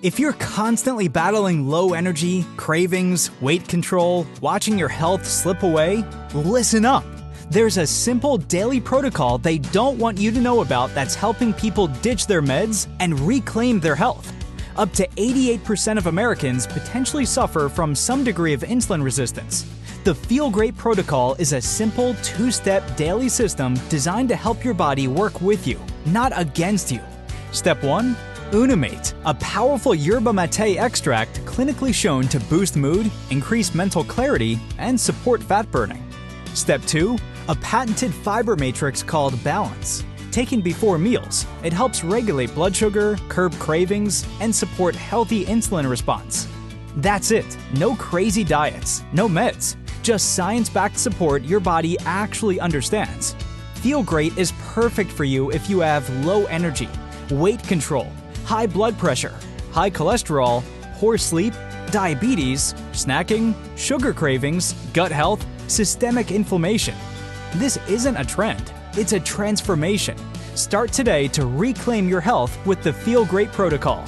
If you're constantly battling low energy, cravings, weight control, watching your health slip away, listen up. There's a simple daily protocol they don't want you to know about that's helping people ditch their meds and reclaim their health. Up to 88% of Americans potentially suffer from some degree of insulin resistance. The Feel Great protocol is a simple two-step daily system designed to help your body work with you, not against you. Step 1. Unimate, a powerful yerba mate extract clinically shown to boost mood, increase mental clarity, and support fat burning. Step 2. A patented fiber matrix called Balance. Taken before meals, it helps regulate blood sugar, curb cravings, and support healthy insulin response. That's it. No crazy diets, no meds, just science-backed support your body actually understands. Feel Great is perfect for you if you have low energy, weight control, high blood pressure, high cholesterol, poor sleep, diabetes, snacking, sugar cravings, gut health, systemic inflammation. This isn't a trend, it's a transformation. Start today to reclaim your health with the Feel Great protocol.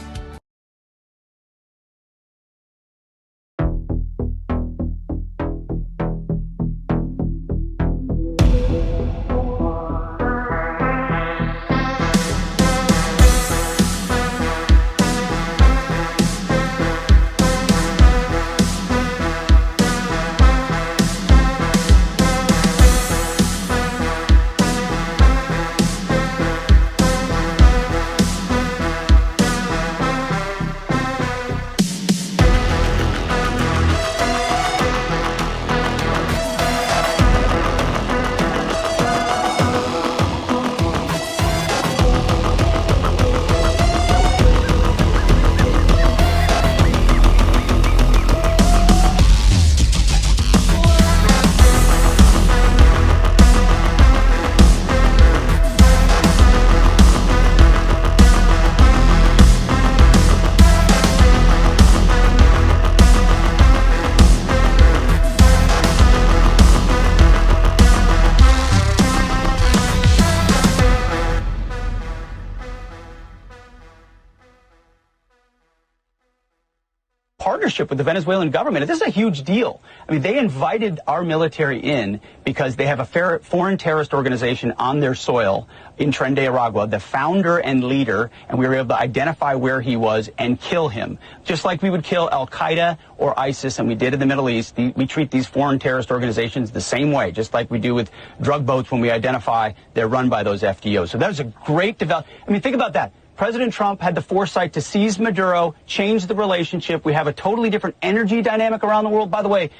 Partnership with the Venezuelan government. This is a huge deal. I mean, they invited our military in because they have a foreign terrorist organization on their soil in Tren de Aragua, the founder and leader, and we were able to identify where he was and kill him. Just like we would kill Al-Qaeda or ISIS, and we did in the Middle East, we treat these foreign terrorist organizations the same way, just like we do with drug boats when we identify they're run by those FDOs. So that was a great development. I mean, think about that. President Trump had the foresight to seize Maduro, change the relationship. We have a totally different energy dynamic around the world. By the way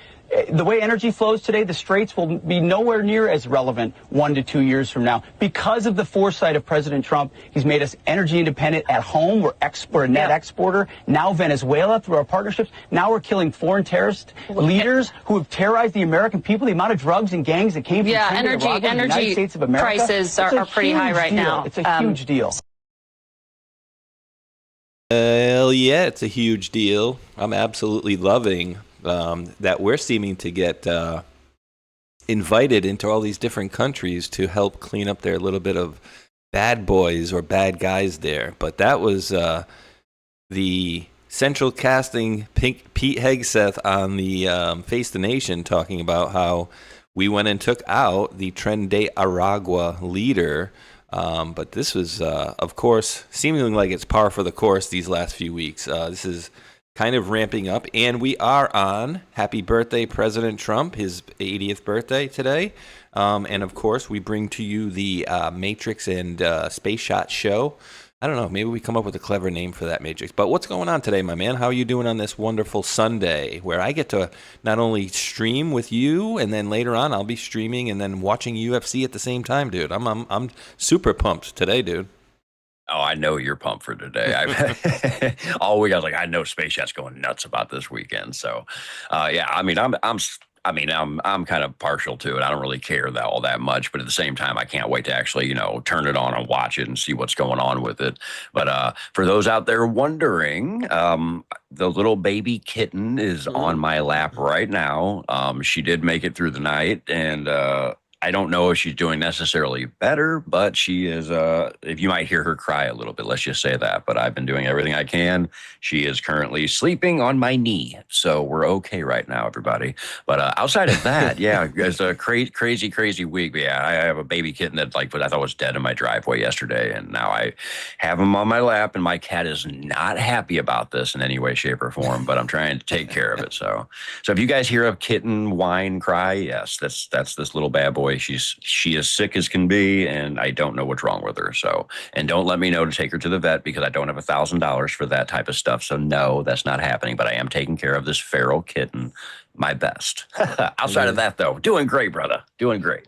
energy flows today, the Straits will be nowhere near as relevant 1 to 2 years from now. Because of the foresight of President Trump, he's made us energy independent at home. We're a net exporter. Now Venezuela, through our partnerships. Now we're killing foreign terrorist leaders who have terrorized the American people. The amount of drugs and gangs that came from energy the United States of America. Prices are pretty high right now. It's a huge deal. Well, yeah, it's a huge deal. I'm absolutely loving that we're seeming to get invited into all these different countries to help clean up their little bit of bad boys or bad guys there. But that was the central casting Pete Hegseth on the Face the Nation talking about how we went and took out the Tren de Aragua leader. But this was, of course, seeming like it's par for the course these last few weeks. This is kind of ramping up, and we are on Happy Birthday, President Trump, his 80th birthday today. And, of course, we bring to you the Matrix and Spaceshot show. I don't know, maybe we come up with a clever name for that, Matrix. But what's going on today, my man? How are you doing on this wonderful Sunday where I get to not only stream with you, and then later on I'll be streaming and then watching UFC at the same time, dude? I'm super pumped today, dude. Oh, I know you're pumped for today. All week I was like, I know Space Shot's going nuts about this weekend. So, yeah, I mean, I'm kind of partial to it. I don't really care all that much, but at the same time, I can't wait to actually, turn it on and watch it and see what's going on with it. But for those out there wondering, the little baby kitten is on my lap right now. She did make it through the night, and I don't know if she's doing necessarily better, but she is, if you might hear her cry a little bit, let's just say that. But I've been doing everything I can. She is currently sleeping on my knee. So we're okay right now, everybody. But outside of that, yeah, it's a crazy week. But yeah, I have a baby kitten that I thought was dead in my driveway yesterday. And now I have him on my lap, and my cat is not happy about this in any way, shape, or form, but I'm trying to take care of it. So if you guys hear a kitten whine, cry, yes, that's this little bad boy. She is sick as can be, and I don't know what's wrong with her. So, and don't let me know to take her to the vet because I don't have $1,000 for that type of stuff. So no, that's not happening. But I am taking care of this feral kitten my best. Outside of that, though, doing great, brother. Doing great.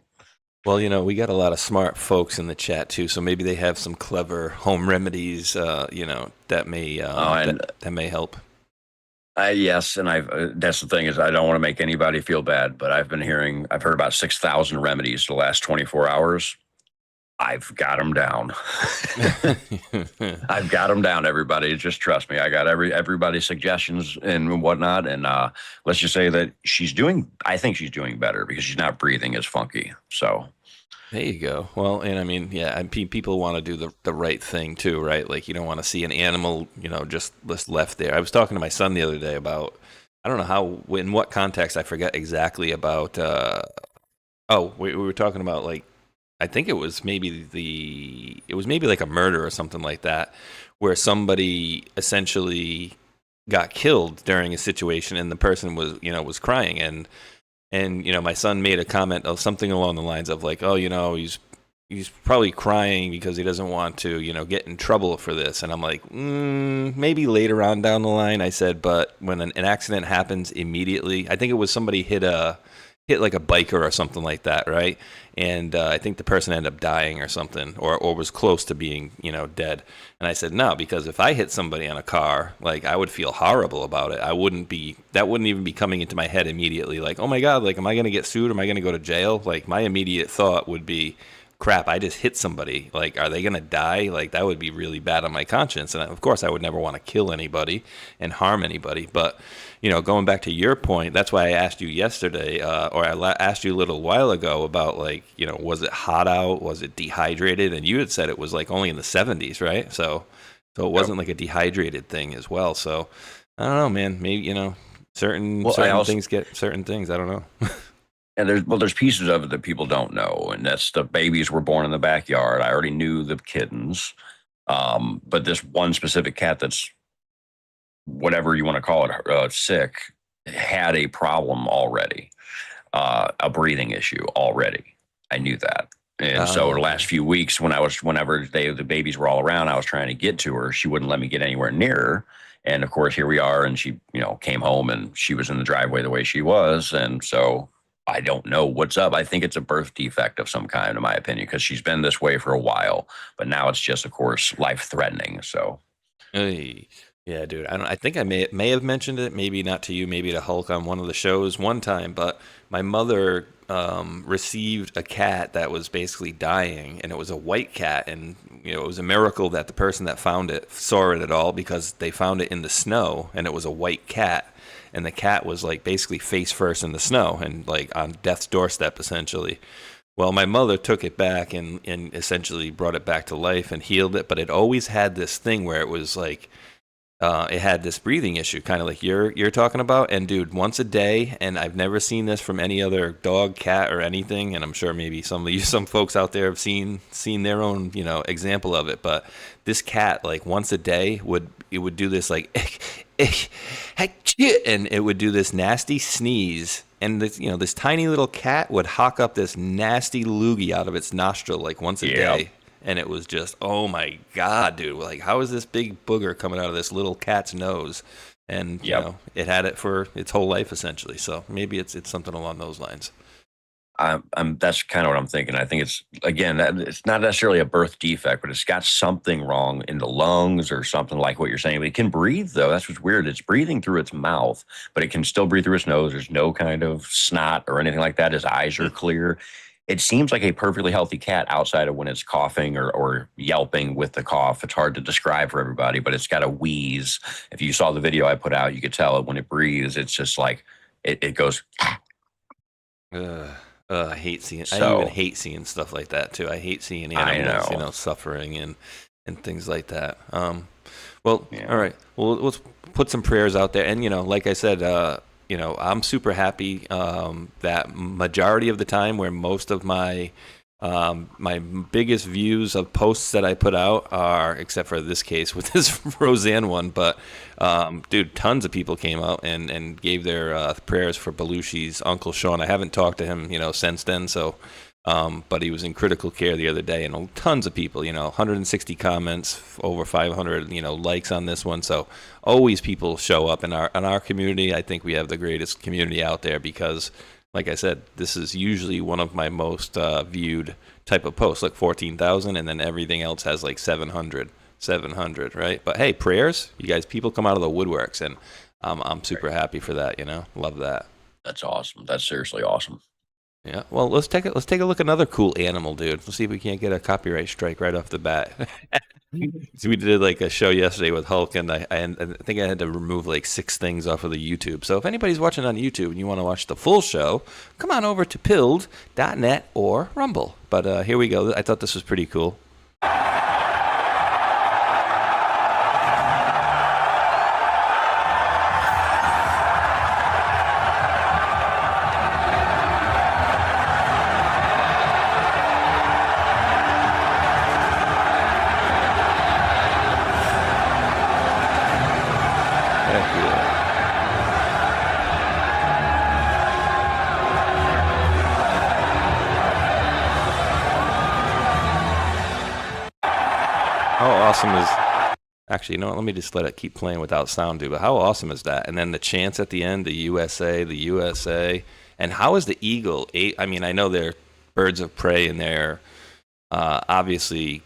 Well, we got a lot of smart folks in the chat too, so maybe they have some clever home remedies, that may that may help. Yes, and that's the thing is I don't want to make anybody feel bad, but I've heard about 6,000 remedies the last 24 hours. I've got them down. I've got them down, everybody. Just trust me. I got everybody's suggestions and whatnot, and let's just say that I think she's doing better because she's not breathing as funky. So there you go. Well, and I mean, yeah, and people want to do the right thing too, right? Like you don't want to see an animal, just left there. I was talking to my son the other day about, I don't know in what context, I forget exactly about. We were talking about like, I think it was maybe like a murder or something like that, where somebody essentially got killed during a situation, and the person was crying and. And, my son made a comment of something along the lines of like, oh, he's probably crying because he doesn't want to, get in trouble for this. And I'm like, maybe later on down the line. I said, but when an accident happens immediately, I think it was somebody hit like a biker or something like that, right? And I think the person ended up dying or something, or was close to being, dead. And I said, no, because if I hit somebody on a car, like I would feel horrible about it. That wouldn't even be coming into my head immediately. Like, oh my God, like, am I going to get sued? Am I going to go to jail? Like my immediate thought would be, crap, I just hit somebody. Like, are they going to die? Like that would be really bad on my conscience. And of course I would never want to kill anybody and harm anybody. But, going back to your point, that's why I asked you yesterday, or I asked you a little while ago about like, was it hot out? Was it dehydrated? And you had said it was like only in the 70s, right? So it wasn't like a dehydrated thing as well. So I don't know, man. Maybe, certain things get certain things. I don't know. And there's pieces of it that people don't know, and that's the babies were born in the backyard. I already knew the kittens, but this one specific cat that's whatever you want to call it, sick, had a problem already, a breathing issue already. I knew that, and so the last few weeks whenever the babies were all around, I was trying to get to her. She wouldn't let me get anywhere near her. And of course, here we are, and she came home, and she was in the driveway the way she was, and so. I don't know what's up. I think it's a birth defect of some kind, in my opinion, because she's been this way for a while, but now it's just, of course, life-threatening. So, hey, yeah, dude. I think I may have mentioned it, maybe not to you, maybe to Hulk on one of the shows one time. But my mother received a cat that was basically dying, and it was a white cat, and it was a miracle that the person that found it saw it at all because they found it in the snow, and it was a white cat. And the cat was like basically face first in the snow and like on death's doorstep, essentially. Well, my mother took it back and essentially brought it back to life and healed it. But it always had this thing where it was like, it had this breathing issue, kind of like you're talking about. And dude, once a day, and I've never seen this from any other dog, cat, or anything. And I'm sure maybe some folks out there have seen their own, example of it. But this cat, like once a day, would do this like, and it would do this nasty sneeze. And this tiny little cat would hawk up this nasty loogie out of its nostril like once a day. And it was just, oh my God, dude! Like, how is this big booger coming out of this little cat's nose? And it had it for its whole life essentially. So maybe it's something along those lines. That's kind of what I'm thinking. I think it's it's not necessarily a birth defect, but it's got something wrong in the lungs or something like what you're saying. But it can breathe though. That's what's weird. It's breathing through its mouth, but it can still breathe through its nose. There's no kind of snot or anything like that. His eyes are clear. It seems like a perfectly healthy cat outside of when it's coughing or yelping with the cough. It's hard to describe for everybody, but it's got a wheeze. If you saw the video I put out, you could tell it when it breathes. It's just like it goes. I hate seeing. So, I even hate seeing stuff like that too. I hate seeing animals, suffering and things like that. Well, all right. Well, let's put some prayers out there. And like I said, I'm super happy that majority of the time, where most of my my biggest views of posts that I put out are, except for this case with this Roseanne one, but dude, tons of people came out and gave their prayers for Belushi's Uncle Sean. I haven't talked to him, since then, so but he was in critical care the other day, and tons of people, 160 comments, over 500, likes on this one. So always people show up in our community. I think we have the greatest community out there because, like I said, this is usually one of my most viewed type of posts, like 14,000, and then everything else has like 700, right? But hey, prayers, you guys, people come out of the woodworks, and I'm super happy for that. Love that. That's awesome. That's seriously awesome. Yeah. Well, let's take a look at another cool animal, dude. Let's see if we can't get a copyright strike right off the bat. So we did like a show yesterday with Hulk, and I think I had to remove like 6 things off of the YouTube. So if anybody's watching on YouTube and you want to watch the full show, come on over to pilled.net or Rumble. But here we go. I thought this was pretty cool. Awesome is actually, let me just let it keep playing without sound, dude. But how awesome is that? And then the chants at the end, the USA, and how is the eagle? I mean, I know they're birds of prey and they're obviously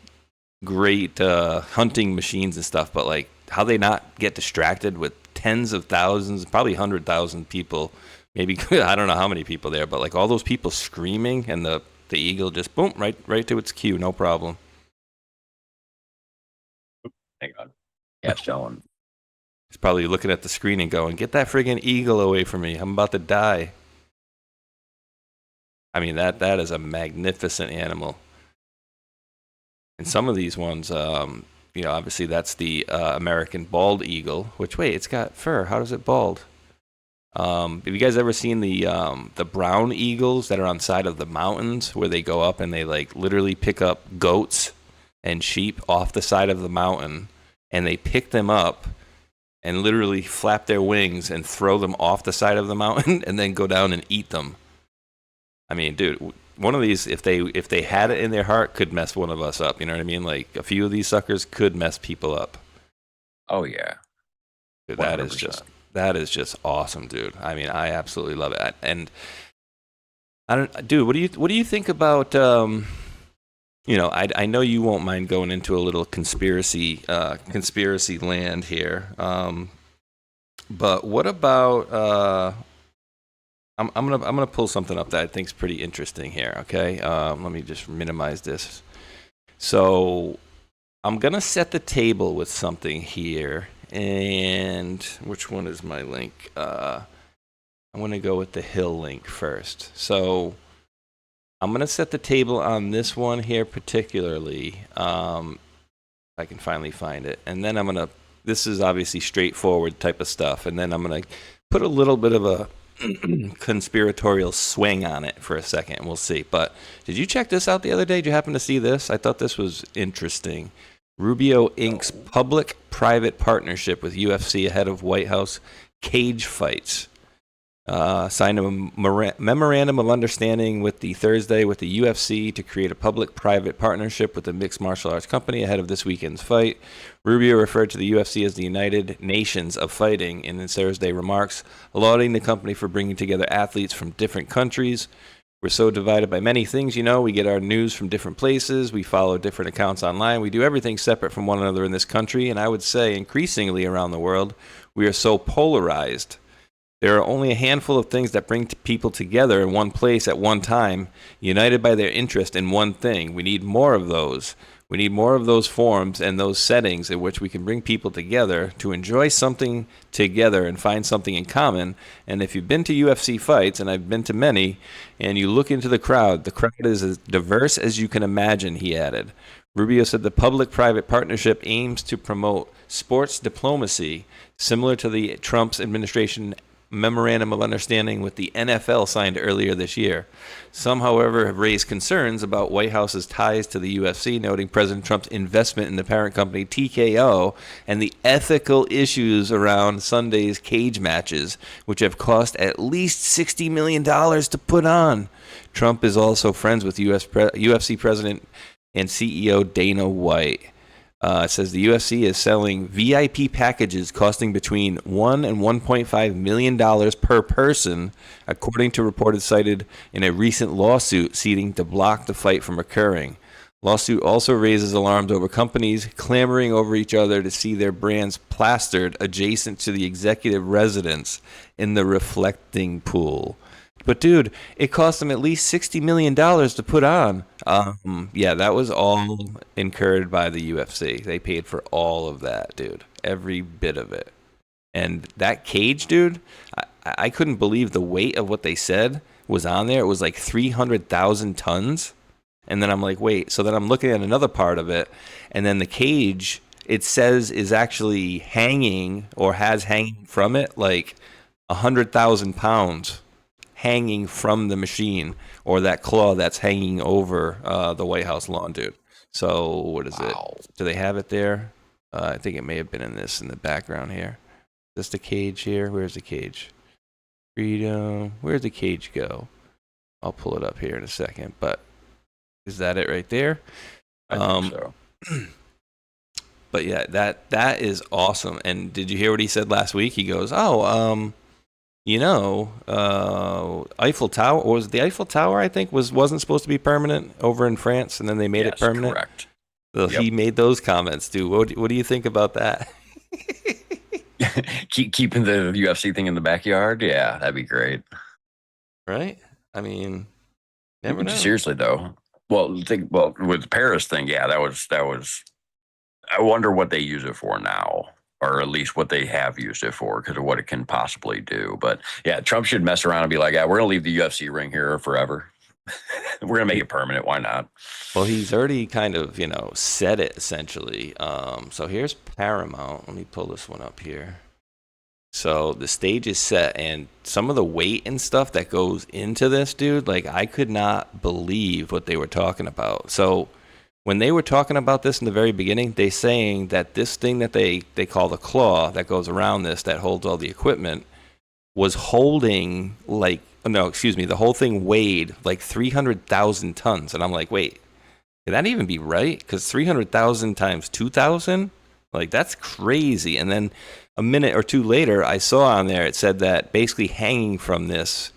great hunting machines and stuff, but like how they not get distracted with tens of thousands, probably 100,000 people, maybe I don't know how many people there, but like all those people screaming, and the eagle just boom right to its cue, no problem. Hang on. Yeah, showing. He's probably looking at the screen and going, "Get that friggin' eagle away from me! I'm about to die." I mean, that is a magnificent animal. And some of these ones, obviously that's the American bald eagle. Which, wait, it's got fur. How does it bald? Have you guys ever seen the brown eagles that are on side of the mountains, where they go up and they like literally pick up goats and sheep off the side of the mountain, and they pick them up and literally flap their wings and throw them off the side of the mountain and then go down and eat them? I mean, dude, one of these, if they had it in their heart, could mess one of us up. You know what I mean? Like a few of these suckers could mess people up. Oh yeah. Dude, that is just awesome, dude. I mean, I absolutely love it. And dude, what do you think about I know you won't mind going into a little conspiracy land here. But what about I'm gonna pull something up that I think is pretty interesting here. Okay, let me just minimize this. So I'm gonna set the table with something here, and which one is my link? I'm gonna go with the Hill link first. So I'm going to set the table on this one here particularly, if I can finally find it. And then this is obviously straightforward type of stuff. And then I'm going to put a little bit of a conspiratorial swing on it for a second, and we'll see. But did you check this out the other day? Did you happen to see this? I thought this was interesting. Rubio Inc.'s public-private partnership with UFC ahead of White House cage fights. Signed a memorandum of understanding with the UFC to create a public-private partnership with the mixed martial arts company ahead of this weekend's fight. Rubio referred to the UFC as the United Nations of Fighting in his Thursday remarks, lauding the company for bringing together athletes from different countries. We're so divided by many things, we get our news from different places, we follow different accounts online, we do everything separate from one another in this country, and I would say increasingly around the world, we are so polarized. There are only a handful of things that bring people together in one place at one time, united by their interest in one thing. We need more of those. We need more of those forums and those settings in which we can bring people together to enjoy something together and find something in common. And if you've been to UFC fights, and I've been to many, and you look into the crowd is as diverse as you can imagine, he added. Rubio said the public-private partnership aims to promote sports diplomacy, similar to the Trump's administration memorandum of understanding with the NFL signed earlier this year. Some, however, have raised concerns about White House's ties to the UFC, noting President Trump's investment in the parent company TKO and the ethical issues around Sunday's cage matches, which have cost at least $60 million to put on. Trump is also friends with UFC President and CEO Dana White. It says the UFC is selling VIP packages costing between $1 and $1.5 million per person, according to reports cited in a recent lawsuit seeking to block the fight from occurring. Lawsuit also raises alarms over companies clamoring over each other to see their brands plastered adjacent to the executive residence in the reflecting pool. But dude, it cost them at least $60 million to put on. Yeah, that was all incurred by the UFC. They paid for all of that, dude. Every bit of it. And that cage, dude, I couldn't believe the weight of what they said was on there. It was like 300,000 tons. And then I'm like, wait. So then I'm looking at another part of it. And then the cage, it says, is actually hanging or has hanging from it like 100,000 pounds. Hanging from the machine or that claw that's hanging over the White House lawn, dude. So what is it? Do they have it there? I think it may have been in the background here. Is this the cage here? Where's the cage? Freedom. Where'd the cage go? I'll pull it up here in a second. But is that it right there? I think so. But yeah, that is awesome. And did you hear what he said last week? He goes, Eiffel Tower, or was it the Eiffel Tower, I think, wasn't supposed to be permanent over in France, and then they made it permanent? Correct. So He made those comments, dude. What do you think about that? Keeping the UFC thing in the backyard? Yeah, that'd be great. Right? I mean, never know. Seriously, though. Well, with the Paris thing, yeah, that was. I wonder what they use it for now. Or at least what they have used it for, because of what it can possibly do. But yeah, Trump should mess around and be like, yeah, we're going to leave the UFC ring here forever. We're going to make it permanent. Why not? Well, he's already kind of, said it, essentially. So here's Paramount. Let me pull this one up here. So the stage is set, and some of the weight and stuff that goes into this, dude, like, I could not believe what they were talking about. So when they were talking about this in the very beginning, they saying that this thing that they call the claw that goes around this, that holds all the equipment, was holding the whole thing weighed like 300,000 tons. And I'm like, wait, can that even be right? Because 300,000 times 2,000, like, that's crazy. And then a minute or two later, I saw on there, it said that basically hanging from this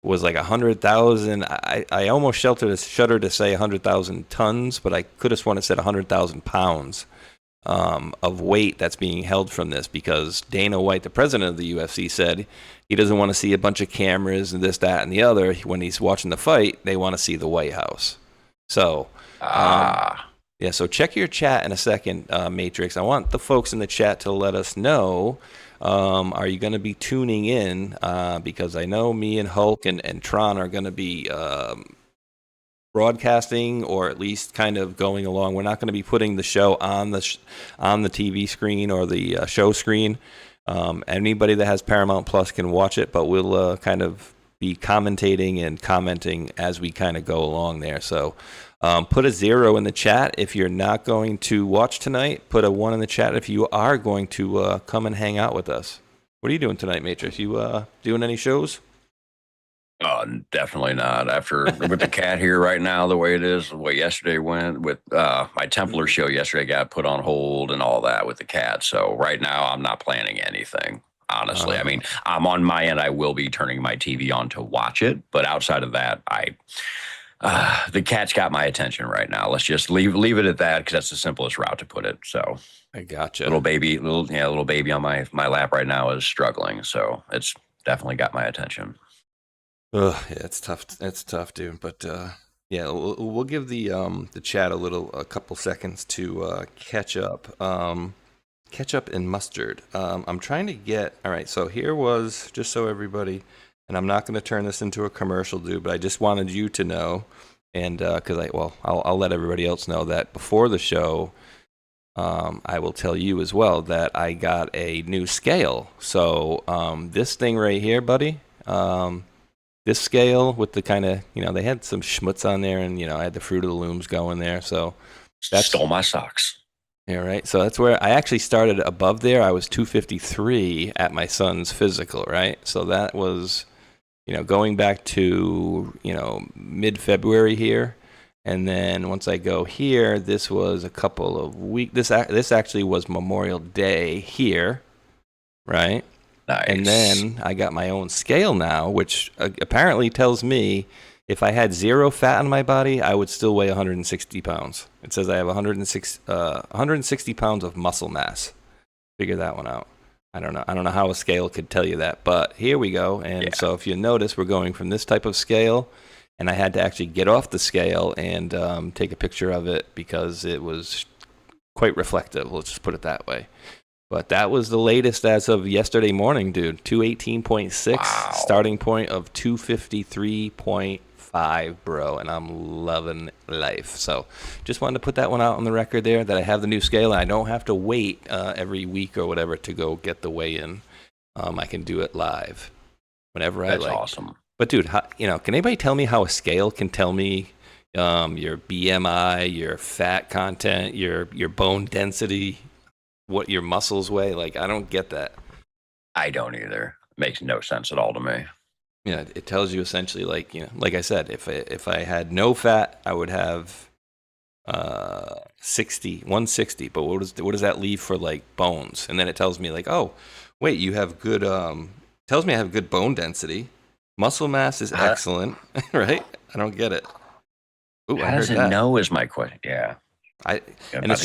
was like 100,000. I almost shudder to say 100,000 tons, but I could have sworn it said 100,000 pounds of weight that's being held from this, because Dana White, the president of the UFC, said he doesn't want to see a bunch of cameras and this, that, and the other. When he's watching the fight, they want to see the White House. So, yeah, so check your chat in a second, Matrix. I want the folks in the chat to let us know, are you going to be tuning in? Because I know me and Hulk and Tron are going to be broadcasting, or at least kind of going along. We're not going to be putting the show on the TV screen or the show screen. Anybody that has Paramount Plus can watch it, but we'll kind of be commentating and commenting as we kind of go along there. So put a 0 in the chat if you're not going to watch tonight. Put a 1 in the chat if you are going to come and hang out with us. What are you doing tonight, Matrix? You doing any shows? Definitely not. With the cat here right now, the way it is, the way yesterday went with my Templar show yesterday got put on hold and all that with the cat. So right now I'm not planning anything. Honestly, I mean, I'm on my end. I will be turning my TV on to watch it, but outside of that, the cat's got my attention right now. Let's just leave it at that, because that's the simplest route to put it. So I gotcha. Little baby on my lap right now is struggling, so it's definitely got my attention. Yeah, it's tough. It's tough, dude. But Yeah, we'll give the chat a couple seconds to catch up. Ketchup and mustard. I'm trying to get. All right, so here was, just so everybody, and I'm not going to turn this into a commercial, dude, but I just wanted you to know, and because I'll let everybody else know that before the show, I will tell you as well that I got a new scale. So this thing right here, buddy. This scale with the kind of, they had some schmutz on there, and I had the Fruit of the Looms going there. So that stole my socks. Yeah, right. So that's where I actually started above there. I was 253 at my son's physical, right? So that was, going back to, mid-February here. And then once I go here, this was a couple of weeks. This actually was Memorial Day here, right? Nice. And then I got my own scale now, which apparently tells me if I had zero fat on my body, I would still weigh 160 pounds. It says I have 160 pounds of muscle mass. Figure that one out. I don't know how a scale could tell you that, but here we go. And so if you notice, we're going from this type of scale, and I had to actually get off the scale and take a picture of it because it was quite reflective. Let's just put it that way. But that was the latest as of yesterday morning, dude. 218.6, wow. Starting point of 253.5, bro. And I'm loving life. So just wanted to put that one out on the record there, that I have the new scale, and I don't have to wait every week or whatever to go get the weigh-in. I can do it live whenever I like. That's awesome. But, dude, can anybody tell me how a scale can tell me your BMI, your fat content, your bone density, what your muscles weigh? Like, I don't get that. I don't either. Makes no sense at all to me. Yeah, it tells you essentially, like, like I said, if I had no fat, I would have 160. But what does that leave for, like, bones? And then it tells me, like, oh, wait, you have good. Tells me I have good bone density. Muscle mass is excellent, right? I don't get it. Ooh, how does it know is my question. Yeah. And it's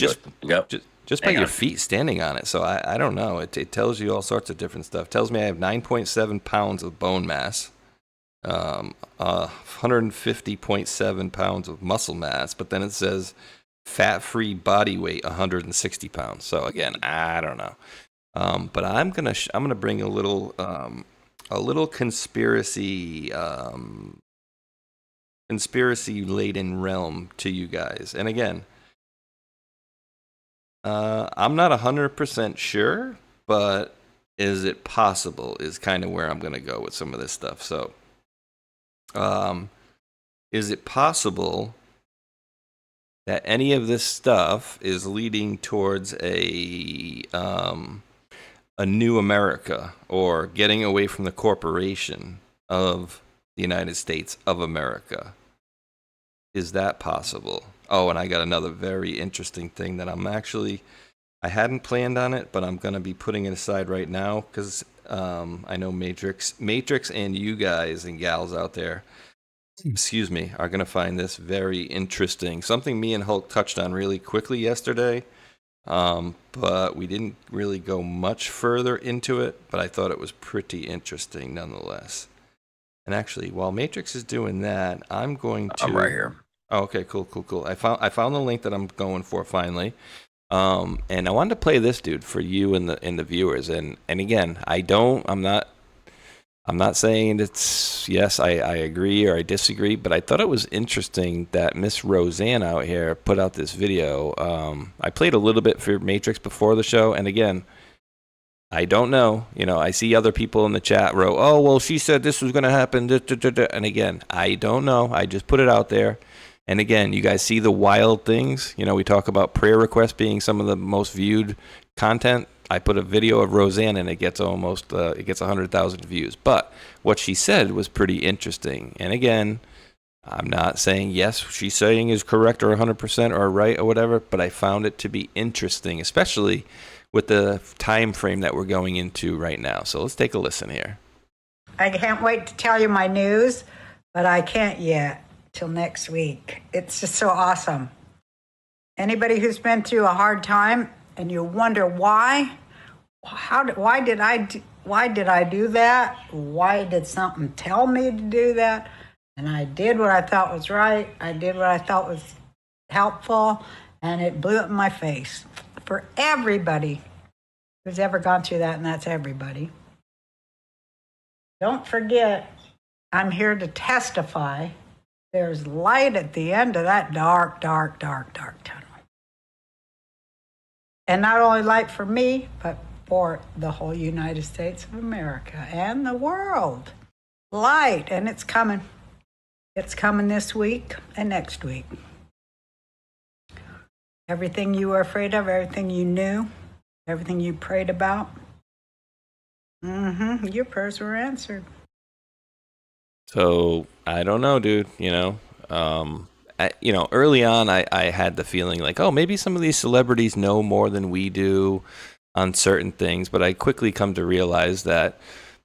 just by your feet standing on it. So I don't know. It tells you all sorts of different stuff. It tells me I have 9.7 pounds of bone mass, 150.7 pounds of muscle mass, but then it says fat-free body weight 160 pounds. So again, I don't know. But I'm gonna bring a little conspiracy-laden realm to you guys. And again, I'm not 100% sure, but is it possible is kind of where I'm going to go with some of this stuff. So, is it possible that any of this stuff is leading towards a new America, or getting away from the corporation of the United States of America? Is that possible? Oh, and I got another very interesting thing that I hadn't planned on it, but I'm going to be putting it aside right now because I know Matrix and you guys and gals out there, excuse me, are going to find this very interesting. Something me and Hulk touched on really quickly yesterday, but we didn't really go much further into it, but I thought it was pretty interesting nonetheless. And actually, while Matrix is doing that, I'm right here. Oh, okay, cool. I found the link that I'm going for finally, and I wanted to play this, dude, for you and the viewers. And again, I'm not saying it's yes, I agree or I disagree, but I thought it was interesting that Miss Roseanne out here put out this video. I played a little bit for Matrix before the show, and again, I don't know. I see other people in the chat wrote, "Oh, well, she said this was going to happen." And again, I don't know. I just put it out there. And again, you guys see the wild things. We talk about prayer requests being some of the most viewed content. I put a video of Roseanne and it gets 100,000 views. But what she said was pretty interesting. And again, I'm not saying yes, she's saying is correct or 100% or right or whatever, but I found it to be interesting, especially with the time frame that we're going into right now. So let's take a listen here. I can't wait to tell you my news, but I can't yet till next week. It's just so awesome. Anybody who's been through a hard time and you wonder why did I do that? Why did something tell me to do that? And I did what I thought was right. I did what I thought was helpful, and it blew up in my face for everybody who's ever gone through that, and that's everybody. Don't forget, I'm here to testify. There's light at the end of that dark, dark, dark, dark tunnel. And not only light for me, but for the whole United States of America and the world. Light, and it's coming. It's coming this week and next week. Everything you were afraid of, everything you knew, everything you prayed about, your prayers were answered. So I don't know, dude. Early on, I had the feeling like, oh, maybe some of these celebrities know more than we do on certain things, but I quickly come to realize that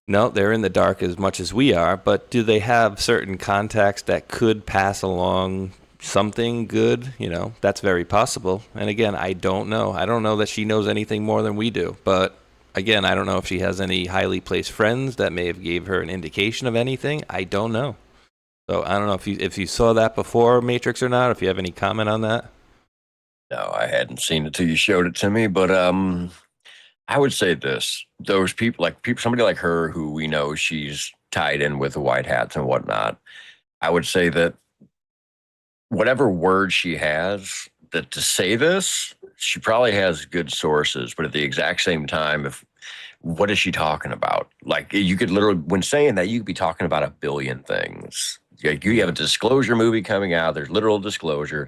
no, they're in the dark as much as we are. But do they have certain contacts that could pass along something good? That's very possible. And again, I don't know. I don't know that she knows anything more than we do. But again, I don't know if she has any highly placed friends that may have gave her an indication of anything. I don't know. So I don't know if you saw that before, Matrix, or not. If you have any comment on that. No, I hadn't seen it till you showed it to me. But I would say this: those people, somebody like her, who we know she's tied in with the white hats and whatnot. I would say that whatever word she has, that to say this, she probably has good sources. But at the exact same time, what is she talking about? Like, you could literally, when saying that, you could be talking about a billion things. You have a disclosure movie coming out. There's literal disclosure.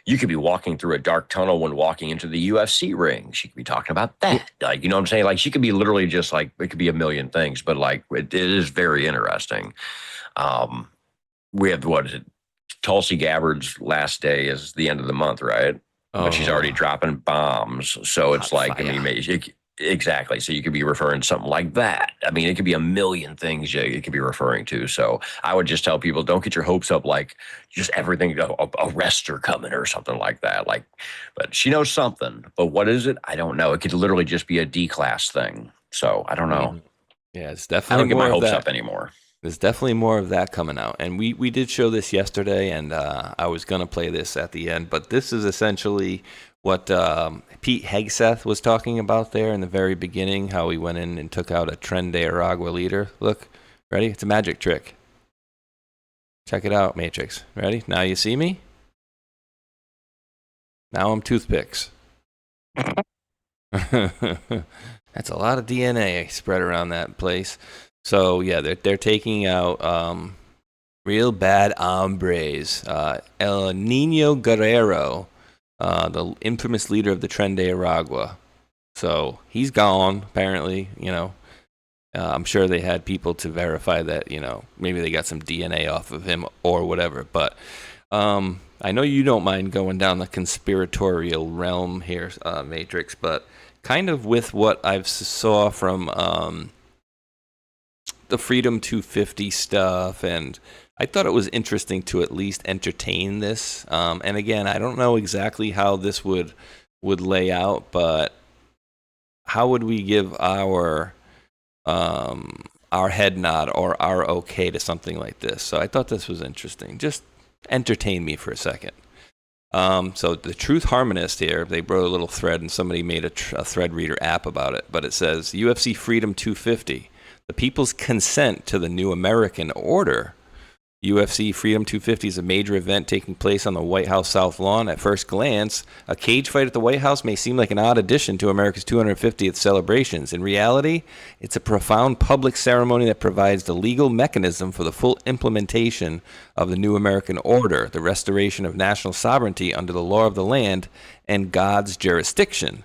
You could be walking through a dark tunnel when walking into the UFC ring. She could be talking about that. Like, you know what I'm saying? Like, she could be literally just like, it could be a million things, but like, it is very interesting. We have, what is it? Tulsi Gabbard's last day is the end of the month, right? Oh. But she's already dropping bombs. So it's like, fire. I mean, exactly. So you could be referring to something like that. I mean, it could be a million things it could be referring to. So I would just tell people, don't get your hopes up like just everything, arrests are coming or something like that. Like, but she knows something. But what is it? I don't know. It could literally just be a D-class thing. So I don't know. Yeah, it's definitely I don't get more my hopes of that. Up anymore. There's definitely more of that coming out. And we did show this yesterday, and I was going to play this at the end. But this is essentially what Pete Hegseth was talking about there in the very beginning, how he went in and took out a Tren de Aragua leader. Look, ready? It's a magic trick. Check it out, Matrix. Ready? Now you see me? Now I'm toothpicks. That's a lot of DNA spread around that place. So yeah, they're taking out real bad hombres. El Nino Guerrero, the infamous leader of the Tren de Aragua. So he's gone, apparently. I'm sure they had people to verify that, maybe they got some DNA off of him or whatever. But I know you don't mind going down the conspiratorial realm here, Matrix, but kind of with what I've saw from the Freedom 250 stuff, and I thought it was interesting to at least entertain this. And again, I don't know exactly how this would lay out, but how would we give our head nod or our okay to something like this? So I thought this was interesting. Just entertain me for a second. So the Truth Harmonist here, they wrote a little thread, and somebody made a thread reader app about it. But it says, UFC Freedom 250. The people's consent to the new American order. UFC Freedom 250 is a major event taking place on the White House South Lawn. At first glance, a cage fight at the White House may seem like an odd addition to America's 250th celebrations. In reality, it's a profound public ceremony that provides the legal mechanism for the full implementation of the new American order, the restoration of national sovereignty under the law of the land and God's jurisdiction.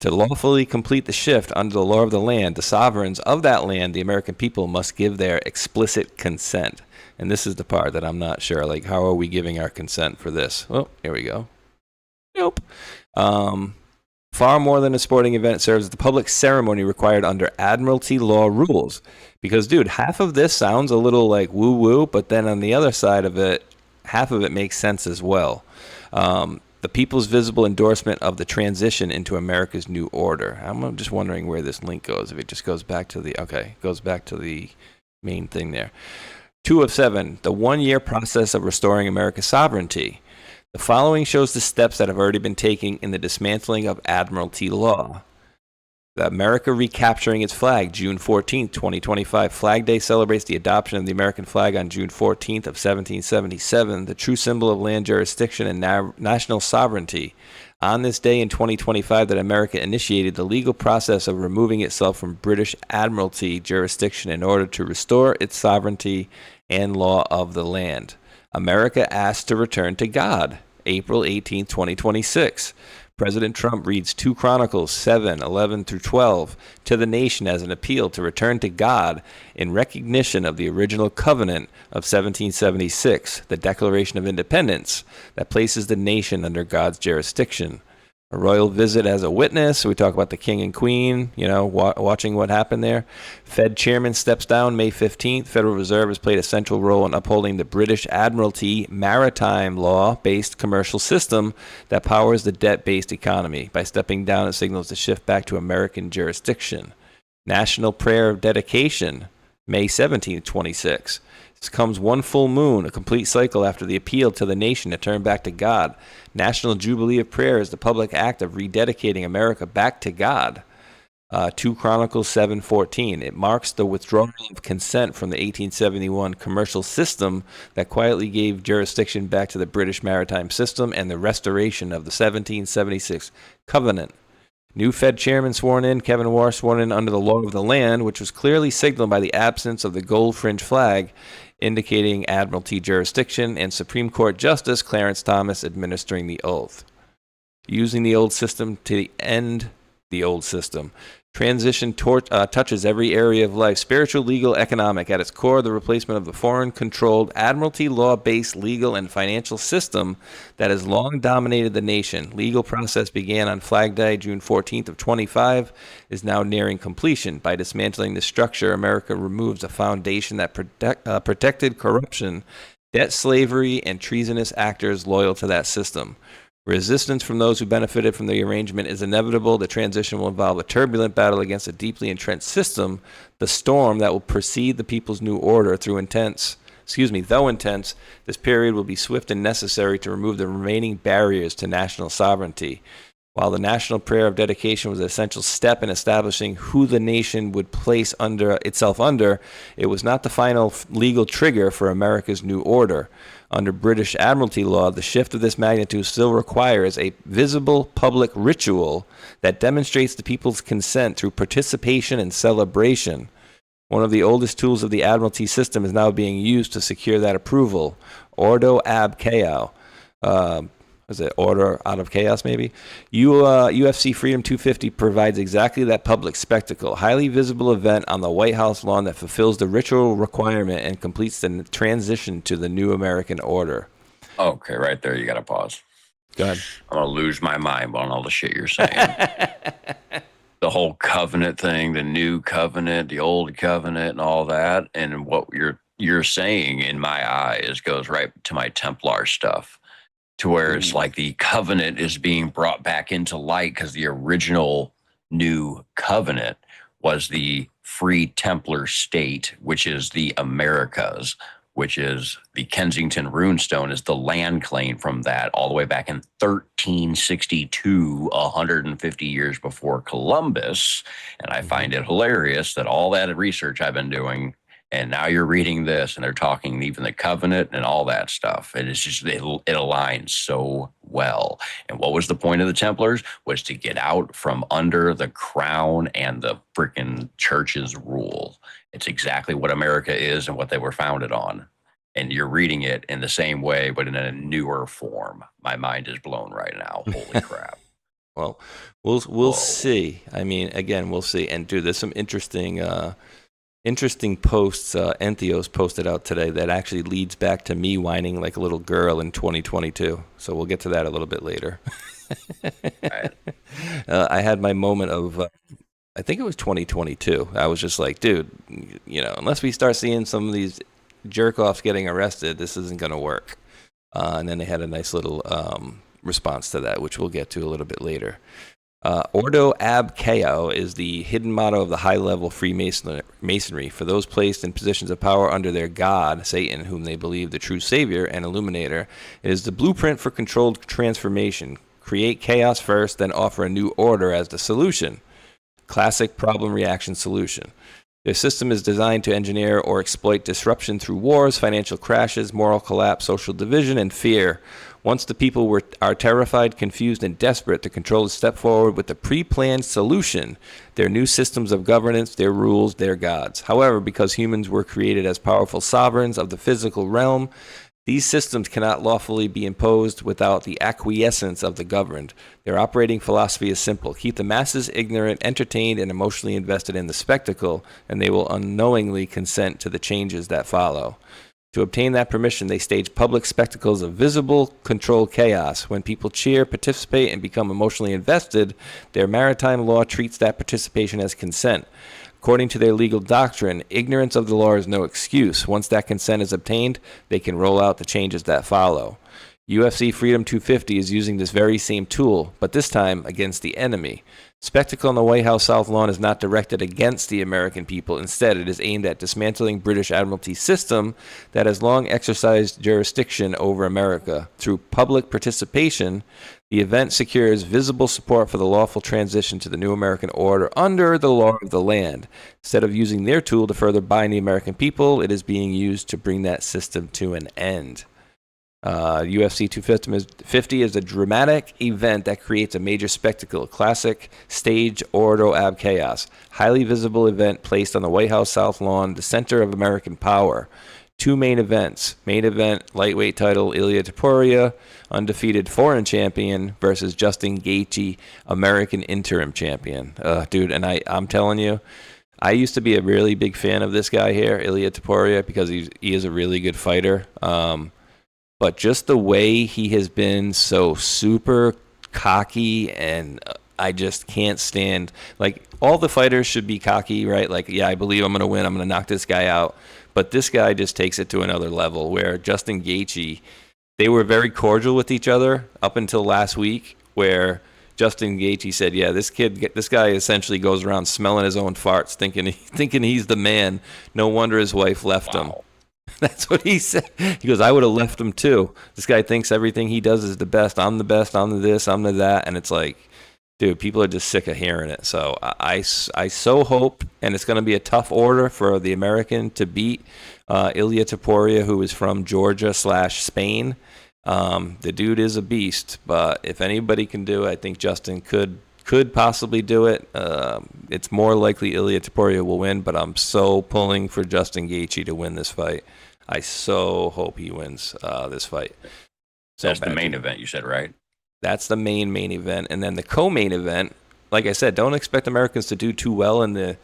To lawfully complete the shift under the law of the land, the sovereigns of that land, the American people, must give their explicit consent. And this is the part that I'm not sure. Like, how are we giving our consent for this? Oh, here we go. Nope. Far more than a sporting event, it serves as the public ceremony required under Admiralty law rules. Because, dude, half of this sounds a little like woo-woo, but then on the other side of it, half of it makes sense as well. The people's visible endorsement of the transition into America's new order. I'm just wondering where this link goes. If it just goes back to the main thing there. 2 of 7, the 1-year process of restoring America's sovereignty. The following shows the steps that have already been taken in the dismantling of Admiralty law. America recapturing its flag, June 14th, 2025. Flag Day celebrates the adoption of the American flag on June 14th of 1777, the true symbol of land jurisdiction and national sovereignty. On this day in 2025 that America initiated the legal process of removing itself from British Admiralty jurisdiction in order to restore its sovereignty and law of the land. America asked to return to God, April 18, 2026. President Trump reads 2 Chronicles 7:11-12 to the nation as an appeal to return to God in recognition of the original covenant of 1776, the Declaration of Independence that places the nation under God's jurisdiction. A royal visit as a witness. We talk about the king and queen, watching what happened there. Fed chairman steps down May 15th. Federal Reserve has played a central role in upholding the British Admiralty maritime law-based commercial system that powers the debt-based economy. By stepping down, it signals the shift back to American jurisdiction. National Prayer of Dedication, May 17th, 26. This comes one full moon, a complete cycle after the appeal to the nation to turn back to God. National Jubilee of Prayer is the public act of rededicating America back to God. 2 Chronicles 7:14. It marks the withdrawal of consent from the 1871 commercial system that quietly gave jurisdiction back to the British maritime system and the restoration of the 1776 Covenant. New Fed chairman sworn in, Kevin Warr sworn in under the law of the land, which was clearly signaled by the absence of the gold fringe flag, indicating Admiralty jurisdiction, and Supreme Court Justice Clarence Thomas administering the oath. Using the old system to end the old system. Transition touches every area of life, spiritual, legal, economic. At its core, the replacement of the foreign-controlled Admiralty law-based legal and financial system that has long dominated the nation. Legal process began on Flag Day, June 14th of 25, is now nearing completion. By dismantling this structure, America removes a foundation that protected corruption, debt slavery, and treasonous actors loyal to that system. Resistance from those who benefited from the arrangement is inevitable. The transition will involve a turbulent battle against a deeply entrenched system, the storm that will precede the people's new order though intense, this period will be swift and necessary to remove the remaining barriers to national sovereignty. While the National Prayer of Dedication was an essential step in establishing who the nation would place itself under, it was not the final legal trigger for America's new order. Under British Admiralty law, the shift of this magnitude still requires a visible public ritual that demonstrates the people's consent through participation and celebration. One of the oldest tools of the Admiralty system is now being used to secure that approval. Ordo ab chaos. Is it Order Out of Chaos, maybe? UFC Freedom 250 provides exactly that public spectacle, highly visible event on the White House lawn that fulfills the ritual requirement and completes the transition to the new American order. Okay, right there, you got to pause. Go ahead. I'm going to lose my mind on all the shit you're saying. The whole covenant thing, the new covenant, the old covenant, and all that. And what you're saying, in my eyes, goes right to my Templar stuff. To where it's like the covenant is being brought back into light because the original new covenant was the Free Templar state, which is the Americas, which is the Kensington runestone is the land claim from that all the way back in 1362, 150 years before Columbus. And I find it hilarious that all that research I've been doing, and now you're reading this and they're talking even the covenant and all that stuff. And it's just, it aligns so well. And what was the point of the Templars? Was to get out from under the crown and the freaking church's rule. It's exactly what America is and what they were founded on. And you're reading it in the same way, but in a newer form. My mind is blown right now. Holy crap. Well, we'll see. I mean, again, we'll see. And dude, there's some interesting posts Entheos posted out today that actually leads back to me whining like a little girl in 2022. So we'll get to that a little bit later. Right. I had my moment of, I think it was 2022. I was just like, dude, unless we start seeing some of these jerk-offs getting arrested, this isn't going to work. And then they had a nice little response to that, which we'll get to a little bit later. Ordo ab chao is the hidden motto of the high-level Freemasonry. For those placed in positions of power under their god, Satan, whom they believe the true savior and illuminator, it is the blueprint for controlled transformation. Create chaos first, then offer a new order as the solution. Classic problem-reaction solution. Their system is designed to engineer or exploit disruption through wars, financial crashes, moral collapse, social division, and fear. Once the people are terrified, confused, and desperate, the controllers step forward with a pre-planned solution, their new systems of governance, their rules, their gods. However, because humans were created as powerful sovereigns of the physical realm, these systems cannot lawfully be imposed without the acquiescence of the governed. Their operating philosophy is simple. Keep the masses ignorant, entertained, and emotionally invested in the spectacle, and they will unknowingly consent to the changes that follow. To obtain that permission, they stage public spectacles of visible, controlled chaos. When people cheer, participate, and become emotionally invested, their maritime law treats that participation as consent. According to their legal doctrine, ignorance of the law is no excuse. Once that consent is obtained, they can roll out the changes that follow. UFC Freedom 250 is using this very same tool, but this time against the enemy. Spectacle on the White House South Lawn is not directed against the American people. Instead, it is aimed at dismantling British Admiralty system that has long exercised jurisdiction over America. Through public participation, the event secures visible support for the lawful transition to the new American order under the law of the land. Instead of using their tool to further bind the American people, it is being used to bring that system to an end. UFC 250 is a dramatic event that creates a major spectacle, classic stage ordo ab chaos, highly visible event placed on the White House South Lawn, the center of American power. Two main events. Main event, lightweight title, Ilia Topuria, undefeated foreign champion, versus Justin Gaethje, American interim champion. Dude, and I'm telling you, I used to be a really big fan of this guy here, Ilia Topuria, because he is a really good fighter. But just the way he has been so super cocky, and I just can't stand, like, all the fighters should be cocky, right? Like, yeah, I believe I'm going to win. I'm going to knock this guy out. But this guy just takes it to another level, where Justin Gaethje, they were very cordial with each other up until last week, where Justin Gaethje said, yeah, this guy essentially goes around smelling his own farts, thinking he's the man. No wonder his wife left him. That's what he said. He goes, I would have left him too. This guy thinks everything he does is the best. I'm the best. I'm the this. I'm the that. And it's like, dude, people are just sick of hearing it. So I so hope, and it's going to be a tough order for the American to beat Ilia Topuria, who is from Georgia/Spain. The dude is a beast, but if anybody can do it, I think Justin could possibly do it. It's more likely Ilia Topuria will win, but I'm so pulling for Justin Gaethje to win this fight. I so hope he wins this fight. So that's the main event, you said, right? That's the main event, and then the co-main event. Like I said, don't expect Americans to do too well in the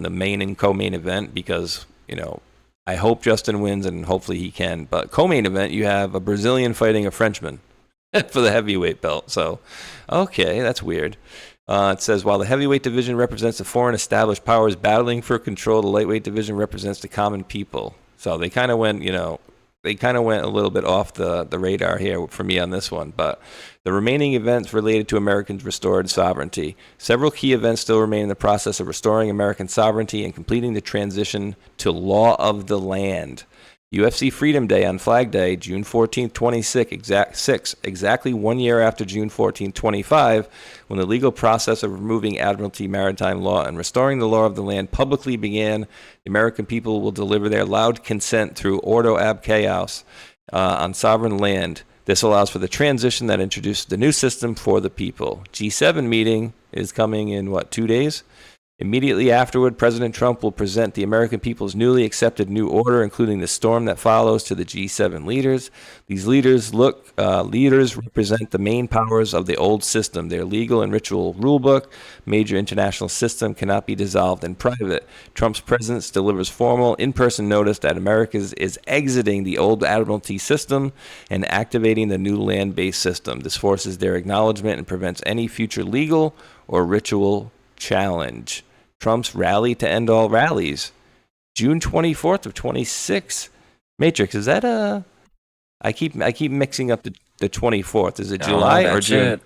main and co-main event, because I hope Justin wins, and hopefully he can. But co-main event, you have a Brazilian fighting a Frenchman for the heavyweight belt. So, okay, that's weird. It says, while the heavyweight division represents the foreign established powers battling for control, the lightweight division represents the common people. So they kind of went, a little bit off the radar here for me on this one. But the remaining events related to Americans' restored sovereignty. Several key events still remain in the process of restoring American sovereignty and completing the transition to law of the land. UFC Freedom Day on Flag Day, June 14, 26, exactly 1 year after June 14, 25, when the legal process of removing Admiralty maritime law and restoring the law of the land publicly began. The American people will deliver their loud consent through ordo ab chaos on sovereign land. This allows for the transition that introduces the new system for the people. G7 meeting is coming in, 2 days? Immediately afterward, President Trump will present the American people's newly accepted new order, including the storm that follows, to the G7 leaders. These leaders represent the main powers of the old system. Their legal and ritual rulebook, major international system, cannot be dissolved in private. Trump's presence delivers formal, in-person notice that America is exiting the old Admiralty system and activating the new land-based system. This forces their acknowledgement and prevents any future legal or ritual challenge. Trump's rally to end all rallies, June 24th of 26. Matrix, is that I keep mixing up the 24th. Is it July or June?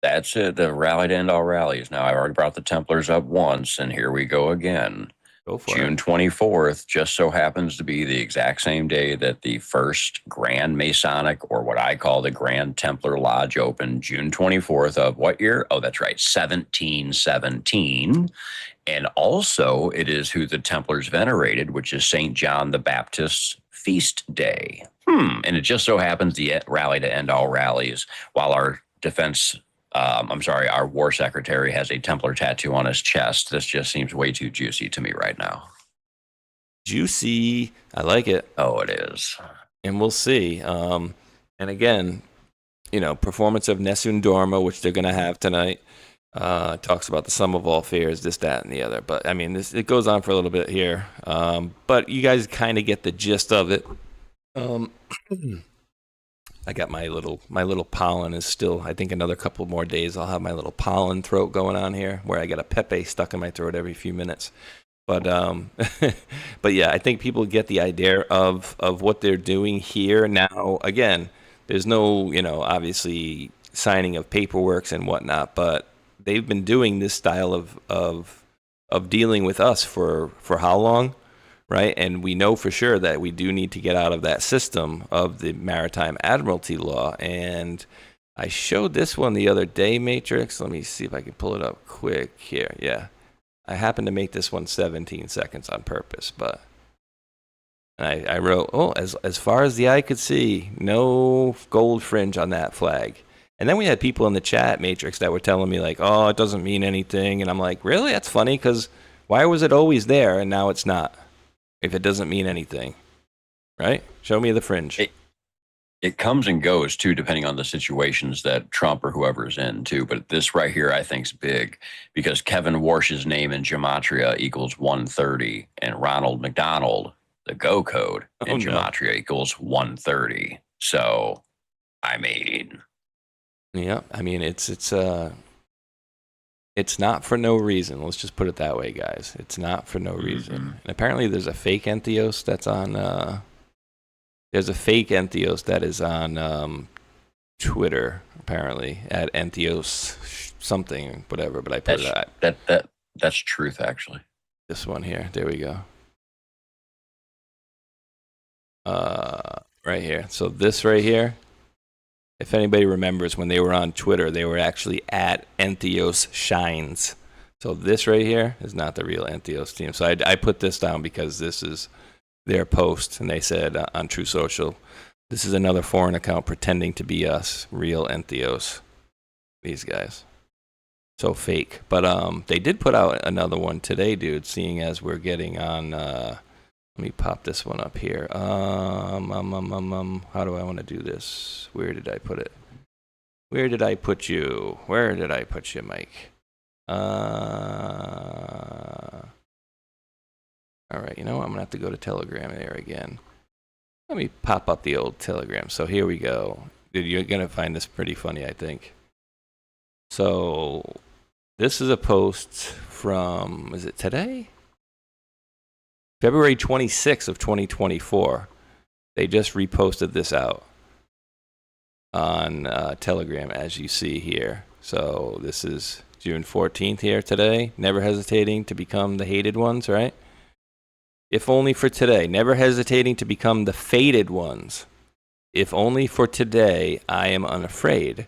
That's it. The rally to end all rallies. Now, I already brought the Templars up once, and here we go again. Go for June it. 24th just so happens to be the exact same day that the first Grand Masonic, or what I call the Grand Templar Lodge, opened. June 24th of what year? Oh, that's right, 1717. And also, it is who the Templars venerated, which is St. John the Baptist's feast day. And it just so happens the rally to end all rallies, while our our war secretary has a Templar tattoo on his chest. This just seems way too juicy to me right now. Juicy. I like it. Oh, it is. And we'll see. And again, performance of Nessun Dorma, which they're going to have tonight. Talks about the sum of all fears, this, that, and the other. But I mean, it goes on for a little bit here. But you guys kind of get the gist of it. I got my little pollen is still, I think another couple more days I'll have my little pollen throat going on here, where I get a Pepe stuck in my throat every few minutes. But but yeah, I think people get the idea of what they're doing here. Now, again, there's no, obviously signing of paperwork and whatnot, but they've been doing this style of dealing with us for how long? Right, and we know for sure that we do need to get out of that system of the Maritime Admiralty Law. And I showed this one the other day, Matrix. Let me see if I can pull it up quick here. Yeah, I happened to make this one 17 seconds on purpose, but I wrote, as far as the eye could see, no gold fringe on that flag. And then we had people in the chat, Matrix, that were telling me like, oh, it doesn't mean anything. And I'm like, really? That's funny, because why was it always there and now it's not? If it doesn't mean anything, right? Show me the fringe. It comes and goes, too, depending on the situations that Trump or whoever is in, too. But this right here, I think, is big, because Kevin Warsh's name in gematria equals 130, and Ronald McDonald, the Go code in gematria equals 130. So, I mean... Yeah, I mean, it's not for no reason. Let's just put it that way, guys. It's not for no reason. And apparently there's a fake Entheos that's on... there's a fake Entheos that is on Twitter, apparently, at Entheos something, whatever. But I put that's truth, actually. This one here. There we go. Right here. So this right here, if anybody remembers, when they were on Twitter, they were actually at Entheos Shines. So this right here is not the real Entheos team. So I put this down because this is their post, and they said on True Social, this is another foreign account pretending to be us, real Entheos. These guys. So fake. But they did put out another one today, dude, seeing as we're getting on... let me pop this one up here. How do I want to do this? Where did I put it? Where did I put you? Where did I put you, Mike? All right, you know what? I'm going to have to go to Telegram there again. Let me pop up the old Telegram. So here we go. Dude, you're going to find this pretty funny, I think. So this is a post from, is it today? February 26th of 2024. They just reposted this out on Telegram, as you see here. So this is June 14th here today. Never hesitating to become the hated ones, right? If only for today. Never hesitating to become the fated ones. If only for today, I am unafraid.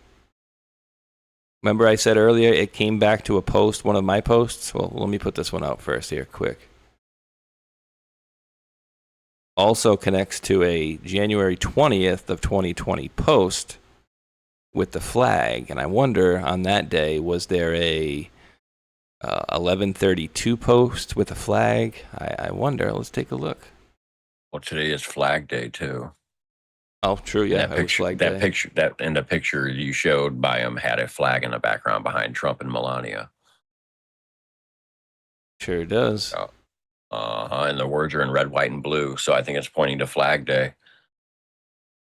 Remember I said earlier it came back to a post, one of my posts? Well, let me put this one out first here, quick. Also connects to a January 20th of 2020 post with the flag. And I wonder, on that day, was there a 1132 post with a flag? I wonder. Let's take a look. Well, today is Flag Day, too. Oh, true, yeah. That picture you showed by him had a flag in the background behind Trump and Melania. Sure does. Oh. And the words are in red, white, and blue. So I think it's pointing to Flag Day.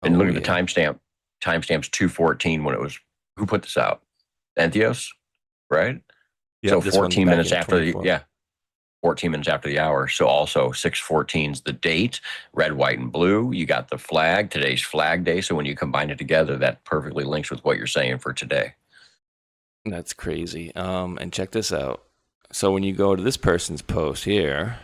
And look at the timestamp. Timestamp's 2:14 when it was. Who put this out? Entheos, right? Yeah, so 14 minutes after 14 minutes after the hour. So also 6:14 is the date. Red, white, and blue. You got the flag. Today's Flag Day. So when you combine it together, that perfectly links with what you're saying for today. That's crazy. And check this out. So when you go to this person's post here,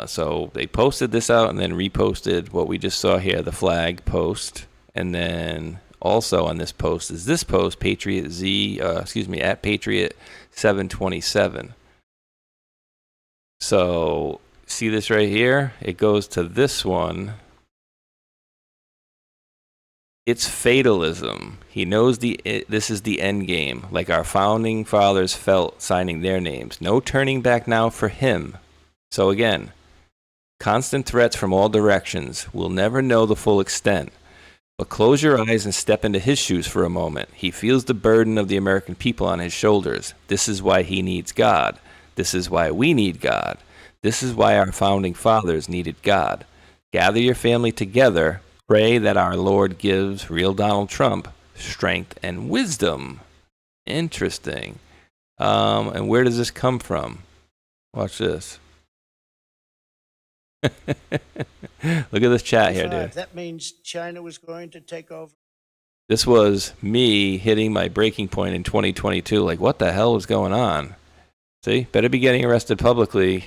so they posted this out and then reposted what we just saw here, the flag post. And then also on this post is this post, Patriot Z, at Patriot 727. So see this right here? It goes to this one. It's fatalism. He knows this is the end game, like our founding fathers felt signing their names. No turning back now for him. So again, constant threats from all directions. We'll never know the full extent. But close your eyes and step into his shoes for a moment. He feels the burden of the American people on his shoulders. This is why he needs God. This is why we need God. This is why our founding fathers needed God. Gather your family together. Pray that our Lord gives real Donald Trump strength and wisdom. Interesting. And where does this come from? Watch this. Look at this chat here, dude. That means China was going to take over. This was me hitting my breaking point in 2022. Like, what the hell was going on? See, better be getting arrested publicly.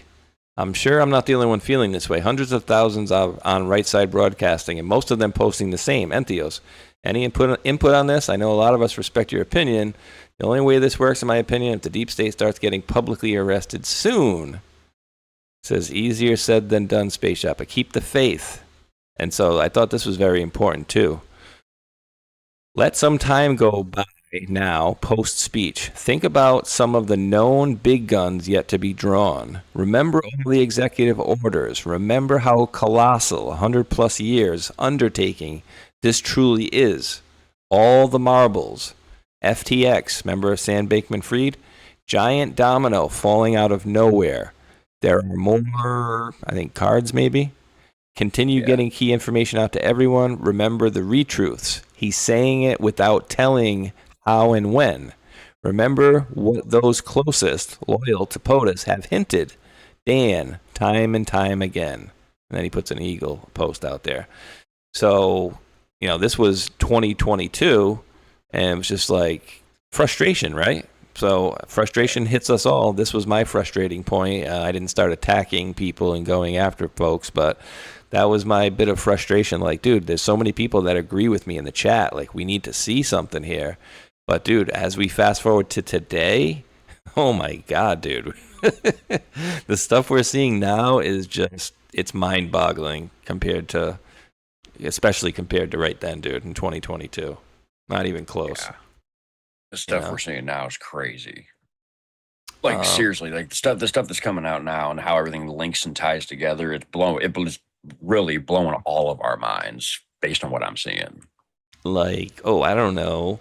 I'm sure I'm not the only one feeling this way. Hundreds of thousands on Right Side Broadcasting, and most of them posting the same. Entheos, any input on this? I know a lot of us respect your opinion. The only way this works, in my opinion, if the deep state starts getting publicly arrested soon. It says, easier said than done, Space Shot, but keep the faith. And so I thought this was very important, too. Let some time go by now, post-speech. Think about some of the known big guns yet to be drawn. Remember all the executive orders. Remember how colossal, 100-plus years undertaking this truly is. All the marbles. FTX, remember Sam Bankman-Fried? Giant domino falling out of nowhere. There are more, I think, cards maybe. Continue getting key information out to everyone. Remember the retruths. He's saying it without telling how and when. Remember what those closest, loyal to POTUS, have hinted. Dan, time and time again. And then he puts an eagle post out there. So, this was 2022, and it was just like frustration, right? So frustration hits us all. This was my frustrating point. I didn't start attacking people and going after folks, but that was my bit of frustration. Like, dude, there's so many people that agree with me in the chat. Like, we need to see something here. But, dude, as we fast forward to today, oh, my God, dude. The stuff we're seeing now is just, it's mind-boggling especially compared to right then, dude, in 2022. Not even close. Yeah. The stuff we're seeing now is crazy. Like, seriously, like the stuff that's coming out now and how everything links and ties together, it was really blowing all of our minds based on what I'm seeing. Like, I don't know.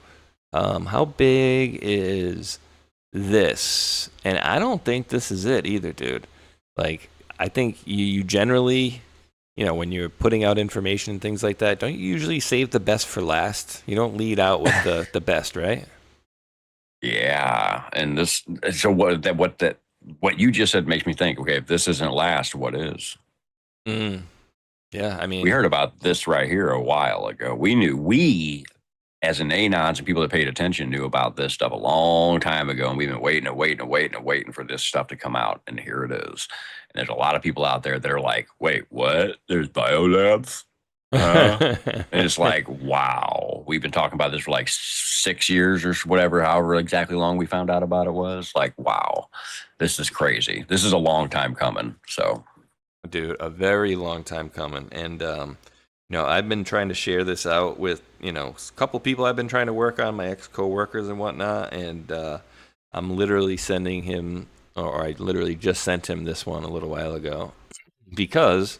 How big is this? And I don't think this is it either, dude. Like, I think you generally, when you're putting out information and things like that, don't you usually save the best for last? You don't lead out with the best, right? Yeah. And what you just said makes me think, okay, if this isn't last, what is? Yeah, I mean, we heard about this right here a while ago. We as an anons and people that paid attention knew about this stuff a long time ago, and we've been waiting for this stuff to come out, and here it is. And there's a lot of people out there that are like, wait, what? There's biolabs? And it's like, wow, we've been talking about this for like 6 years or whatever, however exactly long we found out about it was. Like, wow, this is crazy. This is a long time coming. So, dude, a very long time coming. And I've been trying to share this out with a couple people I've been trying to work on, my ex-co-workers and whatnot, and I'm literally sending him, or I literally just sent him this one a little while ago, because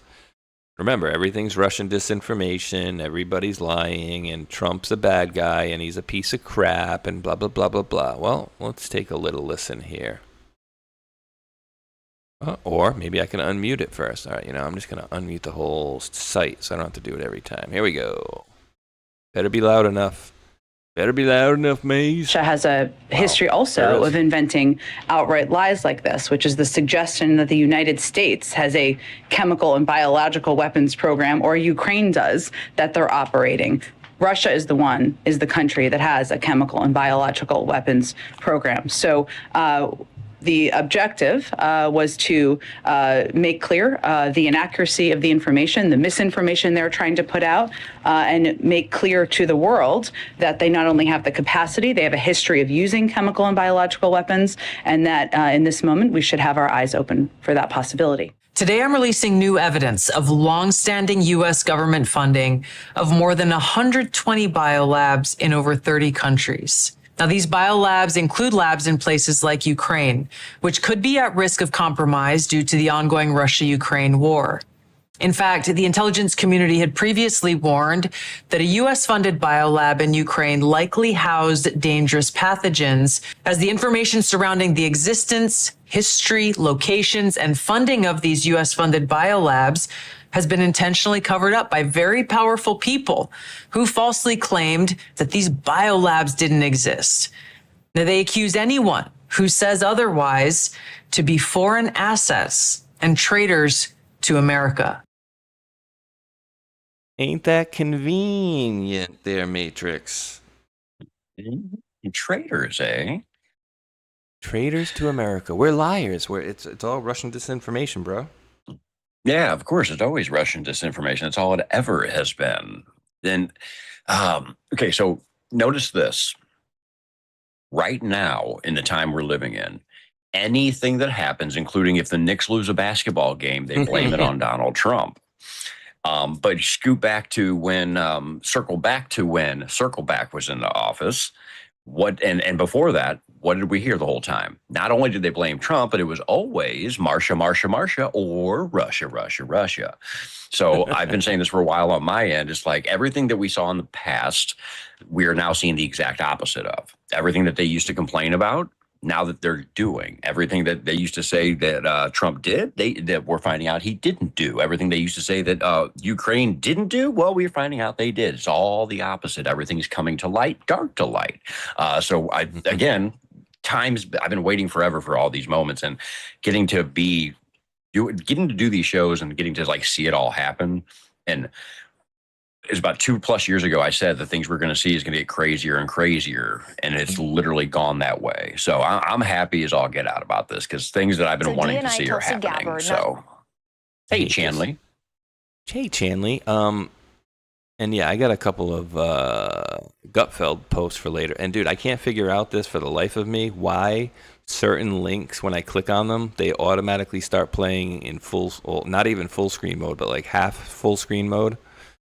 remember, everything's Russian disinformation, everybody's lying, and Trump's a bad guy, and he's a piece of crap, and blah, blah, blah, blah, blah. Well, let's take a little listen here. Or maybe I can unmute it first. All right, I'm just going to unmute the whole site so I don't have to do it every time. Here we go. Better be loud enough. Maze. Russia has a history also of inventing outright lies like this, which is the suggestion that the United States has a chemical and biological weapons program, or Ukraine does, that they're operating. Russia is the country that has a chemical and biological weapons program. So the objective was to make clear the inaccuracy of the information, the misinformation they're trying to put out, and make clear to the world that they not only have the capacity, they have a history of using chemical and biological weapons, and that in this moment we should have our eyes open for that possibility. Today, I'm releasing new evidence of longstanding U.S. government funding of more than 120 biolabs in over 30 countries. Now, these biolabs include labs in places like Ukraine, which could be at risk of compromise due to the ongoing Russia-Ukraine war. In fact, the intelligence community had previously warned that a U.S.-funded biolab in Ukraine likely housed dangerous pathogens, as the information surrounding the existence, history, locations, and funding of these U.S.-funded biolabs has been intentionally covered up by very powerful people who falsely claimed that these biolabs didn't exist. Now, they accuse anyone who says otherwise to be foreign assets and traitors to America. Ain't that convenient there, Matrix? Traitors, eh? Traitors to America. We're liars. It's all Russian disinformation, bro. Yeah, of course. It's always Russian disinformation. It's all it ever has been. Then, okay, so notice this. Right now, in the time we're living in, anything that happens, including if the Knicks lose a basketball game, they blame it on Donald Trump. But circle back to when Circleback was in the office. And before that, what did we hear the whole time? Not only did they blame Trump, but it was always Marsha, or Russia. So I've been saying this for a while on my end. It's like everything that we saw in the past, we are now seeing the exact opposite of. Everything that they used to complain about, now that they're doing. Everything that they used to say that Trump did, that we're finding out he didn't do. Everything they used to say that Ukraine didn't do, well, we're finding out they did. It's all the opposite. Everything's coming to light, dark to light. Again, I've been waiting forever for all these moments, and getting to do these shows and getting to like see it all happen. And it's about 2+ years ago, I said the things we're going to see is going to get crazier and crazier, and it's literally gone that way. So I'm happy as all get out about this, because things that I've been wanting to see are happening. So, hey, Chanley. Hey, Chanley. And yeah, I got a couple of Gutfeld posts for later. And dude, I can't figure out this for the life of me, why certain links, when I click on them, they automatically start playing in well, not even full screen mode, but like half full screen mode.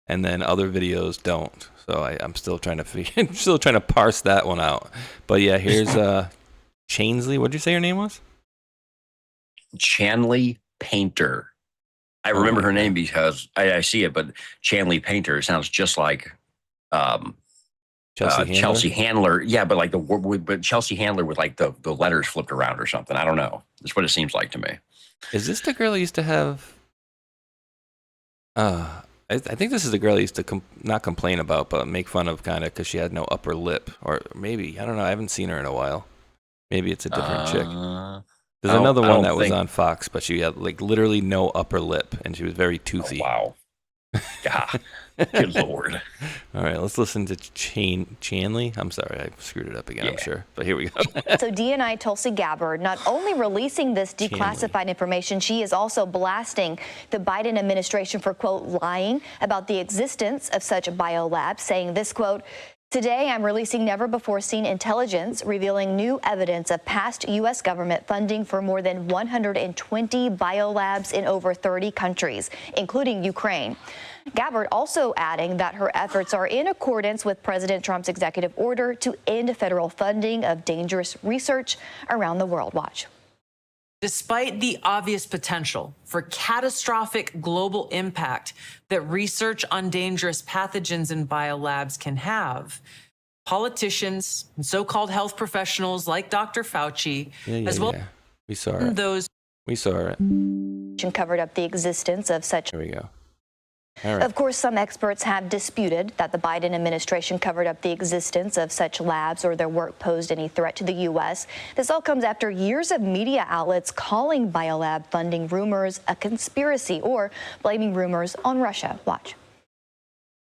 And then other videos don't. So I'm still trying to parse that one out. But yeah, here's Chansley. What did you say her name was? Chanley Painter. I remember her name because I see it, but Chanley Painter sounds just like Chelsea Handler. Yeah, but like but Chelsea Handler with like the letters flipped around or something. I don't know. That's what it seems like to me. Is this the girl who used to have? I think this is the girl I used to not complain about, but make fun of kind of because she had no upper lip. Or maybe, I don't know, I haven't seen her in a while. Maybe it's a different chick. There's another one that was on Fox, but she had like literally no upper lip, and she was very toothy. Oh, wow. Yeah. Good Lord. All right, let's listen to Chanley. I'm sorry, I screwed it up again, I'm sure. But here we go. So DNI Tulsi Gabbard not only releasing this declassified information, she is also blasting the Biden administration for, quote, lying about the existence of such biolabs, saying this, quote, "Today, I'm releasing never-before-seen intelligence revealing new evidence of past U.S. government funding for more than 120 biolabs in over 30 countries, including Ukraine." Gabbard also adding that her efforts are in accordance with President Trump's executive order to end federal funding of dangerous research around the world. Watch. Despite the obvious potential for catastrophic global impact that research on dangerous pathogens in biolabs can have, politicians and so-called health professionals like Dr. Fauci, We saw it. We saw it. Covered up the existence of such. Here we go. Right. Of course, some experts have disputed that the Biden administration covered up the existence of such labs or their work posed any threat to the U.S. This all comes after years of media outlets calling biolab funding rumors a conspiracy or blaming rumors on Russia. Watch.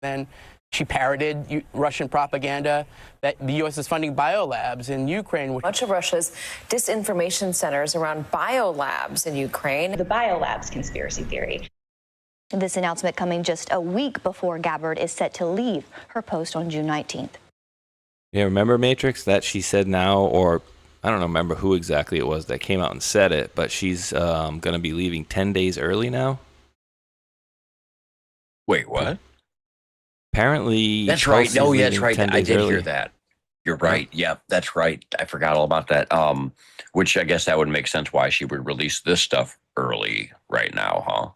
Then She parroted Russian propaganda that the U.S. is funding biolabs in Ukraine. Much of Russia's disinformation centers around biolabs in Ukraine. The biolabs conspiracy theory. This announcement coming just a week before Gabbard is set to leave her post on June 19th. Yeah, remember Matrix that she said now, or I don't remember who exactly it was that came out and said it, but she's going to be leaving 10 days early now. Wait, what? Apparently, that's right. Chelsea's No, yeah, that's right. I did early. hear that. You're right. Yeah, that's right. I forgot all about that. Which I guess that would make sense why she would release this stuff early right now, huh?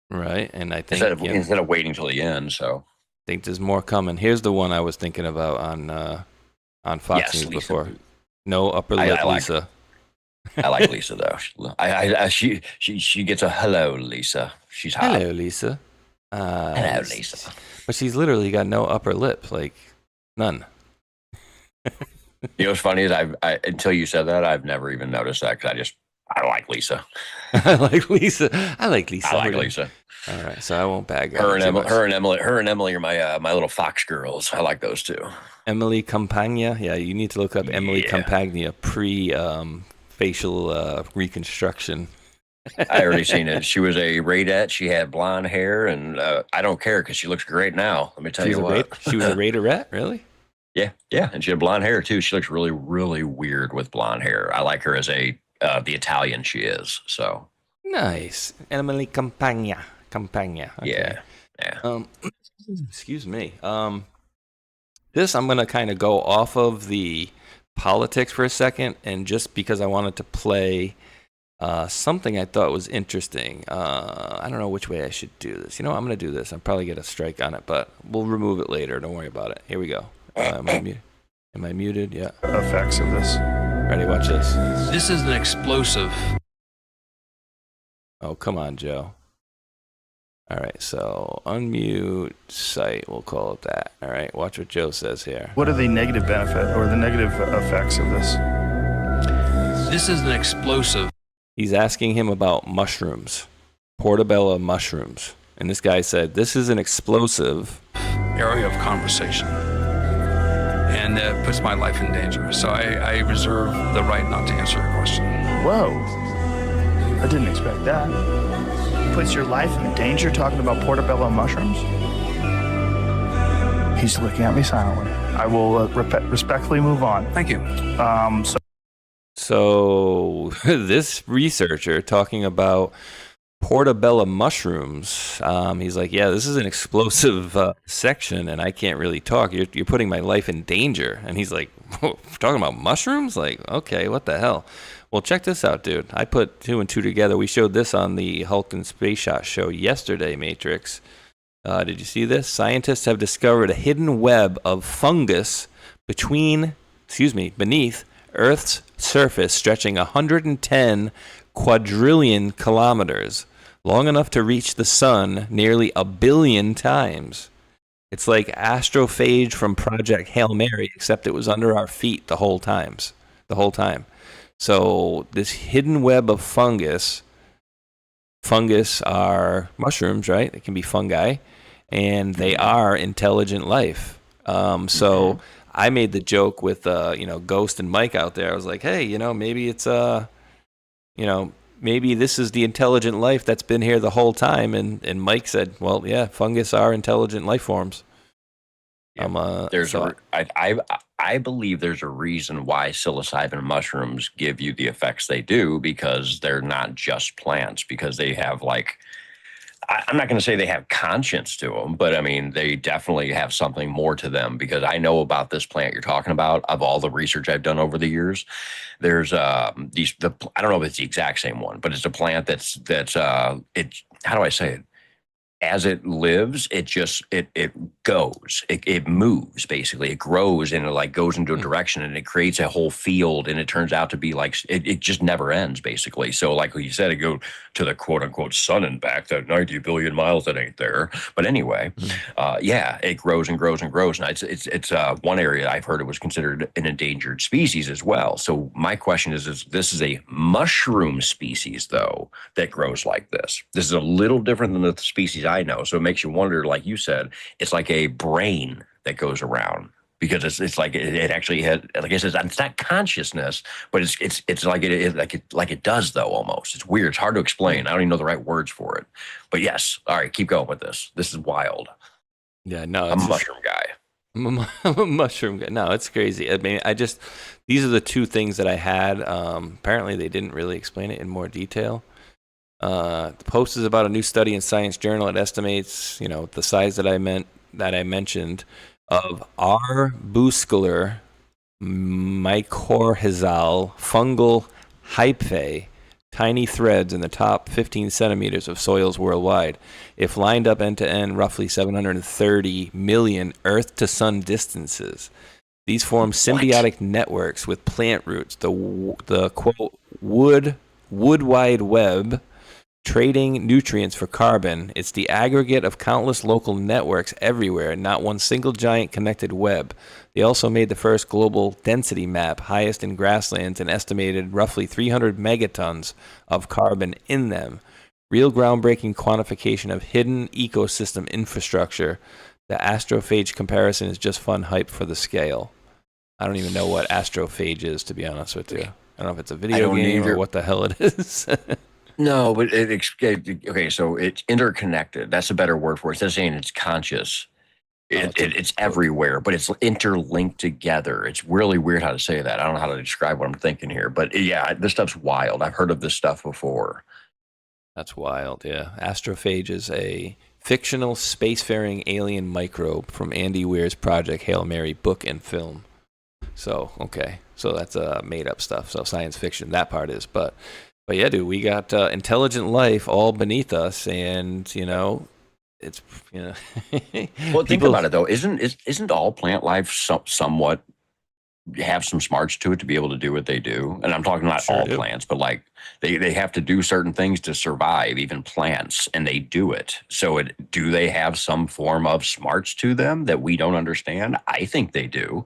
Right, and I think instead of waiting till the end. So I think there's more coming. Here's the one I was thinking about on Fox News Lisa. before. No upper lip, Lisa. I like Lisa though. She gets a hello, Lisa. She's hot. Hello, Lisa. Hello, Lisa. But she's literally got no upper lip, like none. You know what's funny is I until you said that, I've never even noticed that because I like Lisa. I like Lisa. I like Lisa. All right, so I won't bag her and Emily are my little Fox girls. I like those two. Emily Campagna. Yeah, you need to look up Emily Campagna pre facial reconstruction. I already seen it. She was a Raidette. She had blonde hair, and I don't care because she looks great now. Let me tell you what. She was a Raiderette, really? Yeah, and she had blonde hair too. She looks really, really weird with blonde hair. I like her as the Italian she is. So nice, Emily Campagna. Okay. Yeah. Excuse me. This I'm gonna kind of go off of the politics for a second, and just because I wanted to play something I thought was interesting. I don't know which way I should do this. You know what? I'm going to do this. I'll probably get a strike on it, but we'll remove it later. Don't worry about it. Here we go. Am I muted? Yeah. Effects of this. Ready? Watch this. This is an explosive. Oh, come on, Joe. All right, so unmute site. We'll call it that. All right, watch what Joe says here. What are the negative benefit or the negative effects of this? This is an explosive. He's asking him about mushrooms, portobello mushrooms. And this guy said, this is an explosive area of conversation. And it puts my life in danger. So I reserve the right not to answer your question. Whoa. I didn't expect that. Puts your life in danger talking about portobello mushrooms? He's looking at me silently. I will respectfully move on. Thank you. So this researcher talking about portobello mushrooms, he's like, yeah, this is an explosive section, and I can't really talk. You're putting my life in danger. And he's like, talking about mushrooms? Like, okay, what the hell? Well, check this out, dude. I put 2 and 2 together. We showed this on the Hulk and Spaceshot show yesterday, Matrix. Did you see this? Scientists have discovered a hidden web of fungus beneath Earth's surface, stretching 110 quadrillion kilometers, long enough to reach the sun nearly 1 billion times. It's like astrophage from Project Hail Mary, except it was under our feet the whole time. So this hidden web of fungus are mushrooms, right? It can be fungi, and they are intelligent life. So I made the joke with Ghost and Mike out there. I was like, hey, maybe it's maybe this is the intelligent life that's been here the whole time. And Mike said, well, yeah, fungus are intelligent life forms. Yeah, I believe there's a reason why psilocybin mushrooms give you the effects they do, because they're not just plants, because they have I'm not going to say they have conscience to them, but I mean, they definitely have something more to them, because I know about this plant you're talking about. Of all the research I've done over the years, there's I don't know if it's the exact same one, but it's a plant that's how do I say it? As it lives, it goes, it moves, basically. It grows and it goes into a direction, and it creates a whole field, and it turns out to be it just never ends, basically. So like you said, it go to the quote unquote sun and back, that 90 billion miles that ain't there. But anyway, it grows and grows and grows. And it's one area I've heard it was considered an endangered species as well. So my question is this is a mushroom species, though, that grows like this. This is a little different than the species species I know. So it makes you wonder, like you said, it's like a brain that goes around. Because it's like it actually had, like I said, it's not consciousness, but it's like it does though almost. It's weird. It's hard to explain. I don't even know the right words for it. But yes, all right, keep going with this. This is wild. Yeah, no, I'm a mushroom guy. I'm a mushroom guy. No, it's crazy. I mean, these are the two things that I had. Apparently, they didn't really explain it in more detail. The post is about a new study in Science Journal. It estimates, the size that I mentioned of arbuscular mycorrhizal fungal hyphae, tiny threads in the top 15 centimeters of soils worldwide. If lined up end to end, roughly 730 million Earth to Sun distances. These form symbiotic networks with plant roots. The quote wood wide web, trading nutrients for carbon. It's the aggregate of countless local networks everywhere, not one single giant connected web. They also made the first global density map, highest in grasslands, and estimated roughly 300 megatons of carbon in them. Real groundbreaking quantification of hidden ecosystem infrastructure. The astrophage comparison is just fun hype for the scale. I don't even know what astrophage is, to be honest with you. I don't know if it's a video game or what the hell it is. No, but okay, so it's interconnected. That's a better word for it. Instead of saying it's conscious, it's everywhere, but it's interlinked together. It's really weird how to say that. I don't know how to describe what I'm thinking here, but yeah, this stuff's wild. I've heard of this stuff before. That's wild, yeah. Astrophage is a fictional spacefaring alien microbe from Andy Weir's project Hail Mary book and film. So, okay. So that's made-up stuff. So science fiction, that part is, But yeah, dude, we got intelligent life all beneath us, and it's Well, think about it though. Isn't all plant life somewhat have some smarts to it to be able to do what they do? And I'm talking not all plants, but like they have to do certain things to survive, even plants, and they do it. So do they have some form of smarts to them that we don't understand? I think they do.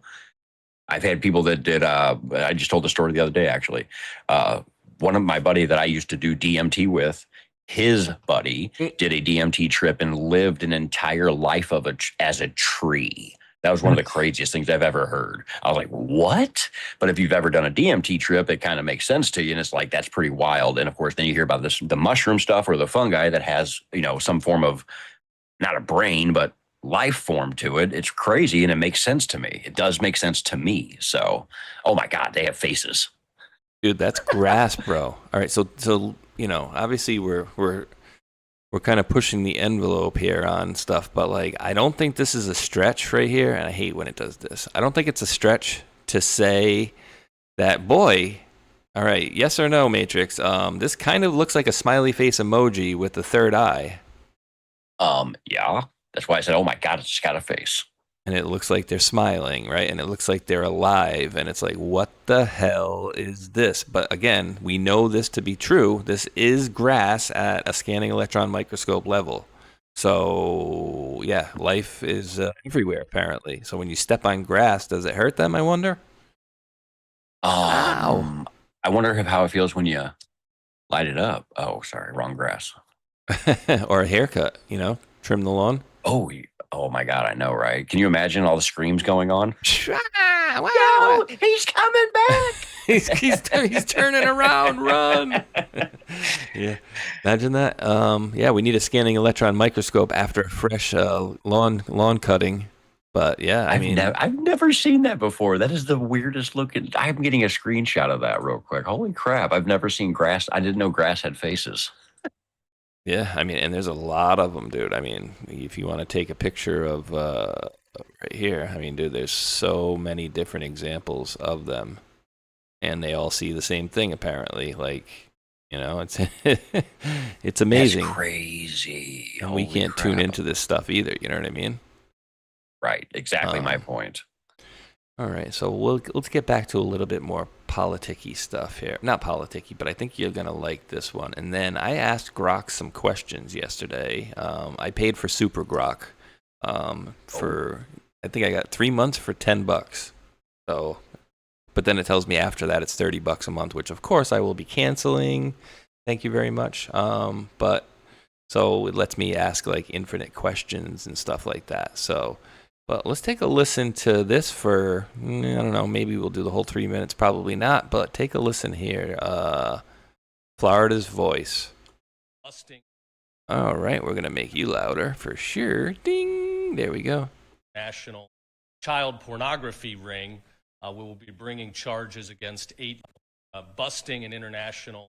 I've had people that did. I just told the story the other day, actually. One of my buddy that I used to do DMT with, his buddy did a DMT trip and lived an entire life as a tree. That was one of the craziest things I've ever heard. I was like, what? But if you've ever done a DMT trip, it kind of makes sense to you. And it's like, that's pretty wild. And of course, then you hear about the mushroom stuff or the fungi that has, some form of, not a brain, but life form to it. It's crazy. And it makes sense to me. It does make sense to me. So, oh my God, they have faces. Dude, that's grass, bro. All right, so obviously we're kind of pushing the envelope here on stuff, but like I don't think this is a stretch right here, and I hate when it does this. I don't think it's a stretch to say that, boy, all right, yes or no, Matrix, this kind of looks like a smiley face emoji with the third eye. Yeah. That's why I said, oh my God, it's just got a face. And it looks like they're smiling, right? And it looks like they're alive. And it's like, what the hell is this? But again, we know this to be true. This is grass at a scanning electron microscope level. So, yeah, life is everywhere, apparently. So when you step on grass, does it hurt them, I wonder? I wonder how it feels when you light it up. Oh, sorry, wrong grass. Or a haircut, trim the lawn. Oh my God, I know, right? Can you imagine all the screams going on? Wow. No, he's coming back. he's turning around. Run. Yeah, imagine that. Yeah, we need a scanning electron microscope after a fresh lawn cutting. But yeah, I've never seen that before. That is the weirdest looking. I'm getting a screenshot of that real quick. Holy crap! I've never seen grass. I didn't know grass had faces. Yeah, and there's a lot of them, dude. If you want to take a picture of right here, dude, there's so many different examples of them, and they all see the same thing apparently. Like, it's it's amazing. That's crazy. And we can't tune into this stuff either. You know what I mean? Right. Exactly my point. All right, so let's get back to a little bit more politicky stuff here. Not politicky, but I think you're going to like this one. And then I asked Grok some questions yesterday. I paid for Super Grok for, I think I got 3 months for $10. So, but then it tells me after that it's $30 a month, which of course I will be canceling. Thank you very much. But So it lets me ask like infinite questions and stuff like that. So, but let's take a listen to this for, I don't know, maybe we'll do the whole 3 minutes, probably not, but take a listen here. Florida's voice. All right, we're going to make you louder for sure. Ding, there we go. National child pornography ring. We will be bringing charges against 8, busting an international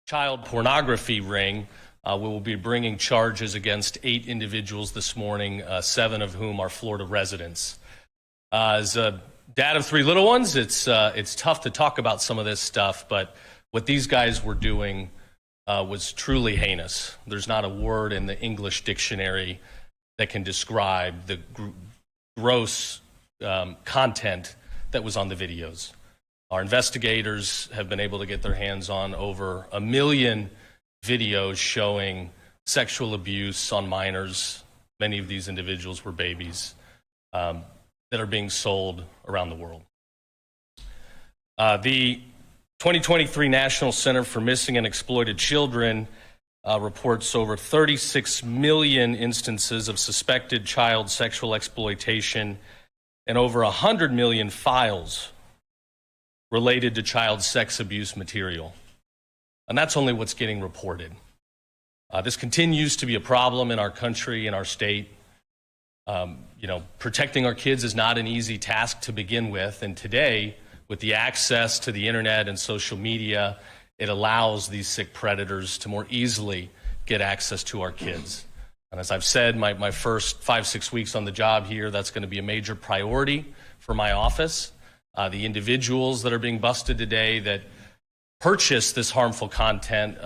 child pornography ring. We will be bringing charges against 8 individuals this morning, 7 of whom are Florida residents. As a dad of 3 little ones, it's tough to talk about some of this stuff, but what these guys were doing was truly heinous. There's not a word in the English dictionary that can describe the gross content that was on the videos. Our investigators have been able to get their hands on over 1 million videos showing sexual abuse on minors. Many of these individuals were babies that are being sold around the world. The 2023 National Center for Missing and Exploited Children reports over 36 million instances of suspected child sexual exploitation and over 100 million files related to child sex abuse material. And that's only what's getting reported. This continues to be a problem in our country, in our state. Protecting our kids is not an easy task to begin with. And today, with the access to the internet and social media, it allows these sick predators to more easily get access to our kids. And as I've said, my first 5-6 weeks on the job here, that's going to be a major priority for my office. The individuals that are being busted today that purchase this harmful content,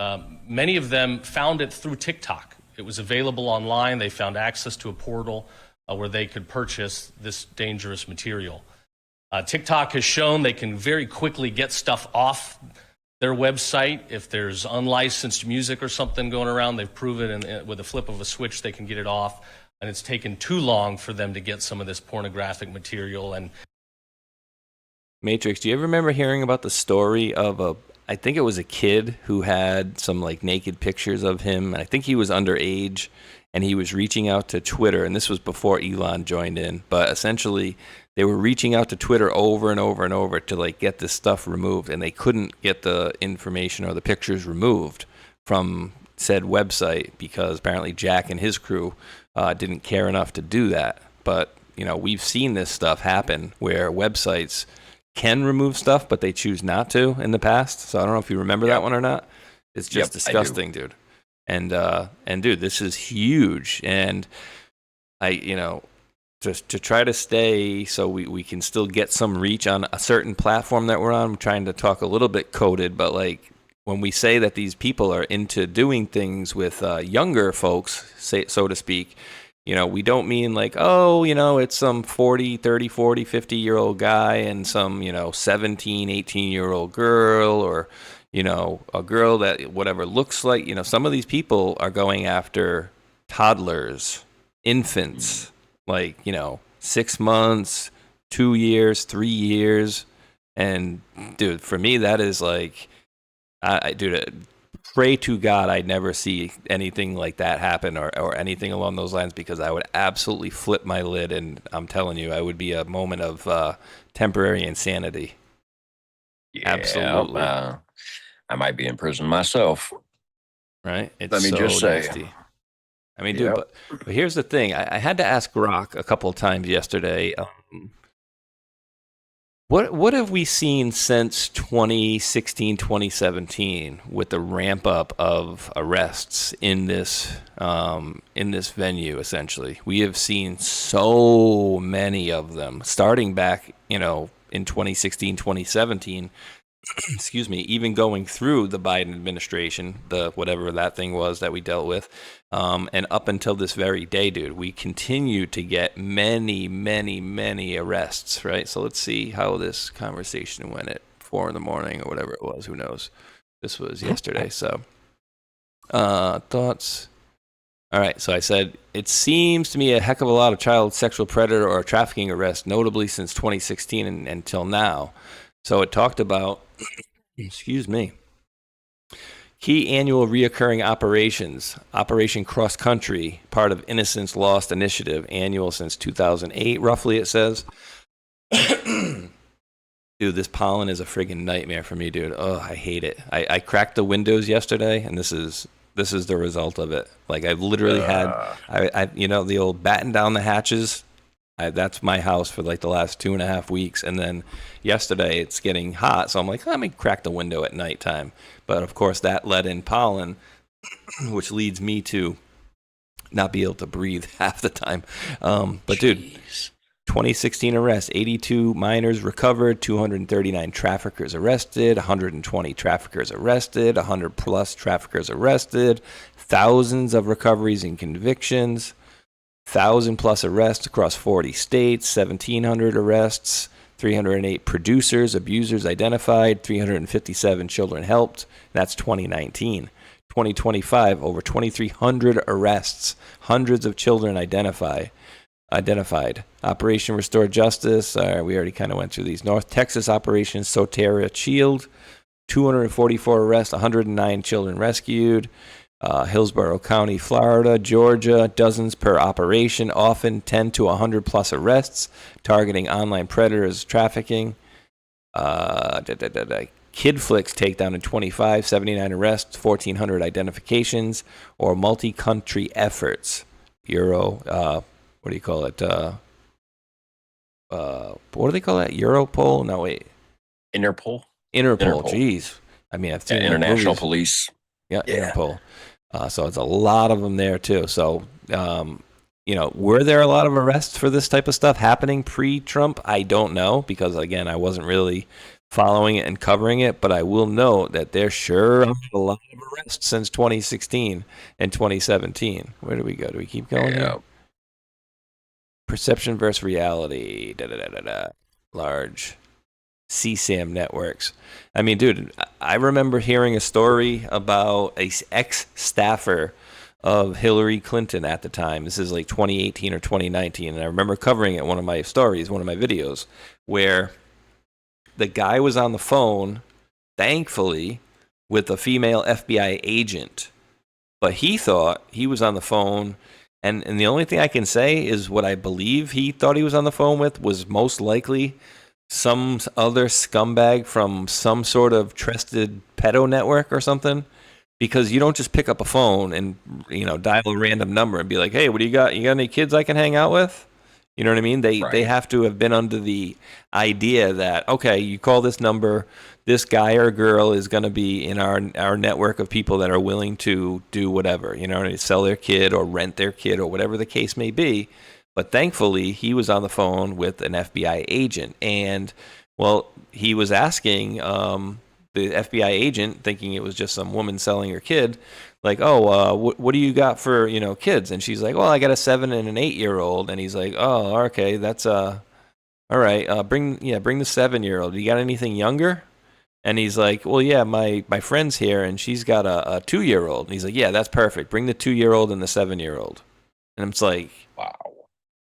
many of them found it through TikTok. It was available online. They found access to a portal where they could purchase this dangerous material. TikTok has shown they can very quickly get stuff off their website. If there's unlicensed music or something going around, they've proven with a flip of a switch they can get it off. And it's taken too long for them to get some of this pornographic material. And Matrix, do you ever remember hearing about the story of I think it was a kid who had some like naked pictures of him, and I think he was underage, and he was reaching out to Twitter, and this was before Elon joined in, but essentially they were reaching out to Twitter over and over and over to like get this stuff removed, and they couldn't get the information or the pictures removed from said website because apparently Jack and his crew didn't care enough to do that. But we've seen this stuff happen where websites can remove stuff, but they choose not to in the past. So I don't know if you remember that one or not. It's just disgusting, dude. And dude, this is huge. And to try to stay so we can still get some reach on a certain platform that we're on. I'm trying to talk a little bit coded, but like when we say that these people are into doing things with younger folks, so to speak, we don't mean like, it's some 40, 30, 40, 50-year-old guy and some, 17, 18-year-old girl or, a girl that whatever looks like, some of these people are going after toddlers, infants, like, 6 months, 2 years, 3 years. And dude, for me, that is like, pray to God I'd never see anything like that happen or anything along those lines, because I would absolutely flip my lid, and I'm telling you, I would be a moment of temporary insanity. Yeah, absolutely. I might be in prison myself. Right? It's Let me so just say. nasty. I mean, dude, but here's the thing. I had to ask Rock a couple of times yesterday, What have we seen since 2016, 2017 with the ramp up of arrests in this venue? Essentially, we have seen so many of them starting back, in 2016, 2017. Excuse me, even going through the Biden administration, the whatever that thing was that we dealt with, and up until this very day, dude, we continue to get many, many, many arrests, right? So let's see how this conversation went at 4 a.m. or whatever it was. Who knows? This was yesterday. So, thoughts? All right. So I said, it seems to me a heck of a lot of child sexual predator or trafficking arrests, notably since 2016 and until now. So it talked about, excuse me, Key annual reoccurring operations. Operation Cross Country, part of Innocence Lost Initiative, annual since 2008, roughly, it says. Dude, this pollen is a friggin' nightmare for me, dude. Oh, I hate it. I cracked the windows yesterday, and this is the result of it. Like, I've literally had, the old batten down the hatches. That's my house for like the last 2.5 weeks. And then yesterday it's getting hot. So I'm like, let me crack the window at nighttime. But of course that let in pollen, which leads me to not be able to breathe half the time. But dude, 2016 arrests, 82 minors recovered, 239 traffickers arrested, 120 traffickers arrested, 100 plus traffickers arrested, thousands of recoveries and convictions. 1,000 plus arrests across 40 states, 1,700 arrests, 308 producers, abusers identified, 357 children helped. That's 2019. 2025, over 2,300 arrests, hundreds of children identified. Operation Restore Justice, we already kind of went through these. North Texas Operation Soteria Shield, 244 arrests, 109 children rescued. Hillsborough County, Florida, Georgia, dozens per operation, often 10 to 100 plus arrests, targeting online predators, trafficking. Kid Flicks takedown in 25, 79 arrests, 1,400 identifications, or multi-country efforts. What do you call it? What do they call that? Europol? No, wait. Interpol, jeez. I mean, I've seen international movies. police. Yeah, Interpol. So it's a lot of them there too. So, were there a lot of arrests for this type of stuff happening pre-Trump? I don't know, because again, I wasn't really following it and covering it, but I will note that there sure are a lot of arrests since 2016 and 2017. Where do we go? Do we keep going here? Perception versus reality. Large CSAM networks. I mean, dude, I remember hearing a story about a ex-staffer of Hillary Clinton at the time. This is like 2018 or 2019, and I remember covering it in one of my stories, one of my videos, where the guy was on the phone, thankfully, with a female FBI agent, but he thought he was on the phone, and the only thing I can say is what I believe he thought he was on the phone with was most likely some other scumbag from some sort of trusted pedo network or something, because you don't just pick up a phone and dial a random number and be like, hey, what do you got any kids I can hang out with? You know what I mean? They have to have been under the idea that, okay, you call this number, this guy or girl is going to be in our network of people that are willing to do whatever, sell their kid or rent their kid or whatever the case may be. But thankfully, he was on the phone with an FBI agent. And, well, he was asking the FBI agent, thinking it was just some woman selling her kid, like, oh, what do you got for, kids? And she's like, well, I got a 7 and an 8-year-old. And he's like, oh, okay, that's, all right, bring the 7-year-old. You got anything younger? And he's like, well, yeah, my friend's here, and she's got a 2-year-old. And he's like, yeah, that's perfect. Bring the 2-year-old and the 7-year-old. And it's like, wow.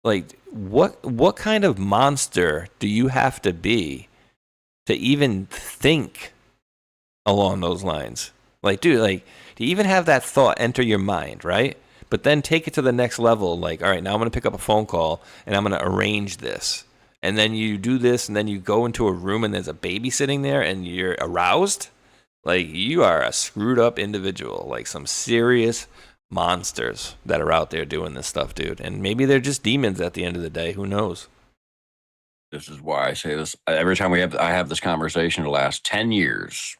Like, what kind of monster do you have to be to even think along those lines? Like, dude, like, to even have that thought enter your mind, right? But then take it to the next level. Like, all right, now I'm going to pick up a phone call and I'm going to arrange this. And then you do this, and then you go into a room and there's a baby sitting there and you're aroused. Like, you are a screwed up individual. Like, some serious monsters that are out there doing this stuff, dude. And maybe they're just demons at the end of the day. Who knows? This is why I say this every time I have this conversation the last 10 years.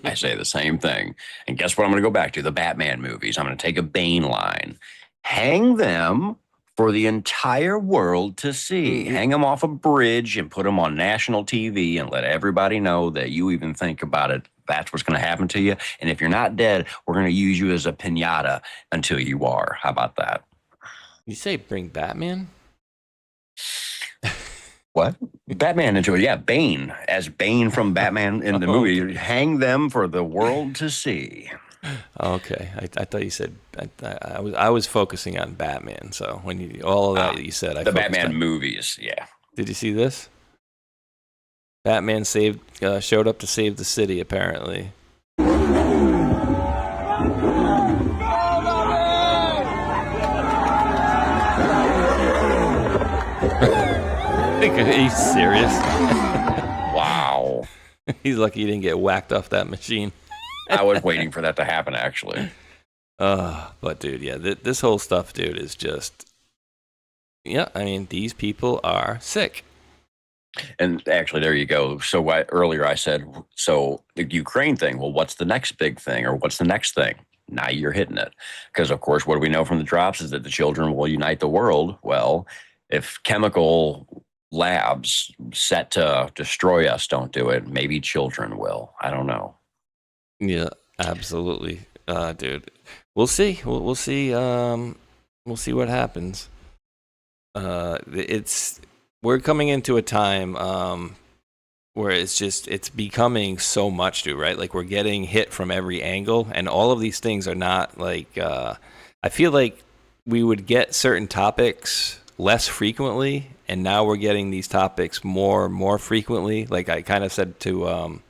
I say the same thing. And guess what I'm going to go back to? The Batman movies. I'm going to take a Bane line. Hang them for the entire world to see. Hang them off a bridge and put them on national TV and let everybody know that you even think about it. That's what's going to happen to you. And if you're not dead, we're going to use you as a piñata until you are. How about that? You say bring Batman? What? Batman into it. Yeah, Bane. As Bane from Batman in the movie. Hang them for the world to see. Okay. I thought you said, I was focusing on Batman. So when all of that you said, I the Batman movies, yeah. Did you see this? Batman showed up to save the city, apparently. Are you serious? Wow. He's lucky he didn't get whacked off that machine. I was waiting for that to happen, actually. But dude, yeah, this whole stuff, dude, is just, yeah, I mean, these people are sick. And actually, there you go. So earlier I said, so the Ukraine thing, well, what's the next big thing, or what's the next thing? Now you're hitting it. Because, of course, what do we know from the drops is that the children will unite the world. Well, if chemical labs set to destroy us don't do it, maybe children will. I don't know. Yeah, absolutely, dude. We'll see. We'll see. We'll see what happens. We're coming into a time where it's becoming so much, dude, right? Like, we're getting hit from every angle, and all of these things are not like, I feel like we would get certain topics less frequently, and now we're getting these topics more frequently. Like I kind of said to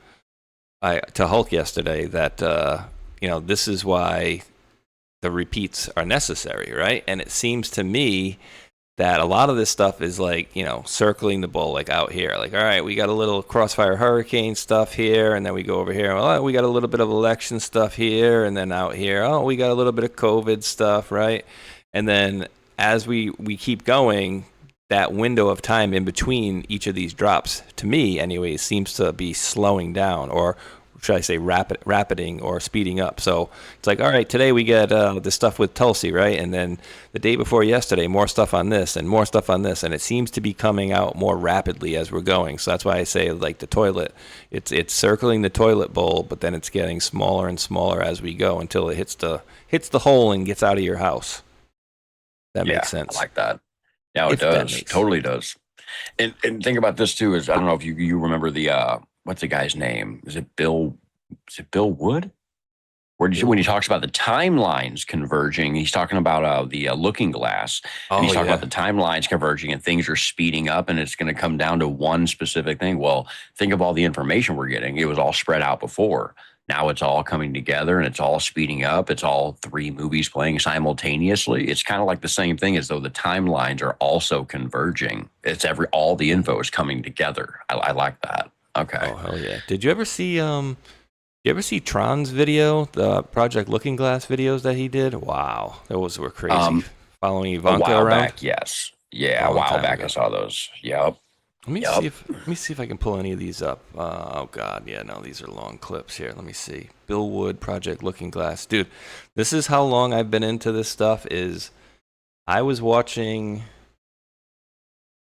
Hulk yesterday that, this is why the repeats are necessary, right? And it seems to me that a lot of this stuff is like, circling the bull, like out here. Like, all right, we got a little crossfire hurricane stuff here, and then we go over here. Oh, we got a little bit of election stuff here, and then out here, oh, we got a little bit of COVID stuff, right? And then as we keep going, that window of time in between each of these drops, to me anyway, seems to be slowing down, or should I say rapiding or speeding up. So it's like, all right, today we get this stuff with Tulsi, right? And then the day before yesterday, more stuff on this and more stuff on this. And it seems to be coming out more rapidly as we're going. So that's why I say, like the toilet, it's circling the toilet bowl, but then it's getting smaller and smaller as we go until it hits the hole and gets out of your house. That makes sense. I like that. Yeah, it does. Totally does. And think about this too, is I don't know if you remember the what's the guy's name? Is it Bill Wood? When he talks about the timelines converging, he's talking about the looking glass. And he's talking about the timelines converging and things are speeding up, and it's going to come down to one specific thing. Well, think of all the information we're getting. It was all spread out before. Now it's all coming together and it's all speeding up. It's all 3 movies playing simultaneously. It's kind of like the same thing, as though the timelines are also converging. It's all the info is coming together. I like that. Okay. Oh, hell yeah. Did you ever see Tron's video, the Project Looking Glass videos that he did? Wow. Those were crazy. Following Ivanka around? Back, yes. Yeah, a while back I saw those. Yep. Let me see if I can pull any of these up. Oh God, yeah, no, these are long clips here. Let me see. Bill Wood, Project Looking Glass, dude. This is how long I've been into this stuff. I was watching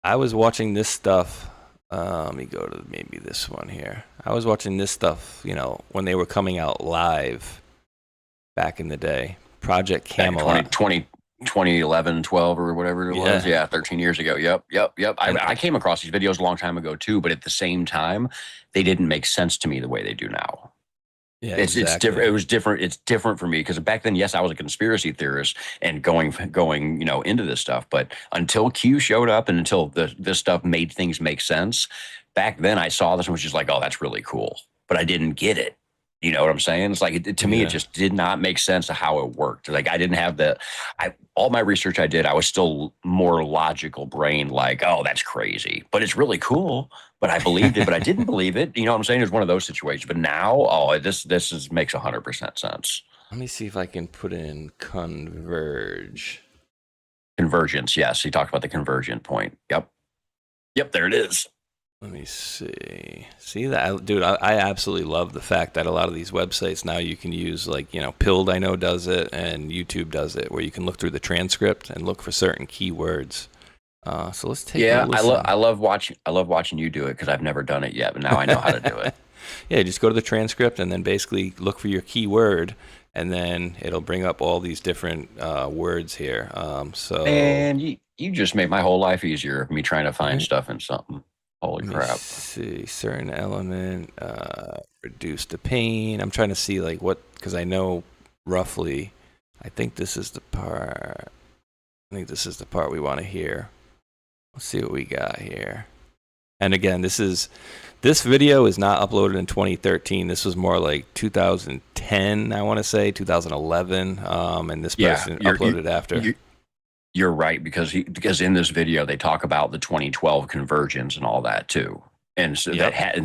this stuff. Let me go to maybe this one here. I was watching this stuff, when they were coming out live back in the day. Project Camelot. 2011, 12 or whatever it was. Yeah, 13 years ago. Yep. I came across these videos a long time ago too, but at the same time, they didn't make sense to me the way they do now. Yeah, it's different. It was different. It's different for me because back then, yes, I was a conspiracy theorist and going, into this stuff. But until Q showed up and until this stuff made things make sense, back then I saw this and was just like, oh, that's really cool. But I didn't get it. You know what I'm saying? It's like, to me, it just did not make sense to how it worked. Like, I didn't have all my research I did, I was still more logical brain, like, oh, that's crazy. But it's really cool. But I believed it, but I didn't believe it. You know what I'm saying? It was one of those situations. But now, this makes 100% sense. Let me see if I can put in converge. Convergence, yes. He talked about the convergent point. Yep, there it is. Let me see. See that, dude? I absolutely love the fact that a lot of these websites now you can use, like, Pilled, I know, does it, and YouTube does it, where you can look through the transcript and look for certain keywords. So let's take a listen. I love watching you do it because I've never done it yet, but now I know how to do it. Yeah, just go to the transcript and then basically look for your keyword, and then it'll bring up all these different words here. And you just made my whole life easier, me trying to find stuff in something. Holy crap. Let's see, certain element, reduce the pain. I'm trying to see like what, because I know roughly, I think this is the part we want to hear. Let's see what we got here. And again, this video is not uploaded in 2013. This was more like 2010, I want to say, 2011. And this person uploaded after. You're right, because in this video they talk about the 2012 conversions and all that too. And so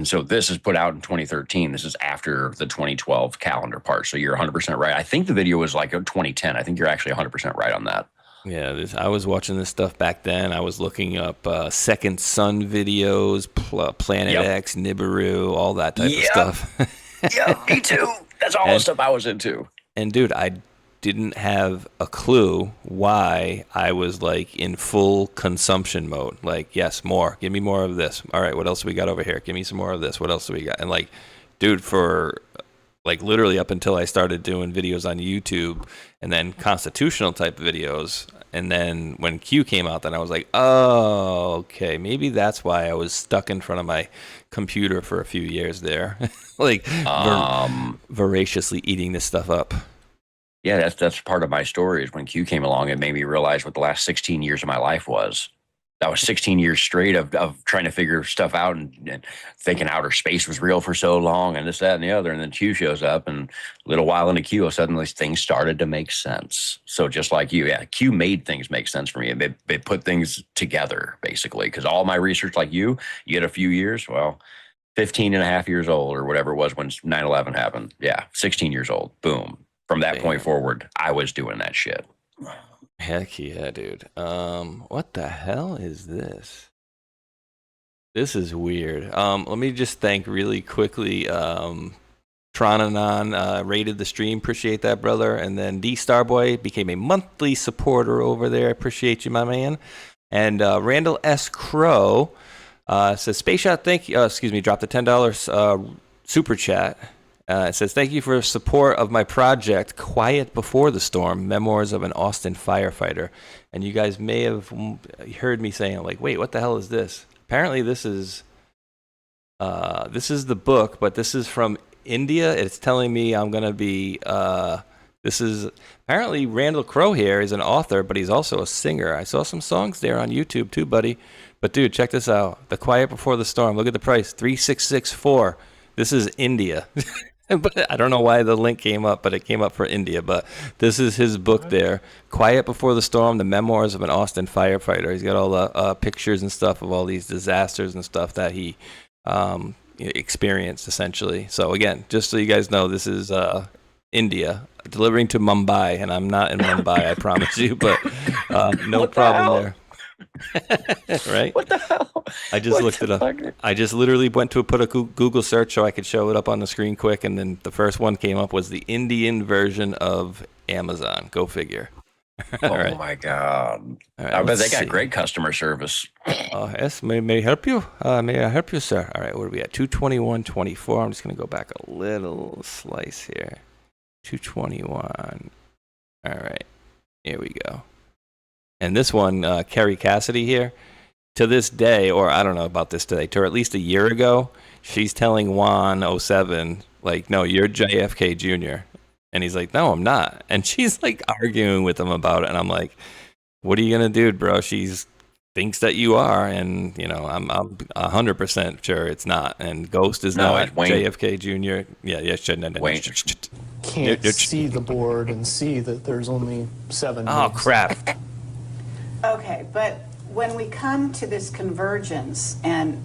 so this is put out in 2013. This is after the 2012 calendar part. So you're 100% right. I think the video was like 2010. I think you're actually 100% right on that. Yeah, I was watching this stuff back then. I was looking up Second Sun videos, Planet X, Nibiru, all that type of stuff. Yeah, me too. That's all the stuff I was into. And dude, I didn't have a clue why I was like in full consumption mode. Like, yes, more. Give me more of this. All right, what else do we got over here? Give me some more of this. What else do we got? And like, dude, for like literally up until I started doing videos on YouTube and then constitutional type videos. And then when Q came out, then I was like, oh, okay, maybe that's why I was stuck in front of my computer for a few years there. Like voraciously eating this stuff up. Yeah, that's part of my story is when Q came along, it made me realize what the last 16 years of my life was. That was 16 years straight of trying to figure stuff out and thinking outer space was real for so long and this, that, and the other. And then Q shows up, and a little while into Q, suddenly things started to make sense. So just like you, Q made things make sense for me. They put things together, basically, because all my research, like you had a few years, 15 and a half years old or whatever it was when 9/11 happened. Yeah, 16 years old. Boom. From that point forward, I was doing that shit. Heck yeah, dude. What the hell is this? This is weird. Let me just thank really quickly Tronanon rated the stream. Appreciate that, brother. And then D Starboy became a monthly supporter over there. I appreciate you, my man. And Randall S. Crow says, Spaceshot, thank you. Dropped the $10 super chat. It says, thank you for support of my project, Quiet Before the Storm, Memoirs of an Austin Firefighter. And you guys may have heard me saying, like, wait, what the hell is this? Apparently this is the book, but this is from India. It's telling me I'm going to be, this is, apparently Randall Crow here is an author, but he's also a singer. I saw some songs there on YouTube too, buddy. But dude, check this out. The Quiet Before the Storm. Look at the price, $3,664. This is India. But I don't know why the link came up, but it came up for India. But this is his book there, Quiet Before the Storm, the Memoirs of an Austin Firefighter. He's got all the pictures and stuff of all these disasters and stuff that he experienced, essentially. So again, just so you guys know, this is India, delivering to Mumbai, and I'm not in Mumbai, I promise you, but no problem there. Right? What the hell? I just looked it up. I just literally went to put a Google search so I could show it up on the screen quick, and then the first one came up was the Indian version of Amazon. Go figure. Oh my God. Right, I bet they got great customer service. Yes, may I help you? May I help you, sir? All right, what are we at? 221.24. I'm just going to go back a little slice here. 221. All right, here we go. And this one, Kerry Cassidy here, to this day, or I don't know about this today, to at least a year ago, she's telling Juan 07, like, no, you're JFK Jr. And he's like, no, I'm not. And she's like arguing with him about it. And I'm like, what are you going to do, bro? She's thinks that you are. And, you know, I'm 100% sure it's not. And Ghost is not JFK Jr. Yeah. Wayne. Can't see the board and see that there's only 7. Oh, crap. Okay, but when we come to this convergence, and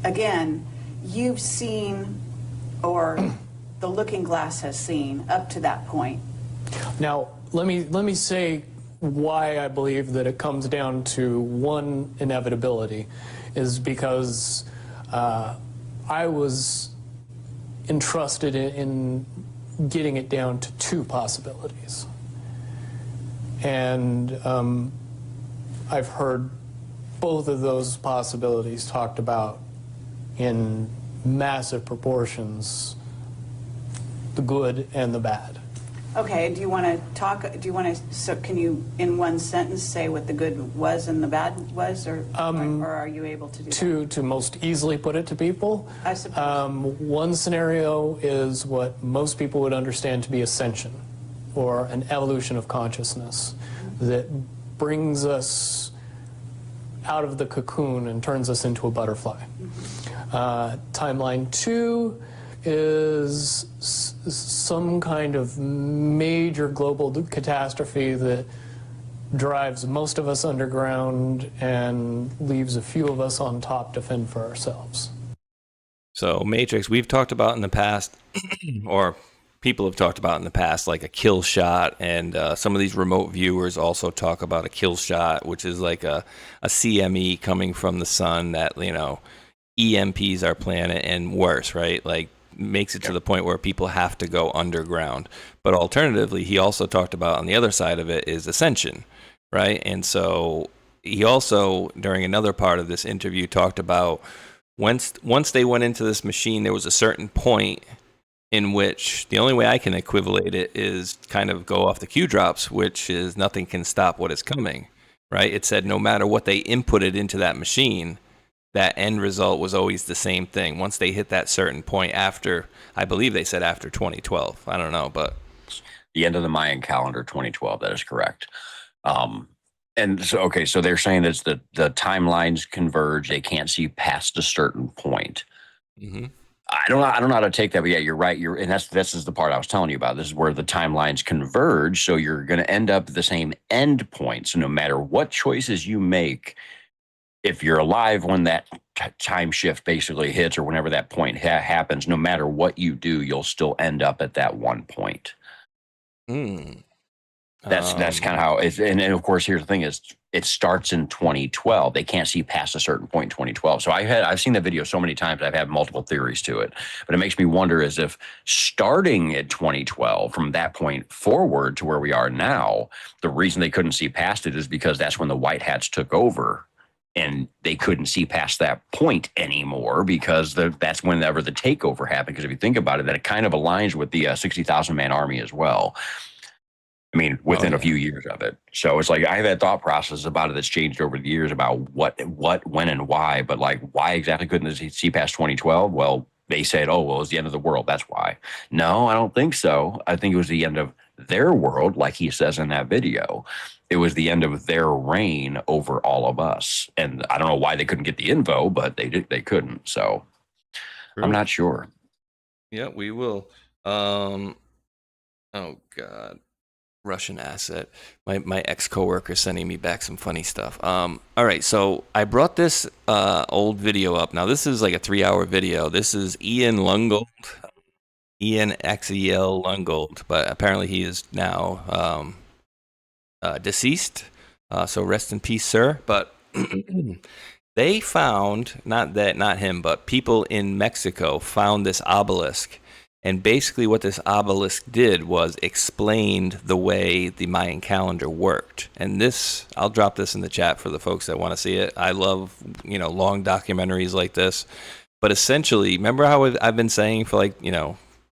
again, you've seen, or the looking glass has seen up to that point. Now, let me say why I believe that it comes down to one inevitability, is because I was entrusted in getting it down to 2 possibilities. And I've heard both of those possibilities talked about in massive proportions, the good and the bad. Okay, do you want to talk, so can you in one sentence say what the good was and the bad was, or are you able to do that? To most easily put it to people, I suppose. One scenario is what most people would understand to be ascension, or an evolution of consciousness that brings us out of the cocoon and turns us into a butterfly. Timeline 2 is some kind of major global catastrophe that drives most of us underground and leaves a few of us on top to fend for ourselves. So Matrix, we've talked about in the past, or people have talked about in the past, like a kill shot, and some of these remote viewers also talk about a kill shot, which is like a CME coming from the sun that, you know, EMPs our planet and worse, right? Like makes it to the point where people have to go underground. But alternatively, he also talked about on the other side of it is ascension, right? And so he also, during another part of this interview, talked about once they went into this machine, there was a certain point in which the only way I can equivalent it is kind of go off the Q drops, which is nothing can stop what is coming, right? It said no matter what they inputted into that machine, that end result was always the same thing. Once they hit that certain point after, I believe they said after 2012. I don't know, but the end of the Mayan calendar, 2012. That is correct. And so, okay, so they're saying that the timelines converge. They can't see past a certain point. Mm-hmm. I don't know how to take that, but yeah, you're right. And this is the part I was telling you about. This is where the timelines converge. So you're going to end up at the same end point. So no matter what choices you make, if you're alive when that time shift basically hits, or whenever that point happens, no matter what you do, you'll still end up at that one point. That's kind of how it's, and of course, here's the thing is it starts in 2012. They can't see past a certain point in 2012. So I've seen that video so many times. I've had multiple theories to it, but it makes me wonder as if starting at 2012 from that point forward to where we are now, the reason they couldn't see past it is because that's when the white hats took over. And they couldn't see past that point anymore because that's whenever the takeover happened. Because if you think about it, that it kind of aligns with the 60,000 man army as well. I mean, within a few years of it. So it's like I have that thought process about it that's changed over the years about what, when, and why. But like, why exactly couldn't they see past 2012? Well, they said, oh, well, it was the end of the world. That's why. No, I don't think so. I think it was the end of their world, like he says in that video. It was the end of their reign over all of us. And I don't know why they couldn't get the info, but they couldn't. So I'm not sure. Yeah, we will. Oh, God. Russian asset. My ex-coworker sending me back some funny stuff. All right, so I brought this old video up. Now, this is like a 3-hour video. This is Ian Lungold. Ian X-E-L Lungold. But apparently he is now deceased, so rest in peace, sir. But they found, not him, but people in Mexico found this obelisk, and basically what this obelisk did was explained the way the Mayan calendar worked. And this, I'll drop this in the chat for the folks that want to see it. I love, long documentaries like this. But essentially, remember how I've been saying for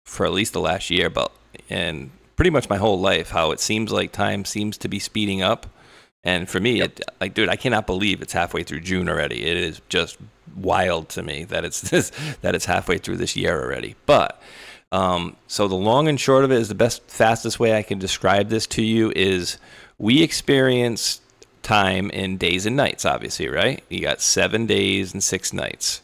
for at least the last year, and pretty much my whole life, how it seems like time seems to be speeding up. And for me, dude, I cannot believe it's halfway through June already. It is just wild to me that it's halfway through this year already. But so the long and short of it is fastest way I can describe this to you is we experience time in days and nights, obviously, right? You got 7 days and 6 nights.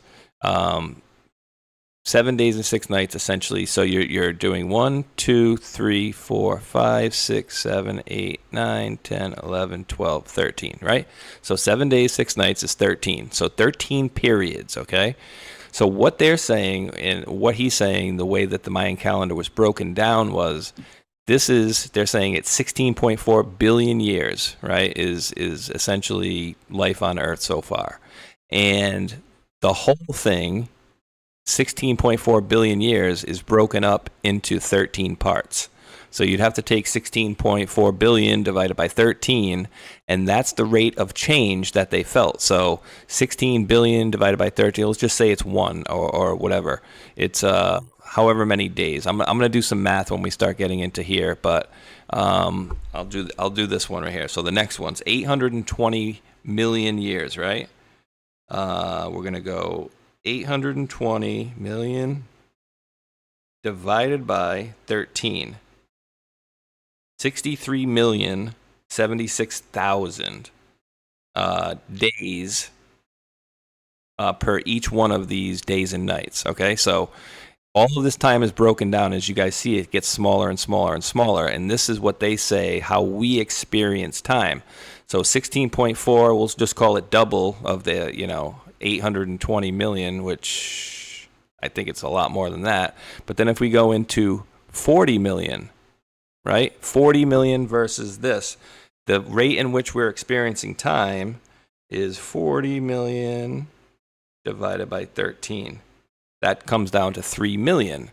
7 days and 6 nights, essentially. So you're doing 1, 2, 3, 4, 5, 6, 7, 8, 9, 10, 11, 12, 13, right? So 7 days, 6 nights is 13. So 13 periods, okay? So what they're saying and what he's saying, the way that the Mayan calendar was broken down was they're saying it's 16.4 billion years, right, is essentially life on Earth so far. And the whole thing, 16.4 billion years, is broken up into 13 parts. So you'd have to take 16.4 billion divided by 13, and that's the rate of change that they felt. So 16 billion divided by 13, let's just say it's 1 or whatever. It's however many days. I'm going to do some math when we start getting into here, but I'll do this one right here. So the next one's 820 million years, right? We're going to go 820 million divided by 13. 63,076,000 days per each one of these days and nights. Okay, so All of this time is broken down. As you guys see, it gets smaller and smaller and smaller. And this is what they say, how we experience time. So 16.4, we'll just call it double of the, 820 million, which I think it's a lot more than that. But then if we go into 40 million, right? 40 million versus this. The rate in which we're experiencing time is 40 million divided by 13. That comes down to 3 million.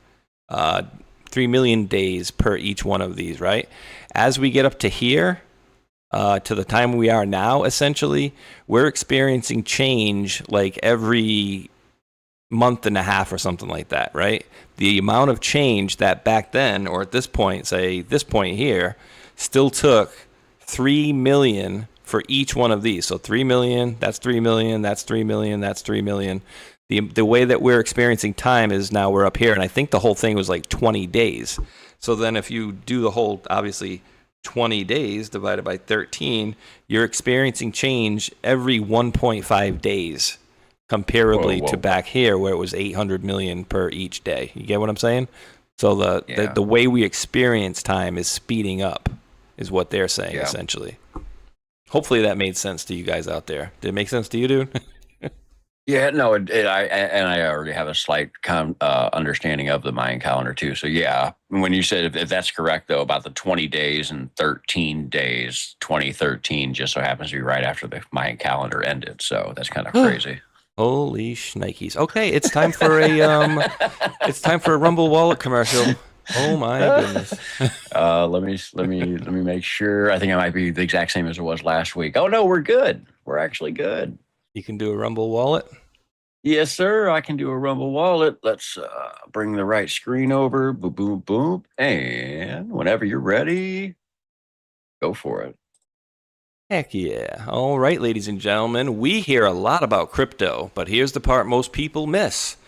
3 million days per each one of these, right? As we get up to here, to the time we are now, essentially, we're experiencing change like every month and a half or something like that, right? The amount of change that back then, or at this point, say this point here, still took 3 million for each one of these. So 3 million, that's 3 million, that's 3 million, that's 3 million. The way that we're experiencing time is now we're up here, and I think the whole thing was like 20 days. So then if you do the whole, obviously, 20 days divided by 13, you're experiencing change every 1.5 days, comparably to back here where it was 800 million per each day. You get what I'm saying? So the way we experience time is speeding up, is what they're saying, essentially. Hopefully that made sense to you guys out there. Did it make sense to you, dude? Yeah, no, I already have a slight understanding of the Mayan calendar too. So yeah, when you said if that's correct though about the 20 days and 13 days, 2013 just so happens to be right after the Mayan calendar ended. So that's kind of crazy. Holy shnikes! Okay, it's time for a Rumble Wallet commercial. Oh my goodness! Let me make sure. I think it might be the exact same as it was last week. Oh no, we're good. We're actually good. You can do a Rumble Wallet? Yes, sir. I can do a Rumble Wallet. Let's bring the right screen over. Boom, boom, boom. And whenever you're ready, go for it. Heck yeah. All right, ladies and gentlemen, we hear a lot about crypto, but here's the part most people miss.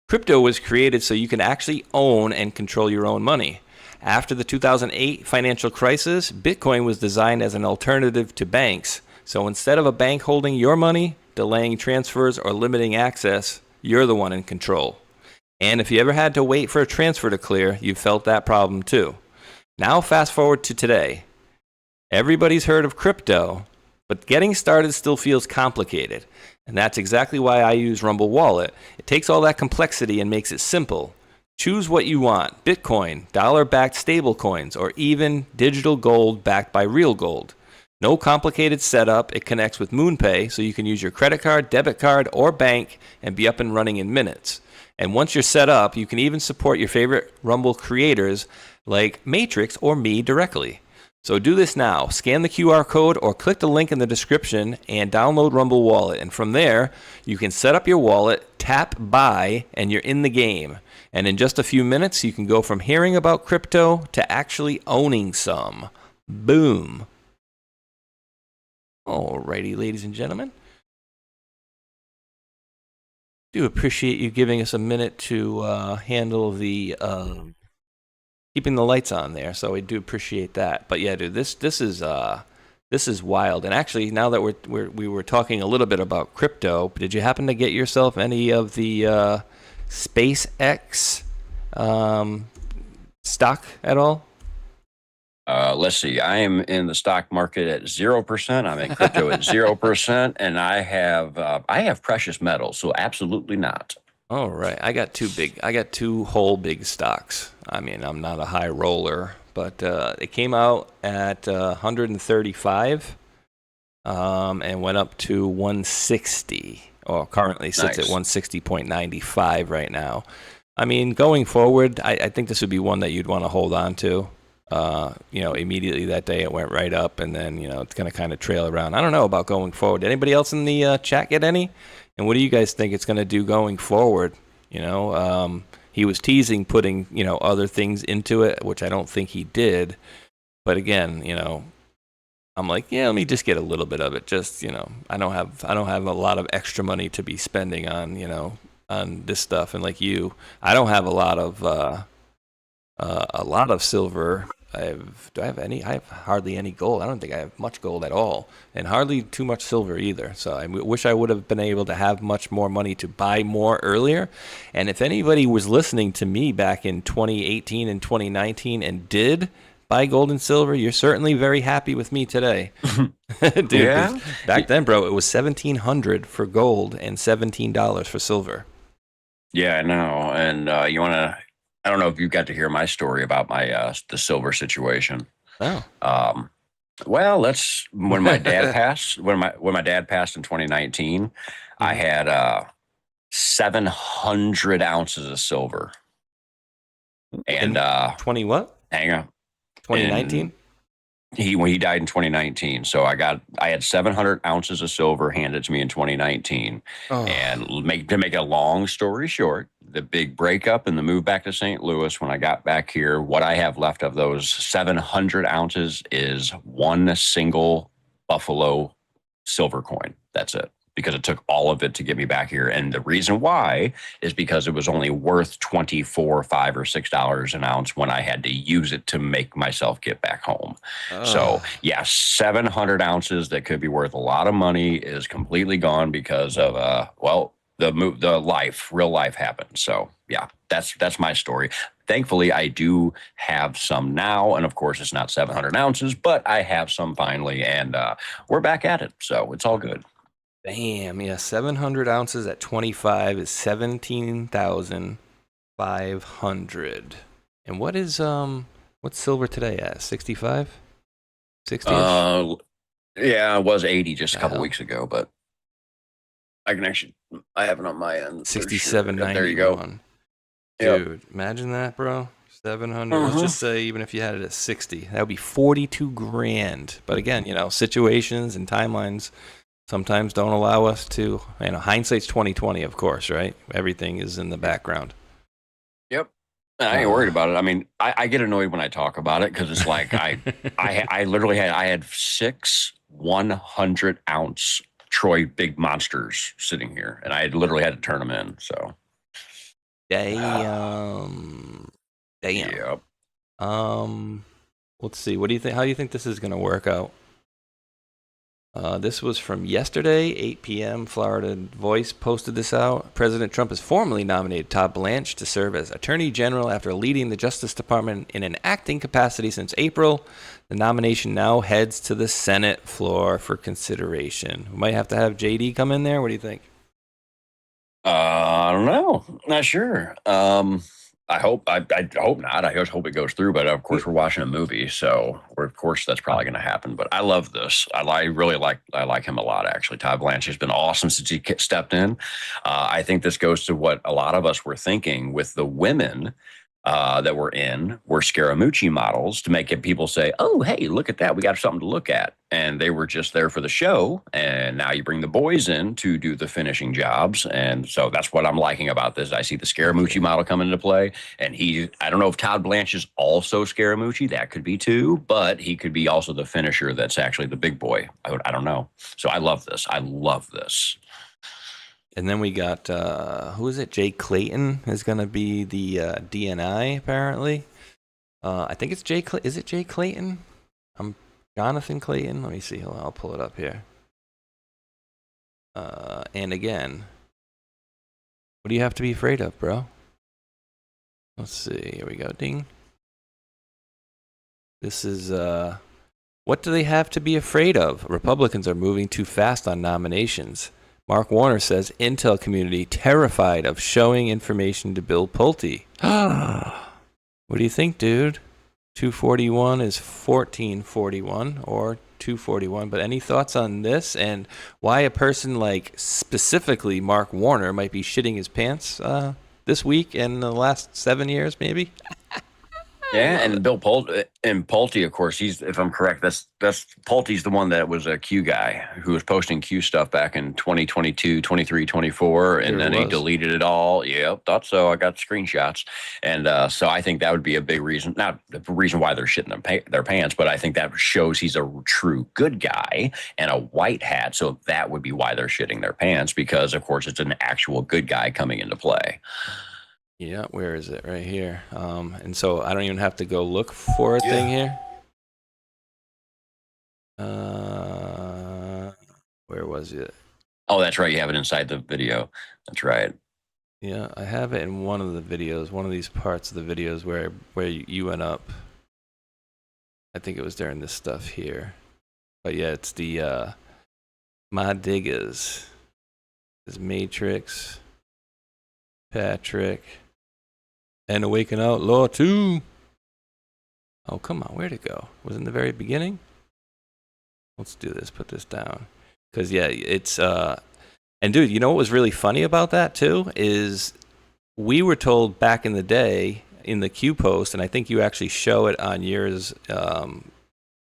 Crypto was created so you can actually own and control your own money. After the 2008 financial crisis, Bitcoin was designed as an alternative to banks. So instead of a bank holding your money, delaying transfers, or limiting access, you're the one in control. And if you ever had to wait for a transfer to clear, you've felt that problem too. Now fast forward to today. Everybody's heard of crypto, but getting started still feels complicated. And that's exactly why I use Rumble Wallet. It takes all that complexity and makes it simple. Choose what you want: Bitcoin, dollar-backed stablecoins, or even digital gold backed by real gold. No complicated setup. It connects with MoonPay, so you can use your credit card, debit card, or bank and be up and running in minutes. And once you're set up, you can even support your favorite Rumble creators like Matrix or me directly. So do this now. Scan the QR code or click the link in the description and download Rumble Wallet. And from there, you can set up your wallet, tap buy, and you're in the game. And in just a few minutes, you can go from hearing about crypto to actually owning some. Boom. Alrighty, ladies and gentlemen. Do appreciate you giving us a minute to handle the keeping the lights on there. So I do appreciate that. But yeah, dude, this is wild. And actually, now that we were talking a little bit about crypto, did you happen to get yourself any of the SpaceX stock at all? Let's see. I am in the stock market at 0%. I'm in crypto at 0%, and I have precious metals, so absolutely not. All right. I got two whole big stocks. I mean, I'm not a high roller, but it came out at 135 and went up to 160, or currently sits at 160.95 right now. I mean, going forward, I think this would be one that you'd want to hold on to. Immediately that day it went right up, and then, it's going to kind of trail around. I don't know about going forward. Anybody else in the chat get any? And what do you guys think it's going to do going forward? He was teasing putting, other things into it, which I don't think he did. But again, I'm like, yeah, let me just get a little bit of it. Just, I don't have a lot of extra money to be spending on, on this stuff. And like you, I don't have a lot of silver do I have any? I have hardly any gold. I don't think I have much gold at all, and hardly too much silver either. So I wish I would have been able to have much more money to buy more earlier. And if anybody was listening to me back in 2018 and 2019 and did buy gold and silver, you're certainly very happy with me today. Dude, Yeah. back then, bro, it was $1,700 for gold and $17 for silver. Yeah, I know. And you want to? I don't know if you got to hear my story about my the silver situation. Oh. Well, let's when my dad passed. When my dad passed in 2019, I had 700 ounces of silver. And 20 what? Hang on. 2019. When he died in 2019, so I had 700 ounces of silver handed to me in 2019. And to make a long story short, the big breakup and the move back to St. Louis, when I got back here, what I have left of those 700 ounces is one single Buffalo silver coin. That's it. Because it took all of it to get me back here. And the reason why is because it was only worth $24, $5 or $6 an ounce when I had to use it to make myself get back home. So yeah, 700 ounces that could be worth a lot of money is completely gone because of, real life happened. So yeah, that's my story. Thankfully, I do have some now. And of course, it's not 700 ounces, but I have some finally. And we're back at it. So it's all good. Damn, yeah, 700 ounces at 25 is 17,500. And what is what's silver today at? 65? 60? Yeah, it was 80 just a couple weeks ago, but I have it on my end. 67.91. There you go. Dude, imagine that, bro. 700. Let's just say even if you had it at 60, that would be 42 grand. But again, situations and timelines sometimes don't allow us to, hindsight's 2020, of course, right? Everything is in the background. Yep. I ain't worried about it. I mean, I get annoyed when I talk about it because it's like I literally had 6 100-ounce Troy big monsters sitting here, and I literally had to turn them in. So, damn. Yep. Let's see. What do you think? How do you think this is going to work out? This was from yesterday, 8 p.m. Florida Voice posted this out. President Trump has formally nominated Todd Blanche to serve as Attorney General after leading the Justice Department in an acting capacity since April. The nomination now heads to the Senate floor for consideration. We might have to have JD come in there. What do you think? I don't know. Not sure. I hope not. I just hope it goes through. But of course, we're watching a movie, so of course that's probably going to happen. But I love this. I really like him a lot. Actually, Todd Blanche has been awesome since he stepped in. I think this goes to what a lot of us were thinking with the women that were Scaramucci models to make people say, "Oh, hey, look at that. We got something to look at." And they were just there for the show. And now you bring the boys in to do the finishing jobs. And so that's what I'm liking about this. I see the Scaramucci model come into play. And I don't know if Todd Blanche is also Scaramucci. That could be too. But he could be also the finisher that's actually the big boy. I don't know. So I love this. And then we got, who is it? Jay Clayton is going to be the DNI, apparently. I think it's Jay Clayton. Is it Jay Clayton? Jonathan Clayton? Let me see. I'll pull it up here. And again, what do you have to be afraid of, bro? Let's see. Here we go. Ding. This is, what do they have to be afraid of? Republicans are moving too fast on nominations. Mark Warner says Intel community terrified of showing information to Bill Pulte. What do you think, dude? 241 is 1441 or 241. But any thoughts on this and why a person like specifically Mark Warner might be shitting his pants this week and the last 7 years, maybe? Yeah, and Bill Pulte, of course, if I'm correct, that's Pulte's the one that was a Q guy who was posting Q stuff back in 2022, 23, 24, and then he deleted it all. Yep, thought so. I got screenshots. And so I think that would be a big reason, not the reason why they're shitting their pants, but I think that shows he's a true good guy and a white hat. So that would be why they're shitting their pants because, of course, it's an actual good guy coming into play. Yeah, where is it? Right here. And so I don't even have to go look for a thing here. Where was it? Oh, that's right. You have it inside the video. That's right. Yeah, I have it in one of the videos, one of these parts of the videos where you went up. I think it was during this stuff here. But yeah, it's the my diggers. There's Matrix, Patrick, and Awaken Outlaw 2. Oh, come on, where'd it go? Was it in the very beginning? Let's do this, put this down. Because, yeah, it's, and dude, you know what was really funny about that, too? Is we were told back in the day in the Q post, and I think you actually show it on yours,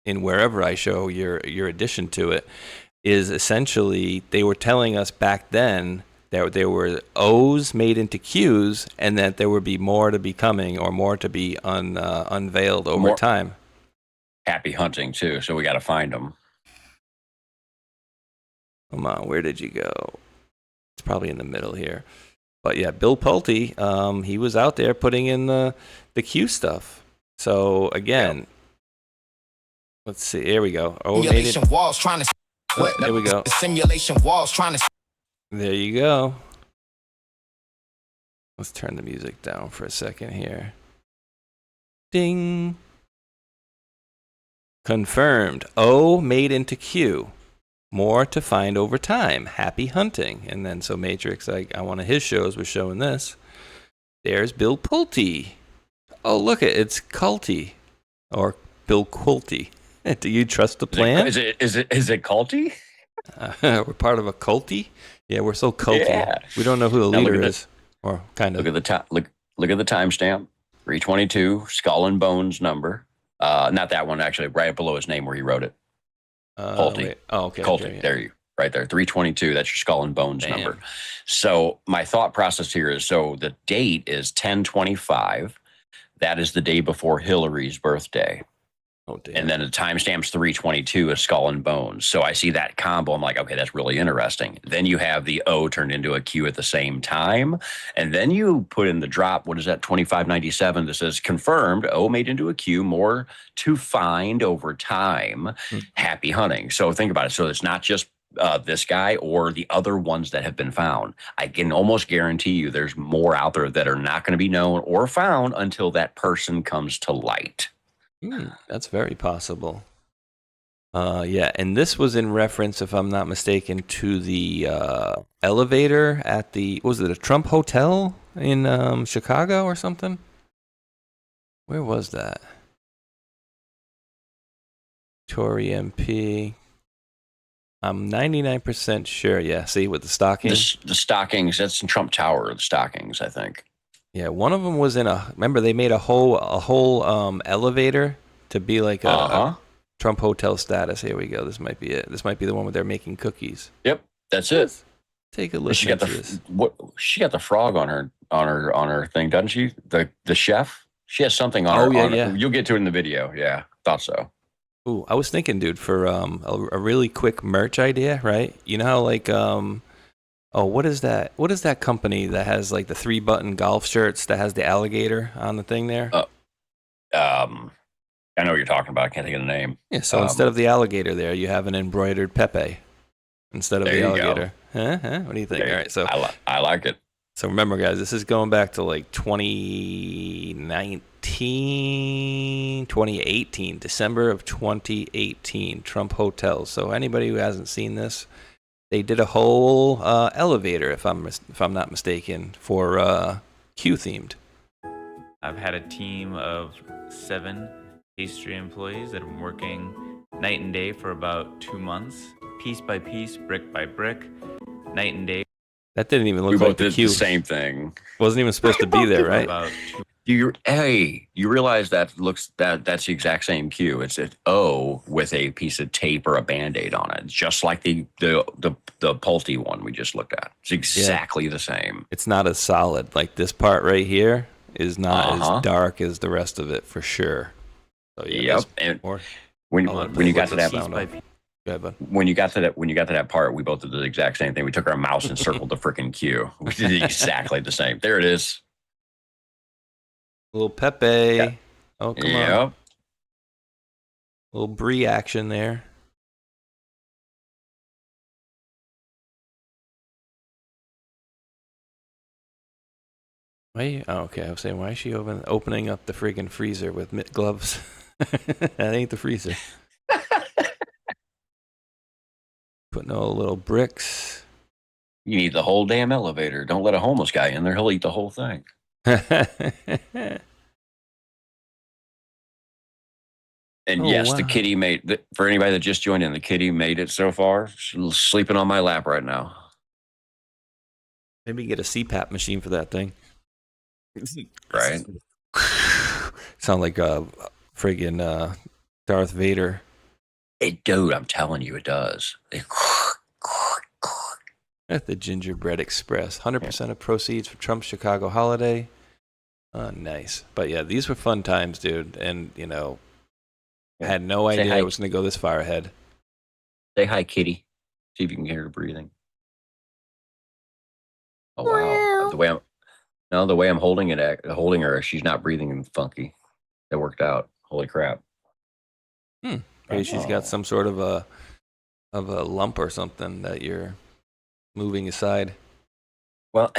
in wherever I show your addition to it, is essentially they were telling us back then that there were O's made into Q's and that there would be more to be coming or more to be unveiled over time. Happy hunting, too, so we got to find them. Come on, where did you go? It's probably in the middle here. But yeah, Bill Pulte, he was out there putting in the Q stuff. So again, let's see. Here we go. Oh, simulation walls trying to. There we go. Simulation walls trying to. There you go. Let's turn the music down for a second here. Ding. Confirmed. O made into Q. More to find over time. Happy hunting. And then so Matrix, on one of his shows was showing this. There's Bill Pulte. Oh, look, it's Culty. Or Bill Quilty. Do you trust the plan? Is it culty? We're part of a culty? Yeah, we're so culty. Yeah. We don't know who the leader is. Or kind of. Look at the timestamp. 322, Skull and Bones number. Not that one, actually, right below his name where he wrote it. Pulte. Oh, okay. Culty. Okay, yeah. There you right there. 322. That's your Skull and Bones number. So my thought process here is, so the date is 10/25. That is the day before Hillary's birthday. Oh, damn. And then the timestamp's 322 is Skull and Bones. So I see that combo. I'm like, okay, that's really interesting. Then you have the O turned into a Q at the same time. And then you put in the drop, what is that, 2597 that says confirmed, O made into a Q, more to find over time. Happy hunting. So think about it. So it's not just this guy or the other ones that have been found. I can almost guarantee you there's more out there that are not going to be known or found until that person comes to light. That's very possible. Yeah, and this was in reference, if I'm not mistaken, to the elevator at was it a Trump Hotel in Chicago or something? Where was that? Tory MP. I'm 99% sure. Yeah, see, with the stockings? The stockings, that's in Trump Tower, the stockings, I think. Yeah, one of them was in remember they made a whole elevator to be like a Trump Hotel status. Here we go. This might be it. This might be the one where they're making cookies. Yep, that's it. Take a listen she got to this. She got the frog on her thing, doesn't she? The chef. She has something on her. Yeah. You'll get to it in the video. Yeah, thought so. Ooh, I was thinking, dude, for a really quick merch idea, right? You know how like what is that? What is that company that has like the 3-button golf shirts that has the alligator on the thing there? I know what you're talking about. I can't think of the name. Yeah, so instead of the alligator there, you have an embroidered Pepe instead of the alligator. What do you think? All right, so I like it. So remember, guys, this is going back to like 2018, December of 2018, Trump Hotel. So anybody who hasn't seen this, they did a whole elevator, if I'm not mistaken, for Q themed. I've had a team of 7 pastry employees that have been working night and day for about 2 months, piece by piece, brick by brick, night and day. That didn't even look like the Q. The same thing. Wasn't even supposed to be there, right? You realize that's the exact same Q. It's an O with a piece of tape or a Band-Aid on it, just like the Pulte one we just looked at. It's exactly the same. It's not as solid. Like this part right here is not as dark as the rest of it for sure. So yep. And when you got to that, go ahead, bud. When you got to that part, we both did the exact same thing. We took our mouse and circled the freaking Q. We did exactly the same. There it is. Little Pepe. Yeah. Oh, come on. Little Brie action there. Why? Oh, okay. I was saying, why is she opening up the friggin' freezer with mitt gloves? That ain't the freezer. Putting all the little bricks. You need the whole damn elevator. Don't let a homeless guy in there. He'll eat the whole thing. And yes, wow. the kitty made, for anybody that just joined in, the kitty made it so far. She's sleeping on my lap right now. Maybe get a CPAP machine for that thing. Right? Sound like friggin' Darth Vader. Hey, dude, I'm telling you, it does. At the Gingerbread Express. 100% of proceeds for Trump's Chicago holiday. Nice. But yeah, these were fun times, dude. And, you know, I had no idea I was going to go this far ahead. Say hi, kitty. See if you can hear her breathing. Oh, wow. The way I'm holding her, she's not breathing funky. That worked out. Holy crap. Maybe she's got some sort of a lump or something that you're moving aside. Well,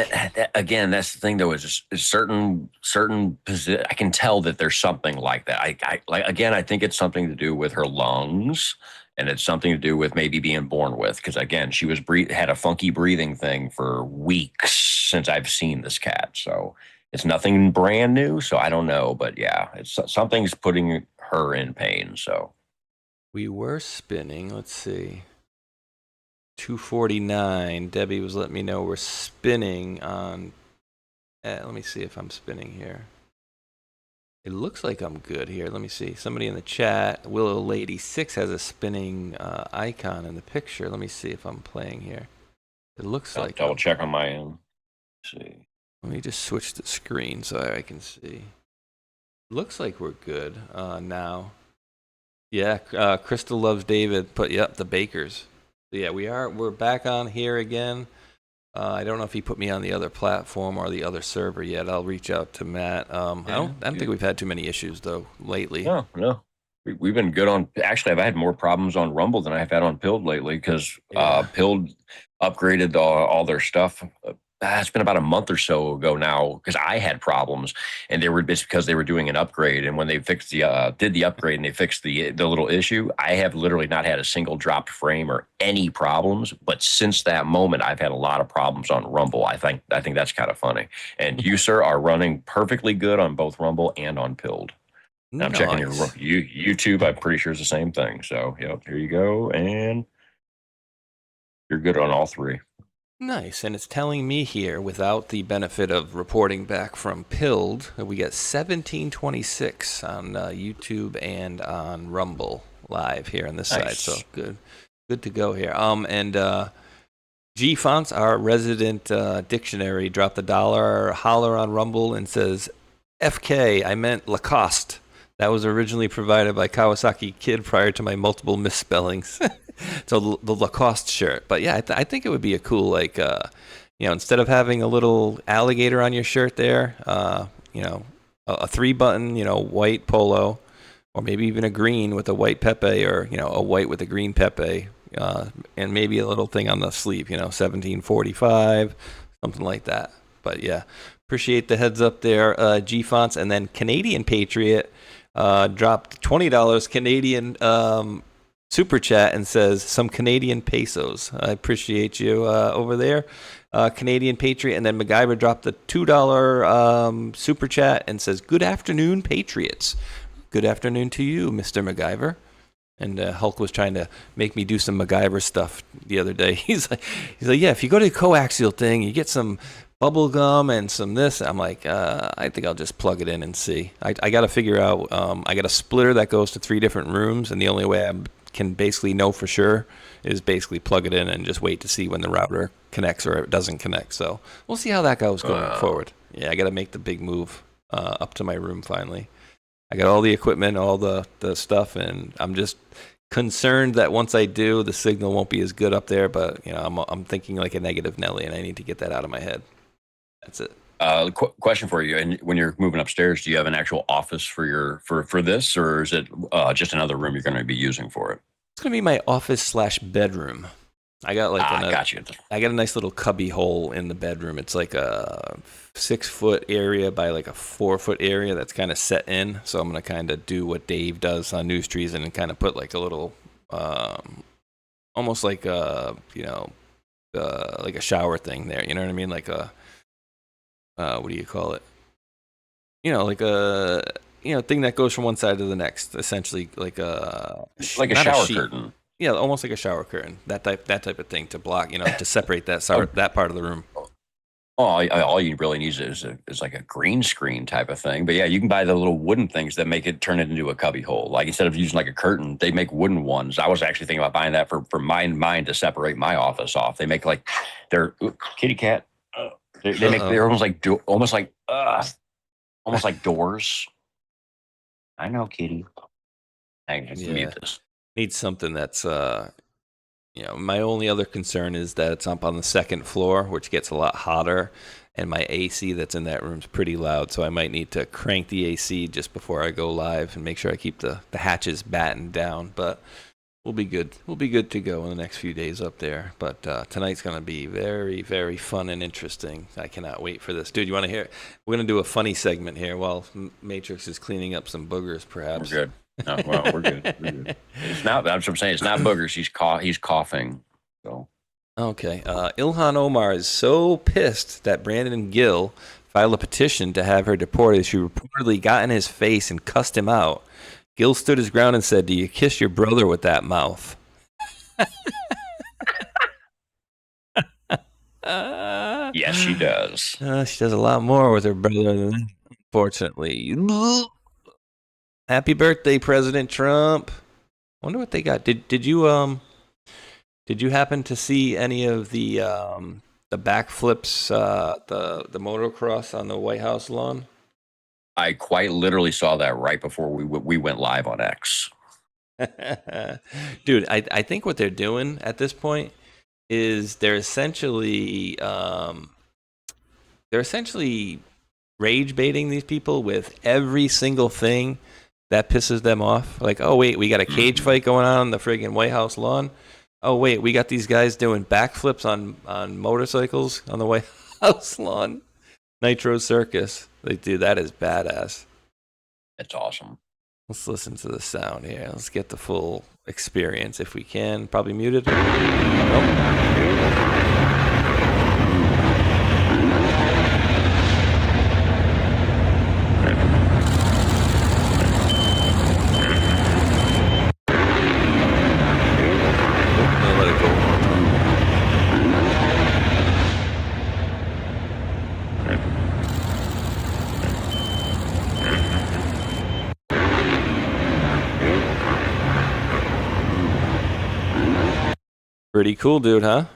again, that's the thing, though, is certain I can tell that there's something like that. I think it's something to do with her lungs, and it's something to do with maybe being born with. Because again, she was had a funky breathing thing for weeks since I've seen this cat. So it's nothing brand new. So I don't know, but yeah, it's something's putting her in pain. So we were spinning. Let's see. 249. Debbie was letting me know we're spinning on. Let me see if I'm spinning here. It looks like I'm good here. Let me see. Somebody in the chat, Willow Lady 6 has a spinning icon in the picture. Let me see if I'm playing here. It looks like. Double check on my end. Let's see. Let me just switch the screen so I can see. Looks like we're good now. Yeah, Crystal Loves David put the Bakers. Yeah, we're back on here again. I don't know if he put me on the other platform or the other server yet. I'll reach out to Matt. I don't think we've had too many issues though lately. No. We've been good on. Actually, I've had more problems on Rumble than I've had on Pilled lately because Pilled upgraded all their stuff. It's been about a month or so ago now because I had problems, and it's because they were doing an upgrade. And when they fixed did the upgrade and they fixed the little issue, I have literally not had a single dropped frame or any problems. But since that moment, I've had a lot of problems on Rumble. I think that's kind of funny. And you, sir, are running perfectly good on both Rumble and on Pilled. And I'm checking your YouTube. I'm pretty sure it's the same thing. So, yep, here you go, and you're good on all three. Nice, and it's telling me here, without the benefit of reporting back from Pilled, that we got 1726 on YouTube and on Rumble live here on this side. So good to go here. And G Fonts, our resident dictionary, dropped $1 holler on Rumble and says, "FK, I meant Lacoste. That was originally provided by Kawasaki Kid prior to my multiple misspellings." So the Lacoste shirt. But yeah, I think it would be a cool, like, instead of having a little alligator on your shirt there, a 3-button, white polo, or maybe even a green with a white Pepe, or, a white with a green Pepe, and maybe a little thing on the sleeve, 1745, something like that. But yeah, appreciate the heads up there, G Fonts. And then Canadian Patriot dropped $20 Canadian super chat and says some Canadian pesos. I appreciate you over there, Canadian Patriot. And then MacGyver dropped the $2 super chat and says, "Good afternoon, Patriots." Good afternoon to you, Mr. MacGyver. And Hulk was trying to make me do some MacGyver stuff the other day. He's like, yeah, if you go to the coaxial thing, you get some bubble gum and some this. I'm like, I think I'll just plug it in and see. I got to figure out. I got a splitter that goes to 3 different rooms, and the only way I can basically know for sure is basically plug it in and just wait to see when the router connects or it doesn't connect. So we'll see how that goes going forward. Yeah, I got to make the big move up to my room finally. I got all the equipment, all the stuff, and I'm just concerned that once I do, the signal won't be as good up there. But I'm thinking like a negative Nelly, and I need to get that out of my head. That's it. Question for you. And when you're moving upstairs, do you have an actual office for this, or is it just another room you're going to be using for it? It's gonna be my office / bedroom. I got like gotcha. I got a nice little cubby hole in the bedroom. It's like a 6-foot area by like a 4-foot area that's kind of set in. So I'm gonna kind of do what Dave does on News Trees and kind of put like a little, almost like a like a shower thing there. You know what I mean? Like a what do you call it? Like a thing that goes from one side to the next. Essentially, like a shower curtain. Yeah, almost like a shower curtain. That type of thing to block, to separate that part of the room. Oh, all you really need is like a green screen type of thing. But yeah, you can buy the little wooden things that make it turn it into a cubby hole. Like instead of using like a curtain, they make wooden ones. I was actually thinking about buying that for mine to separate my office off. They make like kitty cat. They're almost like doors. I know, kitty. I can mute this. Need something that's my only other concern is that it's up on the second floor, which gets a lot hotter, and my AC that's in that room is pretty loud, so I might need to crank the AC just before I go live and make sure I keep the hatches battened down. But we'll be good. We'll be good to go in the next few days up there. But tonight's going to be very, very fun and interesting. I cannot wait for this. Dude, you want to hear? We're going to do a funny segment here while Matrix is cleaning up some boogers, perhaps. We're good. No, well, we're good. We're good. It's not. That's what I'm saying. It's not boogers. He's coughing. So. Okay. Ilhan Omar is so pissed that Brandon Gill filed a petition to have her deported. She reportedly got in his face and cussed him out. Gill stood his ground and said, "Do you kiss your brother with that mouth?" Yes, she does. She does a lot more with her brother than that, unfortunately. Happy birthday, President Trump. Wonder what they got. Did you happen to see any of the backflips, the motocross on the White House lawn? I quite literally saw that right before we went live on X. Dude, I think what they're doing at this point is they're essentially rage baiting these people with every single thing that pisses them off. Like, oh wait, we got a cage fight going on the friggin' White House lawn. Oh wait, we got these guys doing backflips on motorcycles on the White House lawn. Nitro Circus. That is badass. It's awesome. Let's listen to the sound here. Let's get the full experience if we can. Probably muted. Nope. Pretty cool, dude, huh?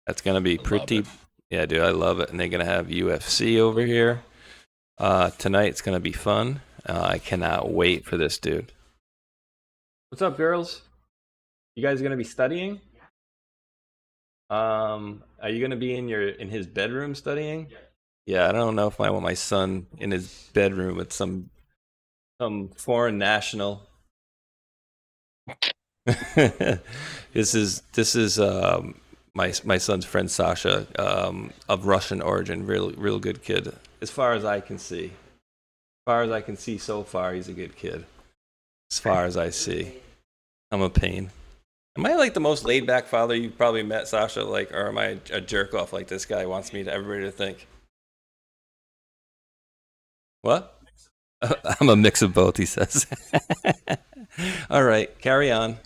That's going to be pretty... Yeah, dude, I love it. And they're going to have UFC over here. Tonight, it's going to be fun. I cannot wait for this, dude. What's up, girls? You guys going to be studying? Are you going to be in his bedroom studying? Yeah, I don't know if I want my son in his bedroom with some foreign national. This is my son's friend Sasha, of Russian origin. Real good kid, as far as I can see. As far as I can see so far, he's a good kid. As far as I see, I'm a pain. Am I like the most laid back father you've probably met, Sasha? Like, or am I a jerk off like this guy wants everybody to think? What? I'm a mix of both, he says. All right, carry on.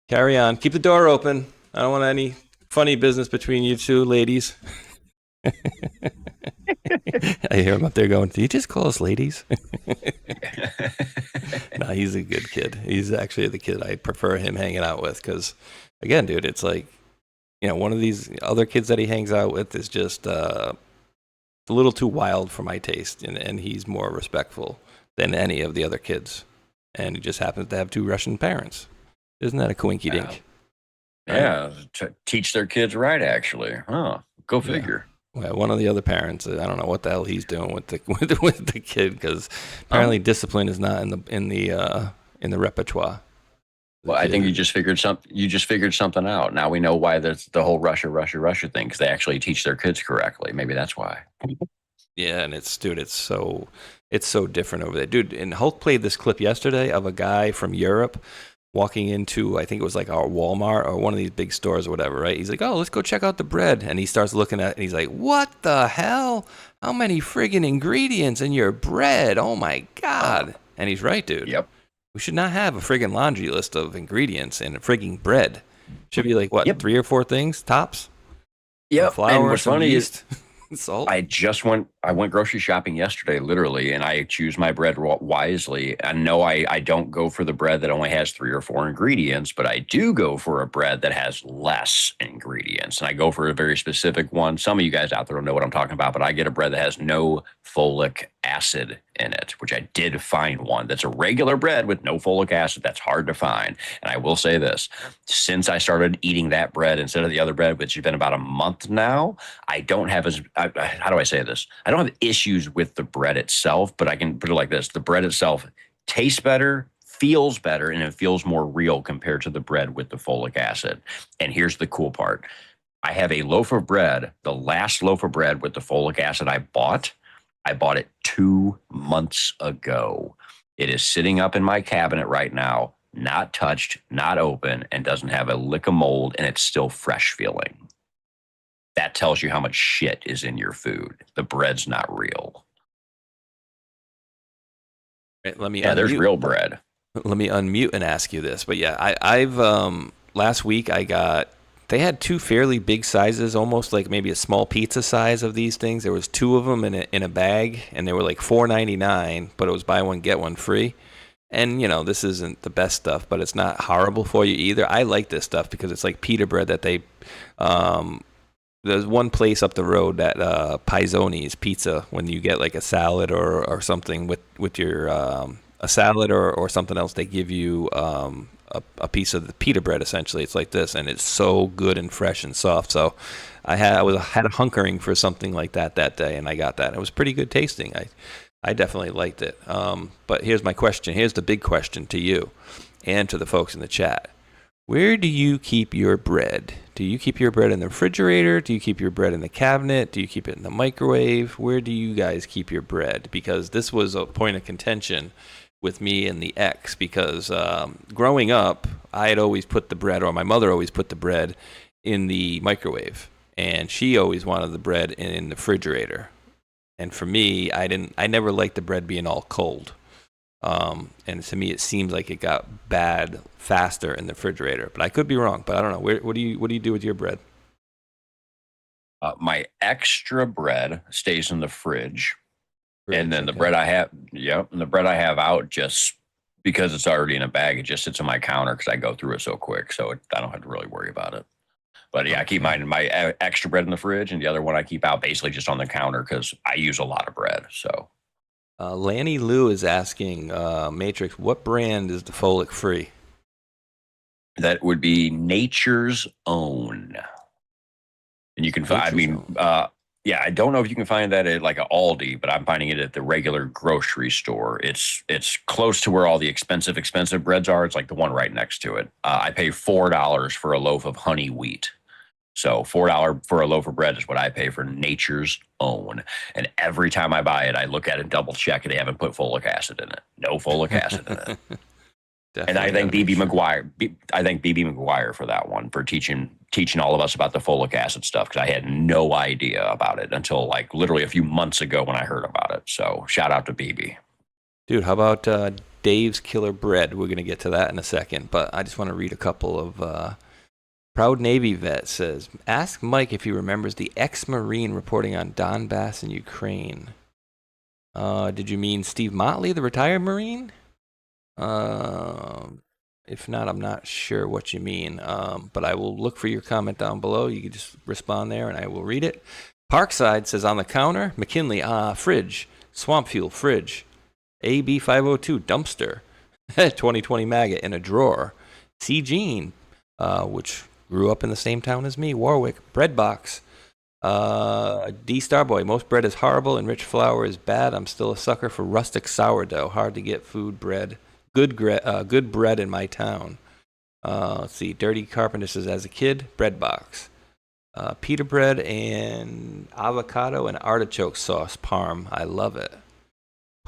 Carry on. Keep the door open. I don't want any funny business between you two ladies. I hear him up there going, "Did he just call us ladies?" No, he's a good kid. He's actually the kid I prefer him hanging out with because, again, dude, it's like, one of these other kids that he hangs out with is just a little too wild for my taste, and he's more respectful than any of the other kids. And he just happens to have two Russian parents. Isn't that a coinky dink? Yeah, teach their kids right, actually. Huh. Go figure. Well, one of the other parents, I don't know what the hell he's doing with the with the kid, because apparently discipline is not in the repertoire. Well, I think you just figured something out. Now we know why there's the whole Russia thing, because they actually teach their kids correctly. Maybe that's why. Yeah, and it's so different over there, dude. And Hulk played this clip yesterday of a guy from Europe walking into, I think it was like our Walmart or one of these big stores or whatever, right? He's like, oh, let's go check out the bread. And he starts looking at it, and he's like, what the hell? How many friggin' ingredients in your bread? Oh my God. And he's right, dude. Yep. We should not have a friggin' laundry list of ingredients in a friggin' bread. Should be like, what, 3 or 4 things, tops? Yep. Flour, and what's funny yeast. is Salt. I went grocery shopping yesterday, literally, and I choose my bread wisely. I know I don't go for the bread that only has 3 or 4 ingredients, but I do go for a bread that has less ingredients. And I go for a very specific one. Some of you guys out there don't know what I'm talking about, but I get a bread that has no folic acid in it, which I did find one that's a regular bread with no folic acid. That's hard to find. And I will say this, since I started eating that bread instead of the other bread, which has been about a month now, I don't have how do I say this? I don't have issues with the bread itself, but I can put it like this. The bread itself tastes better, feels better, and it feels more real compared to the bread with the folic acid. And here's the cool part. I have a loaf of bread, the last loaf of bread with the folic acid I bought it 2 months ago. It is sitting up in my cabinet right now, not touched, not open, and doesn't have a lick of mold, and it's still fresh feeling. That tells you how much shit is in your food. The bread's not real. Right, let me there's real bread. Let me unmute and ask you this. But yeah, I've last week they had 2 fairly big sizes, almost like maybe a small pizza size of these things. There was 2 of them in a bag, and they were like $4.99, but it was buy one get one free. And this isn't the best stuff, but it's not horrible for you either. I like this stuff because it's like pita bread that they. There's one place up the road that Pizzoni's Pizza, when you get like a salad or something with your a salad or something else, they give you a piece of the pita bread. Essentially, it's like this, and it's so good and fresh and soft. So I had a hunkering for something like that day, and I got that. It was pretty good tasting. I definitely liked it. But here's my question. Here's the big question to you and to the folks in the chat. Where do you keep your bread? Do you keep your bread in the refrigerator? Do you keep your bread in the cabinet? Do you keep it in the microwave? Where do you guys keep your bread? Because this was a point of contention with me and the ex, because growing up, I had always put the bread, or my mother always put the bread in the microwave, and she always wanted the bread in the refrigerator. And for me, I never liked the bread being all cold. And to me, it seems like it got bad faster in the refrigerator, but I could be wrong. But I don't know. What do you do with your bread? My extra bread stays in the fridge, and then the bread I have, and the bread I have out, just because it's already in a bag, it just sits on my counter because I go through it so quick, so I don't have to really worry about it. But yeah, I keep my extra bread in the fridge, and the other one I keep out basically just on the counter because I use a lot of bread. So. Lanny Lou is asking, Matrix, what brand is the folic free? That would be Nature's Own. And you can find, I don't know if you can find that at like an Aldi, but I'm finding it at the regular grocery store. It's close to where all the expensive breads are. It's like the one right next to it. I pay $4 for a loaf of honey wheat. So $4 for a loaf of bread is what I pay for Nature's Own. And every time I buy it, I look at it and double check it. They haven't put folic acid in it. No folic acid in it. And I thank BB McGuire. I thank BB McGuire for that one, for teaching all of us about the folic acid stuff, because I had no idea about it until like literally a few months ago when I heard about it. So shout out to BB. Dude, how about Dave's Killer Bread? We're going to get to that in a second, but I just want to read a couple of... Proud Navy vet says, ask Mike if he remembers the ex-Marine reporting on Donbass and Ukraine. Did you mean Steve Motley, the retired Marine? If not, I'm not sure what you mean. But I will look for your comment down below. You can just respond there and I will read it. Parkside says, on the counter, McKinley, fridge. Swamp Fuel, fridge. AB502, dumpster. 2020 maggot in a drawer. C. Gene, which... grew up in the same town as me, Warwick, bread box. D Starboy, most bread is horrible and rich flour is bad. I'm still a sucker for rustic sourdough. Hard to get food bread. Good bread in my town. Let's see. Dirty Carpenter says, as a kid, bread box. Pita bread and avocado and artichoke sauce parm. I love it.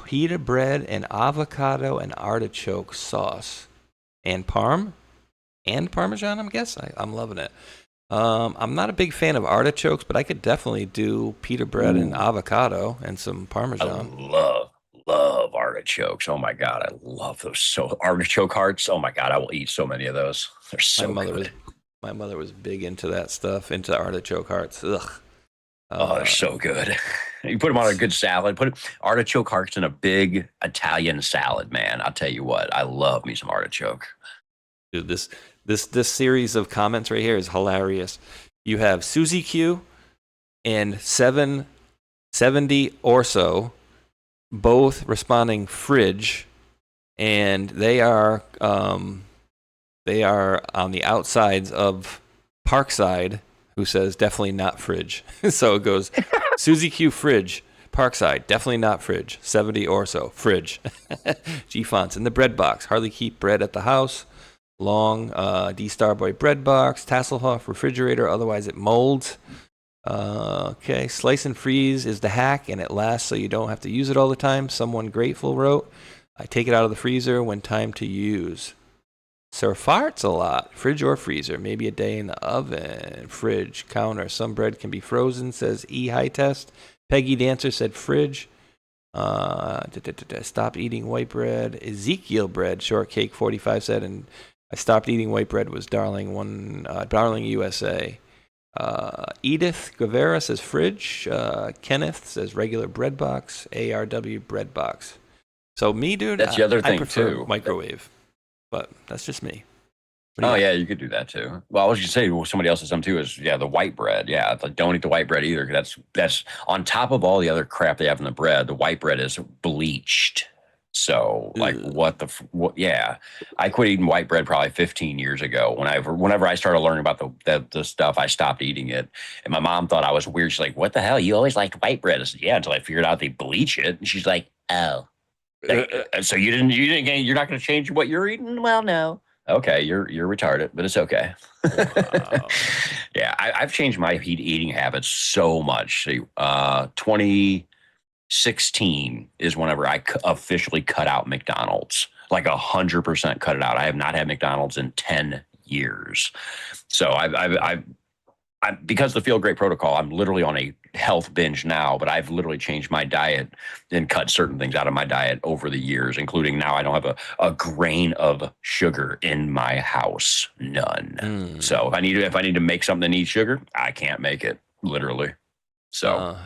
Pita bread and avocado and artichoke sauce. And parm? And Parmesan, I'm guessing. I'm loving it. I'm not a big fan of artichokes, but I could definitely do pita bread and avocado and some Parmesan. I love artichokes. Oh my God, I love those. So artichoke hearts. Oh my God, I will eat so many of those. They're so good. My mother was big into that stuff, into artichoke hearts. Ugh. They're so good. You put them on a good salad. Put artichoke hearts in a big Italian salad, man. I'll tell you what, I love me some artichoke. Dude, this series of comments right here is hilarious. You have Susie Q and 770 Orso both responding fridge, and they are on the outsides of Parkside, who says definitely not fridge. So it goes Susie Q fridge, Parkside definitely not fridge, 70 Orso fridge. G Fonts in the bread box, hardly keep bread at the house. Long D Starboy bread box, Tasselhoff refrigerator, otherwise it molds. Okay, slice and freeze is the hack, and it lasts so you don't have to use it all the time. Someone grateful wrote, I take it out of the freezer when time to use. Sir farts a lot. Fridge or freezer, maybe a day in the oven. Fridge, counter. Some bread can be frozen, says E High Test. Peggy Dancer said fridge. Stopped eating white bread. Ezekiel bread, shortcake 45 said, and I stopped eating white bread was Darling USA. Edith Guevara says fridge. Kenneth says regular bread box. ARW bread box. So me, dude, that's the other thing I prefer too. Microwave, but that's just me. Yeah, you could do that too. Well, I was going to say somebody else said something too is the white bread. Yeah, it's like, don't eat the white bread either. That's on top of all the other crap they have in the bread. The white bread is bleached. So like what? Yeah, I quit eating white bread probably 15 years ago. Whenever I started learning about the stuff, I stopped eating it. And my mom thought I was weird. She's like, "What the hell? You always liked white bread?" I said, "Yeah," until I figured out they bleach it. And she's like, "Oh, so you're not going to change what you're eating?" Well, no. Okay, you're retarded, but it's okay. Wow. Yeah, I've changed my eating habits so much. 2016 is whenever I officially cut out McDonald's, like 100% cut it out. I have not had McDonald's in 10 years. So I've because of the Feel Great protocol, I'm literally on a health binge now, but I've literally changed my diet and cut certain things out of my diet over the years, including now I don't have a grain of sugar in my house. None. So if I need to make something that needs sugar, I can't make it, literally. So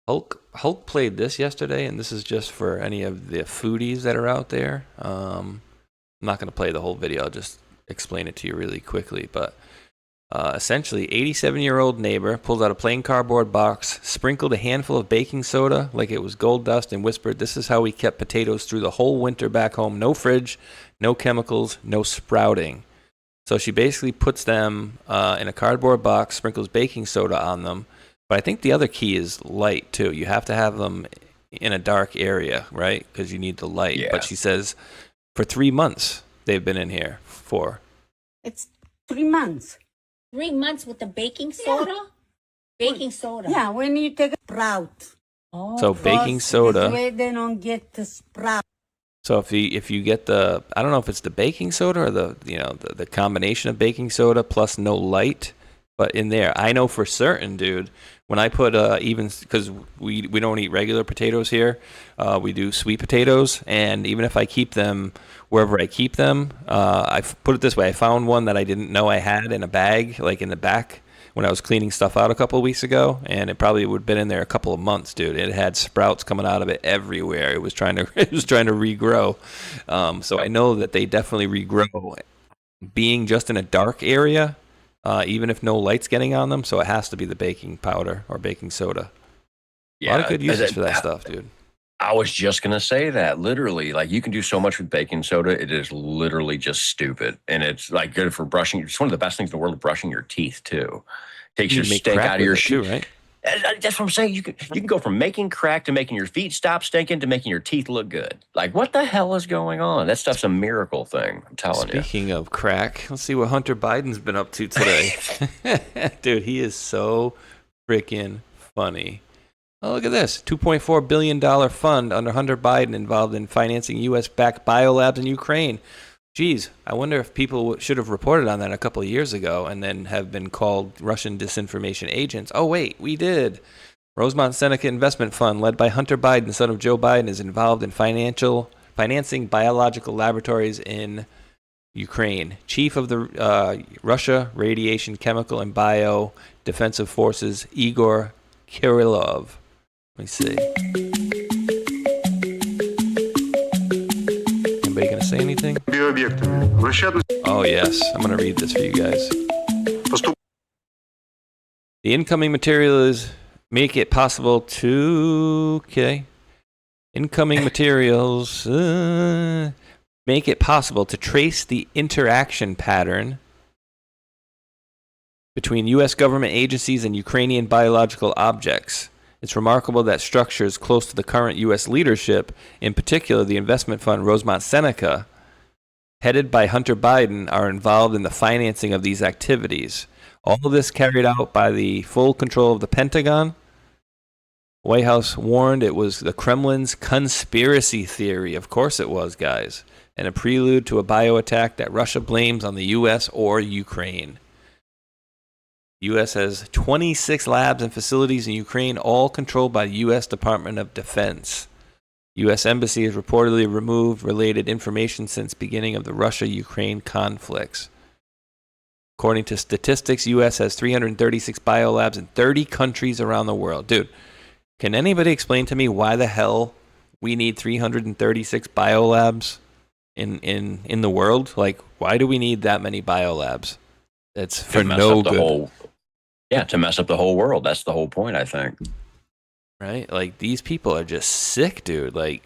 Hulk played this yesterday, and this is just for any of the foodies that are out there. I'm not going to play the whole video. I'll just explain it to you really quickly, but essentially, 87-year-old neighbor pulled out a plain cardboard box, sprinkled a handful of baking soda like it was gold dust, and whispered, "This is how we kept potatoes through the whole winter back home. No fridge, no chemicals, no sprouting." So she basically puts them in a cardboard box, sprinkles baking soda on them. But I think the other key is light, too. You have to have them in a dark area, right? Because you need the light. Yeah. But she says for 3 months they've been in here for. It's 3 months. 3 months with the baking soda? Yeah. Baking soda. Yeah, when you take a sprout. Oh, so baking soda. This way they don't get the sprout. So if you get the, I don't know if it's the baking soda or the combination of baking soda plus no light, but in there, I know for certain, dude, when I put even, because we don't eat regular potatoes here, we do sweet potatoes, and even if I keep them wherever I keep them, I put it this way, I found one that I didn't know I had in a bag, like in the back, when I was cleaning stuff out a couple of weeks ago, and it probably would have been in there a couple of months, dude. It had sprouts coming out of it everywhere. It was trying to regrow. So I know that they definitely regrow being just in a dark area, even if no light's getting on them. So it has to be the baking powder or baking soda. Yeah, a lot of good uses for that stuff, dude. I was just going to say that, literally, like, you can do so much with baking soda. It is literally just stupid. And it's like good for brushing. It's one of the best things in the world, brushing your teeth too. Takes You your make stink crack out of with your it shoe. too, right? That's what I'm saying. You can go from making crack to making your feet stop stinking to making your teeth look good. Like, what the hell is going on? That stuff's a miracle thing. I'm telling you. Speaking of crack, let's see what Hunter Biden's been up to today. Dude, he is so freaking funny. Oh, look at this. $2.4 billion fund under Hunter Biden involved in financing U.S.-backed biolabs in Ukraine. Geez, I wonder if people should have reported on that a couple of years ago and then have been called Russian disinformation agents. Oh, wait, we did. Rosemont Seneca Investment Fund, led by Hunter Biden, son of Joe Biden, is involved in financing biological laboratories in Ukraine. Chief of the Russia Radiation, Chemical, and Bio Defensive Forces, Igor Kirillov. Let me see. Anybody going to say anything? Oh, yes. I'm going to read this for you guys. The incoming material is make it possible to... Okay. Incoming materials make it possible to trace the interaction pattern between U.S. government agencies and Ukrainian biological objects. It's remarkable that structures close to the current U.S. leadership, in particular the investment fund Rosemont Seneca, headed by Hunter Biden, are involved in the financing of these activities. All of this carried out by the full control of the Pentagon. White House warned it was the Kremlin's conspiracy theory. Of course it was, guys. And a prelude to a bioattack that Russia blames on the U.S. or Ukraine. U.S. has 26 labs and facilities in Ukraine, all controlled by the U.S. Department of Defense. U.S. Embassy has reportedly removed related information since beginning of the Russia-Ukraine conflicts. According to statistics, U.S. has 336 biolabs in 30 countries around the world. Dude, can anybody explain to me why the hell we need 336 biolabs in the world? Like, why do we need that many biolabs? It's for no good. To mess up the whole world. That's the whole point, I think. Right? Like, these people are just sick, dude. Like,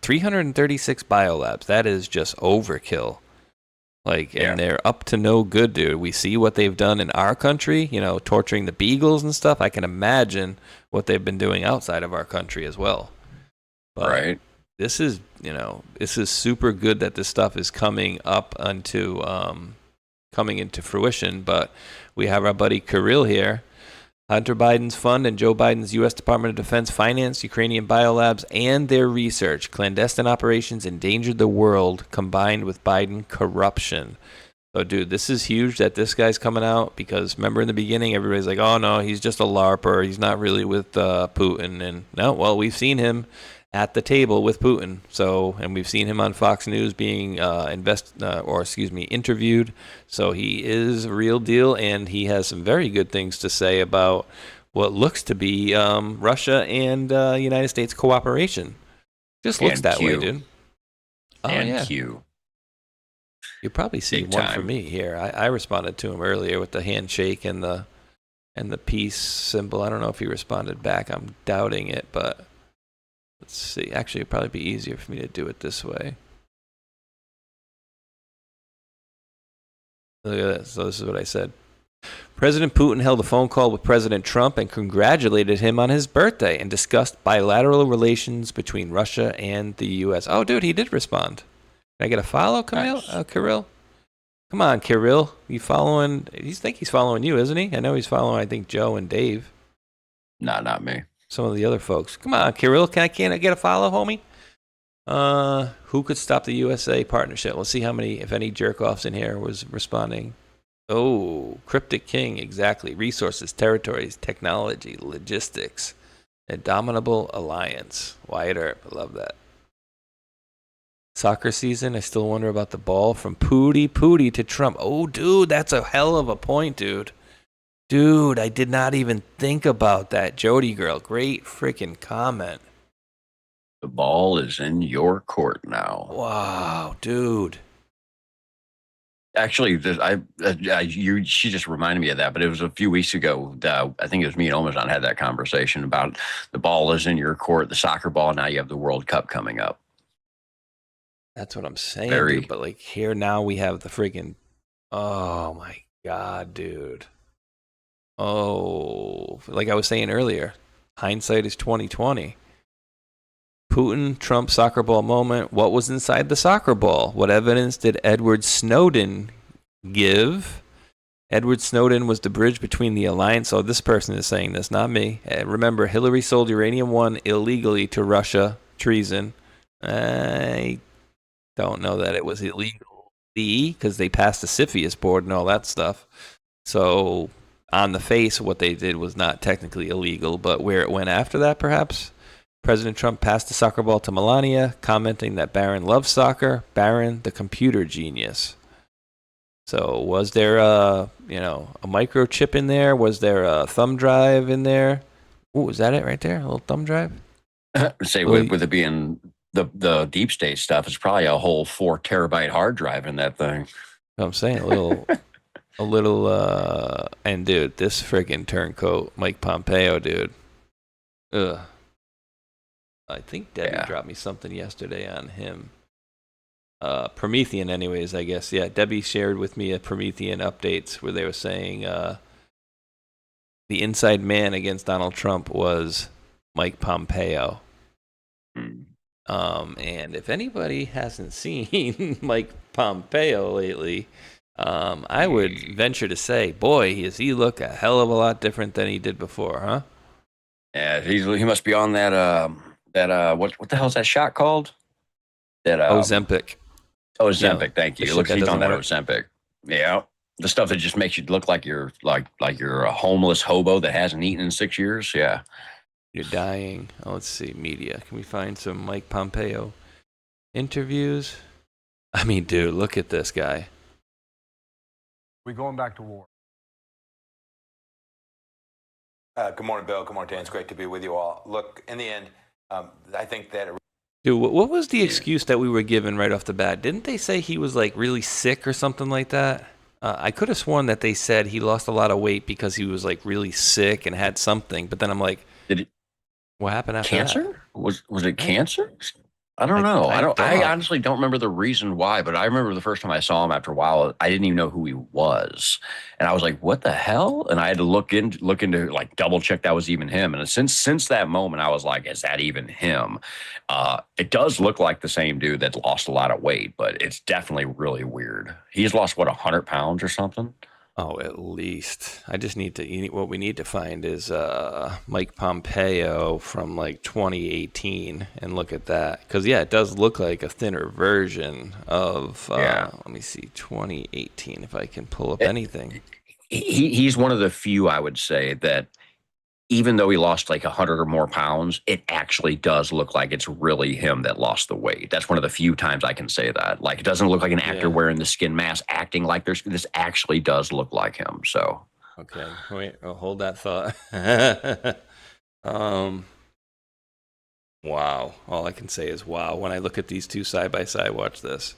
336 biolabs. That is just overkill. Like, and they're up to no good, dude. We see what they've done in our country, you know, torturing the beagles and stuff. I can imagine what they've been doing outside of our country as well. But right. This is, you know, this is super good that this stuff is coming up onto, coming into fruition. But we have our buddy Kirill here. Hunter Biden's fund and Joe Biden's U.S. Department of Defense financed Ukrainian biolabs and their research. Clandestine operations endangered the world, combined with Biden corruption. So, dude, this is huge that this guy's coming out, because remember in the beginning, everybody's like, oh, no, he's just a LARPer. He's not really with Putin. And no, well, we've seen him at the table with Putin. So, and we've seen him on Fox News being interviewed. So he is a real deal, and he has some very good things to say about what looks to be Russia and United States cooperation. Just looks that way, dude. Oh, yeah. Q. You probably see Big one time. from me here. I responded to him earlier with the handshake and the peace symbol. I don't know if he responded back. I'm doubting it, but let's see. Actually, it'd probably be easier for me to do it this way. Look at this. So this is what I said. President Putin held a phone call with President Trump and congratulated him on his birthday and discussed bilateral relations between Russia and the U.S. Oh, dude, he did respond. Can I get a follow, Kirill? Kirill? Come on, Kirill. You following? I think he's following you, isn't he? I know he's following, I think, Joe and Dave. Nah, not me. Some of the other folks. Come on, Kirill. Can I get a follow, homie? Who could stop the USA partnership? Let's see how many, if any, jerk-offs in here was responding. Oh, Cryptic King, exactly. Resources, territories, technology, logistics, Indomitable Alliance. Wyatt Earp, I love that. Soccer season, I still wonder about the ball from Pooty to Trump. Oh, dude, that's a hell of a point, dude. Dude, I did not even think about that. Jody girl, great freaking comment. The ball is in your court now. Wow, dude. Actually, she just reminded me of that, but it was a few weeks ago. I think it was me and Omazon had that conversation about the ball is in your court, the soccer ball. Now you have the World Cup coming up. That's what I'm saying, dude. But like here now we have the freaking, oh my God, dude. Oh, like I was saying earlier, hindsight is 2020. Putin, Trump soccer ball moment. What was inside the soccer ball? What evidence did Edward Snowden give? Edward Snowden was the bridge between the alliance. So this person is saying this, not me. Remember, Hillary sold Uranium One illegally to Russia. Treason. I don't know that it was illegal because they passed the CFIUS board and all that stuff. So on the face, what they did was not technically illegal, but where it went after that, perhaps. President Trump passed the soccer ball to Melania, commenting that Barron loves soccer. Barron, the computer genius. So was there a microchip in there? Was there a thumb drive in there? Ooh, is that it right there? A little thumb drive? Say with it being the deep state stuff, it's probably a whole 4 terabyte hard drive in that thing. I'm saying a little, and dude, this friggin' turncoat, Mike Pompeo, dude. Ugh. I think Debbie dropped me something yesterday on him. Promethean, anyways, I guess. Yeah, Debbie shared with me a Promethean updates where they were saying the inside man against Donald Trump was Mike Pompeo. And if anybody hasn't seen Mike Pompeo lately, I would venture to say, boy, does he look a hell of a lot different than he did before, huh? Yeah, he must be on that what the hell is that shot called? That Ozempic. Ozempic, thank you. It looks like he's on that Ozempic. Yeah. The stuff that just makes you look like you're like you're a homeless hobo that hasn't eaten in 6 years. Yeah. You're dying. Oh, let's see. Media. Can we find some Mike Pompeo interviews? I mean, dude, look at this guy. We going back to war. Good morning, Bill. Good morning, Dan. It's great to be with you all. Look, in the end, I think that... Dude, what was the excuse that we were given right off the bat? Didn't they say he was like really sick or something like that? I could have sworn that they said he lost a lot of weight because he was like really sick and had something. But then I'm like, what happened after cancer? that? Was it cancer? I don't know. I honestly don't remember the reason why, but I remember the first time I saw him after a while, I didn't even know who he was. And I was like, what the hell? And I had to look into like double check that was even him. And since that moment, I was like, is that even him? It does look like the same dude that lost a lot of weight, but it's definitely really weird. He's lost, 100 pounds or something? Oh, at least. I just what we need to find is Mike Pompeo from like 2018 and look at that. Because, yeah, it does look like a thinner version of, let me see, 2018, if I can pull up anything. He's one of the few, I would say, that even though he lost like 100 or more pounds, it actually does look like it's really him that lost the weight. That's one of the few times I can say that. Like, it doesn't look like an actor wearing the skin mask, acting like this actually does look like him. So, okay, wait, I'll hold that thought. Wow. All I can say is wow. When I look at these two side by side, watch this.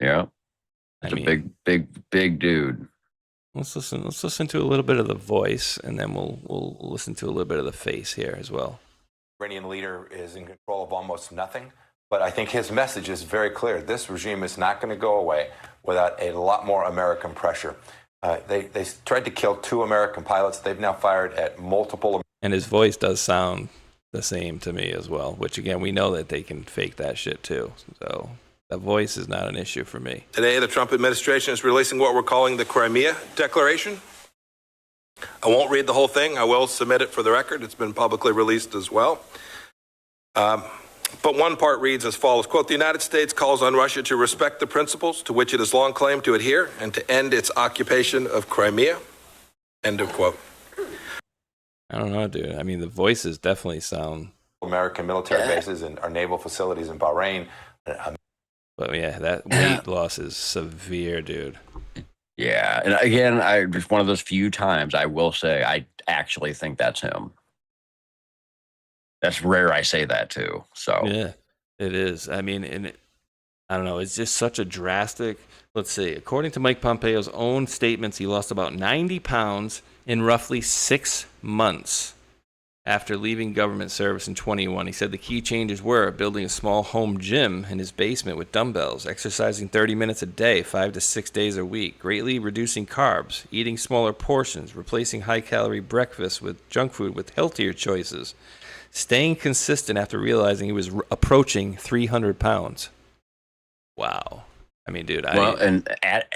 Yeah. It's a big dude. Let's listen to a little bit of the voice, and then we'll listen to a little bit of the face here as well. Iranian leader is in control of almost nothing, but I think his message is very clear. This regime is not going to go away without a lot more American pressure. They tried to kill 2 American pilots. They've now fired at multiple. And his voice does sound the same to me as well, which again, we know that they can fake that shit too. So the voice is not an issue for me. Today, the Trump administration is releasing what we're calling the Crimea Declaration. I won't read the whole thing. I will submit it for the record. It's been publicly released as well. But one part reads as follows, quote, the United States calls on Russia to respect the principles to which it has long claimed to adhere and to end its occupation of Crimea, end of quote. I don't know, dude. I mean, the voices definitely sound... American military bases and our naval facilities in Bahrain. But yeah, that weight loss is severe, dude. Yeah, and again, just one of those few times I will say I actually think that's him. That's rare I say that too. So yeah, it is. I mean, I don't know. It's just such a drastic. Let's see. According to Mike Pompeo's own statements, he lost about 90 pounds in roughly 6 months. After leaving government service in 21, he said the key changes were building a small home gym in his basement with dumbbells, exercising 30 minutes a day, 5 to 6 days a week, greatly reducing carbs, eating smaller portions, replacing high-calorie breakfast with junk food with healthier choices, staying consistent after realizing he was approaching 300 pounds. Wow. I mean, dude. And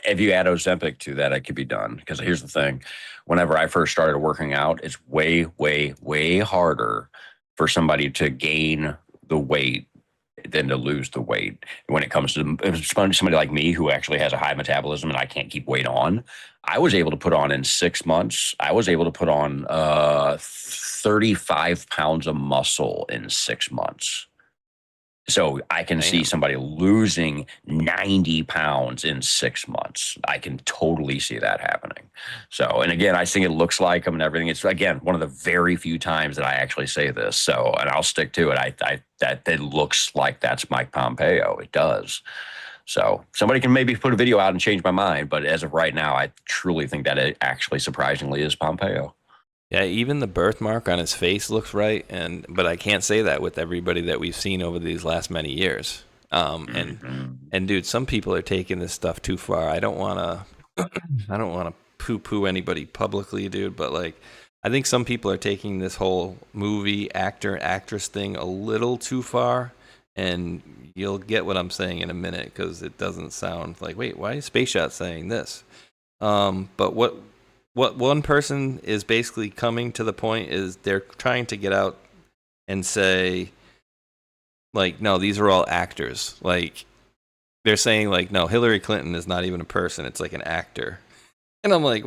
if you add Ozempic to that, it could be done. Because here's the thing. Whenever I first started working out, it's way, way, way harder for somebody to gain the weight than to lose the weight. When it comes to somebody like me who actually has a high metabolism and I can't keep weight on, I was able to put on in 6 months, I was able to put on 35 pounds of muscle in 6 months. So I can see somebody losing 90 pounds in 6 months. I can totally see that happening. So, and again, I think it looks like them and everything. It's, again, one of the very few times that I actually say this. So, and I'll stick to it. That it looks like that's Mike Pompeo. It does. So somebody can maybe put a video out and change my mind. But as of right now, I truly think that it actually surprisingly is Pompeo. Yeah, even the birthmark on his face looks right, but I can't say that with everybody that we've seen over these last many years. And dude, some people are taking this stuff too far. I don't want to poo-poo anybody publicly, dude, but like, I think some people are taking this whole movie actor actress thing a little too far, and you'll get what I'm saying in a minute because it doesn't sound like, wait, why is Spaceshot saying this? But what one person is basically coming to the point is they're trying to get out and say, like, no, these are all actors. Like, they're saying, like, no, Hillary Clinton is not even a person. It's like an actor. And I'm like,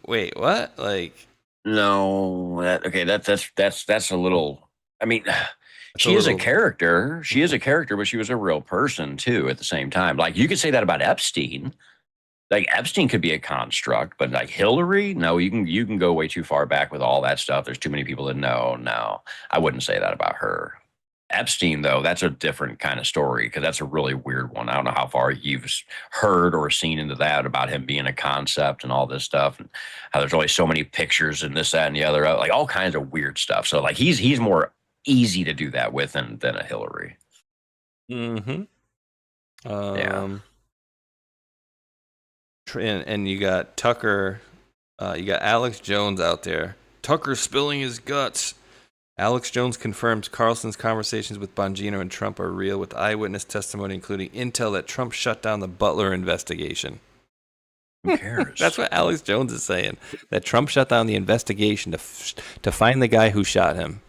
wait, what? Like, no, that's a little, I mean, she is a character. She is a character, but she was a real person too at the same time. Like, you could say that about Epstein. Like, Epstein could be a construct, but like Hillary, no, you can go way too far back with all that stuff. There's too many people that know. No, I wouldn't say that about her. Epstein, though, that's a different kind of story because that's a really weird one. I don't know how far you've heard or seen into that about him being a concept and all this stuff, and how there's only so many pictures and this, that, and the other, like all kinds of weird stuff. So like he's more easy to do that with than a Hillary. Mm-hmm. Yeah. And you got Tucker, you got Alex Jones out there. Tucker spilling his guts. Alex Jones confirms Carlson's conversations with Bongino and Trump are real, with eyewitness testimony including intel that Trump shut down the Butler investigation. Who cares? That's what Alex Jones is saying, that Trump shut down the investigation to find the guy who shot him.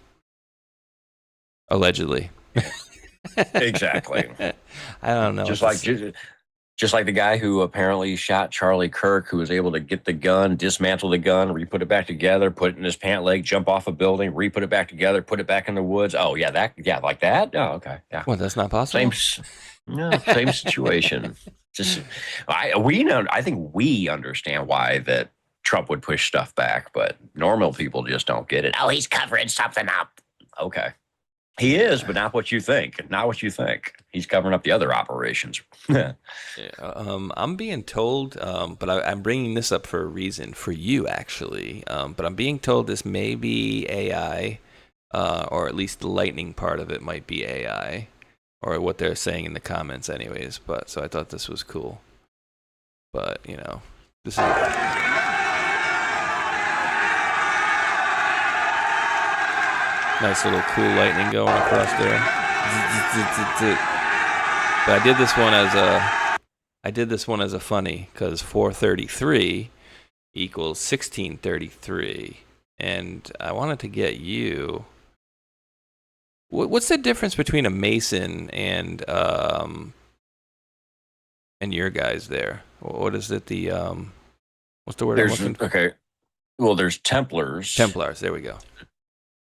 Allegedly. Exactly. I don't know. Just like the guy who apparently shot Charlie Kirk, who was able to get the gun, dismantle the gun, re-put it back together, put it in his pant leg, jump off a building, re-put it back together, put it back in the woods. Oh, yeah, like that? Oh, okay. Yeah. Well, that's not possible. Same situation. I think we understand why that Trump would push stuff back, but normal people just don't get it. Oh, he's covering something up. Okay. He is, but not what you think. Not what you think. He's covering up the other operations. Yeah, I'm being told, but I'm bringing this up for a reason, for you actually. But I'm being told this may be AI, or at least the lightning part of it might be AI, or what they're saying in the comments anyways. But so I thought this was cool. But, you know, this is... Nice little cool lightning going across there. But I did this one as a funny, because 433 equals 1633, and I wanted to get you. What's the difference between a Mason and your guys there? What is it? What's the word I'm looking for? Okay. Well, there's Templars. Templars. There we go.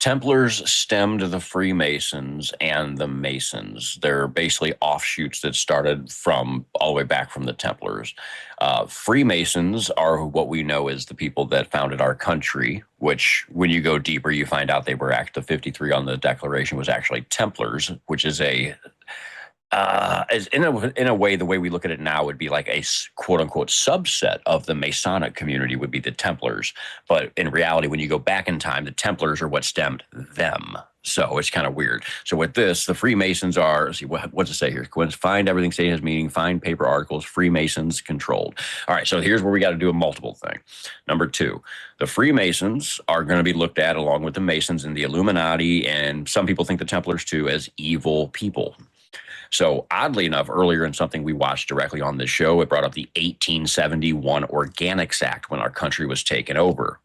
Templars stemmed the Freemasons and the Masons. They're basically offshoots that started from all the way back from the Templars. Freemasons are what we know as the people that founded our country, which when you go deeper, you find out they were the 53 on the Declaration was actually Templars, which is a As in a way, the way we look at it now would be like a quote unquote subset of the Masonic community would be the Templars. But in reality, when you go back in time, the Templars are what stemmed them. So it's kind of weird. So with this, the Freemasons are, let's see, what's it say here? Find everything stated has meaning, find paper articles, Freemasons controlled. All right, so here's where we got to do a multiple thing. Number 2, the Freemasons are going to be looked at along with the Masons and the Illuminati, and some people think the Templars too, as evil people. So oddly enough, earlier in something we watched directly on this show, it brought up the 1871 Organics Act when our country was taken over.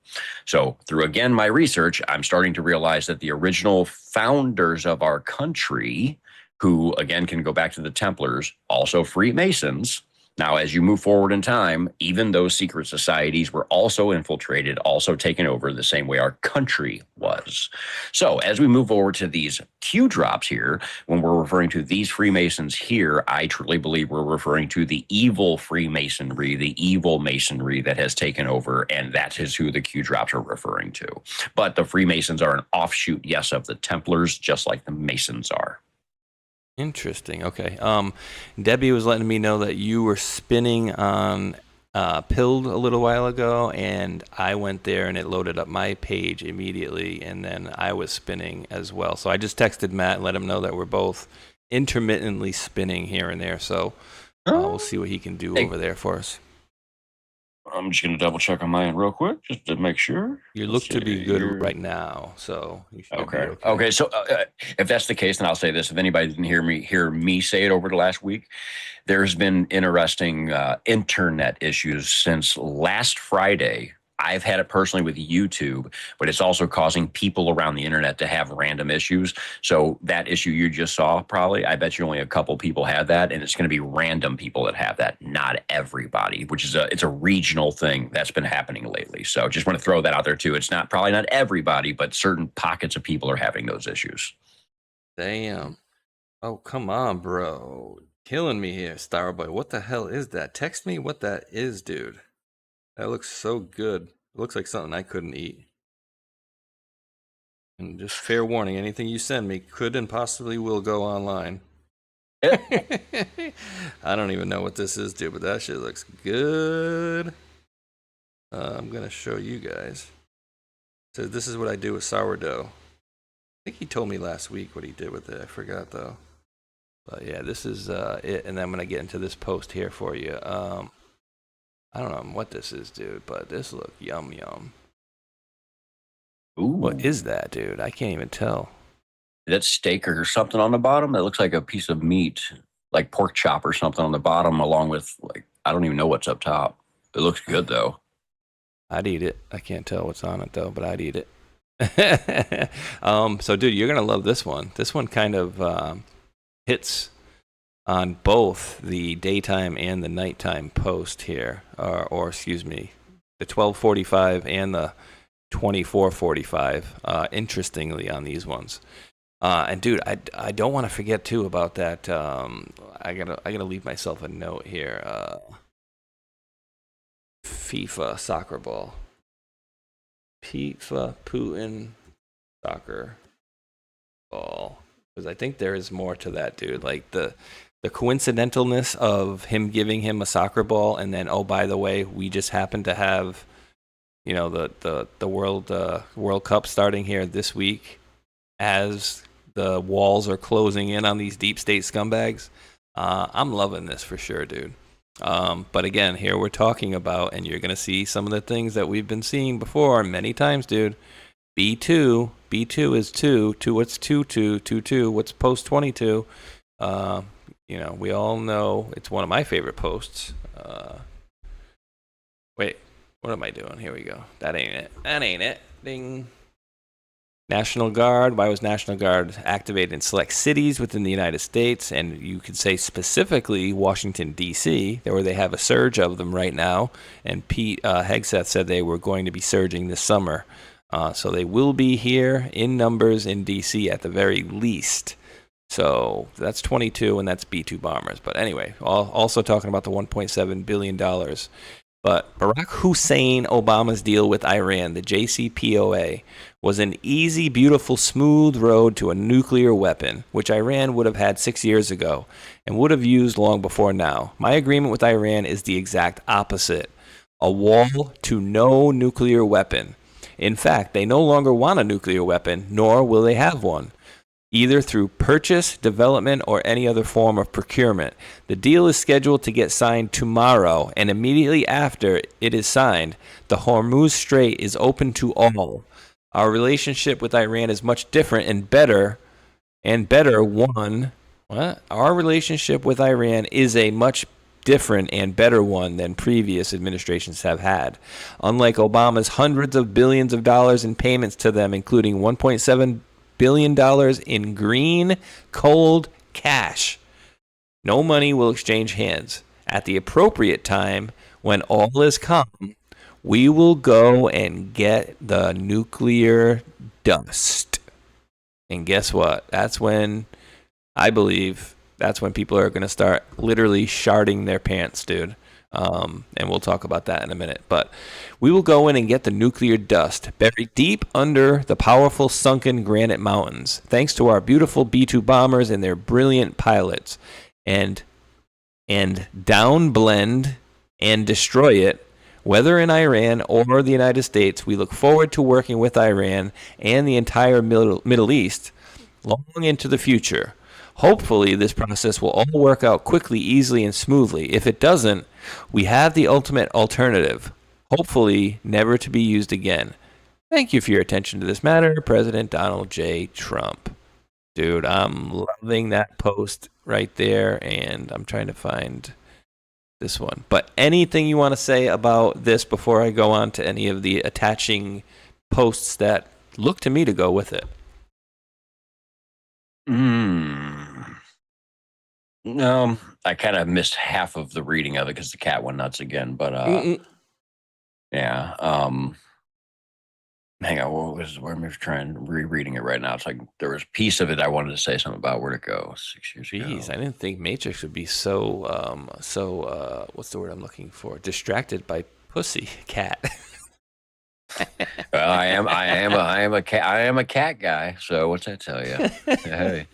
So through, again, my research, I'm starting to realize that the original founders of our country, who, again, can go back to the Templars, also Freemasons. Now, as you move forward in time, even those secret societies were also infiltrated, also taken over the same way our country was. So as we move forward to these Q drops here, when we're referring to these Freemasons here, I truly believe we're referring to the evil Freemasonry, the evil Masonry that has taken over, and that is who the Q drops are referring to. But the Freemasons are an offshoot, yes, of the Templars, just like the Masons are. Interesting. Okay. Debbie was letting me know that you were spinning on Pilled a little while ago, and I went there and it loaded up my page immediately, and then I was spinning as well. So I just texted Matt and let him know that we're both intermittently spinning here and there. So we'll see what he can do over there for us. I'm just going to double check on my end real quick just to make sure. You look to be good right now, so you should be okay. Okay, so if that's the case, then I'll say this. If anybody didn't hear me say it over the last week, there's been interesting internet issues since last Friday. I've had it personally with YouTube, but it's also causing people around the internet to have random issues. So that issue you just saw, probably, I bet you only a couple people had that, and it's going to be random people that have that, not everybody, which is it's a regional thing that's been happening lately. So just want to throw that out there too. It's probably not everybody, but certain pockets of people are having those issues. Damn. Oh, come on, bro. Killing me here, Starboy. What the hell is that? Text me what that is, dude. That looks so good. It looks like something I couldn't eat. And just fair warning, anything you send me could and possibly will go online. I don't even know what this is, dude, but that shit looks good. I'm going to show you guys. So this is what I do with sourdough. I think he told me last week what he did with it. I forgot, though. But yeah, this is it. And then I'm going to get into this post here for you. I don't know what this is, dude, but this look yum yum. Ooh. What is that, dude? I can't even tell. That steak or something on the bottom? That looks like a piece of meat, like pork chop or something on the bottom, along with, like, I don't even know what's up top. It looks good, though. I'd eat it. I can't tell what's on it, though, but I'd eat it. So, dude, you're going to love this one. This one kind of hits on both the daytime and the nighttime post here, or excuse me, the 12:45 and the 24:45. Interestingly, on these ones, and dude, I don't want to forget too about that. I gotta leave myself a note here. FIFA soccer ball. FIFA Putin soccer ball, because I think there is more to that, dude. Like the coincidentalness of him giving him a soccer ball, and then, oh, by the way, we just happen to have, you know, the World Cup starting here this week as the walls are closing in on these deep state scumbags. I'm loving this for sure, dude. But again, here we're talking about, and you're going to see some of the things that we've been seeing before many times, dude. B2 is 2. What's 22? What's post 22? You know, we all know it's one of my favorite posts. Wait, what am I doing? Here we go. That ain't it. Ding. National Guard. Why was National Guard activated in select cities within the United States? And you could say specifically Washington, D.C., where they have a surge of them right now. And Pete Hegseth said they were going to be surging this summer. So they will be here in numbers in D.C. at the very least. So that's 22, and that's B-2 bombers. But anyway, also talking about the $1.7 billion But Barack Hussein Obama's deal with Iran, the JCPOA, was an easy, beautiful, smooth road to a nuclear weapon, which Iran would have had 6 years ago and would have used long before now. My agreement with Iran is the exact opposite. A wall to no nuclear weapon. In fact, they no longer want a nuclear weapon, nor will they have one, either through purchase, development, or any other form of procurement. The deal is scheduled to get signed tomorrow, and immediately after it is signed, the Hormuz Strait is open to all. Our relationship with Iran is much different and better one. What? Our relationship with Iran is a much different and better one than previous administrations have had. Unlike Obama's hundreds of billions of dollars in payments to them, including $1.7 billion in green, cold cash. No money will exchange hands. At the appropriate time, when all is calm, we will go and get the nuclear dust. And guess what? That's when, I believe, that's when people are going to start literally sharding their pants, dude. And we'll talk about that in a minute. But we will go in and get the nuclear dust buried deep under the powerful sunken granite mountains, thanks to our beautiful B-2 bombers and their brilliant pilots, and downblend and destroy it, whether in Iran or the United States. We look forward to working with Iran and the entire Middle East long into the future. Hopefully, this process will all work out quickly, easily, and smoothly. If it doesn't, we have the ultimate alternative, hopefully never to be used again. Thank you for your attention to this matter, President Donald J. Trump. Dude, I'm loving that post right there, and I'm trying to find this one. But anything you want to say about this before I go on to any of the attaching posts that look to me to go with it? I kind of missed half of the reading of it because the cat went nuts again. But yeah. Hang on, where am I trying rereading it right now? It's like there was a piece of it I wanted to say something about. Where'd it go? 6 years ago. Jeez, I didn't think Matrix would be so what's the word I'm looking for? Distracted by pussy cat. Well, I am a cat guy. So what's that tell you? Hey.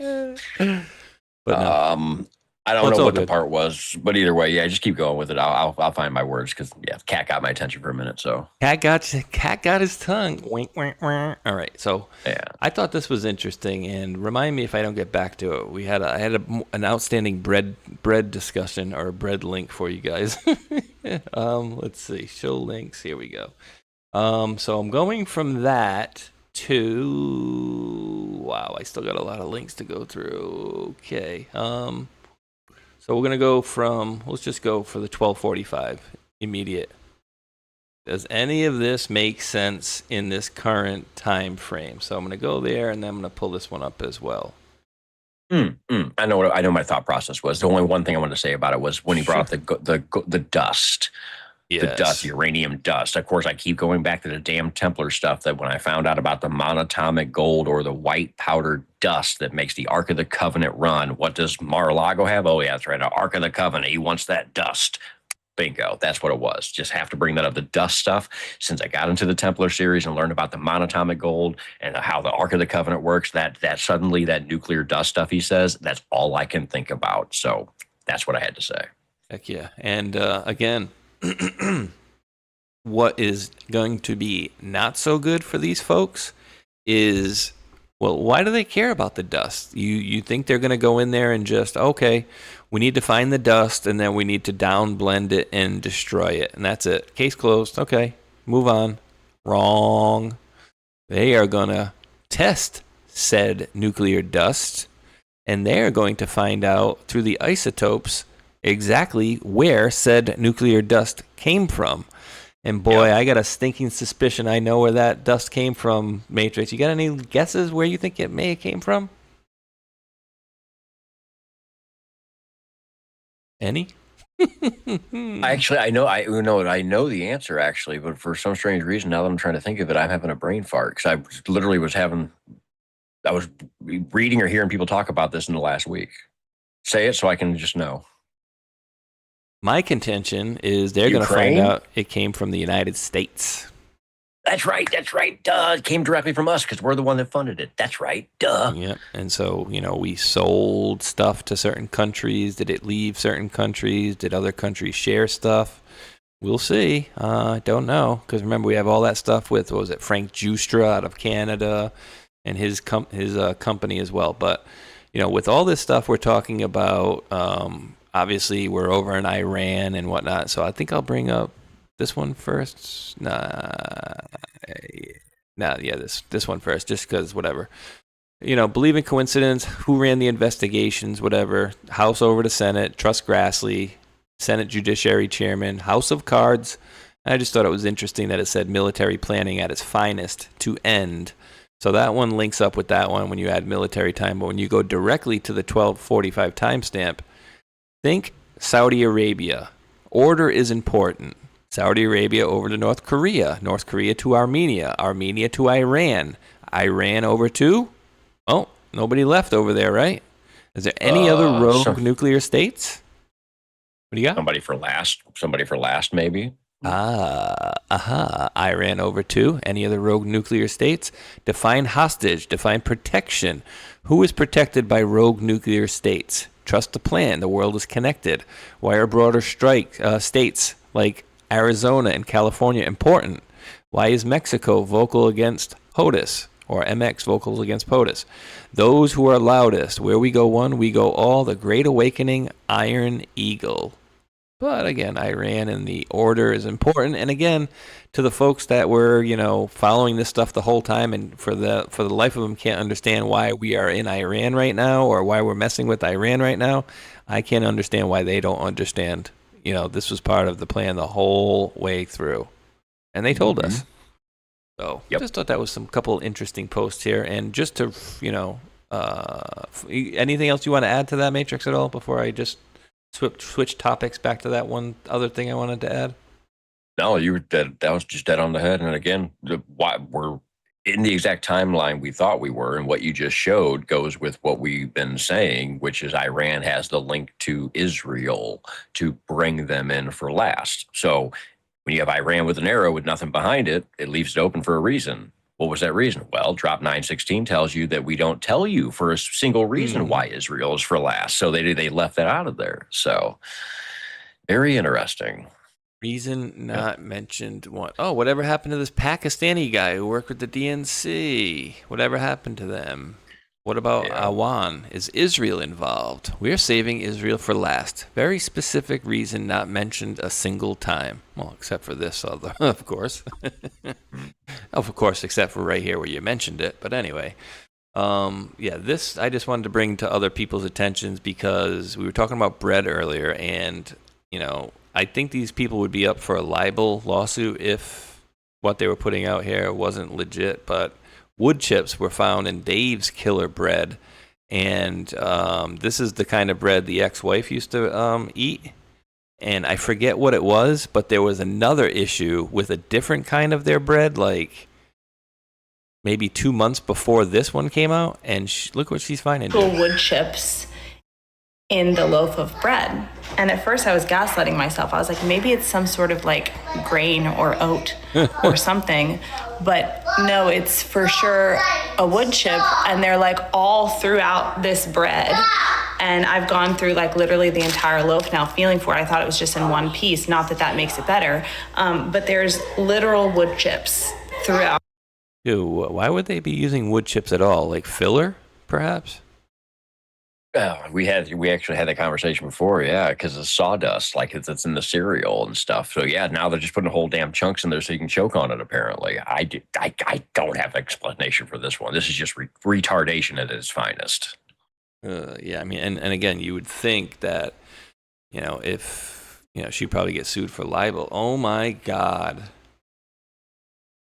But no. I don't know what the part was, but either way, yeah, just keep going with it. I'll find my words because the cat got my attention for a minute. So cat got his tongue. Wink, wink, wink. All right, so yeah, I thought this was interesting, and remind me if I don't get back to it. I had an outstanding bread discussion or bread link for you guys. Let's see, show links. Here we go. So I'm going from that to wow, I still got a lot of links to go through. Okay. So we're going to go from, let's just go for the 1245 immediate. Does any of this make sense in this current time frame? So I'm going to go there, and then I'm going to pull this one up as well. I know my thought process was. The only one thing I wanted to say about it was when he brought up the dust. Yes. The dust, the uranium dust. Of course, I keep going back to the damn Templar stuff that when I found out about the monatomic gold or the white powdered dust that makes the Ark of the Covenant run, what does Mar-a-Lago have? Oh, yeah, that's right. An Ark of the Covenant. He wants that dust. Bingo. That's what it was. Just have to bring that up, the dust stuff. Since I got into the Templar series and learned about the monatomic gold and how the Ark of the Covenant works, that suddenly that nuclear dust stuff he says, that's all I can think about. So that's what I had to say. Heck yeah. And again, what is going to be not so good for these folks is, well, why do they care about the dust? You think they're going to go in there and just, okay, we need to find the dust and then we need to down blend it and destroy it. And that's it. Case closed. Okay, move on. Wrong. They are going to test said nuclear dust, and they're going to find out through the isotopes exactly where said nuclear dust came from. And boy, I got a stinking suspicion I know where that dust came from, Matrix. You got any guesses where you think it may have came from? Any? Actually, I know the answer actually, but for some strange reason, now that I'm trying to think of it, I'm having a brain fart because I literally was reading or hearing people talk about this in the last week. Say it so I can just know. My contention is they're going to find out it came from the United States. That's right. That's right. Duh. It came directly from us because we're the one that funded it. That's right. Duh. Yep. And so, we sold stuff to certain countries. Did it leave certain countries? Did other countries share stuff? We'll see. I don't know. Because remember, we have all that stuff with, what was it, Frank Justra out of Canada and his company as well. But, with all this stuff we're talking about, obviously we're over in Iran and whatnot. So I think I'll bring up this one first. This one first, just because whatever. Believe in coincidence, who ran the investigations, whatever. House over to Senate, trust Grassley, Senate Judiciary Chairman, House of Cards. I just thought it was interesting that it said military planning at its finest to end. So that one links up with that one when you add military time. But when you go directly to the 1245 timestamp, think Saudi Arabia. Order is important. Saudi Arabia over to North Korea, North Korea to Armenia, Armenia to Iran, Iran over to, nobody left over there, right? Is there any other rogue nuclear states? What do you got? Somebody for last, maybe. Iran over to any other rogue nuclear states? Define hostage, define protection. Who is protected by rogue nuclear states? Trust the plan. The world is connected. Why are broader states like Arizona and California important? Why is Mexico vocal against POTUS, or MX vocal against POTUS? Those who are loudest. Where we go one, we go all. The Great Awakening, Iron Eagle. But again, Iran and the order is important. And again, to the folks that were, following this stuff the whole time and for the life of them can't understand why we are in Iran right now or why we're messing with Iran right now, I can't understand why they don't understand. This was part of the plan the whole way through. And they told us. So I just thought that was some couple interesting posts here. And just to, anything else you want to add to that, Matrix, at all before I just switch topics back to that one other thing I wanted to add? No, you were dead. That was just dead on the head. And again, why we're in the exact timeline we thought we were, and what you just showed goes with what we've been saying, which is Iran has the link to Israel to bring them in for last. So when you have Iran with an arrow with nothing behind it, it leaves it open for a reason. What was that reason? Well, Drop 916 tells you that we don't tell you for a single reason why Israel is for last. So they left that out of there. So very interesting. Reason not mentioned. Whatever happened to this Pakistani guy who worked with the DNC? Whatever happened to them? What about Awan? Is Israel involved? We're saving Israel for last. Very specific reason not mentioned a single time. Well, except for this, of course. Of course, except for right here where you mentioned it. But anyway, this I just wanted to bring to other people's attentions because we were talking about bread earlier, and I think these people would be up for a libel lawsuit if what they were putting out here wasn't legit, but wood chips were found in Dave's killer bread, and this is the kind of bread the ex-wife used to eat, and I forget what it was, but there was another issue with a different kind of their bread, like maybe 2 months before this one came out, and look what she's finding. Wood chips in the loaf of bread. And at first I was gaslighting myself. I was like, maybe it's some sort of grain or oat or something. But no, it's for sure a wood chip. And they're all throughout this bread. And I've gone through literally the entire loaf now feeling for it. I thought it was just in one piece. Not that that makes it better. But there's literal wood chips throughout. Dude, why would they be using wood chips at all? Like filler, perhaps? We actually had that conversation before, because of sawdust, it's in the cereal and stuff. So now they're just putting whole damn chunks in there so you can choke on it. Apparently, I don't have an explanation for this one. This is just retardation at its finest. And again, you would think that if she'd probably get sued for libel. Oh my God.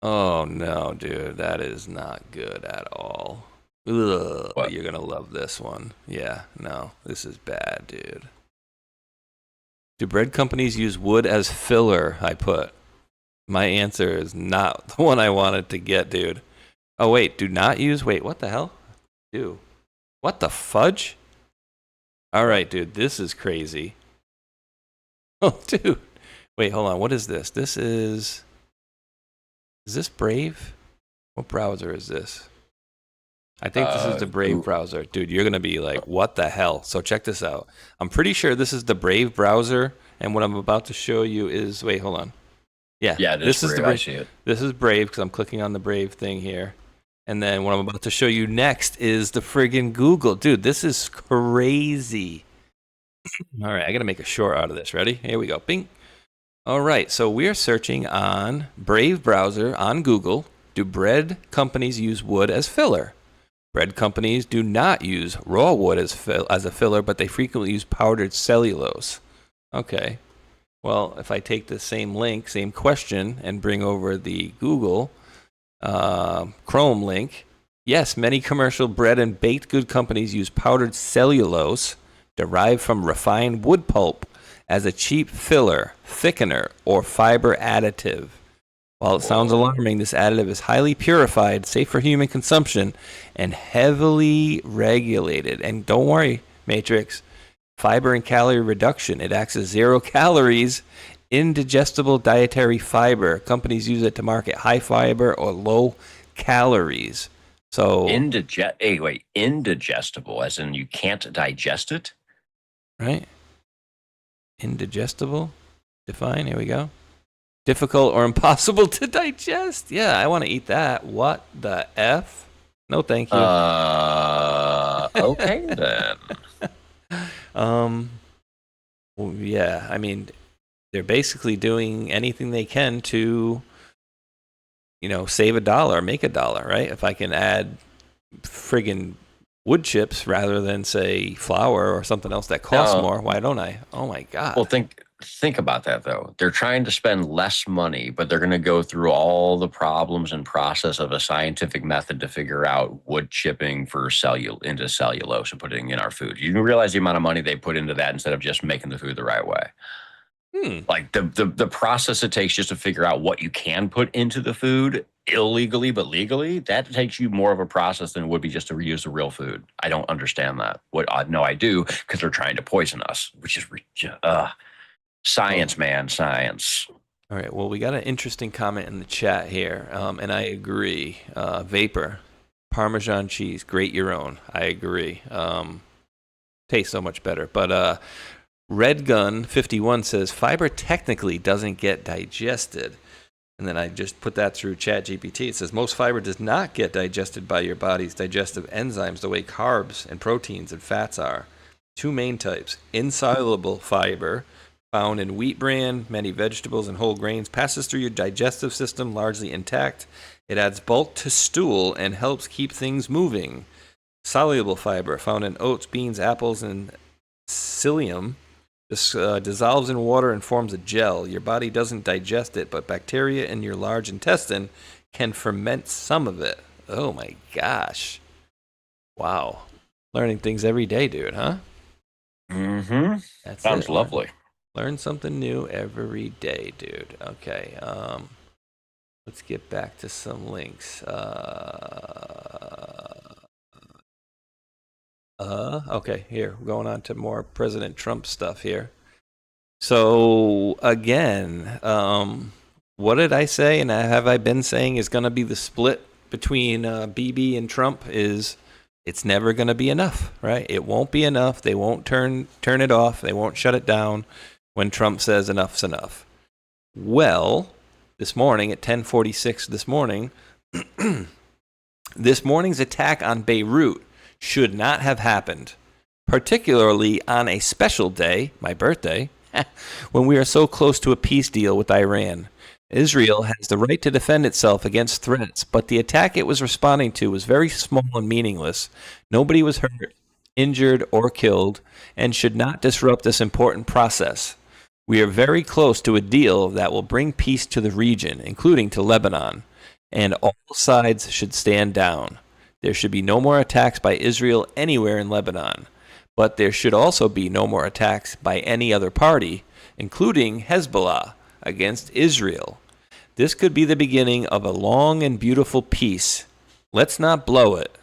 Oh no, dude, that is not good at all. Ugh, you're gonna love this one. Yeah, no, this is bad, dude. Do bread companies use wood as filler? I put. My answer is not the one I wanted to get, dude. Oh wait, do not use. Wait, what the hell? Do what the fudge? All right, dude, this is crazy. Oh, dude. Wait, hold on. What is this? Is this Brave? What browser is this? I think this is the Brave browser. Dude, you're going to be like, what the hell? So check this out. I'm pretty sure this is the Brave browser. And what I'm about to show you is, wait, hold on. Yeah, this is Brave. I see it. This is Brave because I'm clicking on the Brave thing here. And then what I'm about to show you next is the friggin' Google. Dude, this is crazy. All right, I got to make a short out of this. Ready? Here we go. Bing. All right, so we're searching on Brave browser on Google. Do bread companies use wood as filler? Bread companies do not use raw wood as a filler, but they frequently use powdered cellulose. Okay. Well, if I take the same link, same question, and bring over the Google Chrome link, yes, many commercial bread and baked good companies use powdered cellulose derived from refined wood pulp as a cheap filler, thickener, or fiber additive. While it sounds alarming, this additive is highly purified, safe for human consumption, and heavily regulated. And don't worry, Matrix, fiber and calorie reduction. It acts as 0 calories, indigestible dietary fiber. Companies use it to market high fiber or low calories. So indigestible, as in you can't digest it? Right? Indigestible? Define, here we go. Difficult or impossible to digest. Yeah, I want to eat that. What the F? No, thank you. Okay then. Well, yeah, I mean, they're basically doing anything they can to, save $1, make $1, right? If I can add friggin' wood chips rather than, say, flour or something else that costs more, why don't I? Oh my God. Well, think about that though. They're trying to spend less money, but they're going to go through all the problems and process of a scientific method to figure out wood chipping for into cellulose and putting in our food. You realize the amount of money they put into that instead of just making the food the right way. Like the process it takes just to figure out what you can put into the food illegally but legally, that takes you more of a process than it would be just to reuse the real food. I don't understand that. No, I do, because they're trying to poison us, which is science, man, science. All right, well, we got an interesting comment in the chat here, and I agree. Vapor, Parmesan cheese, grate your own. I agree. Tastes so much better. But Red Gun 51 says fiber technically doesn't get digested. And then I just put that through ChatGPT. It says most fiber does not get digested by your body's digestive enzymes the way carbs and proteins and fats are. Two main types. Insoluble fiber, found in wheat bran, many vegetables, and whole grains, passes through your digestive system largely intact. It adds bulk to stool and helps keep things moving. Soluble fiber, found in oats, beans, apples, and psyllium. This dissolves in water and forms a gel. Your body doesn't digest it, but bacteria in your large intestine can ferment some of it. Oh my gosh. Wow. Learning things every day, dude, huh? Mm-hmm. That sounds lovely. Learn something new every day, dude. Okay. Let's get back to some links. Okay, here, we're going on to more President Trump stuff here. So, again, what did I say, and have I been saying is going to be the split between BB and Trump is it's never going to be enough, right? It won't be enough. They won't turn it off. They won't shut it down when Trump says enough's enough. Well, this morning at 10:46 this morning, this morning's attack on Beirut should not have happened, particularly on a special day, my birthday, when we are so close to a peace deal with Iran. Israel has the right to defend itself against threats, but the attack it was responding to was very small and meaningless. Nobody was hurt, injured, or killed, and should not disrupt this important process. We are very close to a deal that will bring peace to the region, including to Lebanon, and all sides should stand down. There should be no more attacks by Israel anywhere in Lebanon, but there should also be no more attacks by any other party, including Hezbollah, against Israel. This could be the beginning of a long and beautiful peace. Let's not blow it.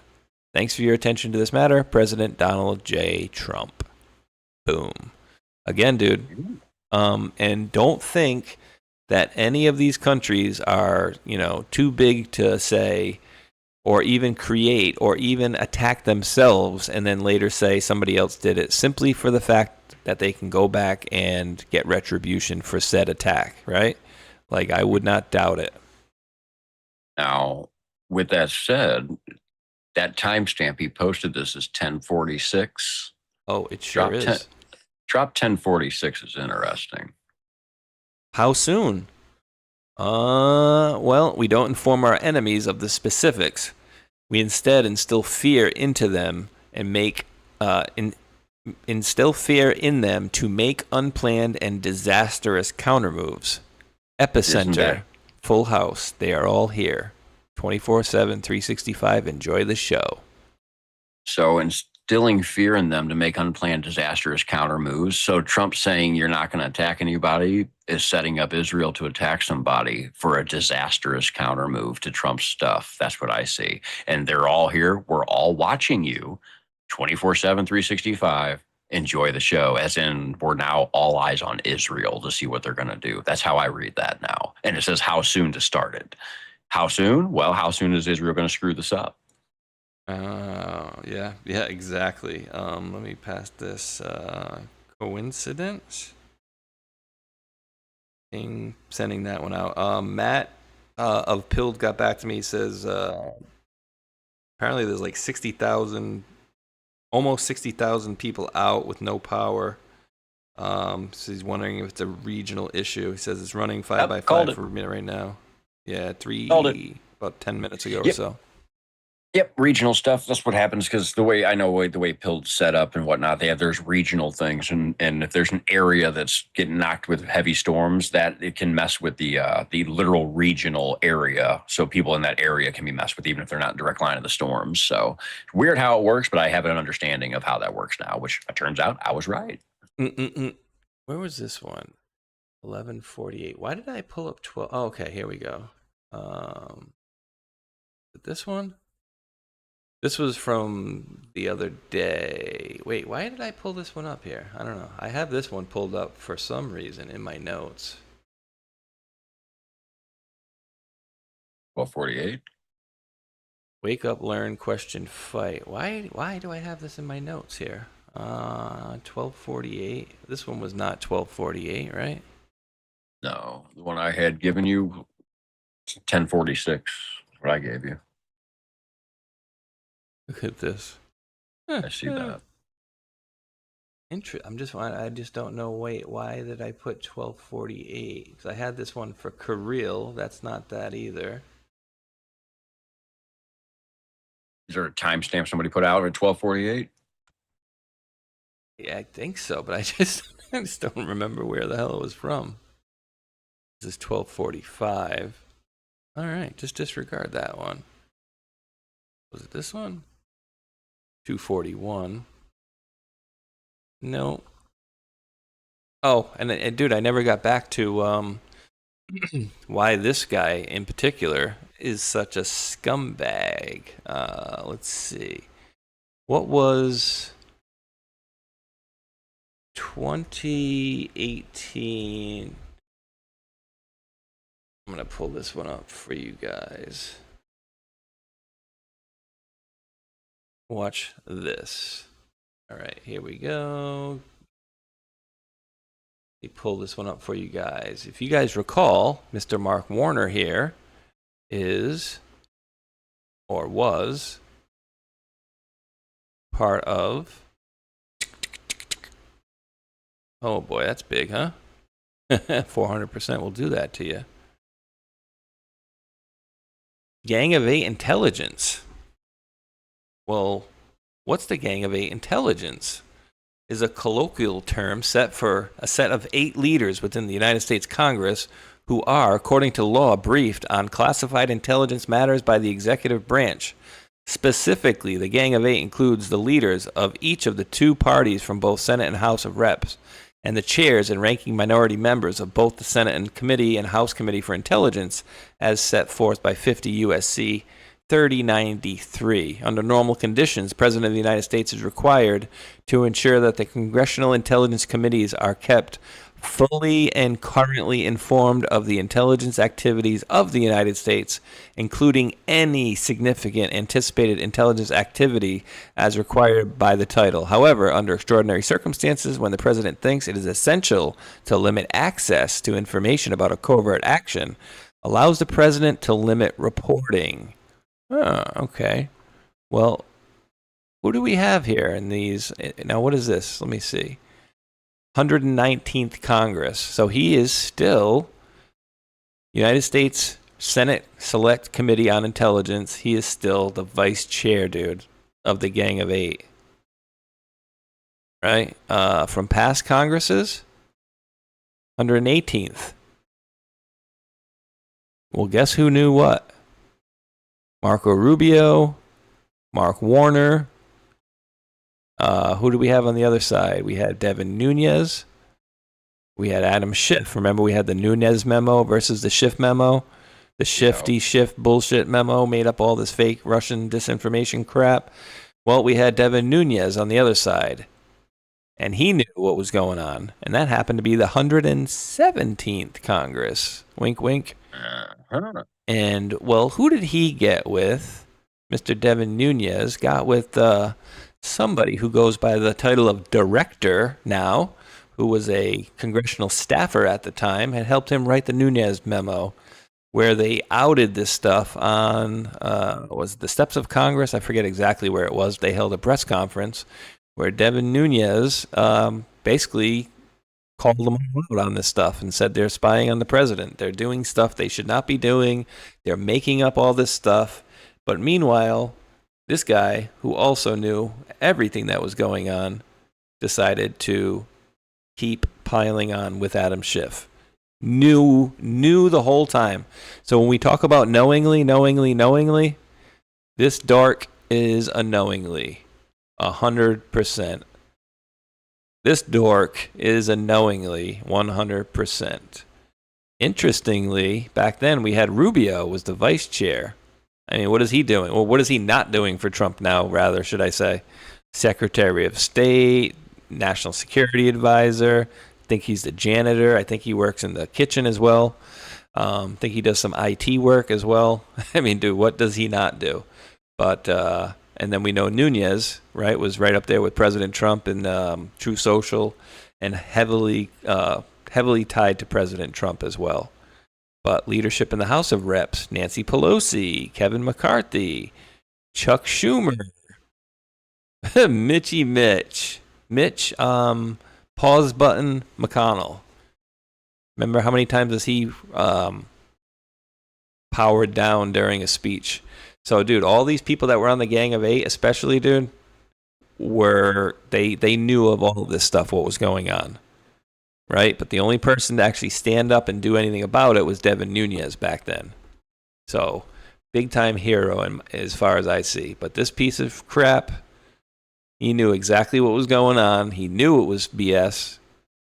Thanks for your attention to this matter, President Donald J. Trump. Boom. Again, dude, And don't think that any of these countries are, too big to say or even create or even attack themselves and then later say somebody else did it, simply for the fact that they can go back and get retribution for said attack, right? Like, I would not doubt it. Now, with that said, that timestamp he posted this is 10:46. Oh, it sure is. Drop 10:46 is interesting. How soon? Well, we don't inform our enemies of the specifics. We instead instill fear into them and instill fear in them to make unplanned and disastrous countermoves. Epicenter, full house. They are all here. 24/7, 365. Enjoy the show. So instilling fear in them to make unplanned disastrous counter moves. So Trump saying you're not going to attack anybody is setting up Israel to attack somebody for a disastrous counter move to Trump's stuff. That's what I see. And they're all here. We're all watching you 24/7, 365. Enjoy the show, as in we're now all eyes on Israel to see what they're going to do. That's how I read that now. And it says how soon to start it. How soon? Well, how soon is Israel going to screw this up? Yeah, exactly. Let me pass this. Coincidence? Sending that one out. Matt of Pilled got back to me. He says apparently there's like 60,000, almost 60,000 people out with no power. So he's wondering if it's a regional issue. He says it's running 5x5 for a minute right now. Yeah, about 10 minutes ago or so. Yep, regional stuff. That's what happens because the way Pill's set up and whatnot, there's regional things, and if there's an area that's getting knocked with heavy storms, that it can mess with the literal regional area. So people in that area can be messed with even if they're not in direct line of the storms. So it's weird how it works, but I have an understanding of how that works now, which it turns out I was right. Where was this one? 11:48. Why did I pull up 12? Oh, okay, here we go. This one? This was from the other day. Wait, why did I pull this one up here? I don't know. I have this one pulled up for some reason in my notes. 12:48. Wake up, learn, question, fight. Why do I have this in my notes here? 12:48. This one was not 12:48, right? No, the one I had given you, 10:46. What I gave you. Look at this. I see that. I just don't know. Wait, why did I put 12:48? Because I had this one for Kirill. That's not that either. Is there a timestamp somebody put out at 12:48? Yeah, I think so, but I just don't remember where the hell it was from. This is 12:45. All right, just disregard that one. Was it this one? 2:41. No. Oh, and dude, I never got back to why this guy in particular is such a scumbag. Let's see. What was 2018? I'm going to pull this one up for you guys. Watch this. All right, here we go. Let me pull this one up for you guys. If you guys recall, Mr. Mark Warner here is, or was, part of, oh boy, that's big, huh? 400% will do that to you. Gang of Eight Intelligence. Well, what's the Gang of Eight Intelligence? Is a colloquial term set for a set of 8 leaders within the United States Congress who are, according to law, briefed on classified intelligence matters by the executive branch. Specifically, the Gang of Eight includes the leaders of each of the 2 parties from both Senate and House of Reps, and the chairs and ranking minority members of both the Senate and Committee and House Committee for Intelligence, as set forth by 50 U.S.C. 3093. Under normal conditions, the President of the United States is required to ensure that the Congressional Intelligence Committees are kept fully and currently informed of the intelligence activities of the United States, including any significant anticipated intelligence activity as required by the title. However, under extraordinary circumstances, when the president thinks it is essential to limit access to information about a covert action, allows the president to limit reporting. Okay. Well, who do we have here in these? Now, what is this? Let me see. 119th Congress. So he is still United States Senate Select Committee on Intelligence. He is still the vice chair, dude, of the Gang of Eight. Right? From past Congresses, 118th. Well, guess who knew what? Marco Rubio, Mark Warner. Who do we have on the other side? We had Devin Nunes. We had Adam Schiff. Remember, we had the Nunes memo versus the Schiff memo. The shifty Schiff bullshit memo made up all this fake Russian disinformation crap. Well, we had Devin Nunes on the other side. And he knew what was going on. And that happened to be the 117th Congress. Wink, wink. And, well, who did he get with? Mr. Devin Nunes got with somebody who goes by the title of director now, who was a congressional staffer at the time, had helped him write the Nunes memo, where they outed this stuff on, was it the steps of Congress? I forget exactly where it was. They held a press conference where Devin Nunes basically called them out on this stuff and said they're spying on the president. They're doing stuff they should not be doing. They're making up all this stuff. But meanwhile, this guy, who also knew everything that was going on, decided to keep piling on with Adam Schiff. Knew the whole time. So when we talk about knowingly, this dark is a knowingly. 100%. This dork is a knowingly 100%. Interestingly, back then we had Rubio was the vice chair. I mean, what is he doing? Well, what is he not doing for Trump now, rather, should I say? Secretary of State, National Security Advisor. I think he's the janitor. I think he works in the kitchen as well. I think he does some IT work as well. I mean, dude, what does he not do? But, and then we know Nunes, right, was right up there with President Trump in True Social and heavily tied to President Trump as well. But leadership in the House of Reps, Nancy Pelosi, Kevin McCarthy, Chuck Schumer, Mitch, pause button, McConnell. Remember how many times has he powered down during a speech? So, dude, all these people that were on the Gang of Eight, especially, dude, they knew of all of this stuff, what was going on. Right? But the only person to actually stand up and do anything about it was Devin Nunes back then. So, big time hero as far as I see. But this piece of crap, he knew exactly what was going on. He knew it was BS.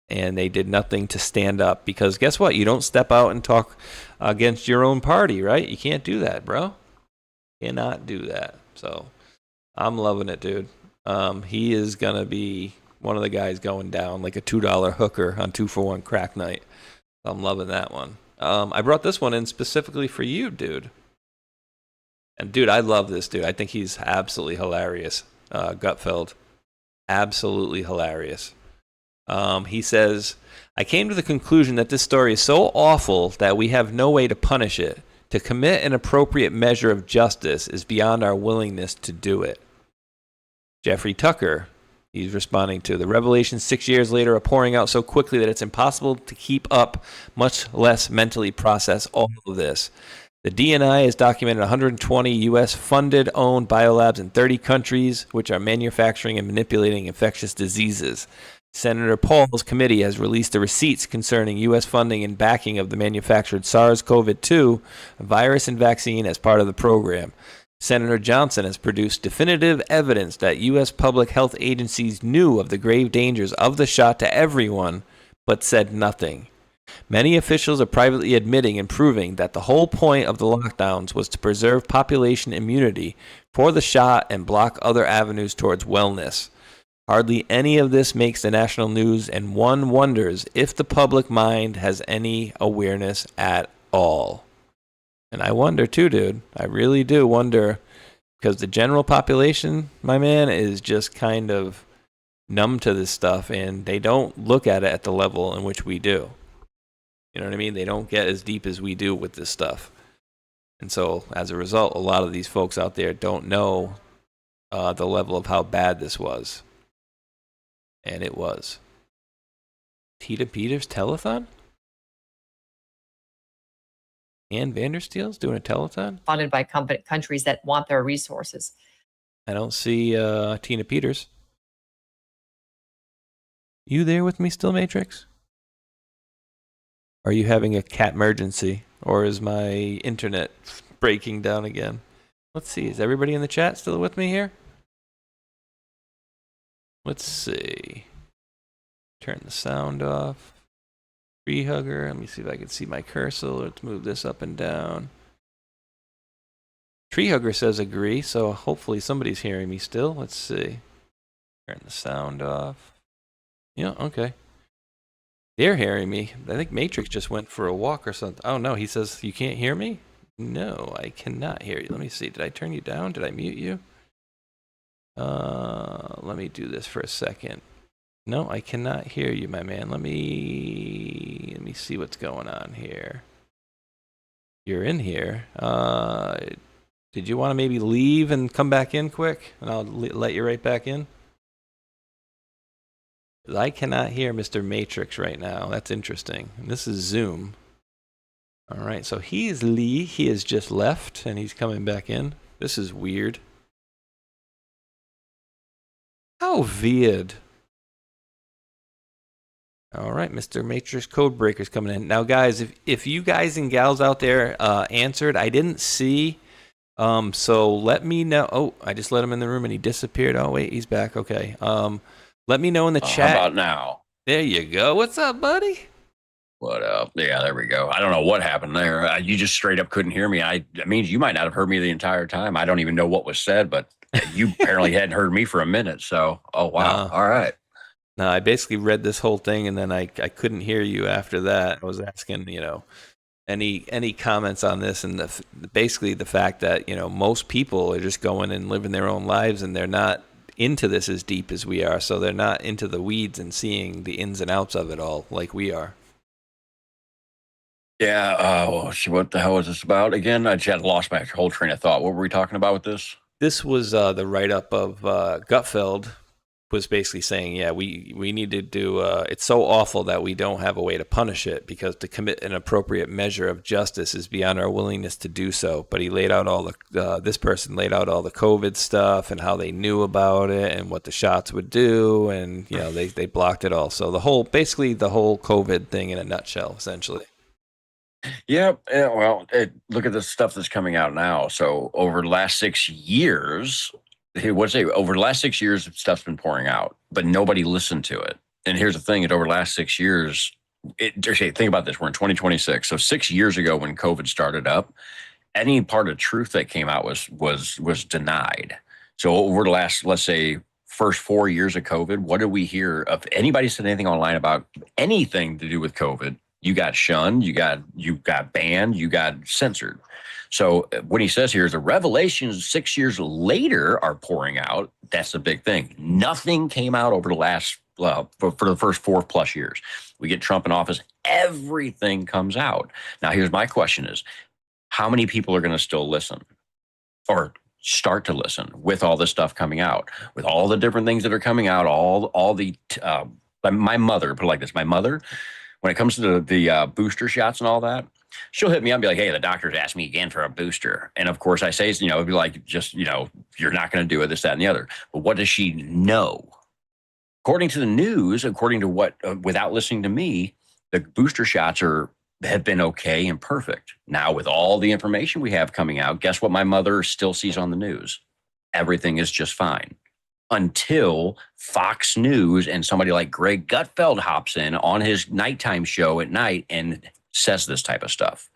And they did nothing to stand up. Because guess what? You don't step out and talk against your own party, right? You can't do that, bro. Cannot do that. So, I'm loving it, dude. He is going to be one of the guys going down like a $2 hooker on 2-for-1 crack night. I'm loving that one. I brought this one in specifically for you, dude. And, dude, I love this dude. I think he's absolutely hilarious. Gutfeld. Absolutely hilarious. He says, I came to the conclusion that this story is so awful that we have no way to punish it. To commit an appropriate measure of justice is beyond our willingness to do it. Jeffrey Tucker. He's responding to the revelations 6 years later are pouring out so quickly that it's impossible to keep up, much less mentally process all of this. The DNI has documented 120 U.S. funded, owned biolabs in 30 countries, which are manufacturing and manipulating infectious diseases. Senator Paul's committee has released the receipts concerning U.S. funding and backing of the manufactured SARS-CoV-2 virus and vaccine as part of the program. Senator Johnson has produced definitive evidence that U.S. public health agencies knew of the grave dangers of the shot to everyone, but said nothing. Many officials are privately admitting and proving that the whole point of the lockdowns was to preserve population immunity for the shot and block other avenues towards wellness. Hardly any of this makes the national news, and one wonders if the public mind has any awareness at all. And I wonder too, dude. I really do wonder, because the general population, my man, is just kind of numb to this stuff, and they don't look at it at the level in which we do. You know what I mean? They don't get as deep as we do with this stuff. And so, as a result, a lot of these folks out there don't know the level of how bad this was. And it was. Tita Peters telethon? Ann Vandersteel's doing a telethon? Funded by countries that want their resources. I don't see Tina Peters. You there with me still, Matrix? Are you having a cat emergency? Or is my internet breaking down again? Let's see. Is everybody in the chat still with me here? Let's see. Turn the sound off. Tree hugger. Let me see if I can see my cursor. Let's move this up and down. Tree hugger says agree, so hopefully somebody's hearing me still. Let's see. Turn the sound off. Yeah, okay. They're hearing me. I think Matrix just went for a walk or something. Oh no, he says you can't hear me? No, I cannot hear you. Let me see. Did I turn you down? Did I mute you? Let me do this for a second. No, I cannot hear you, my man. Let me see what's going on here. You're in here. Did you want to maybe leave and come back in quick? And I'll let you right back in? I cannot hear Mr. Matrix right now. That's interesting. And this is Zoom. All right, so he is Lee. He has just left, and he's coming back in. This is weird. How weird. All right, Mr. Matrix Codebreaker's coming in. Now, guys, if you guys and gals out there answered, I didn't see. So let me know. Oh, I just let him in the room, and he disappeared. Oh, wait, he's back. Okay. Let me know in the chat. How about now? There you go. What's up, buddy? What up? Yeah, there we go. I don't know what happened there. You just straight up couldn't hear me. I mean, you might not have heard me the entire time. I don't even know what was said, but you apparently hadn't heard me for a minute. So, oh, wow. All right. No, I basically read this whole thing, and then I couldn't hear you after that. I was asking, any comments on this, and basically the fact that, most people are just going and living their own lives, and they're not into this as deep as we are. So they're not into the weeds and seeing the ins and outs of it all like we are. Yeah. What the hell was this about again? I just had lost my whole train of thought. What were we talking about with this? This was the write-up of Gutfeld was basically saying, yeah, we need to do, it's so awful that we don't have a way to punish it, because to commit an appropriate measure of justice is beyond our willingness to do so. But he laid out all this person laid out all the COVID stuff and how they knew about it and what the shots would do. And, they blocked it all. So basically the whole COVID thing in a nutshell, essentially. Yeah, well, look at the stuff that's coming out now. So over the last 6 years, over the last 6 years, stuff's been pouring out, but nobody listened to it. And here's the thing: over the last 6 years, think about this. We're in 2026. So 6 years ago, when COVID started up, any part of truth that came out was denied. So over the last, let's say, first 4 years of COVID, what did we hear of anybody said anything online about anything to do with COVID? You got shunned, you got banned, you got censored. So what he says here is the revelations 6 years later are pouring out. That's the big thing. Nothing came out over the last, for the first 4+ years. We get Trump in office, everything comes out. Now, here's my question is, how many people are going to still listen or start to listen with all this stuff coming out, with all the different things that are coming out, all the, my mother, put it like this, my mother, when it comes to the booster shots and all that, she'll hit me up and be like, hey, the doctor's asked me again for a booster. And of course I say, it'd be like, just, you're not going to do it, this, that, and the other. But what does she know? According to the news, according to what, without listening to me, the booster shots have been okay and perfect. Now, with all the information we have coming out, guess what my mother still sees on the news? Everything is just fine. Until Fox News and somebody like Greg Gutfeld hops in on his nighttime show at night and says this type of stuff.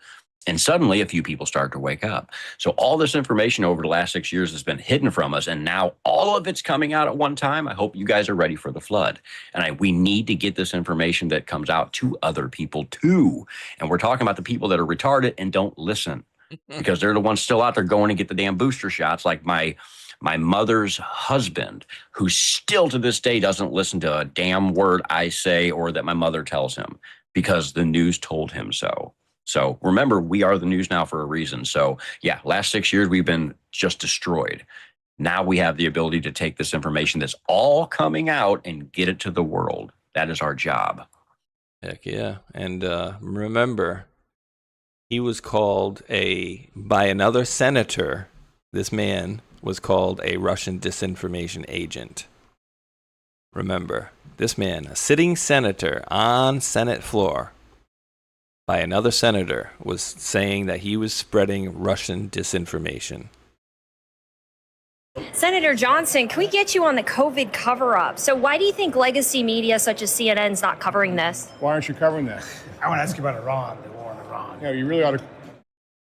And suddenly a few people start to wake up. So all this information over the last 6 years has been hidden from us. And now all of it's coming out at one time. I hope you guys are ready for the flood. And we need to get this information that comes out to other people too. And we're talking about the people that are retarded and don't listen because they're the ones still out there going to get the damn booster shots. Like my mother's husband, who still to this day doesn't listen to a damn word I say or that my mother tells him because the news told him so. So remember, we are the news now for a reason. So yeah, last 6 years, we've been just destroyed. Now we have the ability to take this information that's all coming out and get it to the world. That is our job. Heck yeah. And remember, he was called by another senator. This man was called a Russian disinformation agent. Remember, this man, a sitting senator on Senate floor, by another senator, was saying that he was spreading Russian disinformation. Senator Johnson, can we get you on the COVID cover-up? So why do you think legacy media such as CNN is not covering this? Why aren't you covering that? I want to ask you about Iran, the war in Iran. You really ought to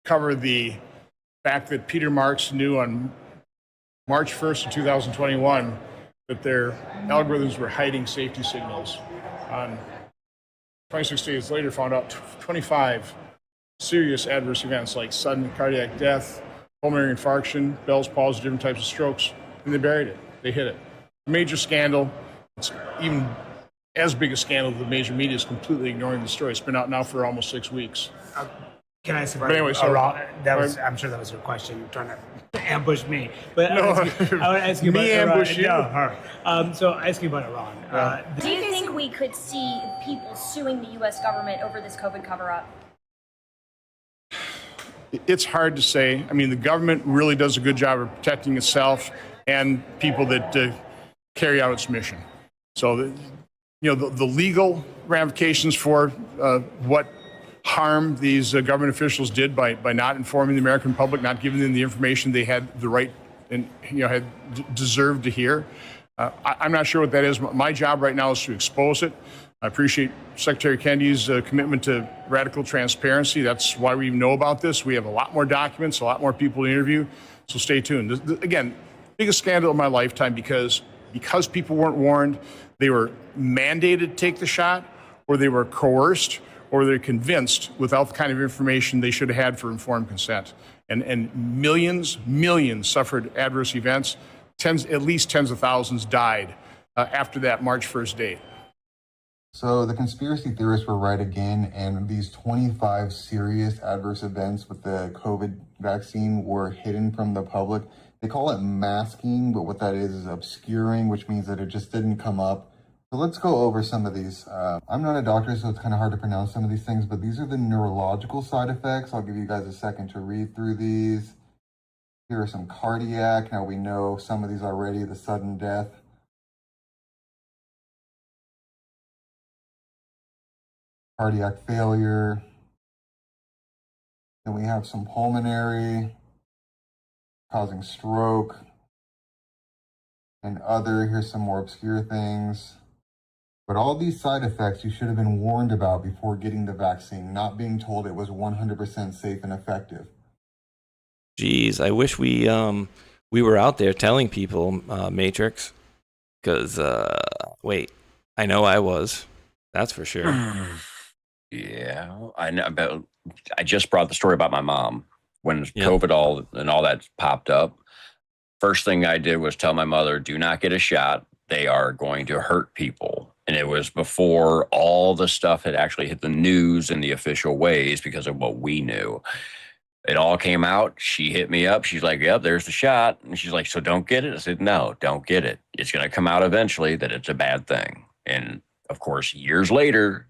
cover the fact that Peter Marks knew on March 1st of 2021 that their algorithms were hiding safety signals. On 26 days later, found out 25 serious adverse events like sudden cardiac death, pulmonary infarction, Bell's palsy, different types of strokes, and they buried it. They hid it. Major scandal. It's even as big a scandal that the major media is completely ignoring the story. It's been out now for almost 6 weeks. Can I ask you about anyway, I'm sure that was your question, trying to ambush me. But no, I want to ask you about Iran. ambush you? No, her. So I ask you about Iran. Do you think we could see people suing the U.S. government over this COVID cover-up? It's hard to say. I mean, the government really does a good job of protecting itself and people that carry out its mission. So, the legal ramifications for what harm these government officials did by not informing the American public, not giving them the information they had the right and had deserved to hear. I'm not sure what that is. My job right now is to expose it. I appreciate Secretary Kennedy's commitment to radical transparency. That's why we know about this. We have a lot more documents, a lot more people to interview. So stay tuned. Again, biggest scandal of my lifetime because people weren't warned, they were mandated to take the shot, or they were coerced, or they're convinced without the kind of information they should have had for informed consent. And millions suffered adverse events. At least tens of thousands died after that March 1st date. So the conspiracy theorists were right again, and these 25 serious adverse events with the COVID vaccine were hidden from the public. They call it masking, but what that is obscuring, which means that it just didn't come up. So let's go over some of these. I'm not a doctor, so it's kind of hard to pronounce some of these things, but these are the neurological side effects. I'll give you guys a second to read through these. Here are some cardiac. Now we know some of these already, the sudden death. Cardiac failure. Then we have some pulmonary, causing stroke. And here's some more obscure things. But all these side effects you should have been warned about before getting the vaccine, not being told it was 100% safe and effective. Geez, I wish we were out there telling people, Matrix, because, wait, I know I was. That's for sure. Yeah, I know. I just brought the story about my mom when COVID all that popped up. First thing I did was tell my mother, do not get a shot. They are going to hurt people. And it was before all the stuff had actually hit the news in the official ways because of what we knew. It all came out. She hit me up. She's like, yep, there's the shot. And she's like, so don't get it? I said, no, don't get it. It's going to come out eventually that it's a bad thing. And of course, years later,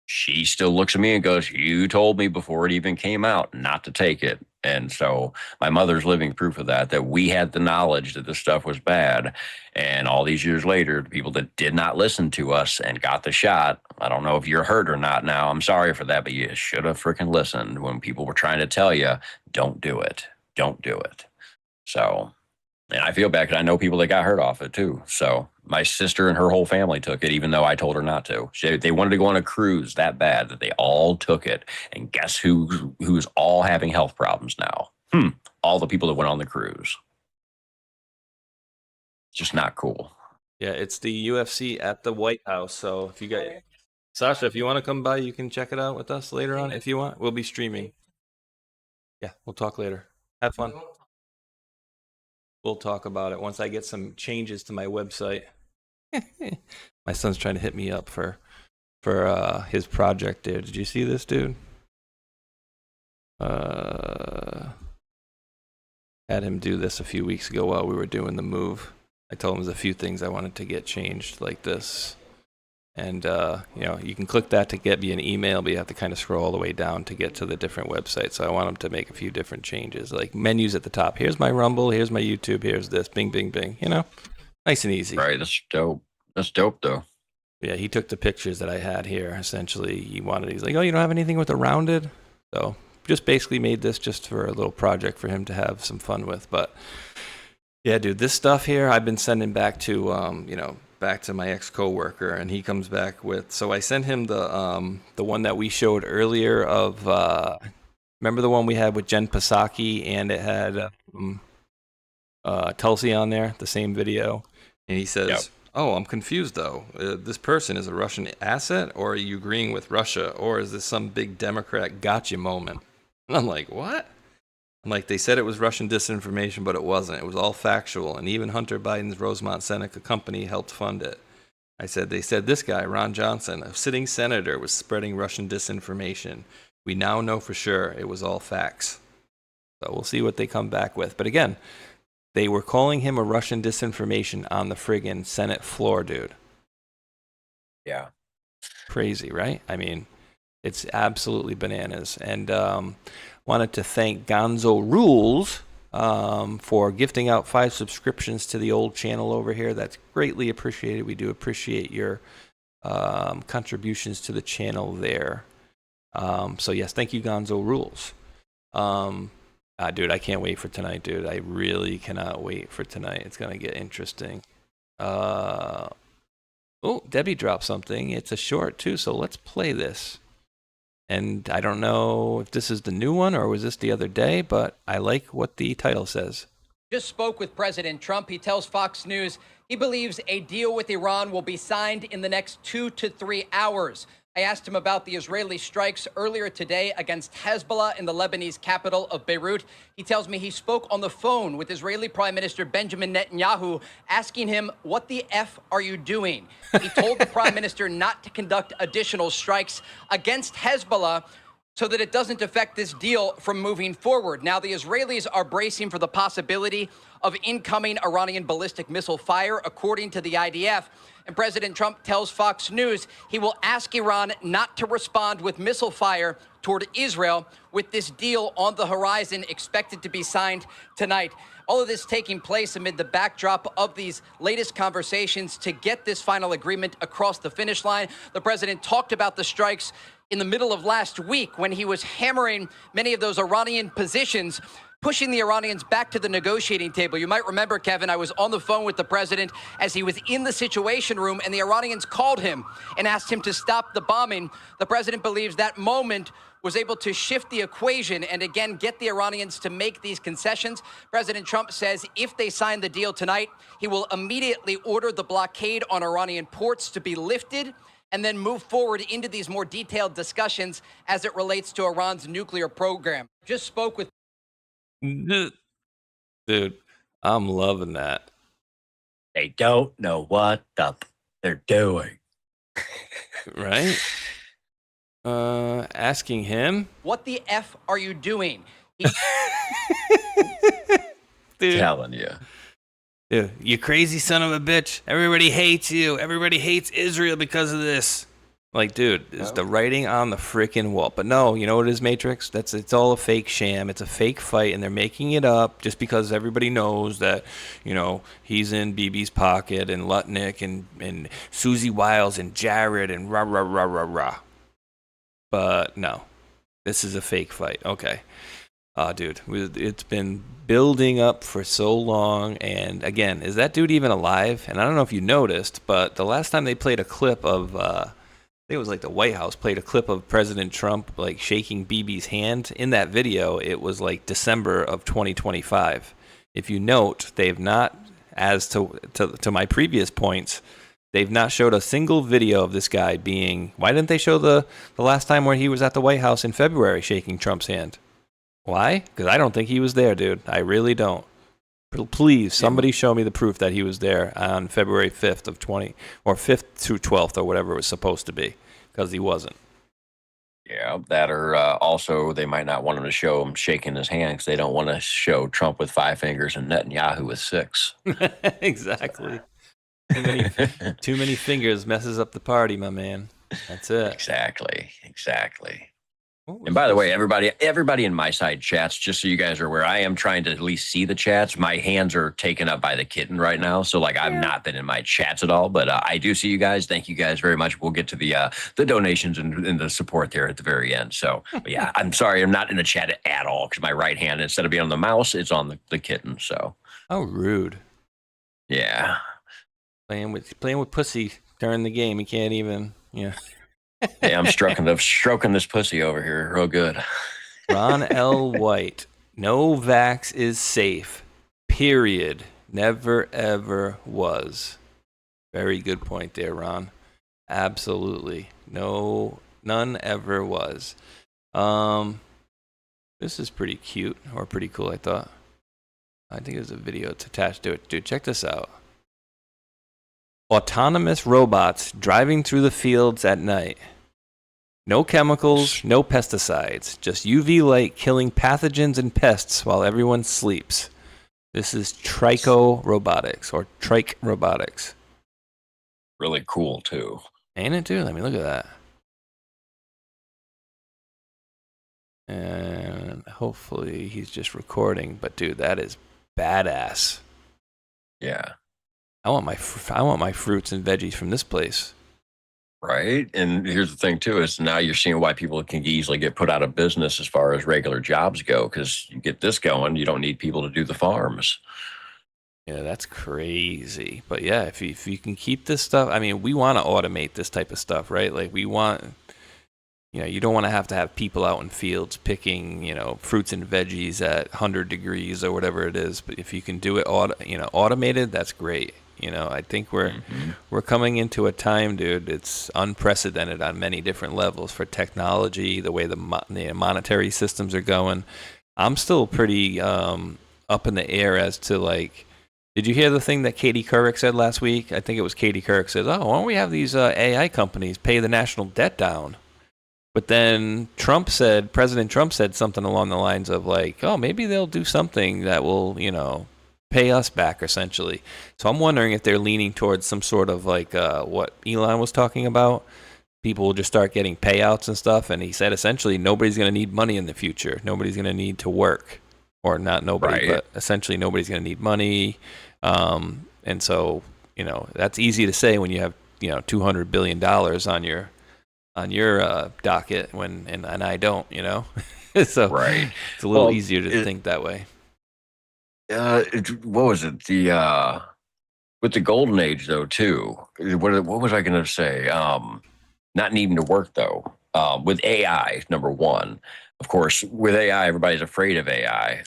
she still looks at me and goes, you told me before it even came out not to take it. And so my mother's living proof of that we had the knowledge that this stuff was bad. And all these years later, the people that did not listen to us and got the shot, I don't know if you're hurt or not now. I'm sorry for that, but you should have freaking listened when people were trying to tell you, don't do it. Don't do it. So And I feel bad because I know people that got hurt off it too. So my sister and her whole family took it, even though I told her not to. They wanted to go on a cruise that bad that they all took it. And guess who's all having health problems now? All the people that went on the cruise. Just not cool. Yeah, it's the UFC at the White House. So if you got Sasha, if you want to come by, you can check it out with us later on. If you want, we'll be streaming. Yeah, we'll talk later. Have fun. We'll talk about it once I get some changes to my website. My son's trying to hit me up for his project, dude. Did you see this, dude? Had him do this a few weeks ago while we were doing the move. I told him there's a few things I wanted to get changed, like this. And, you can click that to get me an email, but you have to kind of scroll all the way down to get to the different websites. So I want him to make a few different changes, like menus at the top. Here's my Rumble, here's my YouTube, here's this, bing, bing, bing. Nice and easy. Right, that's dope. That's dope, though. Yeah, he took the pictures that I had here. Essentially, he's like, oh, you don't have anything with the rounded? So just basically made this just for a little project for him to have some fun with. But yeah, dude, this stuff here I've been sending back to, back to my ex-coworker, and he comes back with, so I sent him the one that we showed earlier of, remember the one we had with Jen Psaki, and it had Tulsi on there, the same video, and he says, yep. Oh, I'm confused though. This person is a Russian asset, or are you agreeing with Russia, or is this some big Democrat gotcha moment? And I'm like, what? I'm like, they said it was Russian disinformation, but it wasn't. It was all factual, and even Hunter Biden's Rosemont Seneca company helped fund it. I said, they said this guy, Ron Johnson, a sitting senator, was spreading Russian disinformation. We now know for sure it was all facts. So we'll see what they come back with. But again, they were calling him a Russian disinformation on the friggin' Senate floor, dude. Yeah. Crazy, right? I mean, it's absolutely bananas. And wanted to thank Gonzo Rules for gifting out 5 subscriptions to the old channel over here. That's greatly appreciated. We do appreciate your contributions to the channel there. So yes, thank you, Gonzo Rules. Dude, I can't wait for tonight, dude. I really cannot wait for tonight. It's going to get interesting. Oh, Debbie dropped something. It's a short, too, so let's play this. And I don't know if this is the new one or was this the other day, but I like what the title says. Just spoke with President Trump. He tells Fox News he believes a deal with Iran will be signed in the next 2 to 3 hours. I asked him about the Israeli strikes earlier today against Hezbollah in the Lebanese capital of Beirut. He tells me he spoke on the phone with Israeli Prime Minister Benjamin Netanyahu, asking him, what the F are you doing? He told the Prime Minister not to conduct additional strikes against Hezbollah so that it doesn't affect this deal from moving forward. Now, the Israelis are bracing for the possibility of incoming Iranian ballistic missile fire, according to the IDF. And President Trump tells Fox News he will ask Iran not to respond with missile fire toward Israel, with this deal on the horizon expected to be signed tonight. All of this taking place amid the backdrop of these latest conversations to get this final agreement across the finish line. The president talked about the strikes in the middle of last week when he was hammering many of those Iranian positions, pushing the Iranians back to the negotiating table. You might remember, Kevin, I was on the phone with the president as he was in the Situation Room, and the Iranians called him and asked him to stop the bombing. The president believes that moment was able to shift the equation and again get the Iranians to make these concessions. President Trump says if they sign the deal tonight, he will immediately order the blockade on Iranian ports to be lifted and then move forward into these more detailed discussions as it relates to Iran's nuclear program. Just spoke with... Dude, I'm loving that. They don't know what they're doing. Right? Asking him, what the F are you doing? Dude. Telling you. Dude, you crazy son of a bitch. Everybody hates you. Everybody hates Israel because of this. Like, dude, it's the writing on the freaking wall. But no, you know what it is, Matrix? It's all a fake sham. It's a fake fight, and they're making it up just because everybody knows that, he's in BB's pocket, and Lutnick, and Susie Wiles, and Jared, and rah. But no, this is a fake fight. Okay. Oh, dude, it's been building up for so long. And again, is that dude even alive? And I don't know if you noticed, but the last time they played a clip of, I think it was like the White House played a clip of President Trump like shaking Bibi's hand. In that video, it was like December of 2025. If you note, they've not, as to my previous points, they've not showed a single video of this guy being. Why didn't they show the last time where he was at the White House in February shaking Trump's hand? Why? Because I don't think he was there, dude. I really don't. Please, somebody show me the proof that he was there on February 5th of 20, or 5th through 12th, or whatever it was supposed to be, because he wasn't. Yeah, that or also they might not want him to show him shaking his hand because they don't want to show Trump with 5 fingers and Netanyahu with 6. Exactly. Too many fingers messes up the party, my man. That's it. Exactly. And by the way, everybody in my side chats, just so you guys are aware, I am trying to at least see the chats. My hands are taken up by the kitten right now, so like I've not been in my chats at all. But I do see you guys. Thank you guys very much. We'll get to the donations and the support there at the very end. So but yeah, I'm sorry, I'm not in the chat at all because my right hand, instead of being on the mouse, it's on the kitten. So how rude. Yeah, playing with pussy during the game. He can't even. Yeah. Yeah, I'm stroking this pussy over here real good. Ron L. White, no vax is safe. Period. Never ever was. Very good point there, Ron. Absolutely. No, none ever was. This is pretty cute, or pretty cool, I thought. I think there's a video attached to it. Dude, check this out. Autonomous robots driving through the fields at night. No chemicals, no pesticides, just UV light killing pathogens and pests while everyone sleeps. This is Trico Robotics, or Trike Robotics. Really cool, too. Ain't it, dude? Let me look at that. And hopefully he's just recording, but dude, that is badass. Yeah. I want my fruits and veggies from this place. Right. And here's the thing, too, is now you're seeing why people can easily get put out of business as far as regular jobs go, because you get this going, you don't need people to do the farms. Yeah, that's crazy. But yeah, if you can keep this stuff, I mean, we want to automate this type of stuff, right? Like we want, you don't want to have people out in fields picking, fruits and veggies at 100 degrees or whatever it is. But if you can do it, automated, that's great. I think we're coming into a time, dude. It's unprecedented on many different levels for technology, the way the monetary systems are going. I'm still pretty up in the air as to like. Did you hear the thing that Katie Couric said last week? I think it was Katie Couric says, "Oh, why don't we have these AI companies pay the national debt down?" But then President Trump said something along the lines of like, "Oh, maybe they'll do something that will, pay us back essentially." So I'm wondering if they're leaning towards some sort of like what Elon was talking about. People will just start getting payouts and stuff. And he said essentially nobody's going to need money in the future. Nobody's going to need to work, or not nobody, but essentially nobody's going to need money. And so, that's easy to say when you have, $200 billion on your docket and I don't, so right. It's a little easier to think that way. What was it? With the golden age though too. What was I going to say? Not needing to work though. With AI, number one, of course, with AI, everybody's afraid of AI.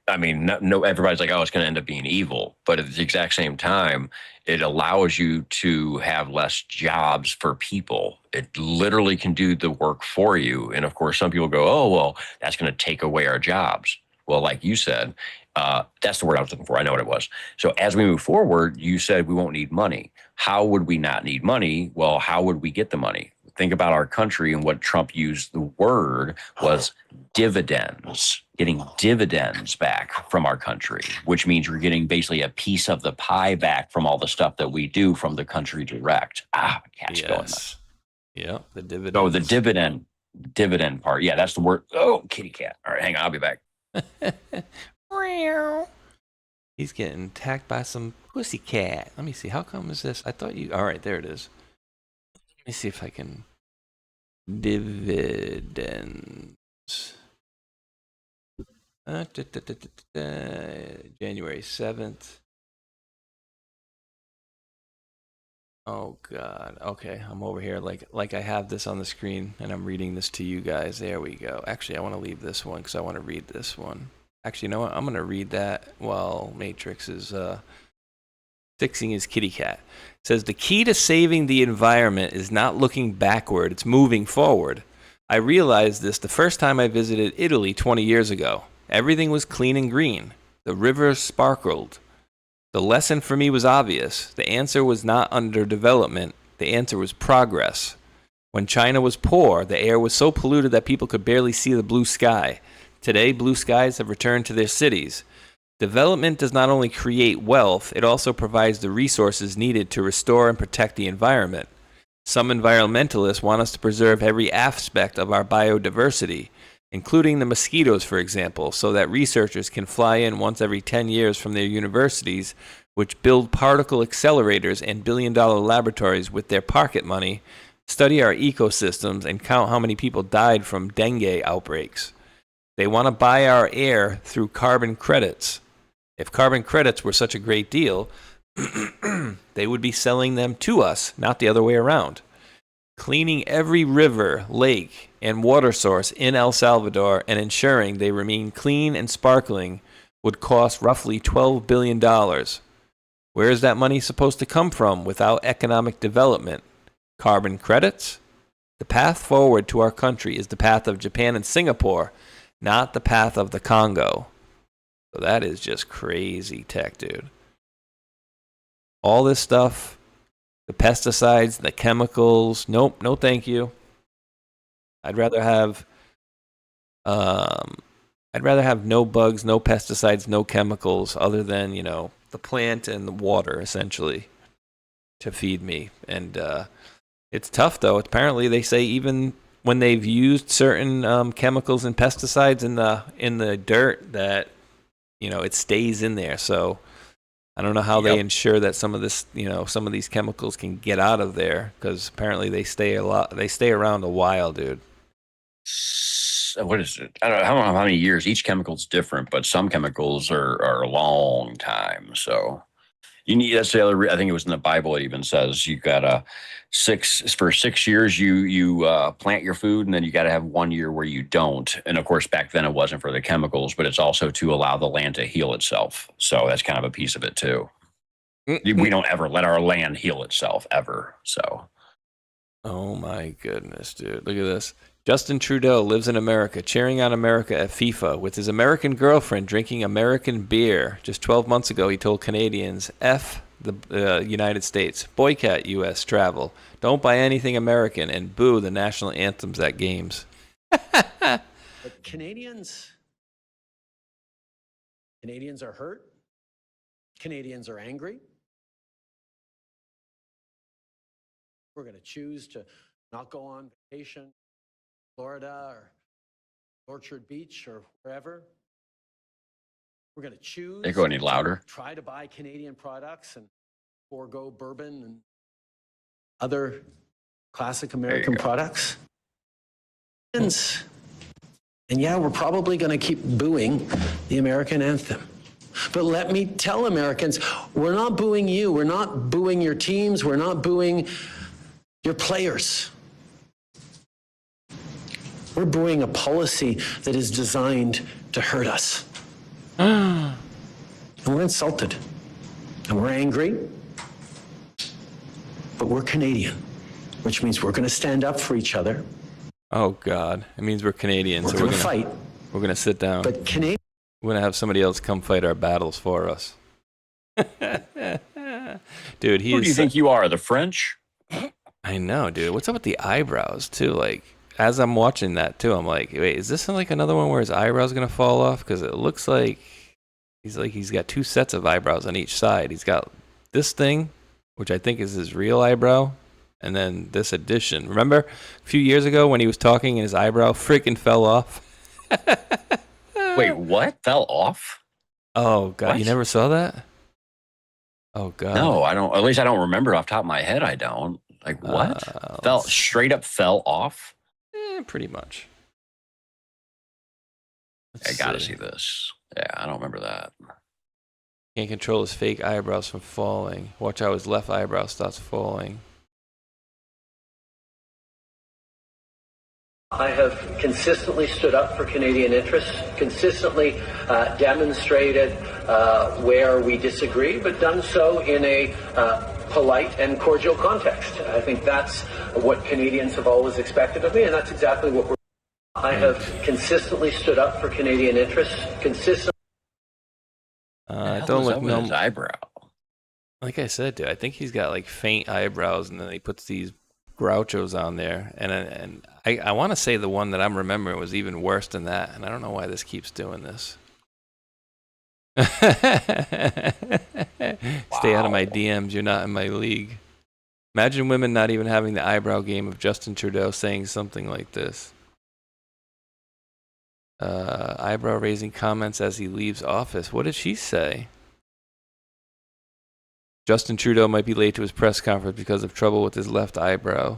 I mean, everybody's like, oh, it's going to end up being evil. But at the exact same time, it allows you to have less jobs for people. It literally can do the work for you. And of course, some people go, oh, well, that's going to take away our jobs. Well, like you said, that's the word I was looking for. I know what it was. So as we move forward, you said we won't need money. How would we not need money? Well, how would we get the money? Think about our country, and what Trump used the word was dividends, getting dividends back from our country, which means you're getting basically a piece of the pie back from all the stuff that we do from the country direct. Cat's going nuts. Yeah, the dividend. Oh, the dividend part. Yeah, that's the word. Oh, kitty cat. All right, hang on. I'll be back. He's getting attacked by some pussy cat. Let me see. How come is this? I thought you. All right, there it is. Let me see if I can. Dividends. January 7th. Oh God. Okay, I'm over here like I have this on the screen and I'm reading this to you guys. There we go. Actually, I want to leave this one because I want to read this one. Actually, you know what? I'm going to read that while Matrix is fixing his kitty cat. It says, the key to saving the environment is not looking backward, it's moving forward. I realized this the first time I visited Italy 20 years ago. Everything was clean and green. The rivers sparkled. The lesson for me was obvious. The answer was not underdevelopment. The answer was progress. When China was poor, the air was so polluted that people could barely see the blue sky. Today, blue skies have returned to their cities. Development does not only create wealth, it also provides the resources needed to restore and protect the environment. Some environmentalists want us to preserve every aspect of our biodiversity, including the mosquitoes, for example, so that researchers can fly in once every 10 years from their universities, which build particle accelerators and billion-dollar laboratories with their pocket money, study our ecosystems, and count how many people died from dengue outbreaks. They want to buy our air through carbon credits. If carbon credits were such a great deal, they would be selling them to us, not the other way around. Cleaning every river, lake, and water source in El Salvador and ensuring they remain clean and sparkling would cost roughly $12 billion. Where is that money supposed to come from without economic development? Carbon credits? The path forward to our country is the path of Japan and Singapore, not the path of the Congo. So that is just crazy tech, dude. All this stuff, the pesticides, the chemicals, nope, no thank you. I'd rather have no bugs, no pesticides, no chemicals other than, the plant and the water essentially to feed me. And it's tough though. Apparently they say even when they've used certain chemicals and pesticides in the dirt that it stays in there. So I don't know how they ensure that some of this, some of these chemicals can get out of there because apparently they stay around a while, dude. What is it? I don't know how many years. Each chemical's different, but some chemicals are a long time. So you need, that's the other, I think it was in the Bible, it even says you got for 6 years you plant your food, and then you got to have 1 year where you don't. And of course, back then it wasn't for the chemicals, but it's also to allow the land to heal itself. So that's kind of a piece of it too. We don't ever let our land heal itself ever. So. Oh my goodness, dude. Look at this. Justin Trudeau lives in America, cheering on America at FIFA with his American girlfriend drinking American beer. Just 12 months ago, he told Canadians, F the United States, boycott U.S. travel, don't buy anything American, and boo the national anthems at games. But Canadians are hurt. Canadians are angry. We're going to choose to not go on vacation, Florida or Orchard Beach or wherever. We're going to choose. They go any louder. Try to buy Canadian products and forego bourbon and other classic American products. And yeah, we're probably going to keep booing the American anthem. But let me tell Americans, we're not booing you. We're not booing your teams. We're not booing your players. We're booing a policy that is designed to hurt us. And we're insulted. And we're angry. But we're Canadian, which means we're going to stand up for each other. Oh, God. It means we're Canadians. We're going to fight. We're going to sit down. But Canadian. We're going to have somebody else come fight our battles for us. Dude, Who do you think you are, the French? I know, dude. What's up with the eyebrows, too? Like, as I'm watching that, too, I'm like, wait, is this like another one where his eyebrow's going to fall off? Because it looks like he's got two sets of eyebrows on each side. He's got this thing, which I think is his real eyebrow, and then this addition. Remember a few years ago when he was talking and his eyebrow freaking fell off? Wait, what? Fell off? Oh, God. What? You never saw that? Oh, God. No, I don't. At least I don't remember off the top of my head. I don't. Like, what? Straight up fell off? Pretty much. I got to see this. Yeah, I don't remember that. Can't control his fake eyebrows from falling. Watch how his left eyebrow starts falling. I have consistently stood up for Canadian interests, consistently demonstrated where we disagree, but done so in a polite and cordial context. I think that's what Canadians have always expected of me, and that's exactly what we're. I have consistently stood up for Canadian interests, consistently. Don't look his eyebrow. Like I said, dude, I think he's got like faint eyebrows, and then he puts these Grouchos on there, and I want to say the one that I'm remembering was even worse than that, and I don't know why this keeps doing this. Stay out of my DMs. You're not in my league. Imagine women not even having the eyebrow game of Justin Trudeau saying something like this. Eyebrow raising comments as he leaves office. What did she say? Justin Trudeau might be late to his press conference because of trouble with his left eyebrow.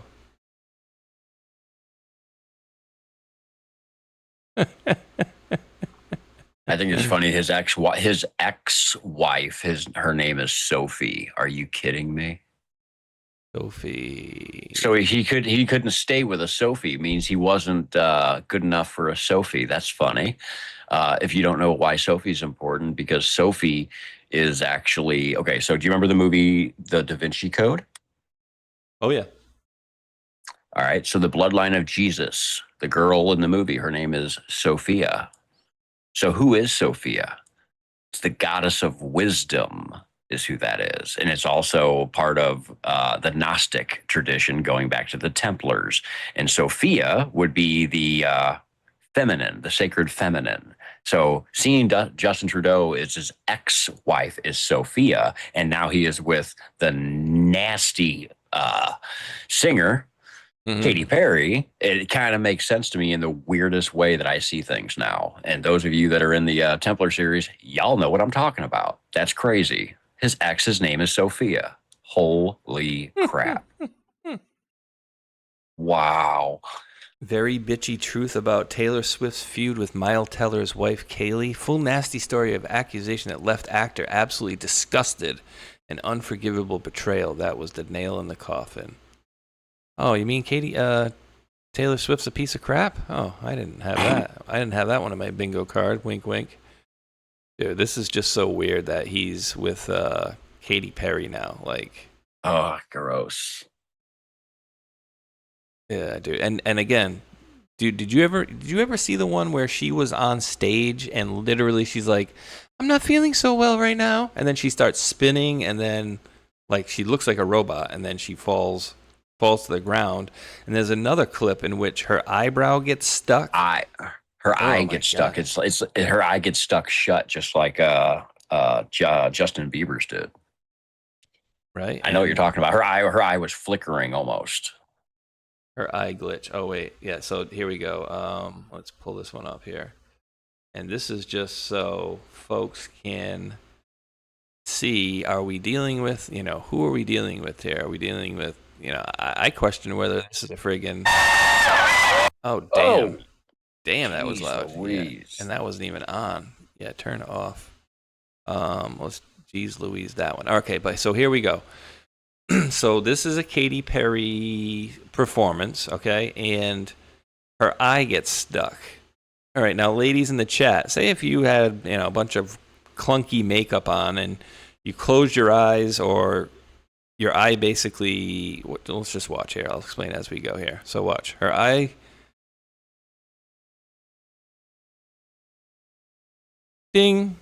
I think it's funny. His ex-wife, her name is Sophie. Are you kidding me? Sophie. So he couldn't stay with a Sophie. Means he wasn't good enough for a Sophie. That's funny. If you don't know why Sophie's important, because Sophie is actually okay. So do you remember the movie The Da Vinci Code? Oh yeah. All right. So the bloodline of Jesus, the girl in the movie, her name is Sophia. So who is Sophia? It's the goddess of wisdom, is who that is. And it's also part of the Gnostic tradition going back to the Templars. And Sophia would be the feminine, the sacred feminine. So seeing Justin Trudeau is his ex-wife is Sophia, and now he is with the nasty singer, Katy Perry. It kind of makes sense to me in the weirdest way that I see things now. And those of you that are in the Templar series, y'all know what I'm talking about. That's crazy. His ex's name is Sophia. Holy crap. Wow. Very bitchy truth about Taylor Swift's feud with Miles Teller's wife, Kaylee. Full nasty story of accusation that left actor absolutely disgusted. An unforgivable betrayal. That was the nail in the coffin. Oh, you mean Taylor Swift's a piece of crap? Oh, I didn't have that. I didn't have that one on my bingo card. Wink, wink. Dude, this is just so weird that he's with Katy Perry now. Like, oh, gross. Yeah, dude. And again, dude, did you ever see the one where she was on stage and literally she's like, I'm not feeling so well right now, and then she starts spinning, and then like she looks like a robot, and then she falls to the ground. And there's another clip in which her eyebrow gets stuck. Her eye gets stuck. It's her eye gets stuck shut, just like Justin Bieber's did. Right. I know what you're talking about. Her eye was flickering almost. Her eye glitch. Oh wait, yeah. So here we go. Let's pull this one up here, and this is just so folks can see. Are we dealing with? Who are we dealing with here? Are we dealing with? I question whether this is a friggin'. Oh damn! Damn, that was loud. Yeah. And that wasn't even on. Yeah, turn it off. Geez Louise, that one. Okay, but so here we go. So this is a Katy Perry performance, okay? And her eye gets stuck. All right, now ladies in the chat, say if you had, a bunch of clunky makeup on and you closed your eyes, or your eye basically, let's just watch here. I'll explain as we go here. So watch. Her eye, ding.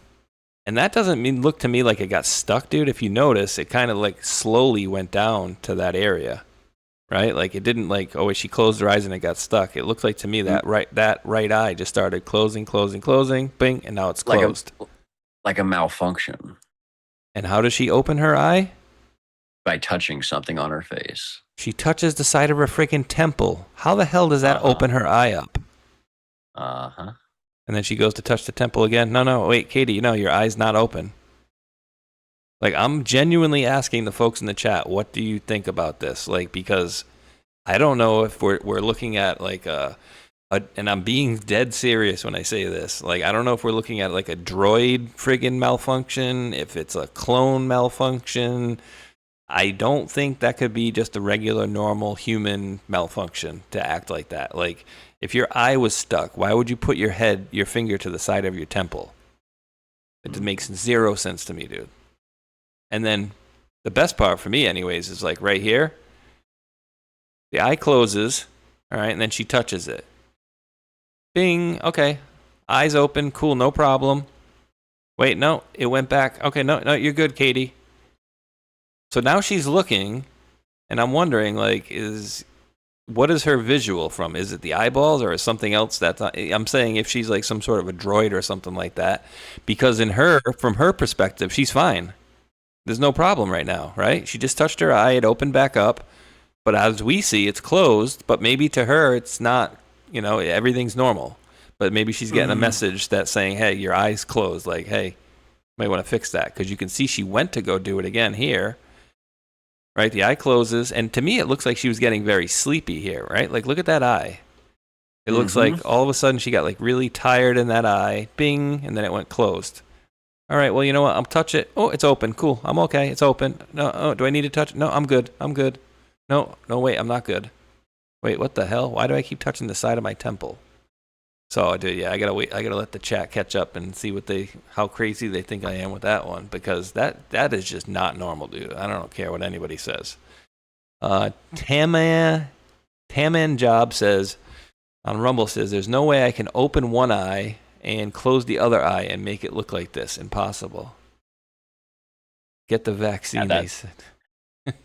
And that doesn't look to me like it got stuck, dude. If you notice, it kind of like slowly went down to that area, right? Like it didn't like, oh, she closed her eyes and it got stuck. It looked like to me that right eye just started closing, bing, and now it's closed. Like a malfunction. And how does she open her eye? By touching something on her face. She touches the side of her freaking temple. How the hell does that open her eye up? Uh-huh. And then she goes to touch the temple again. No, wait, Katie, your eye's not open. Like, I'm genuinely asking the folks in the chat, what do you think about this? Like, because I don't know if we're looking at like a And I'm being dead serious when I say this. Like, I don't know if we're looking at like a droid friggin' malfunction, if it's a clone malfunction. I don't think that could be just a regular, normal human malfunction to act like that. Like, if your eye was stuck, why would you put your finger to the side of your temple? It makes zero sense to me, dude. And then the best part for me, anyways, is like right here. The eye closes, all right, and then she touches it. Bing. Okay. Eyes open. Cool. No problem. Wait, no. It went back. Okay. No, you're good, Katie. So now she's looking, and I'm wondering, like, what is her visual from? Is it the eyeballs or is something else I'm saying if she's like some sort of a droid or something like that, because from her perspective, she's fine. There's no problem right now, right? She just touched her eye. It opened back up. But as we see, it's closed. But maybe to her, it's not. Everything's normal, but maybe she's getting a message that's saying, hey, your eye's closed. Like, hey, you might want to fix that. Because you can see she went to go do it again here, right? The eye closes. And to me, it looks like she was getting very sleepy here, right? Like, look at that eye. It looks like all of a sudden she got like really tired in that eye. Bing. And then it went closed. All right, well, you know what? I'll touch it. Oh, it's open. Cool. I'm okay. It's open. No, oh, do I need to touch it? No, I'm good. I'm good. No, wait, I'm not good. Wait, what the hell? Why do I keep touching the side of my temple? So, dude, yeah, I gotta wait. I gotta let the chat catch up and see how crazy they think I am with that one, because that is just not normal, dude. I don't care what anybody says. Taman Job says on Rumble there's no way I can open one eye and close the other eye and make it look like this. Impossible. Get the vaccine, they said.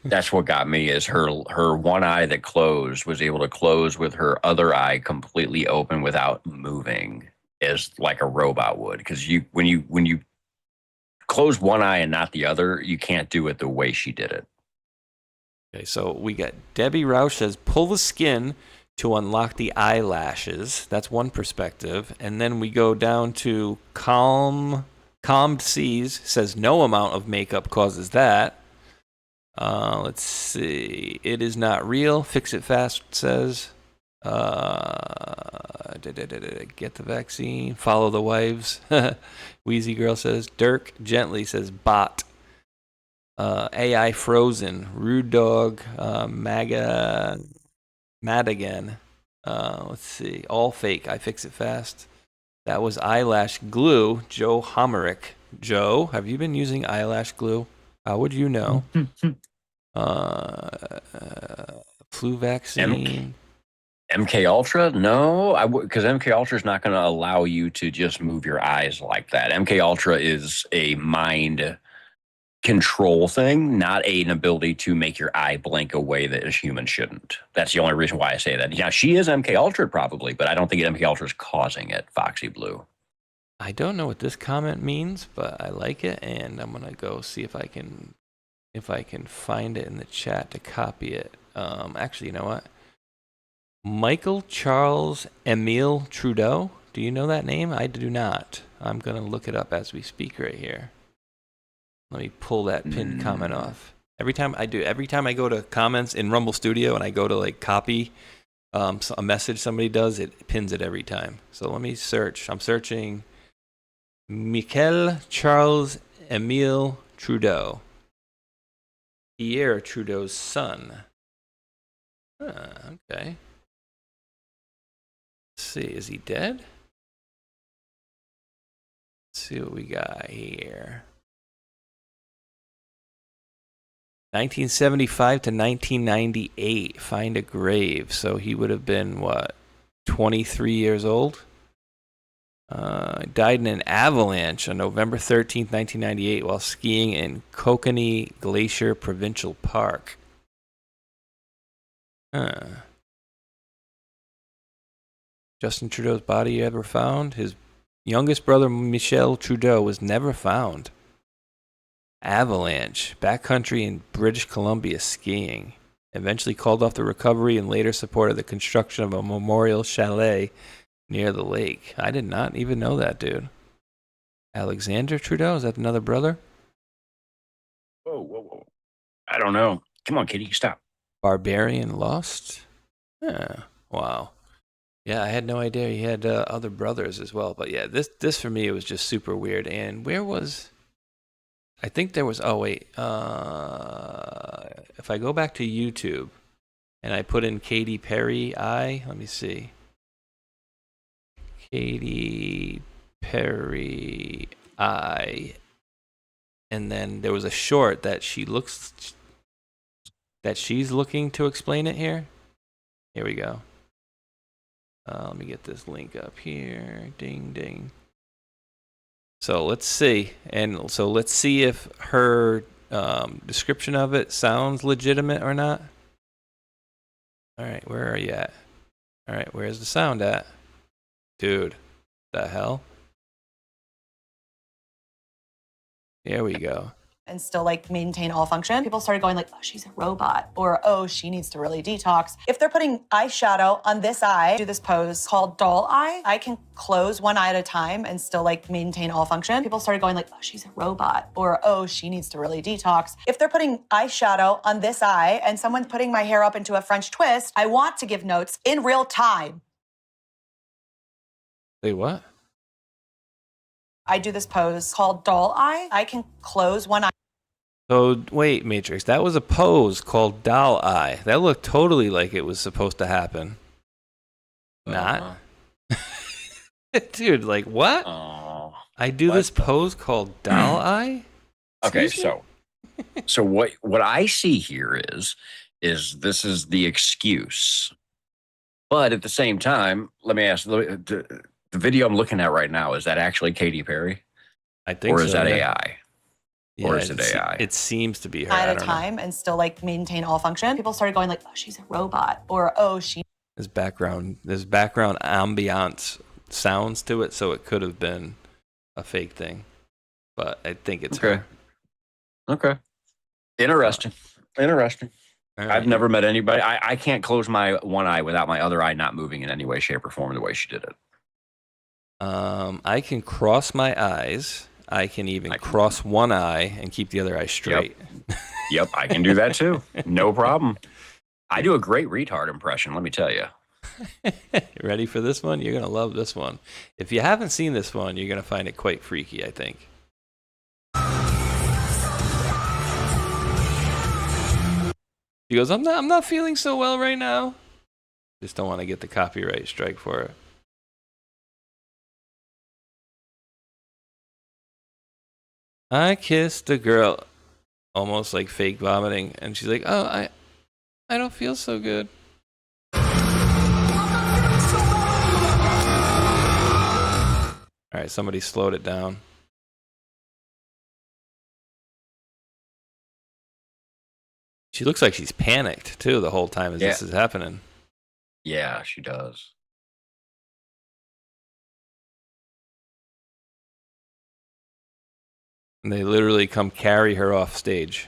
That's what got me, is her one eye that closed was able to close with her other eye completely open without moving, as like a robot would. Because when you close one eye and not the other, you can't do it the way she did it. Okay, so we got Debbie Roush says, pull the skin to unlock the eyelashes. That's one perspective. And then we go down to Calmed Seas says, no amount of makeup causes that. Let's see. It is not real. Fix it fast says. Get the vaccine. Follow the wives. Wheezy Girl says. Dirk Gently says bot. AI Frozen. Rude Dog. Madigan. Let's see. All fake. I fix it fast. That was eyelash glue. Joe Homerick. Joe, have you been using eyelash glue? How would you know? Flu vaccine. MK Ultra? No, because MK Ultra is not going to allow you to just move your eyes like that. MK Ultra is a mind control thing, not an ability to make your eye blink a way that a human shouldn't. That's the only reason why I say that. Yeah, she is MK Ultra probably, but I don't think MK Ultra is causing it. Foxy Blue. I don't know what this comment means, but I like it, and I'm gonna go see if I can find it in the chat to copy it. Actually, you know what? Michael Charles Emile Trudeau. Do you know that name? I do not. I'm gonna look it up as we speak right here. Let me pull that pinned comment off. Every time I go to comments in Rumble Studio and I go to like copy a message somebody does, it pins it every time. So let me search. I'm searching Michael Charles Emile Trudeau. Pierre Trudeau's son. Okay. Let's see, is he dead? Let's see what we got here. 1975 to 1998, find a grave. So he would have been, what, 23 years old? Died in an avalanche on November 13th, 1998, while skiing in Kokanee Glacier Provincial Park. Justin Trudeau's body ever found? His youngest brother, Michel Trudeau, was never found. Avalanche, backcountry in British Columbia skiing. Eventually called off the recovery and later supported the construction of a memorial chalet near the lake. I did not even know that, dude. Alexander Trudeau? Is that another brother? Whoa. I don't know. Come on, kitty, stop. Barbarian lost? Yeah. Wow. Yeah, I had no idea he had other brothers as well. But yeah, this for me, it was just super weird. And where was... I think there was... Oh, wait. If I go back to YouTube and I put in Katy Perry let me see. Katy Perry and then there was a short that she's looking to explain it here. Here we go. Let me get this link up here. Ding, ding. So let's see. And so let's see if her description of it sounds legitimate or not. All right, where are you at? All right, where's the sound at? Dude, the hell? Here we go. And still like maintain all function. People started going like, oh, she's a robot, or oh, she needs to really detox. If they're putting eyeshadow on this eye, do this pose called doll eye. I can close one eye at a time and still like maintain all function. People started going like, oh, she's a robot, or oh, she needs to really detox. If they're putting eyeshadow on this eye and someone's putting my hair up into a French twist, I want to give notes in real time. Wait, what? I do this pose called doll eye. I can close one eye. So, wait, Matrix, that was a pose called doll eye. That looked totally like it was supposed to happen. Not? Dude, like, what? I do this pose called doll eye? Okay, so what I see here is this is the excuse. But at the same time, let me ask, the video I'm looking at right now, is that actually Katy Perry? I think so. Or is that AI? Yeah, or is it AI? It seems to be her. At a time and still like maintain all function. People started going like, oh, she's a robot, or oh, she. There's background ambiance sounds to it, so it could have been a fake thing. But I think it's her. Okay. Interesting. Interesting. Right. I've never met anybody. I can't close my one eye without my other eye not moving in any way, shape, or form the way she did it. I can cross my eyes. I can even cross one eye and keep the other eye straight. Yep, I can do that too. No problem. I do a great retard impression, let me tell you. Ready for this one? You're going to love this one. If you haven't seen this one, you're going to find it quite freaky, I think. She goes, I'm not feeling so well right now. Just don't want to get the copyright strike for it. I kissed a girl, almost like fake vomiting, and she's like, oh, I don't feel so good. All right, somebody slowed it down. She looks like she's panicked, too, the whole time as this is happening. Yeah, she does. And they literally come carry her off stage.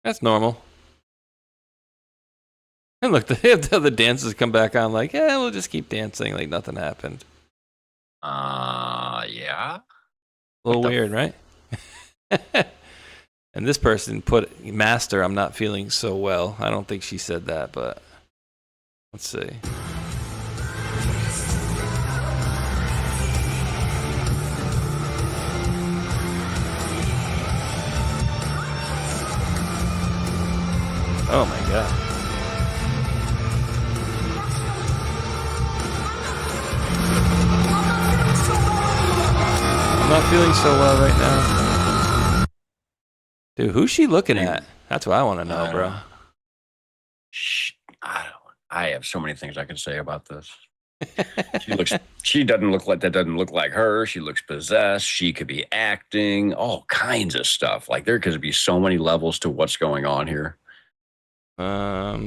That's normal. And look, the dancers come back on like, yeah, we'll just keep dancing like nothing happened. Yeah. A little weird, right? And this person put, Master, I'm not feeling so well. I don't think she said that, but let's see. Oh my God. I'm not feeling so well right now. Dude, who's she looking at? That's what I want to know, bro. I have so many things I can say about this. She doesn't look like, that doesn't look like her. She looks possessed. She could be acting, all kinds of stuff. Like there could be so many levels to what's going on here. How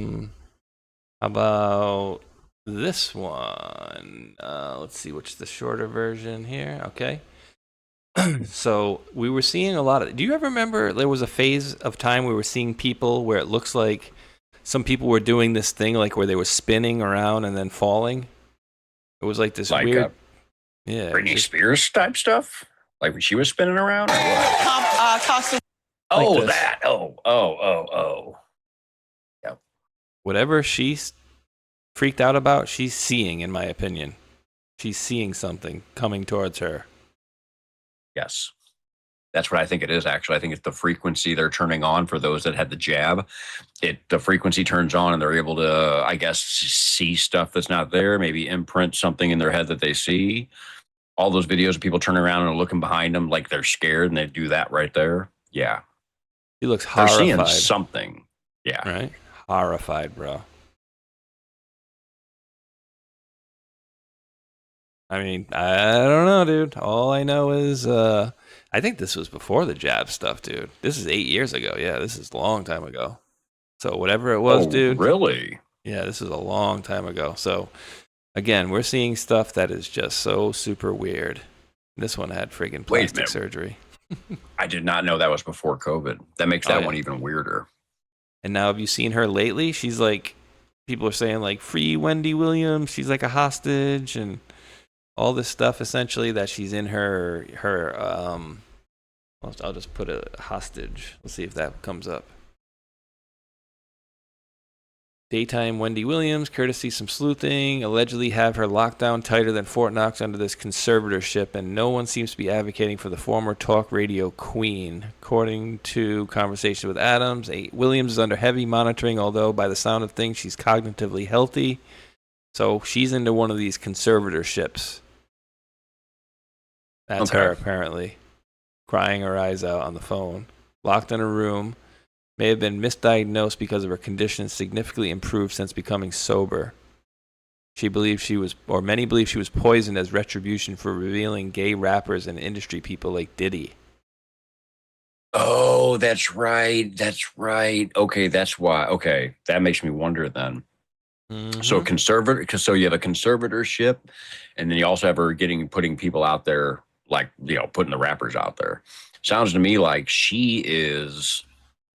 about this one? Let's see, which is the shorter version here. Okay. So we were seeing a lot of, do you ever remember there was a phase of time we were seeing people where it looks like some people were doing this thing like where they were spinning around and then falling? It was like this weird, Britney Spears type stuff? Like when she was spinning around or what? Costume. Oh, Like that. Oh. whatever she's freaked out about, she's seeing, in my opinion. She's seeing something coming towards her. Yes. That's what I think it is, actually. I think it's the frequency they're turning on for those that had the jab. The frequency turns on and they're able to, I guess, see stuff that's not there, maybe imprint something in their head that they see. All those videos of people turning around and looking behind them like they're scared, and they do that right there. Yeah. He looks horrified. They're seeing something. Yeah. Right? Horrified, bro. I mean, I don't know, dude. All I know is I think this was before the jab stuff, dude. This is 8 years ago. Yeah, this is a long time ago. So whatever it was, dude. Really? Yeah, this is a long time ago. So again, we're seeing stuff that is just so super weird. This one had friggin' plastic surgery. I did not know that was before COVID. That makes that one even weirder. And now have you seen her lately? She's like, people are saying like, free Wendy Williams. She's like a hostage and all this stuff essentially that she's in her I'll just put a hostage. Let's see if that comes up. Daytime Wendy Williams, courtesy some sleuthing, allegedly have her locked down tighter than Fort Knox under this conservatorship, and no one seems to be advocating for the former talk radio queen. According to conversation with Adams, Williams is under heavy monitoring, although by the sound of things, she's cognitively healthy. So she's into one of these conservatorships. That's her, apparently. Crying her eyes out on the phone. Locked in a room. May have been misdiagnosed because of her condition significantly improved since becoming sober. She believes she was, or many believe she was poisoned as retribution for revealing gay rappers and industry people like Diddy. Oh, that's right. That's right. Okay, that's why. Okay, that makes me wonder then. Mm-hmm. So you have a conservatorship, and then you also have her putting people out there, like, putting the rappers out there. Sounds to me like she has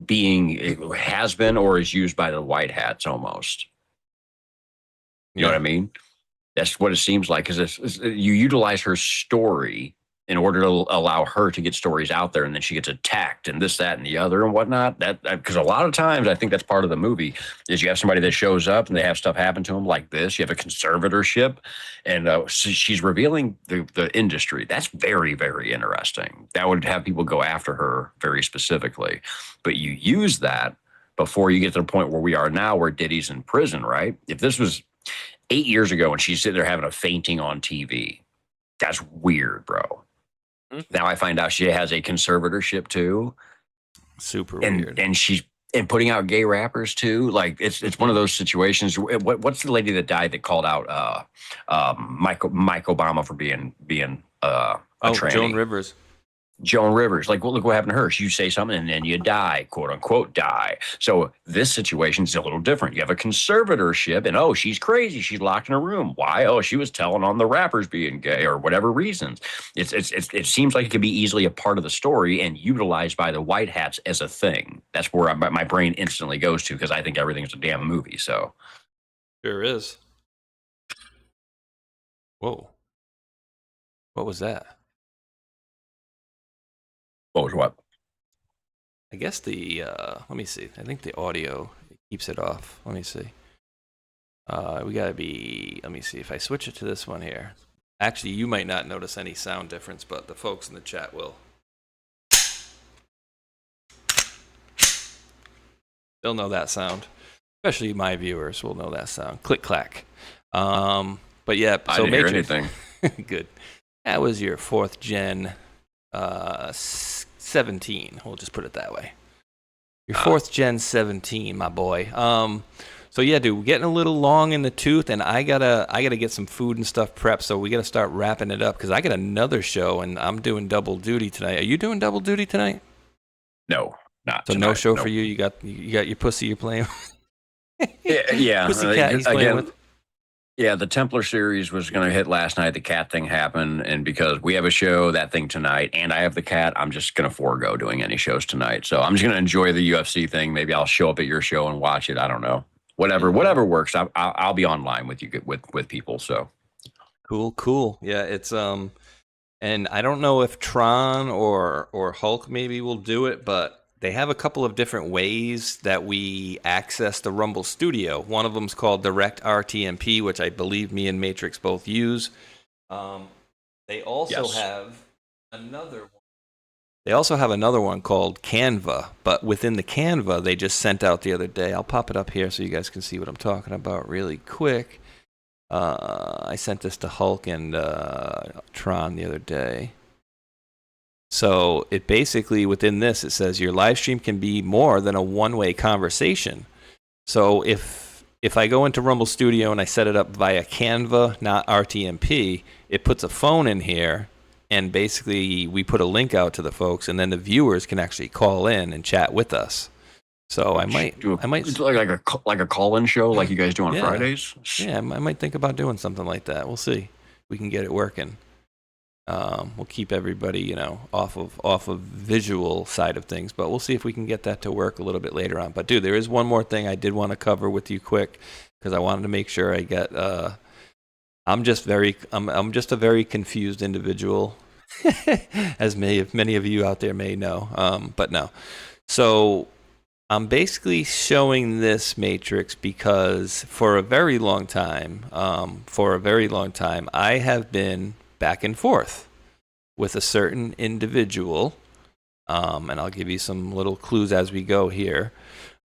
been or is used by the white hats almost. You know what I mean? That's what it seems like, because you utilize her story in order to allow her to get stories out there, and then she gets attacked and this, that, and the other and whatnot. That because a lot of times I think that's part of the movie is you have somebody that shows up and they have stuff happen to them like this. You have a conservatorship, and so she's revealing the industry. That's very, very interesting. That would have people go after her very specifically. But you use that before you get to the point where we are now, where Diddy's in prison, right? If this was 8 years ago and she's sitting there having a fainting on TV, that's weird, bro. Now I find out she has a conservatorship too. Super weird. And she's putting out gay rappers too. Like it's one of those situations. What's the lady that died that called out Mike Obama for being a tranny? Joan Rivers. Like, well, look what happened to her. You say something and then you die, quote unquote, die. So this situation is a little different. You have a conservatorship and, oh, she's crazy. She's locked in a room. Why? Oh, she was telling on the rappers being gay or whatever reasons. It seems like it could be easily a part of the story and utilized by the white hats as a thing. That's where my brain instantly goes to, because I think everything's a damn movie. So sure is. Whoa. What was that? What was what? I guess let me see. I think the audio keeps it off. Let me see. We gotta be, let me see if I switch it to this one here. Actually, you might not notice any sound difference, but the folks in the chat will. They'll know that sound. Especially my viewers will know that sound. Click clack. But yeah, I didn't hear anything. Good. That was your 4th gen 17. We'll just put it that way. Your 4th gen 17, my boy. So yeah, dude, we're getting a little long in the tooth, and I gotta get some food and stuff prepped. So we gotta start wrapping it up, because I got another show and I'm doing double duty tonight. Are you doing double duty tonight? No, not so tonight. No show for you. You got your pussy you're playing. Yeah. Pussycat he's playing with. Yeah, the Templar series was going to hit last night. The cat thing happened, and because we have a show, that thing tonight, and I have the cat, I'm just going to forego doing any shows tonight. So I'm just going to enjoy the UFC thing. Maybe I'll show up at your show and watch it. I don't know. Whatever works. I'll be online with you with people. So cool. Yeah, it's and I don't know if Tron or Hulk maybe will do it, but they have a couple of different ways that we access the Rumble Studio. One of them is called Direct RTMP, which I believe me and Matrix both use. They also have another one. They also have another one called Canva, but within the Canva, they just sent out the other day. I'll pop it up here so you guys can see what I'm talking about really quick. I sent this to Hulk and Tron the other day. So it basically, within this, it says your live stream can be more than a one-way conversation. So if I go into Rumble Studio and I set it up via Canva, not RTMP, it puts a phone in here, and basically we put a link out to the folks, and then the viewers can actually call in and chat with us. So I might it's like a call-in show like you guys do on Fridays. Yeah, I might think about doing something like that. We'll see. We can get it working. We'll keep everybody, off of visual side of things, but we'll see if we can get that to work a little bit later on. But dude, there is one more thing I did want to cover with you quick, because I wanted to make sure I get. I'm just a very confused individual, as many of you out there may know. But no, so I'm basically showing this Matrix because for a very long time, I have been back and forth with a certain individual, and I'll give you some little clues as we go here.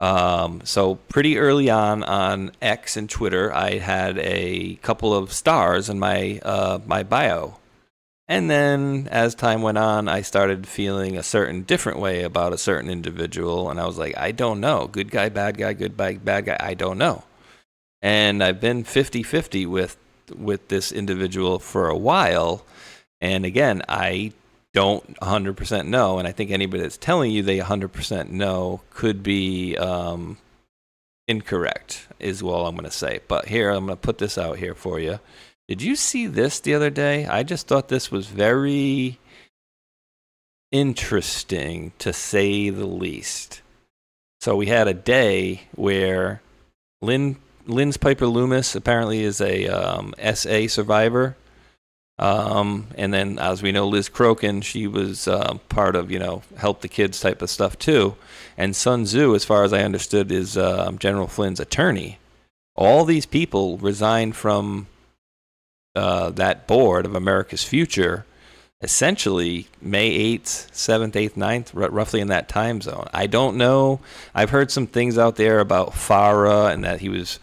So pretty early on X and Twitter, I had a couple of stars in my my bio, and then as time went on, I started feeling a certain different way about a certain individual, and I was like, I don't know, good guy, bad guy, good guy, bad guy, I don't know. And I've been 50-50 with this individual for a while, and again, I don't 100% know, and I think anybody that's telling you they 100% know could be incorrect, is all I'm going to say. But here, I'm going to put this out here for you. Did you see this the other day? I just thought this was very interesting, to say the least. So we had a day where Linz Piper Loomis apparently is a SA survivor. And then, as we know, Liz Crokin, she was part of, help the kids type of stuff too. And Sun Tzu, as far as I understood, is General Flynn's attorney. All these people resigned from that board of America's Future, essentially May 8th, 7th, 8th, 9th, roughly in that time zone. I don't know. I've heard some things out there about Farah and that he was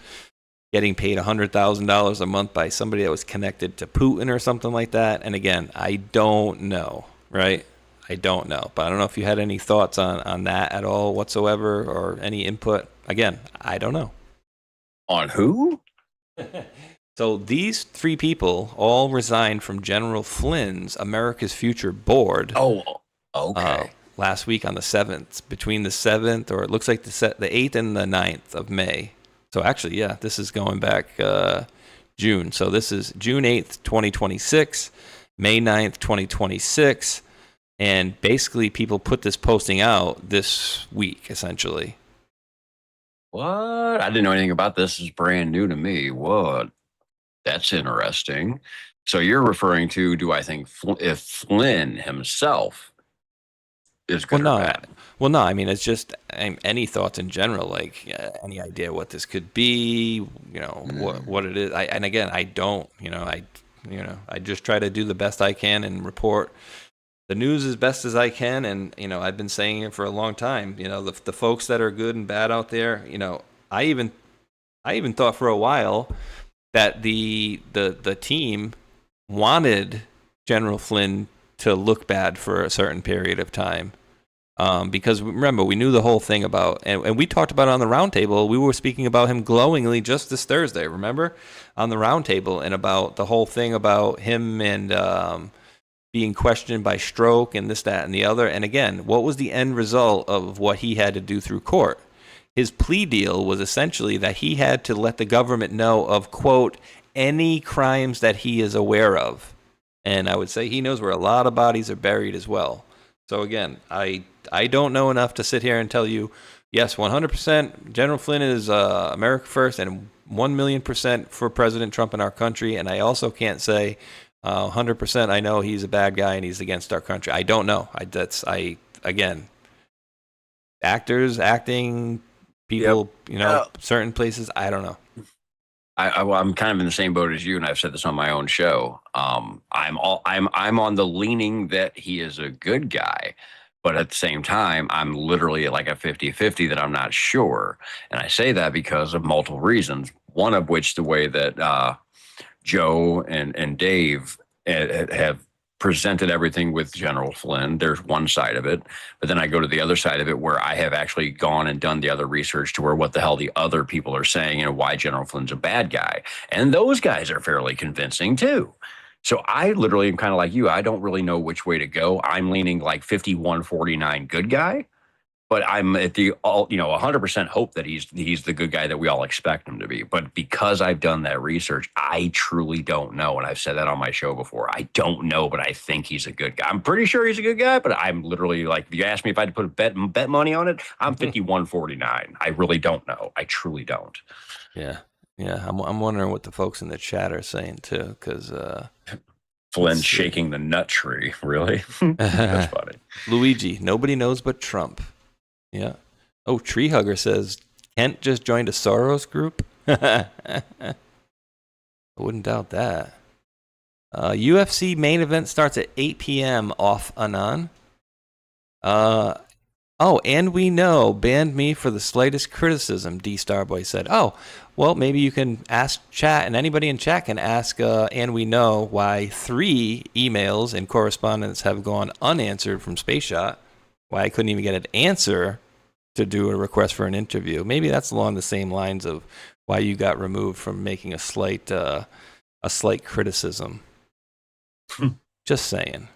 getting paid $100,000 a month by somebody that was connected to Putin or something like that. And again, I don't know, right? I don't know. But I don't know if you had any thoughts on that at all whatsoever, or any input. Again, I don't know. On who? So these three people all resigned from General Flynn's America's Future board. Oh, okay. Last week on the 7th, between the 7th, or it looks like the 8th and the 9th of May. So actually, yeah, this is going back June. So this is June 8th, 2026, May 9th, 2026. And basically, people put this posting out this week, essentially. What? I didn't know anything about this. This is brand new to me. What? That's interesting. So you're referring to, do I think if Flynn himself is good or bad? Well, no, I mean, it's just any thoughts in general, like any idea what this could be, what it is. And again, I don't, I just try to do the best I can and report the news as best as I can. And, I've been saying it for a long time, the folks that are good and bad out there, I even thought for a while that the team wanted General Flynn to look bad for a certain period of time. Because remember, we knew the whole thing about, and we talked about it on the roundtable. We were speaking about him glowingly just this Thursday, remember? On the roundtable, and about the whole thing about him and being questioned by Stroke and this, that, and the other. And again, what was the end result of what he had to do through court? His plea deal was essentially that he had to let the government know of, quote, any crimes that he is aware of. And I would say he knows where a lot of bodies are buried as well. So again, I don't know enough to sit here and tell you, yes, 100% General Flynn is America first, and 1,000,000% for President Trump in our country. And I also can't say 100% I know he's a bad guy and he's against our country. I don't know. Again, actors acting, people, certain places. I don't know. I'm kind of in the same boat as you, and I've said this on my own show. I'm on the leaning that he is a good guy, but at the same time, I'm literally like a 50-50 that I'm not sure. And I say that because of multiple reasons. One of which, the way that Joe and Dave have presented everything with General Flynn. There's one side of it, but then I go to the other side of it where I have actually gone and done the other research to where what the hell the other people are saying and why General Flynn's a bad guy. And those guys are fairly convincing too. So I literally am kind of like you. I don't really know which way to go. I'm leaning like 51-49 good guy, but I'm at the 100% hope that he's the good guy that we all expect him to be. But because I've done that research, I truly don't know. And I've said that on my show before. I don't know, but I think he's a good guy. I'm pretty sure he's a good guy, but I'm literally like, if you ask me if I had to put bet money on it, I'm 51-49. I really don't know. I truly don't. Yeah. I'm wondering what the folks in the chat are saying too, because Flynn shaking the nut tree. Really? That's funny. Luigi, nobody knows but Trump. Yeah. Oh, Tree Hugger says Kent just joined a Soros group. I wouldn't doubt that. UFC main event starts at 8 p.m. off Anon. And we know banned me for the slightest criticism, D Starboy said. Oh, well, maybe you can ask chat, and anybody in chat can ask, and we know why 3 emails and correspondence have gone unanswered from Spaceshot. Why I couldn't even get an answer to do a request for an interview. Maybe that's along the same lines of why you got removed from making a slight criticism. Just saying.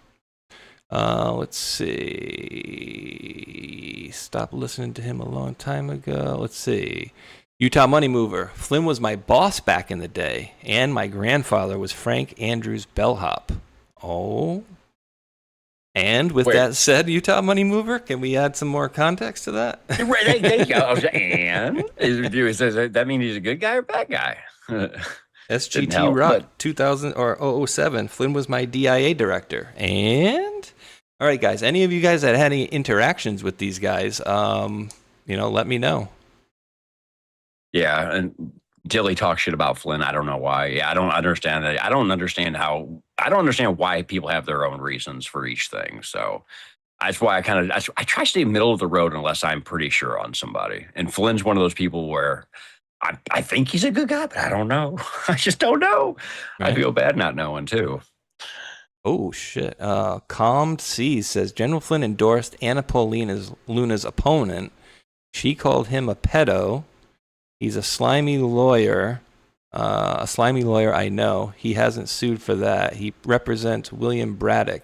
Let's see. Stopped listening to him a long time ago. Let's see. Utah Money Mover. Flynn was my boss back in the day, and my grandfather was Frank Andrews Bellhop. Oh. And with that said, Utah Money Mover, can we add some more context to that? Right, there you go. And that mean he's a good guy or bad guy? SGT Rock 2000 or 007. Flynn was my DIA director. And all right, guys, any of you guys that had any interactions with these guys, let me know. Yeah, and Dilly talks shit about Flynn. I don't know why. Yeah, I don't understand that. I don't understand why people have their own reasons for each thing. So that's why I try to stay middle of the road unless I'm pretty sure on somebody. And Flynn's one of those people where I think he's a good guy, but I don't know. I just don't know. Right. I feel bad not knowing too. Oh shit. Calmed Seas says General Flynn endorsed Anna Luna's opponent. She called him a pedo. He's a slimy lawyer. I know. He hasn't sued for that. He represents William Braddock,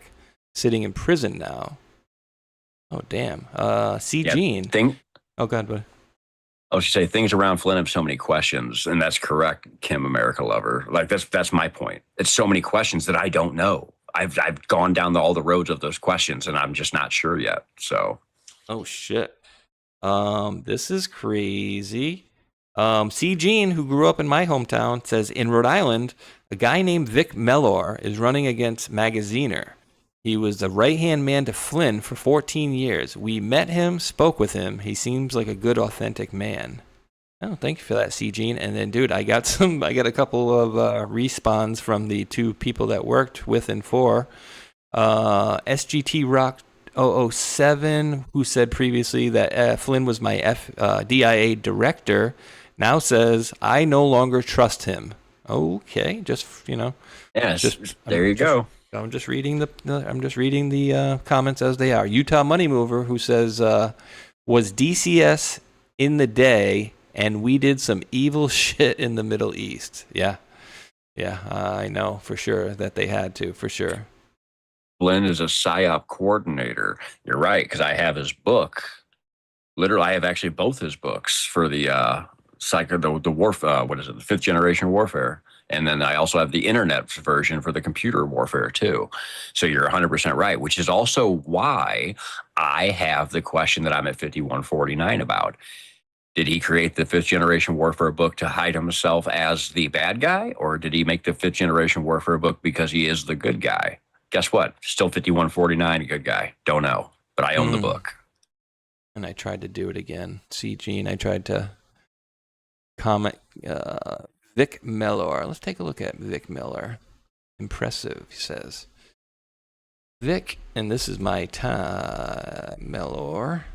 sitting in prison now. Oh, damn. Gene. Oh, God, buddy. I was say things around Flynn have so many questions, and that's correct, Kim America Lover. Like that's my point. It's so many questions that I don't know. I've gone down all the roads of those questions, and I'm just not sure yet. So. Oh shit. This is crazy. Gene, who grew up in my hometown, says in Rhode Island, a guy named Vic Mellor is running against Magaziner. He was the right-hand man to Flynn for 14 years. We met him, spoke with him. He seems like a good, authentic man. Oh, thank you for that, Gene. And then, dude, I got a couple of respawns from the 2 people that worked with and for SGT Rock 007, who said previously that Flynn was my DIA director. Now says I no longer trust him. Okay, just Yes, there you go. I'm just reading the comments as they are. Utah Money Mover, who says was DCS in the day, and we did some evil shit in the Middle East. Yeah, I know for sure that they had to, for sure. Flynn is a PSYOP coordinator. You're right, because I have his book. Literally, I have actually both his books for the the 5th generation warfare. And then I also have the internet version for the computer warfare too. So you're 100% right, which is also why I have the question that I'm at 51-49 about. Did he create the 5th generation warfare book to hide himself as the bad guy? Or did he make the 5th generation warfare book because he is the good guy? Guess what? Still 51-49, a good guy. Don't know, but I own the book. And I tried to do it again. See, Gene, I tried to comment Vic Mellor. Let's take a look at Vic Miller. Impressive, he says. Vic, and this is my time, Mellor.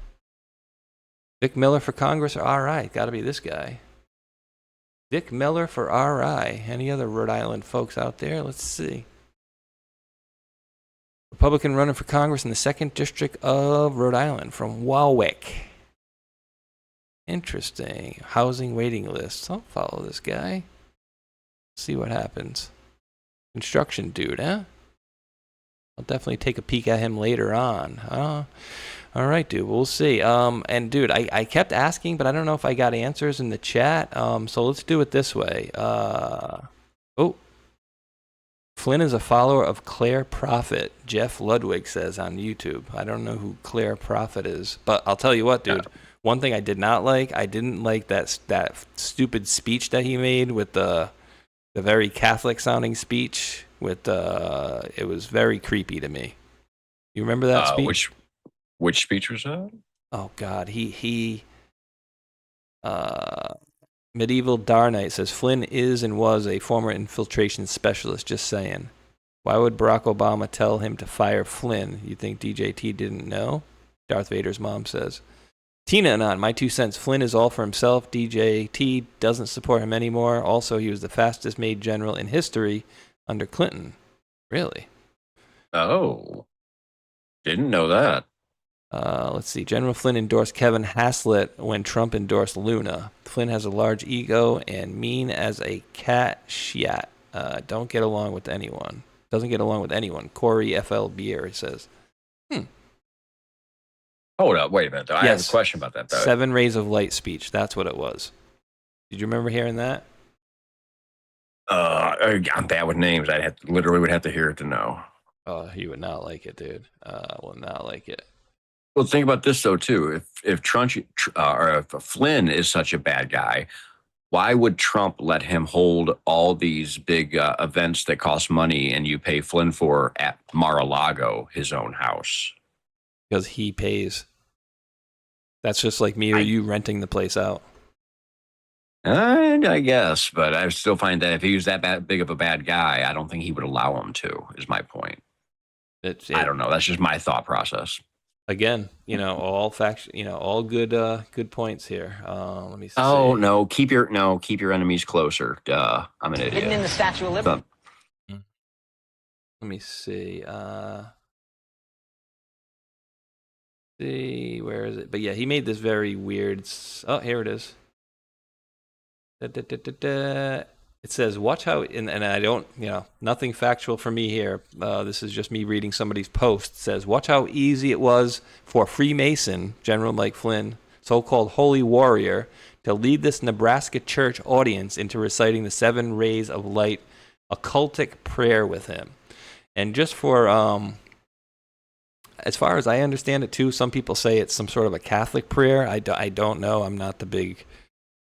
Vic Miller for Congress or RI? Got to be this guy. Vic Miller for RI. Any other Rhode Island folks out there? Let's see. Republican running for Congress in the 2nd District of Rhode Island from Warwick. Interesting. Housing waiting lists. I'll follow this guy. See what happens. Construction dude, huh? I'll definitely take a peek at him later on. All right, dude. We'll see. And dude, I kept asking, but I don't know if I got answers in the chat. So let's do it this way. Flynn is a follower of Claire Prophet. Jeff Ludwig says on YouTube. I don't know who Claire Prophet is, but I'll tell you what, dude. One thing I did not like, I didn't like that stupid speech that he made with the very Catholic sounding speech. With it was very creepy to me. You remember that speech? Which speech was that? Oh God, Medieval Dar Knight says Flynn is and was a former infiltration specialist. Just saying. Why would Barack Obama tell him to fire Flynn? You think DJT didn't know? Darth Vader's mom says. Tina Anon, my 2 cents. Flynn is all for himself. DJT doesn't support him anymore. Also, he was the fastest made general in history under Clinton. Really? Oh. Didn't know that. Let's see. General Flynn endorsed Kevin Haslett when Trump endorsed Luna. Flynn has a large ego and mean as a cat shat. Don't get along with anyone. Doesn't get along with anyone. Corey F.L. Beer says. Hold up. Wait a minute. I have a question about that, though. 7 Rays of Light speech. That's what it was. Did you remember hearing that? I'm bad with names. I literally would have to hear it to know. Oh, you would not like it, dude. Will not like it. Well, think about this though too. If Flynn is such a bad guy, why would Trump let him hold all these big events that cost money and you pay Flynn for at Mar-a-Lago, his own house? Because he pays. That's just like me or you renting the place out. I guess, but I still find that if he was that big of a bad guy, I don't think he would allow him to, is my point. I don't know. That's just my thought process. Again, all facts, all good points here. Let me see. Oh no, keep your enemies closer. Duh, I'm an idiot. Hidden in the Statue of Liberty. Let me see. See, where is it? But yeah, he made this very weird. Oh, here it is. It says, watch how, and I don't, nothing factual for me here. This is just me reading somebody's post. It says, watch how easy it was for Freemason, General Mike Flynn, so-called holy warrior, to lead this Nebraska church audience into reciting the 7 Rays of Light occultic prayer with him. And just for, as far as I understand it too, some people say it's some sort of a Catholic prayer. I don't know. I'm not the big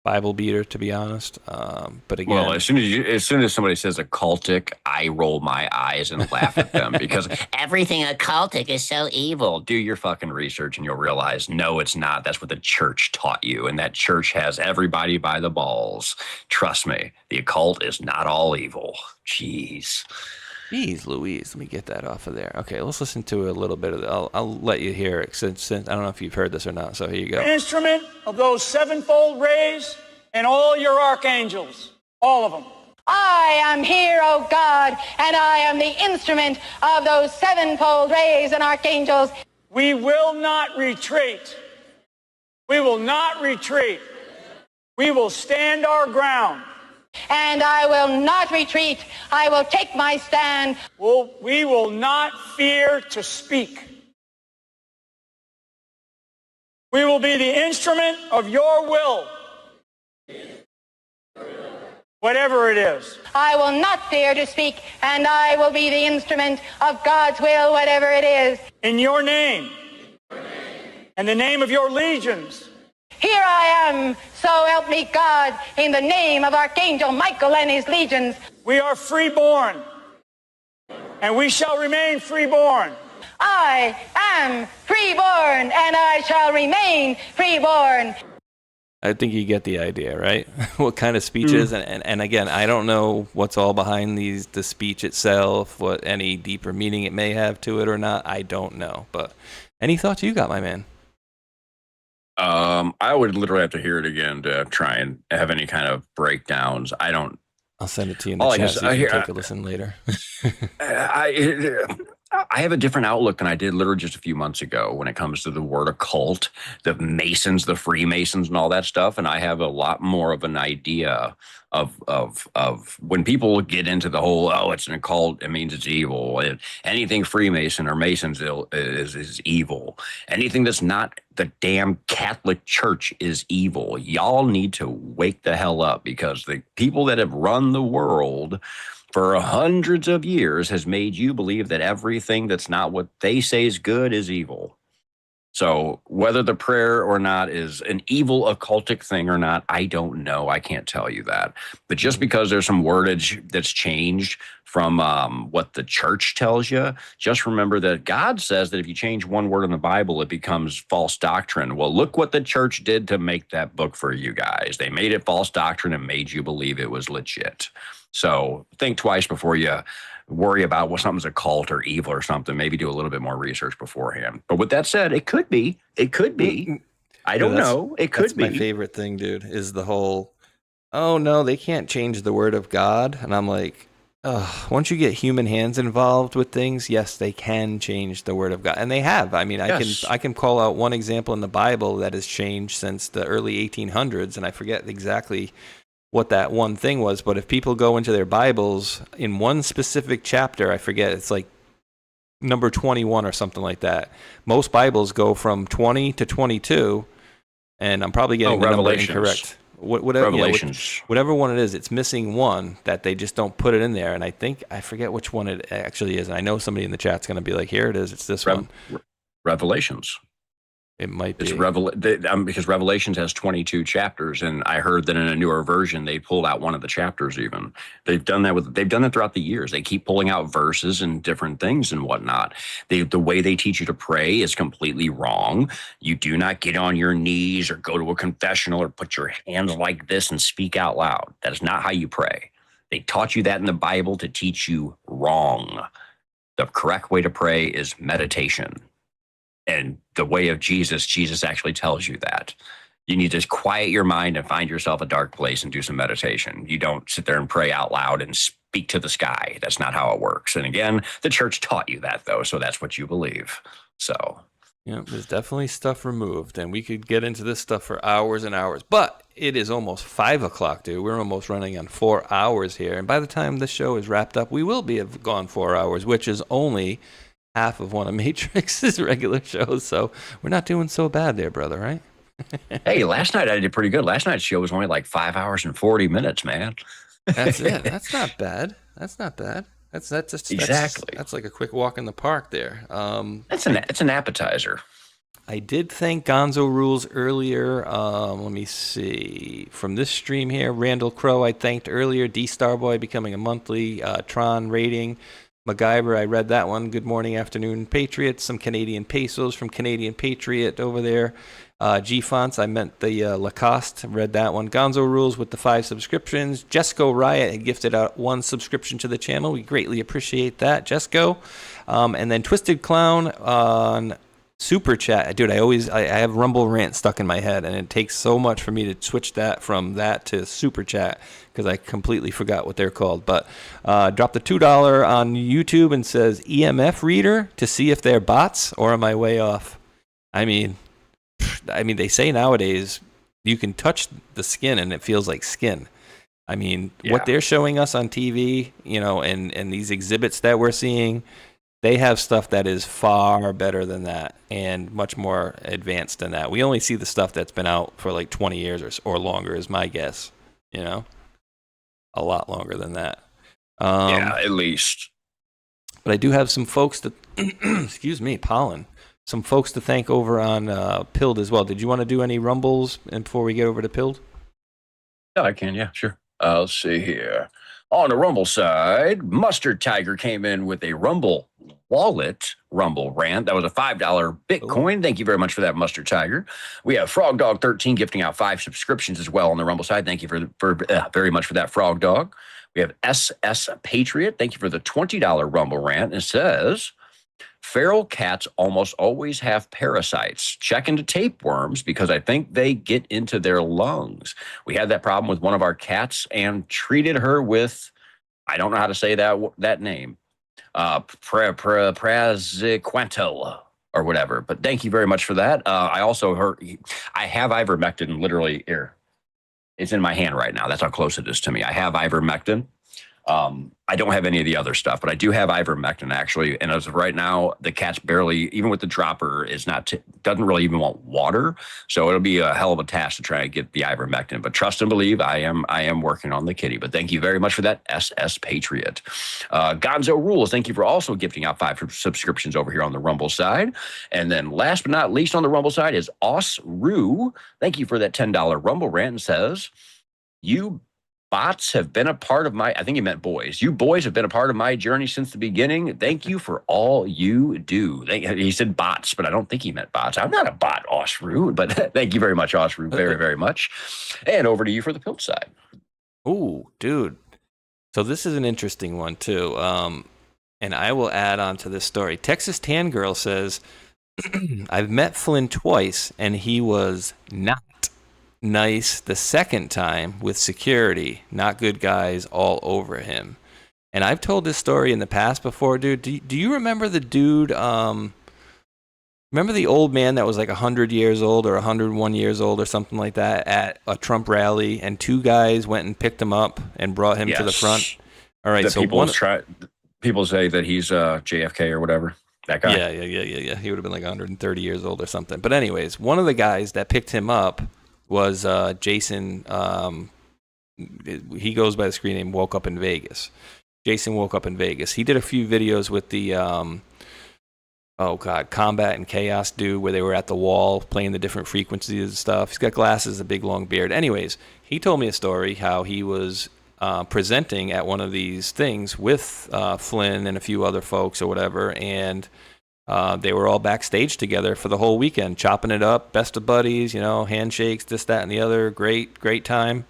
Bible beater, to be honest. But again, well, as soon as somebody says occultic, I roll my eyes and laugh at them because everything occultic is so evil. Do your fucking research and you'll realize, no, it's not. That's what the church taught you, and that church has everybody by the balls. Trust me, the occult is not all evil. Jeez Louise, let me get that off of there. Okay, let's listen to a little bit of it. I'll let you hear it since I don't know if you've heard this or not. So here you go. Instrument of those 7-fold rays and all your archangels, all of them. I am here, O God, and I am the instrument of those 7-fold rays and archangels. We will not retreat. We will not retreat. We will stand our ground. And I will not retreat. I will take my stand. We will not fear to speak. We will be the instrument of your will, whatever it is. I will not fear to speak, and I will be the instrument of God's will, whatever it is. In your name, and the name of your legions. Here I am, so help me God, in the name of Archangel Michael and his legions. We are freeborn, and we shall remain freeborn. I am freeborn, and I shall remain freeborn. I think you get the idea, right? What kind of speech is, and again, I don't know what's all behind the speech itself, what any deeper meaning it may have to it or not. I don't know. But any thoughts you got, my man? I would literally have to hear it again to try and have any kind of breakdowns. I'll send it to you in the chat so you can take a listen later. I have a different outlook than I did literally just a few months ago when it comes to the word occult, the Masons, the Freemasons, and all that stuff. And I have a lot more of an idea of when people get into the whole, oh, it's an occult, it means it's evil. Anything Freemason or Masons is evil. Anything that's not the damn Catholic Church is evil. Y'all need to wake the hell up, because the people that have run the world for hundreds of years has made you believe that everything that's not what they say is good is evil. So whether the prayer or not is an evil occultic thing or not, I don't know. I can't tell you that. But just because there's some wordage that's changed from what the church tells you, just remember that God says that if you change one word in the Bible, it becomes false doctrine. Well, look what the church did to make that book for you guys. They made it false doctrine and made you believe it was legit. So think twice before you worry about what something's a cult or evil or something. Maybe do a little bit more research beforehand. But with that said, it could be. It could be. I don't know. It could be. That's my favorite thing, dude, is the whole, oh, no, they can't change the word of God. And I'm like, once you get human hands involved with things, yes, they can change the word of God. And they have. I mean, I can call out one example in the Bible that has changed since the early 1800s, and I forget exactly what that one thing was, but if people go into their Bibles in one specific chapter, I forget, it's like number 21 or something like that. Most Bibles go from 20 to 22, and I'm probably getting the number incorrect. Revelations. Whatever one it is, it's missing one that they just don't put it in there, and I forget which one it actually is, and I know somebody in the chat's going to be like, here it is, it's this one. Revelations. It might be. It's because Revelations has 22 chapters, and I heard that in a newer version they pulled out one of the chapters. Even they've done that throughout the years. They keep pulling out verses and different things and whatnot. The way they teach you to pray is completely wrong. You do not get on your knees or go to a confessional or put your hands like this and speak out loud. That is not how you pray. They taught you that in the Bible to teach you wrong. The correct way to pray is meditation. And the way of Jesus actually tells you that. You need to quiet your mind and find yourself a dark place and do some meditation. You don't sit there and pray out loud and speak to the sky. That's not how it works. And again, the church taught you that, though, so that's what you believe. So, yeah, there's definitely stuff removed, and we could get into this stuff for hours and hours. But it is almost 5 o'clock, dude. We're almost running on 4 hours here. And by the time this show is wrapped up, we will have gone 4 hours, which is only half of one of Matrix's regular shows, so we're not doing so bad there, brother, right? Hey, last night I did pretty good. Last night's show was only like 5 hours and 40 minutes, man. That's it. That's not bad. That's not bad. That's exactly. That's like a quick walk in the park there. It's an appetizer. I did thank Gonzo Rules earlier. Let me see. From this stream here, Randall Crow I thanked earlier. D Starboy becoming a monthly. Tron rating. MacGyver, I read that one. Good morning, afternoon, Patriots. Some Canadian pesos from Canadian Patriot over there. G-Fonts, I meant the Lacoste. Read that one. Gonzo Rules with the 5 subscriptions. Jesco Riot had gifted out 1 subscription to the channel. We greatly appreciate that, Jesco. And then Twisted Clown on Super Chat. Dude, I have Rumble Rant stuck in my head, and it takes so much for me to switch that from that to Super Chat because I completely forgot what they're called. But dropped the $2 on YouTube and says EMF reader to see if they're bots, or am I way off? I mean, they say nowadays you can touch the skin and it feels like skin. I mean, what they're showing us on TV, and these exhibits that we're seeing, they have stuff that is far better than that and much more advanced than that. We only see the stuff that's been out for like 20 years or longer is my guess, a lot longer than that. At least. But I do have some folks that, excuse me, pollen, some folks to thank over on Pilled as well. Did you want to do any rumbles before we get over to Pilled? Yeah, I can. Yeah, sure. Let's see here. On the Rumble side, Mustard Tiger came in with a Rumble Wallet Rumble rant. That was a $5 Bitcoin. Thank you very much for that, Mustard Tiger. We have Frog Dog 13 gifting out 5 subscriptions as well on the Rumble side. Thank you for very much for that, Frog Dog. We have SS Patriot. Thank you for the $20 Rumble rant. It says, feral cats almost always have parasites. Check into tapeworms because I think they get into their lungs. We had that problem with one of our cats and treated her with, I don't know how to say that name, praziquantel or whatever. But thank you very much for that. I also heard, I have ivermectin literally here. It's in my hand right now. That's how close it is to me. I have ivermectin. I don't have any of the other stuff, but I do have ivermectin actually. And as of right now, the cat's barely, even with the dropper, doesn't really even want water. So it'll be a hell of a task to try and get the ivermectin. But trust and believe, I am working on the kitty. But thank you very much for that, SS Patriot. Gonzo Rules, thank you for also gifting out 5 subscriptions over here on the Rumble side. And then last but not least on the Rumble side is Osru. Thank you for that $10 Rumble rant and says, you bots have been a part of my, I think he meant boys. You boys have been a part of my journey since the beginning. Thank you for all you do. He said bots, but I don't think he meant bots. I'm not a bot, Osru, but thank you very much, Osru, very, very much. And over to you for the Pilt side. Ooh, dude. So this is an interesting one, too. And I will add on to this story. Texas Tan Girl says, I've met Flynn twice, and he was not nice the second time with security. Not good guys all over him. And I've told this story in the past before, dude. Do you remember the dude, remember the old man that was like 100 years old or 101 years old or something like that at a Trump rally, and 2 guys went and picked him up and brought him to the front? All right, so people say that he's JFK or whatever. That guy. Yeah. He would have been like 130 years old or something. But anyways, one of the guys that picked him up was Jason. He goes by the screen name Woke Up in Vegas. Jason Woke Up in Vegas. He did a few videos with the Combat and Chaos dude, where they were at the wall playing the different frequencies and stuff. He's got glasses, a big long beard. Anyways, he told me a story how he was presenting at one of these things with Flynn and a few other folks or whatever, and they were all backstage together for the whole weekend, chopping it up, best of buddies, handshakes, this, that, and the other. Great time.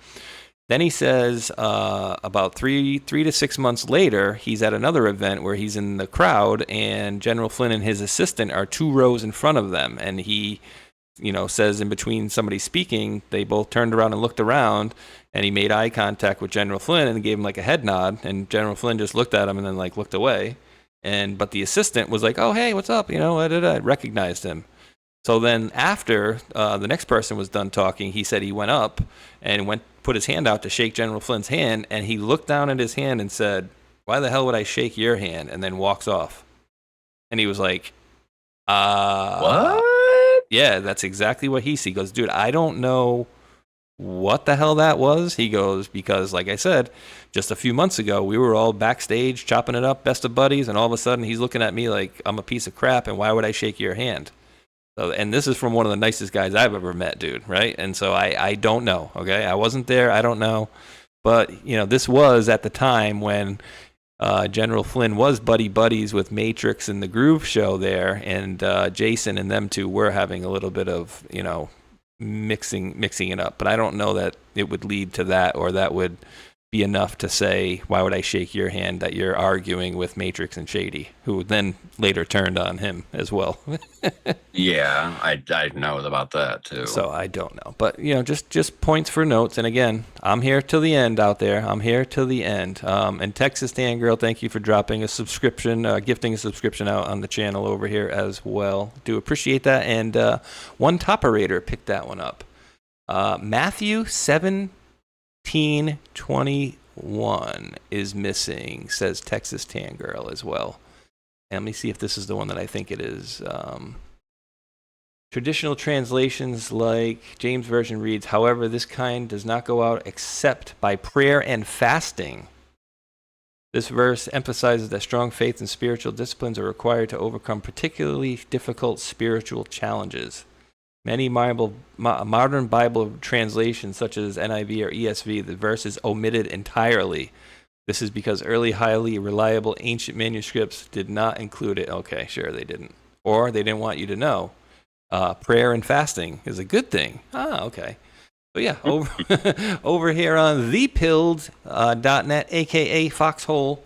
Then he says about 3 to 6 months later, he's at another event where he's in the crowd, and General Flynn and his assistant are 2 rows in front of them. And he, says in between somebody speaking, they both turned around and looked around, and he made eye contact with General Flynn and gave him like a head nod. And General Flynn just looked at him and then like looked away. But the assistant was like, "Oh, hey, what's up?" I recognized him. So then after the next person was done talking, he said he went up and put his hand out to shake General Flynn's hand, and he looked down at his hand and said, "Why the hell would I shake your hand?" And then walks off. And he was like, what? Yeah, that's exactly what he sees. He goes, "Dude, I don't know what the hell that was." He goes, because like I said, just a few months ago, we were all backstage chopping it up, best of buddies, and all of a sudden he's looking at me like I'm a piece of crap, and why would I shake your hand? So, and this is from one of the nicest guys I've ever met, dude, right? And so I don't know, okay? I wasn't there, I don't know. But, this was at the time when General Flynn was buddies with Matrix and the Groove Show there, and Jason and them two were having a little bit of, mixing it up. But I don't know that it would lead to that, or that would be enough to say, why would I shake your hand, that you're arguing with Matrix and Shady, who then later turned on him as well. Yeah, I know about that too. So I don't know. But, just points for notes. And again, I'm here till the end out there. I'm here till the end. And Texas Tan Girl, thank you for dropping a subscription, gifting a subscription out on the channel over here as well. Do appreciate that. And one Toperator picked that one up. Matthew 1721 is missing, says Texas Tan Girl as well. And let me see if this is the one that I think it is. Traditional translations like James Version reads, "However, this kind does not go out except by prayer and fasting." This verse emphasizes that strong faith and spiritual disciplines are required to overcome particularly difficult spiritual challenges. Many modern Bible translations, such as NIV or ESV, the verse is omitted entirely. This is because early, highly reliable ancient manuscripts did not include it. Okay, sure, they didn't. Or they didn't want you to know. Prayer and fasting is a good thing. Ah, okay. But yeah, over here on thepilled.net, a.k.a. Foxhole,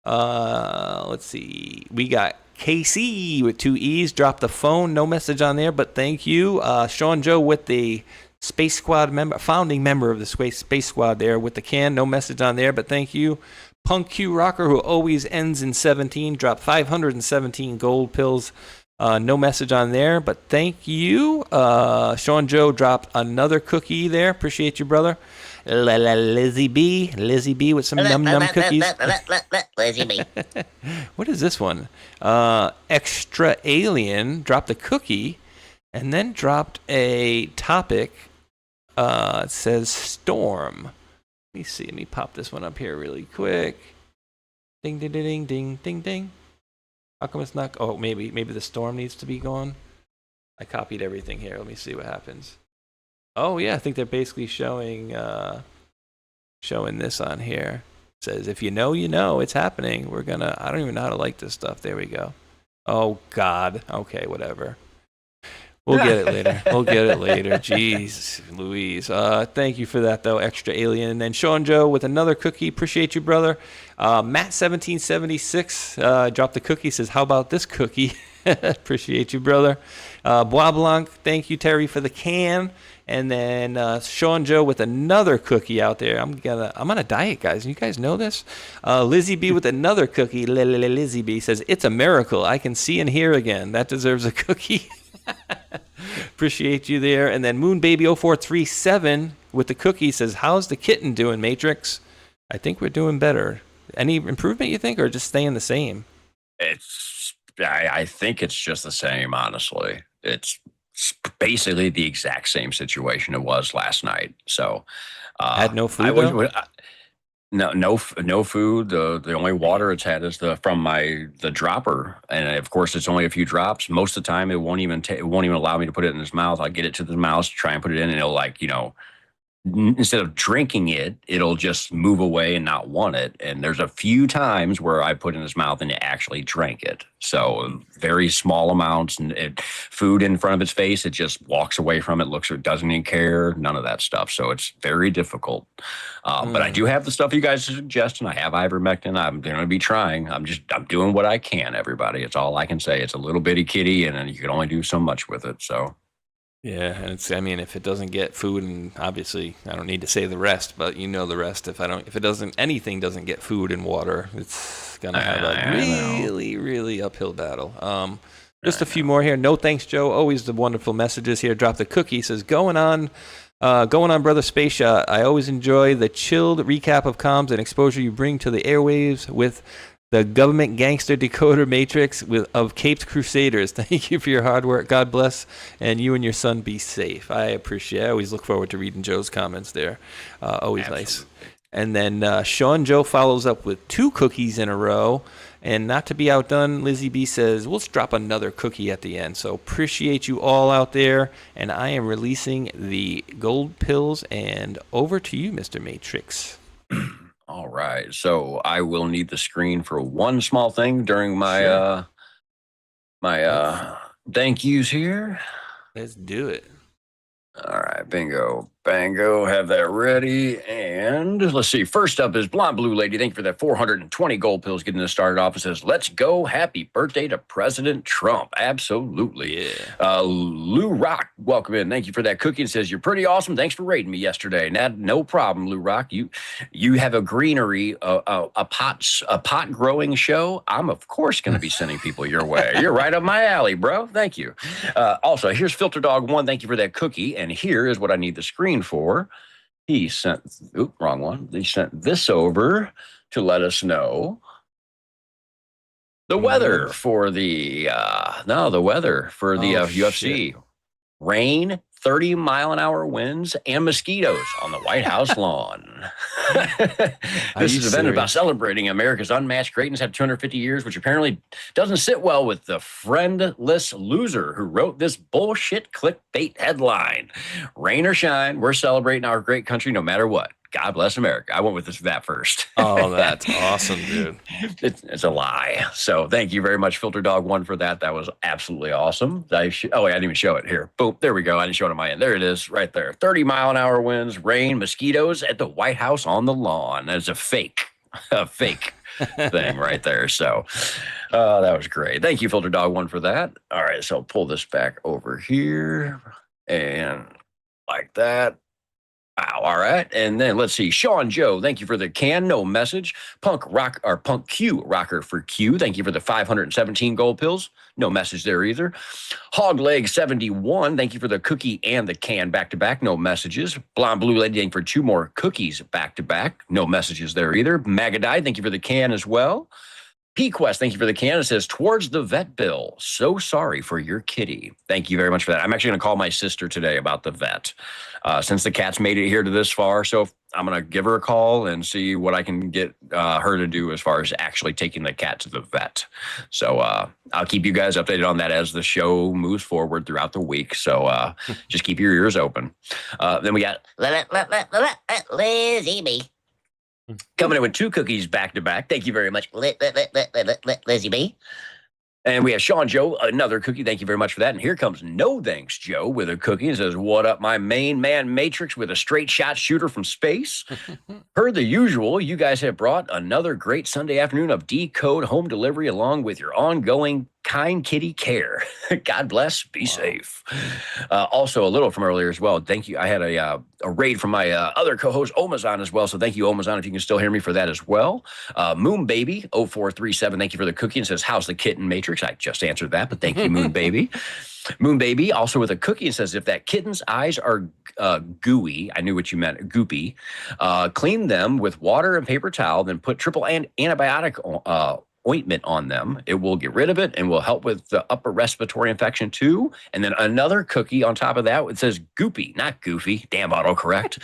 let's see. We got KC with 2 E's. Dropped the phone. No message on there, but thank you. Sean Joe with the Space Squad member, founding member of the Space Squad there with the can. No message on there, but thank you. Punk Q Rocker, who always ends in 17, dropped 517 gold pills. No message on there, but thank you. Sean Joe dropped another cookie there. Appreciate you, brother. Lizzie B with some num cookies. Lizzie B. What is this one? Extra Alien dropped a cookie and then dropped a topic. It says storm. Let me see. Let me pop this one up here really quick. Ding, ding, ding, ding, ding, ding. How come it's not? Oh, maybe the storm needs to be gone. I copied everything here. Let me see what happens. Oh yeah, I think they're basically showing this on here. It says if you know, you know, it's happening. I don't even know how to like this stuff. There we go. Oh God. Okay, whatever. We'll get it later. Jeez Louise. Thank you for that, though, Extra Alien. And then Sean Joe with another cookie. Appreciate you, brother. Matt1776 dropped the cookie. Says, how about this cookie? Appreciate you, brother. Bois Blanc, thank you, Terry, for the can. And then Sean Joe with another cookie out there. I'm on a diet, guys. You guys know this? Lizzie B with another cookie. Lizzie B says, it's a miracle. I can see and hear again. That deserves a cookie. Appreciate you there. And then Moonbaby0437 with the cookie says, how's the kitten doing, Matrix? I think we're doing better. Any improvement, you think, or just staying the same? I think it's just the same, honestly. It's basically the exact same situation it was last night. So had no food. No food. The only water it's had is from the dropper, and of course it's only a few drops. Most of the time, it won't even allow me to put it in his mouth. I get it to the mouth, try and put it in, and it'll instead of drinking it, it'll just move away and not want it. And there's a few times where I put it in his mouth and it actually drank it. So very small amounts, and food in front of its face, it just walks away from it, looks, or doesn't even care, none of that stuff. So it's very difficult. But I do have the stuff you guys suggest, and I have ivermectin. I'm going to be trying. I'm doing what I can, everybody. It's all I can say. It's a little bitty kitty, and you can only do so much with it. So. Yeah, and if it doesn't get food, and obviously I don't need to say the rest, but you know the rest. If anything doesn't get food and water, it's gonna have a really uphill battle. Just a few more here. No thanks, Joe. Always the wonderful messages here. Drop the cookie. Says going on, brother Spaceshot. I always enjoy the chilled recap of comms and exposure you bring to the airwaves with the government gangster decoder matrix of Caped Crusaders. Thank you for your hard work. God bless, and you and your son be safe. I appreciate it. I always look forward to reading Joe's comments there. Always Absolutely. Nice. And then Sean Joe follows up with 2 cookies in a row. And not to be outdone, Lizzie B says, we'll drop another cookie at the end. So appreciate you all out there. And I am releasing the gold pills. And over to you, Mr. Matrix. All right, so I will need the screen for one small thing during my thank yous here. Let's do it. All right, bingo, bango, have that ready. And let's see, first up is Blonde Blue Lady. Thank you for that 420 gold pills getting us started off. It says, let's go. Happy birthday to President Trump. Absolutely. Yeah. Lou Rock, welcome in. Thank you for that cookie. It says, you're pretty awesome. Thanks for rating me yesterday. No problem, Lou Rock. You have a greenery, a pot growing show. I'm, of course, going to be sending people your way. You're right up my alley, bro. Thank you. Also, here's Filter Dog 1. Thank you for that cookie. And here is what I need the screen for. He sent, wrong one. He sent this over to let us know the weather for the UFC. Rain, 30-mile-an-hour winds, and mosquitoes on the White House lawn. This is an event about celebrating America's unmatched greatness after 250 years, which apparently doesn't sit well with the friendless loser who wrote this bullshit clickbait headline. Rain or shine, we're celebrating our great country no matter what. God bless America. I went with that first. Oh, that's awesome, dude. It's a lie. So thank you very much, Filter Dog 1, for that. That was absolutely awesome. Oh, wait, I didn't even show it. Here. Boom. There we go. I didn't show it on my end. There it is right there. 30-mile-an-hour winds, rain, mosquitoes at the White House on the lawn. That's a fake thing right there. So that was great. Thank you, Filter Dog 1, for that. All right. So I'll pull this back over here and like that. Wow. All right. And then let's see. Sean Joe, thank you for the can, no message. Punk Q Rocker for Q. Thank you for the 517 gold pills. No message there either. Hogleg 71, thank you for the cookie and the can back to back. No messages. Blonde Blue Lady, thank you for 2 more cookies back to back. No messages there either. Magadai, thank you for the can as well. P-Quest, thank you for the can. It says, towards the vet bill. So sorry for your kitty. Thank you very much for that. I'm actually going to call my sister today about the vet. Since the cat's made it here to this far, so I'm going to give her a call and see what I can get her to do as far as actually taking the cat to the vet. So I'll keep you guys updated on that as the show moves forward throughout the week. So just keep your ears open. Then we got Lizzie B. Coming in with 2 cookies back to back. Thank you very much, Lizzie B. And we have Sean Joe, another cookie. Thank you very much for that. And here comes No Thanks Joe with a cookie and says, what up, my main man Matrix with a straight shot shooter from space. Per the usual, you guys have brought another great Sunday afternoon of Decode home delivery along with your ongoing kind kitty care. God bless. Be safe. Also, a little from earlier as well. Thank you. I had a raid from my other co-host, Omazon, as well. So thank you, Omazon, if you can still hear me for that as well. Moon Baby 0437, thank you for the cookie and says, how's the kitten, Matrix? I just answered that, but thank you, Moon Baby. Moon Baby also with a cookie and says, if that kitten's eyes are gooey, I knew what you meant, goopy, clean them with water and paper towel, then put triple antibiotic ointment on them. It will get rid of it and will help with the upper respiratory infection too. And then another cookie on top of that. It says goopy, not goofy. Damn autocorrect.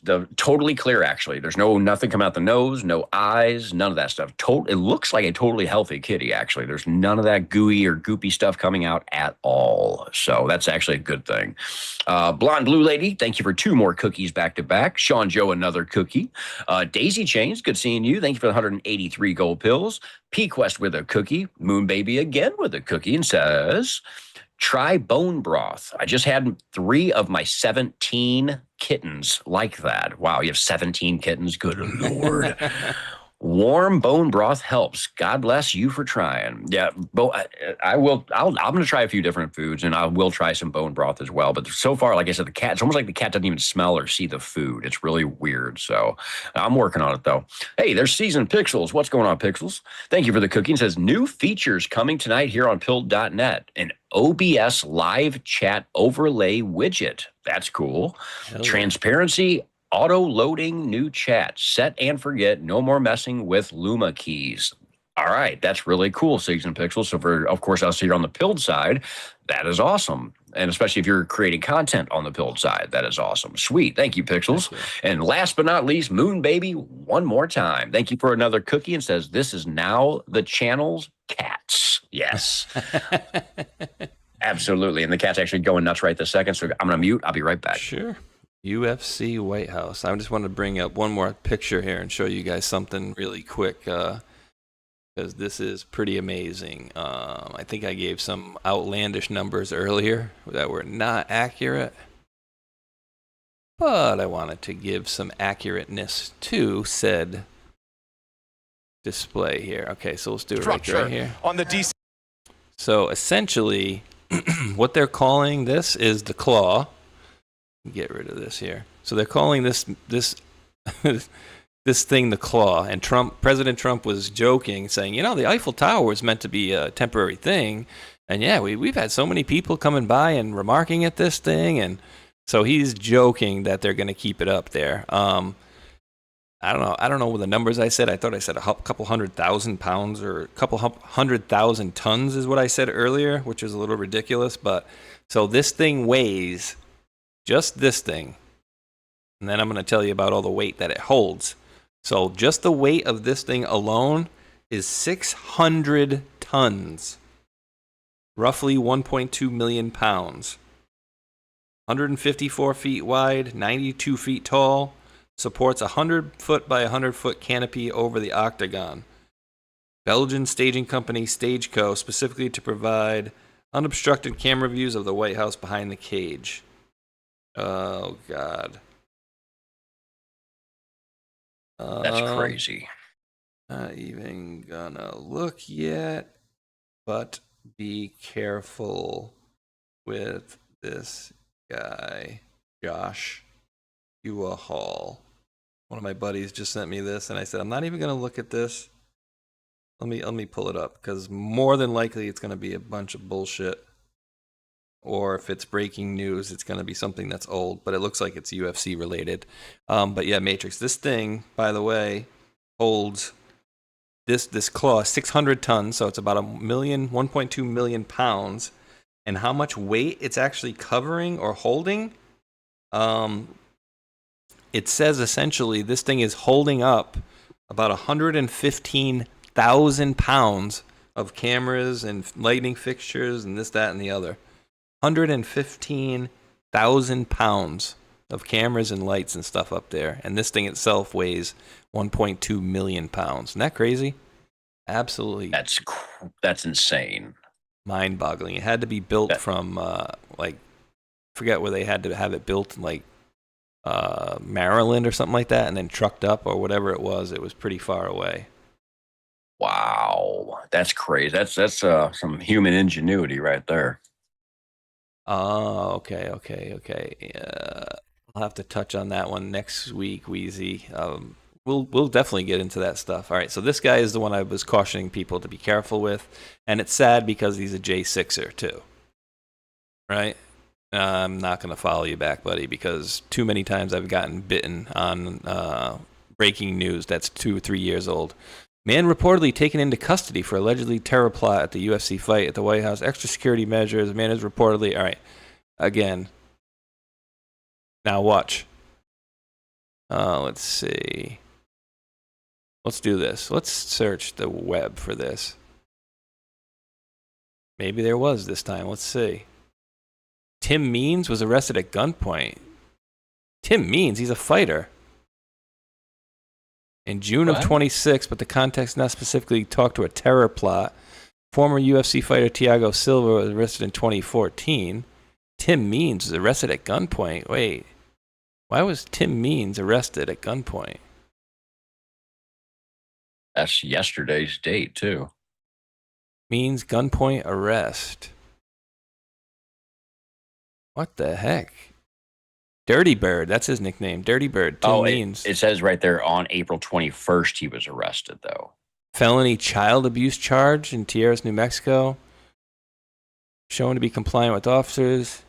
The totally clear, actually. There's nothing coming out the nose, no eyes, none of that stuff. It looks like a totally healthy kitty, actually. There's none of that gooey or goopy stuff coming out at all. So that's actually a good thing. Blonde Blue Lady, thank you for 2 more cookies back to back. Sean Joe, another cookie. Daisy Chains, good seeing you. Thank you for the 183 gold pills. P-Quest with a cookie. Moon Baby again with a cookie and says, try bone broth. I just had 3 of my 17 kittens like that. Wow, you have 17 kittens? Good Lord. Warm bone broth helps. God bless you for trying. Yeah, I'm going to try a few different foods, and I will try some bone broth as well. But so far, like I said, it's almost like the cat doesn't even smell or see the food. It's really weird. So I'm working on it, though. Hey, there's Seasoned Pixels. What's going on, Pixels? Thank you for the cookie. It says, new features coming tonight here on Pilled.net. An OBS live chat overlay widget. That's cool. Transparency auto-loading new chat. Set and forget. No more messing with Luma keys. All right. That's really cool, Seasoned Pixels. So for, of course, us here on the Pilled side, that is awesome. And especially if you're creating content on the Pilled side, that is awesome. Sweet. Thank you, Pixels. And last but not least, Moon Baby, one more time. Thank you for another cookie and says, this is now the channel's cats. Yes. Absolutely. And the cat's actually going nuts right this second. So I'm going to mute. I'll be right back. Sure. UFC White House. I just wanted to bring up one more picture here and show you guys something really quick because this is pretty amazing. I think I gave some outlandish numbers earlier that were not accurate, but I wanted to give some accurateness to said display here. Okay, so let's do it right here. On the DC. So essentially, what they're calling this is the claw. Get rid of this here. So they're calling this this thing the claw. And President Trump was joking, saying, you know, the Eiffel Tower was meant to be a temporary thing. And yeah, we've had so many people coming by and remarking at this thing. And so he's joking that they're going to keep it up there. I don't know what the numbers I said. I thought I said a couple 100,000 pounds or a couple 100,000 tons is what I said earlier, which is a little ridiculous. But so this thing weighs, just this thing, and then I'm going to tell you about all the weight that it holds. So just the weight of this thing alone is 600 tons, roughly 1.2 million pounds. 154 feet wide, 92 feet tall, supports a 100-foot by 100-foot canopy over the octagon. Belgian staging company Stageco, specifically to provide unobstructed camera views of the White House behind the cage. Oh, God. That's crazy. Not even gonna look yet, but be careful with this guy, Josh Hall. One of my buddies just sent me this, and I said, I'm not even gonna look at this. Let me pull it up, because more than likely it's gonna be a bunch of bullshit. Or if it's breaking news, it's going to be something that's old, but it looks like it's UFC related. But yeah, Matrix, this thing, by the way, holds this claw, 600 tons, so it's about 1.2 million pounds. And how much weight it's actually covering or holding, it says essentially this thing is holding up about 115,000 pounds of cameras and lighting fixtures and this, that, and the other. 115,000 pounds of cameras and lights and stuff up there. And this thing itself weighs 1.2 million pounds. Isn't that crazy? Absolutely. That's insane. Mind-boggling. It had to be built from, forget where they had to have it built, in Maryland or something like that, and then trucked up or whatever it was. It was pretty far away. Wow. That's crazy. That's some human ingenuity right there. Oh, okay. I'll have to touch on that one next week, Wheezy. We'll definitely get into that stuff. All right, so this guy is the one I was cautioning people to be careful with, and it's sad because he's a J6er too. Right? I'm not going to follow you back, buddy, because too many times I've gotten bitten on breaking news that's 2 or 3 years old. Man reportedly taken into custody for allegedly terror plot at the UFC fight at the White House. Extra security measures. Man is reportedly... All right. Again. Now watch. Let's see. Let's do this. Let's search the web for this. Maybe there was this time. Let's see. Tim Means was arrested at gunpoint. Tim Means? He's a fighter. In June of 26, but the context not specifically talked to a terror plot. Former UFC fighter Thiago Silva was arrested in 2014. Tim Means was arrested at gunpoint. Wait, why was Tim Means arrested at gunpoint? That's yesterday's date, too. Means gunpoint arrest. What the heck? Dirty Bird, that's his nickname. Dirty Bird. Tim Means. It says right there on April 21st he was arrested, though. Felony child abuse charge in Tierras, New Mexico. Shown to be compliant with officers.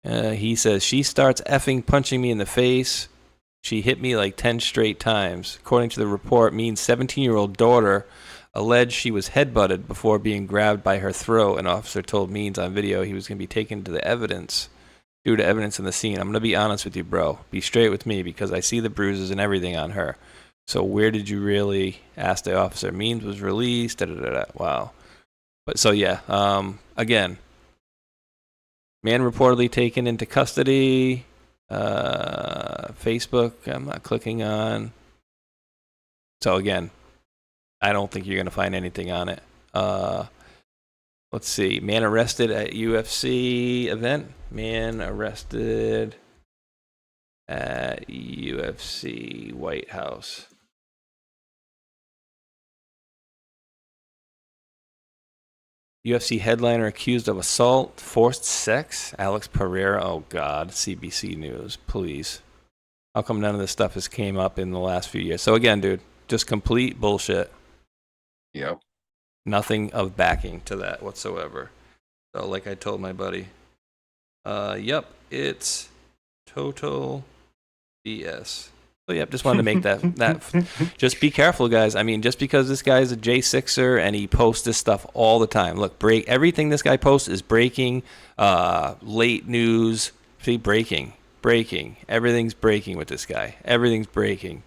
He says, she starts effing punching me in the face. She hit me like 10 straight times. According to the report, Means' 17-year-old daughter alleged she was headbutted before being grabbed by her throat. An officer told Means on video he was going to be taken to the evidence. Due to evidence in the scene. I'm going to be honest with you, bro. Be straight with me because I see the bruises and everything on her. So where did you really ask the officer? Means was released. Wow. But so yeah, again, man reportedly taken into custody. Facebook, I'm not clicking on. So again, I don't think you're going to find anything on it. Let's see. Man arrested at UFC event. Man arrested at UFC White House. UFC headliner accused of assault, forced sex. Alex Pereira. Oh, God. CBC News. Please. How come none of this stuff has came up in the last few years? So again, dude, just complete bullshit. Yep. Nothing of backing to that whatsoever. So like I told my buddy, yep, it's total BS. So yep, just wanted to make that just be careful, guys. I mean, just because this guy's a J6er and he posts this stuff all the time. Look, everything this guy posts is breaking, late news. See, breaking. Everything's breaking with this guy. Everything's breaking.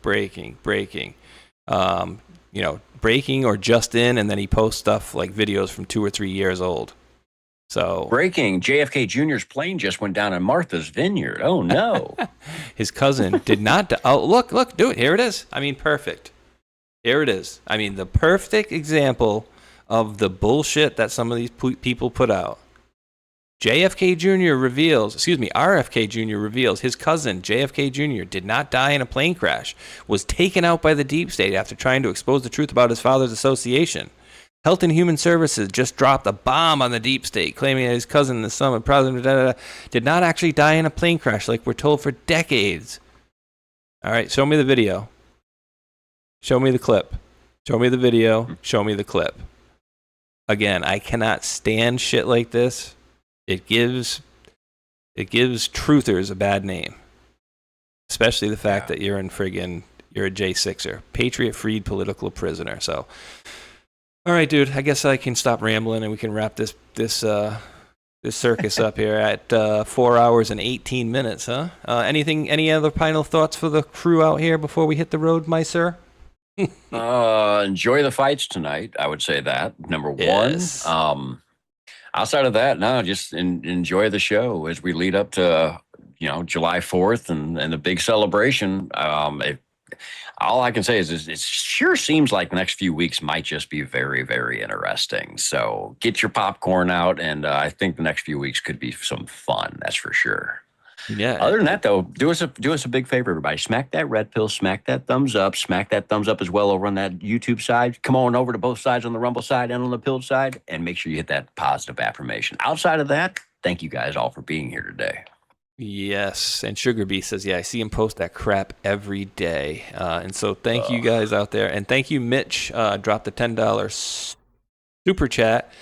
Breaking or just in, and then he posts stuff like videos from 2 or 3 years old. So breaking, JFK Jr.'s plane just went down in Martha's Vineyard. Oh, no. His cousin did not. Oh, look, do it. Here it is. I mean, perfect. Here it is. I mean, the perfect example of the bullshit that some of these people put out. RFK Jr. reveals his cousin, JFK Jr., did not die in a plane crash, was taken out by the deep state after trying to expose the truth about his father's association. Health and Human Services just dropped a bomb on the deep state, claiming that his cousin, the son of President, did not actually die in a plane crash like we're told for decades. All right, show me the video. Show me the clip. Show me the video. Show me the clip. Again, I cannot stand shit like this. It gives truthers a bad name, especially the fact that you're a J6er, patriot freed political prisoner. So, all right, dude, I guess I can stop rambling and we can wrap this circus up here at 4 hours and 18 minutes, huh? Any other final thoughts for the crew out here before we hit the road, my sir? Enjoy the fights tonight. I would say that, number one. Outside of that, no, just enjoy the show as we lead up to, July 4th and the big celebration. All I can say is it sure seems like the next few weeks might just be very, very interesting. So get your popcorn out, and I think the next few weeks could be some fun. That's for sure. Yeah. Other than that, though, do us a big favor, everybody. Smack that red pill, smack that thumbs up as well over on that YouTube side. Come on over to both sides, on the Rumble side and on the Pill side, and make sure you hit that positive affirmation. Outside of that, thank you guys all for being here today. Yes, and Sugar Bee says, yeah, I see him post that crap every day. And so thank you guys out there. And thank you, Mitch, dropped the $10 super chat.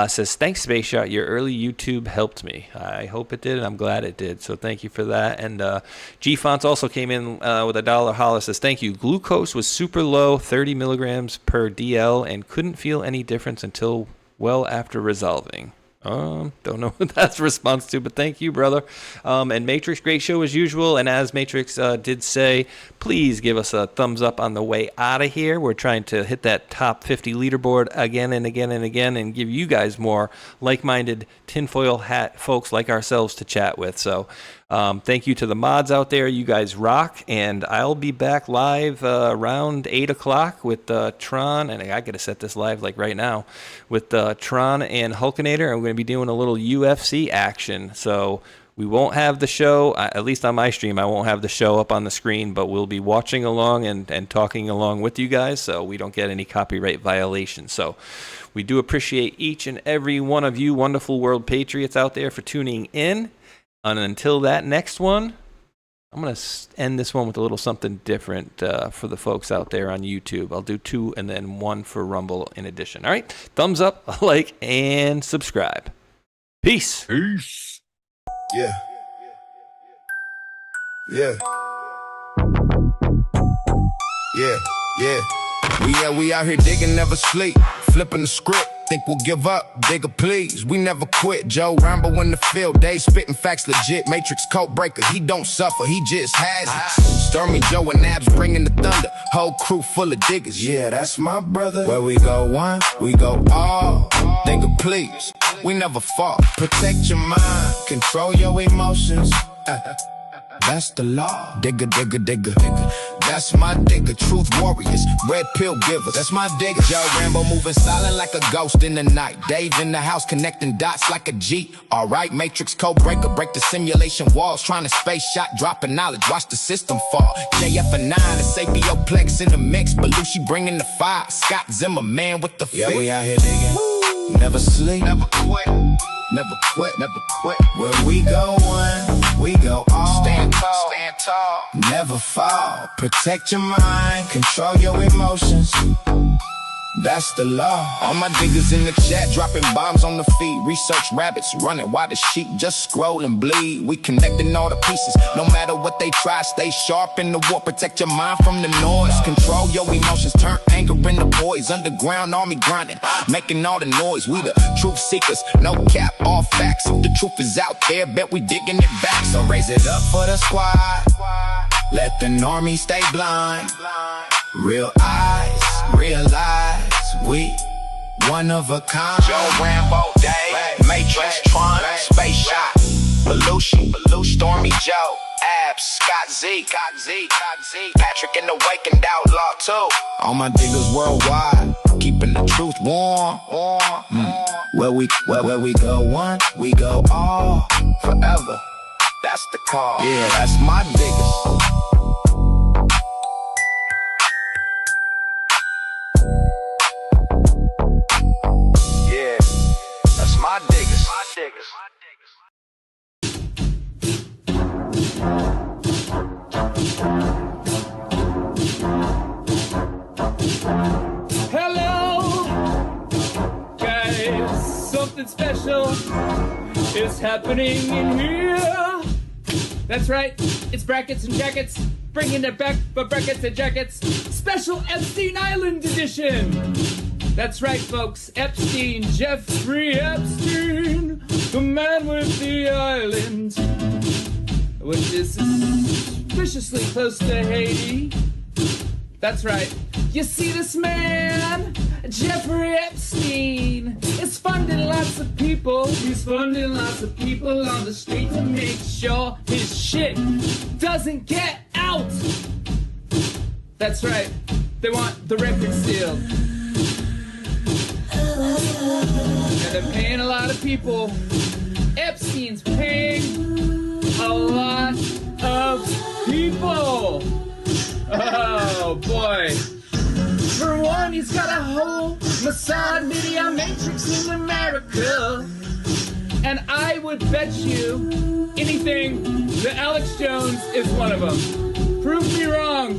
Says, thanks, Space Shot. Your early YouTube helped me. I hope it did, and I'm glad it did. So thank you for that. And G Fonts also came in with a $1 holler. Says, thank you. Glucose was super low, 30 milligrams per DL, and couldn't feel any difference until well after resolving. Don't know what that's a response to, but thank you, brother. And Matrix, great show as usual. And as Matrix did say, please give us a thumbs up on the way out of here. We're trying to hit that top 50 leaderboard again and again and again, and give you guys more like-minded tinfoil hat folks like ourselves to chat with. So thank you to the mods out there. You guys rock. And I'll be back live around 8 o'clock with Tron. And I got to set this live like right now with Tron and Hulkinator. I'm going to be doing a little UFC action. So we won't have the show, at least on my stream, I won't have the show up on the screen, but we'll be watching along and talking along with you guys so we don't get any copyright violations. So we do appreciate each and every one of you wonderful world patriots out there for tuning in. And until that next one, I'm going to end this one with a little something different for the folks out there on YouTube. I'll do 2 and then 1 for Rumble in addition. All right? Thumbs up, like, and subscribe. Peace. Peace. Yeah. Yeah. Yeah. We out here digging, never sleep. Flipping the script. Think we'll give up, digger please. We never quit. Joe Rambo in the field, Dave spitting facts legit. MatrixQdeBreaker, he don't suffer, he just has it. Stormy Joe and Abs bringing the thunder. Whole crew full of diggers, yeah, that's my brother. Where we go one, we go all. Digger please, we never fall. Protect your mind, control your emotions. That's the law. Digger. That's my digger. Truth warriors, red pill givers. That's my digger. Joe Rambo moving silent like a ghost in the night. Dave in the house connecting dots like a G. Alright, MatrixQdeBreaker, break the simulation walls. Trying to space shot, dropping knowledge. Watch the system fall. JF9, a Sapioplex in the mix. Belushi bringing the fire. Scott Zimmerman with the fix. Yeah, we out here digging. Never sleep. Never quit. Never quit. Where we go one, we go all. Stand tall, never fall. Protect your mind, control your emotions. That's the law. All my diggers in the chat, dropping bombs on the feed. Research rabbits, running while the sheep just scroll and bleed. We connecting all the pieces, no matter what they try. Stay sharp in the war, protect your mind from the noise. Control your emotions, turn anger into poise. Underground army grinding, making all the noise. We the truth seekers, no cap, all facts. If the truth is out there, bet we digging it back. So raise it up for the squad. Let the normie stay blind. Real eyes, realize we one of a kind. Joe Rambo Day, Matrix, Tron, Spaceshot, Pollution, Stormy Joe, Abs, Scott Z, Patrick and the Awakened Outlaw too. All my diggers worldwide, keeping the truth warm. Where we go one, we go all forever. That's the call. Yeah, that's my diggers. Yeah, that's my diggers. Hello, guys. Something special is happening in here. That's right. It's brackets and jackets. Bringing it back for brackets and jackets. Special Epstein Island edition. That's right, folks. Epstein, Jeffrey Epstein, the man with the island, which is suspiciously close to Haiti. That's right. You see, this man, Jeffrey Epstein, is funding lots of people. He's funding lots of people on the street to make sure his shit doesn't get out. That's right. They want the record sealed. And they're paying a lot of people. Epstein's paying a lot of people. Oh, boy. For one, he's got a whole Mossad media matrix in America. And I would bet you anything that Alex Jones is one of them. Prove me wrong.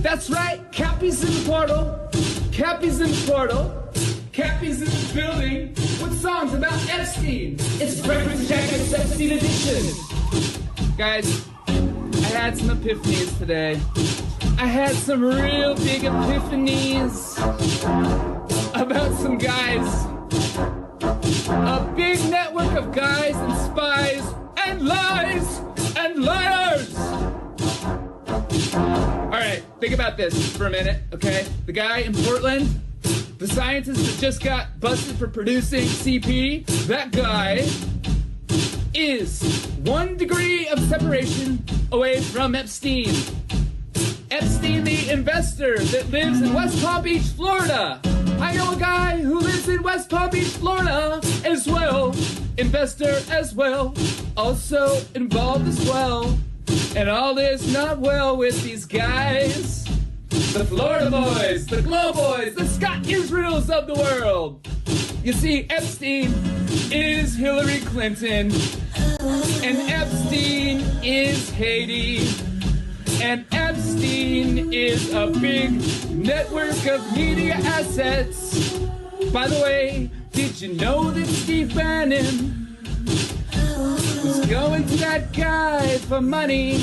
That's right. Cappy's in the portal. Cappy's in the portal. Cappy's in the building with songs about Epstein. It's Breakfast Jackets Epstein edition. Guys, I had some epiphanies today. I had some real big epiphanies about some guys. A big network of guys and spies and lies and liars. All right, think about this for a minute, okay? The guy in Portland, the scientist that just got busted for producing CP, that guy is 1 degree of separation away from Epstein. Epstein, the investor that lives in West Palm Beach, Florida. I know a guy who lives in West Palm Beach, Florida as well. Investor as well. Also involved as well. And all is not well with these guys. The Florida boys, the Glow boys, the Scott Israels of the world. You see, Epstein is Hillary Clinton. And Epstein is Haiti. And Epstein is a big network of media assets. By the way, did you know that Steve Bannon was going to that guy for money?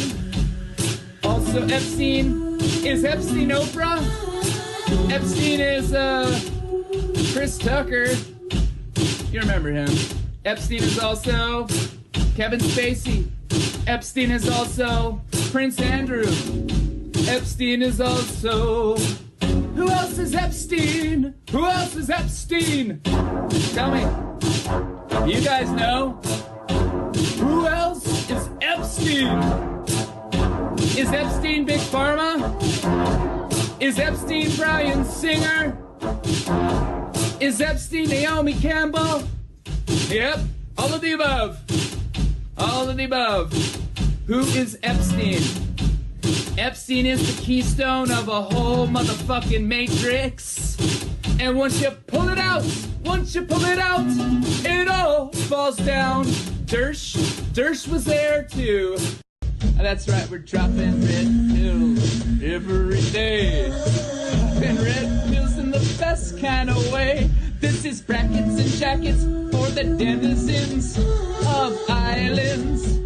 Also, Epstein is Epstein Oprah. Epstein is Chris Tucker. You remember him. Epstein is also Kevin Spacey. Epstein is also Prince Andrew. Epstein is also... Who else is Epstein? Who else is Epstein? Tell me. You guys know? Who else is Epstein? Is Epstein Big Pharma? Is Epstein Bryan Singer? Is Epstein Naomi Campbell? Yep, all of the above. All of the above. Who is Epstein? Epstein is the keystone of a whole motherfucking matrix. And once you pull it out, it all falls down. Dersh was there too. That's right, we're dropping red pills every day. Dropping red pills in the best kind of way. This is brackets and jackets for the denizens of islands.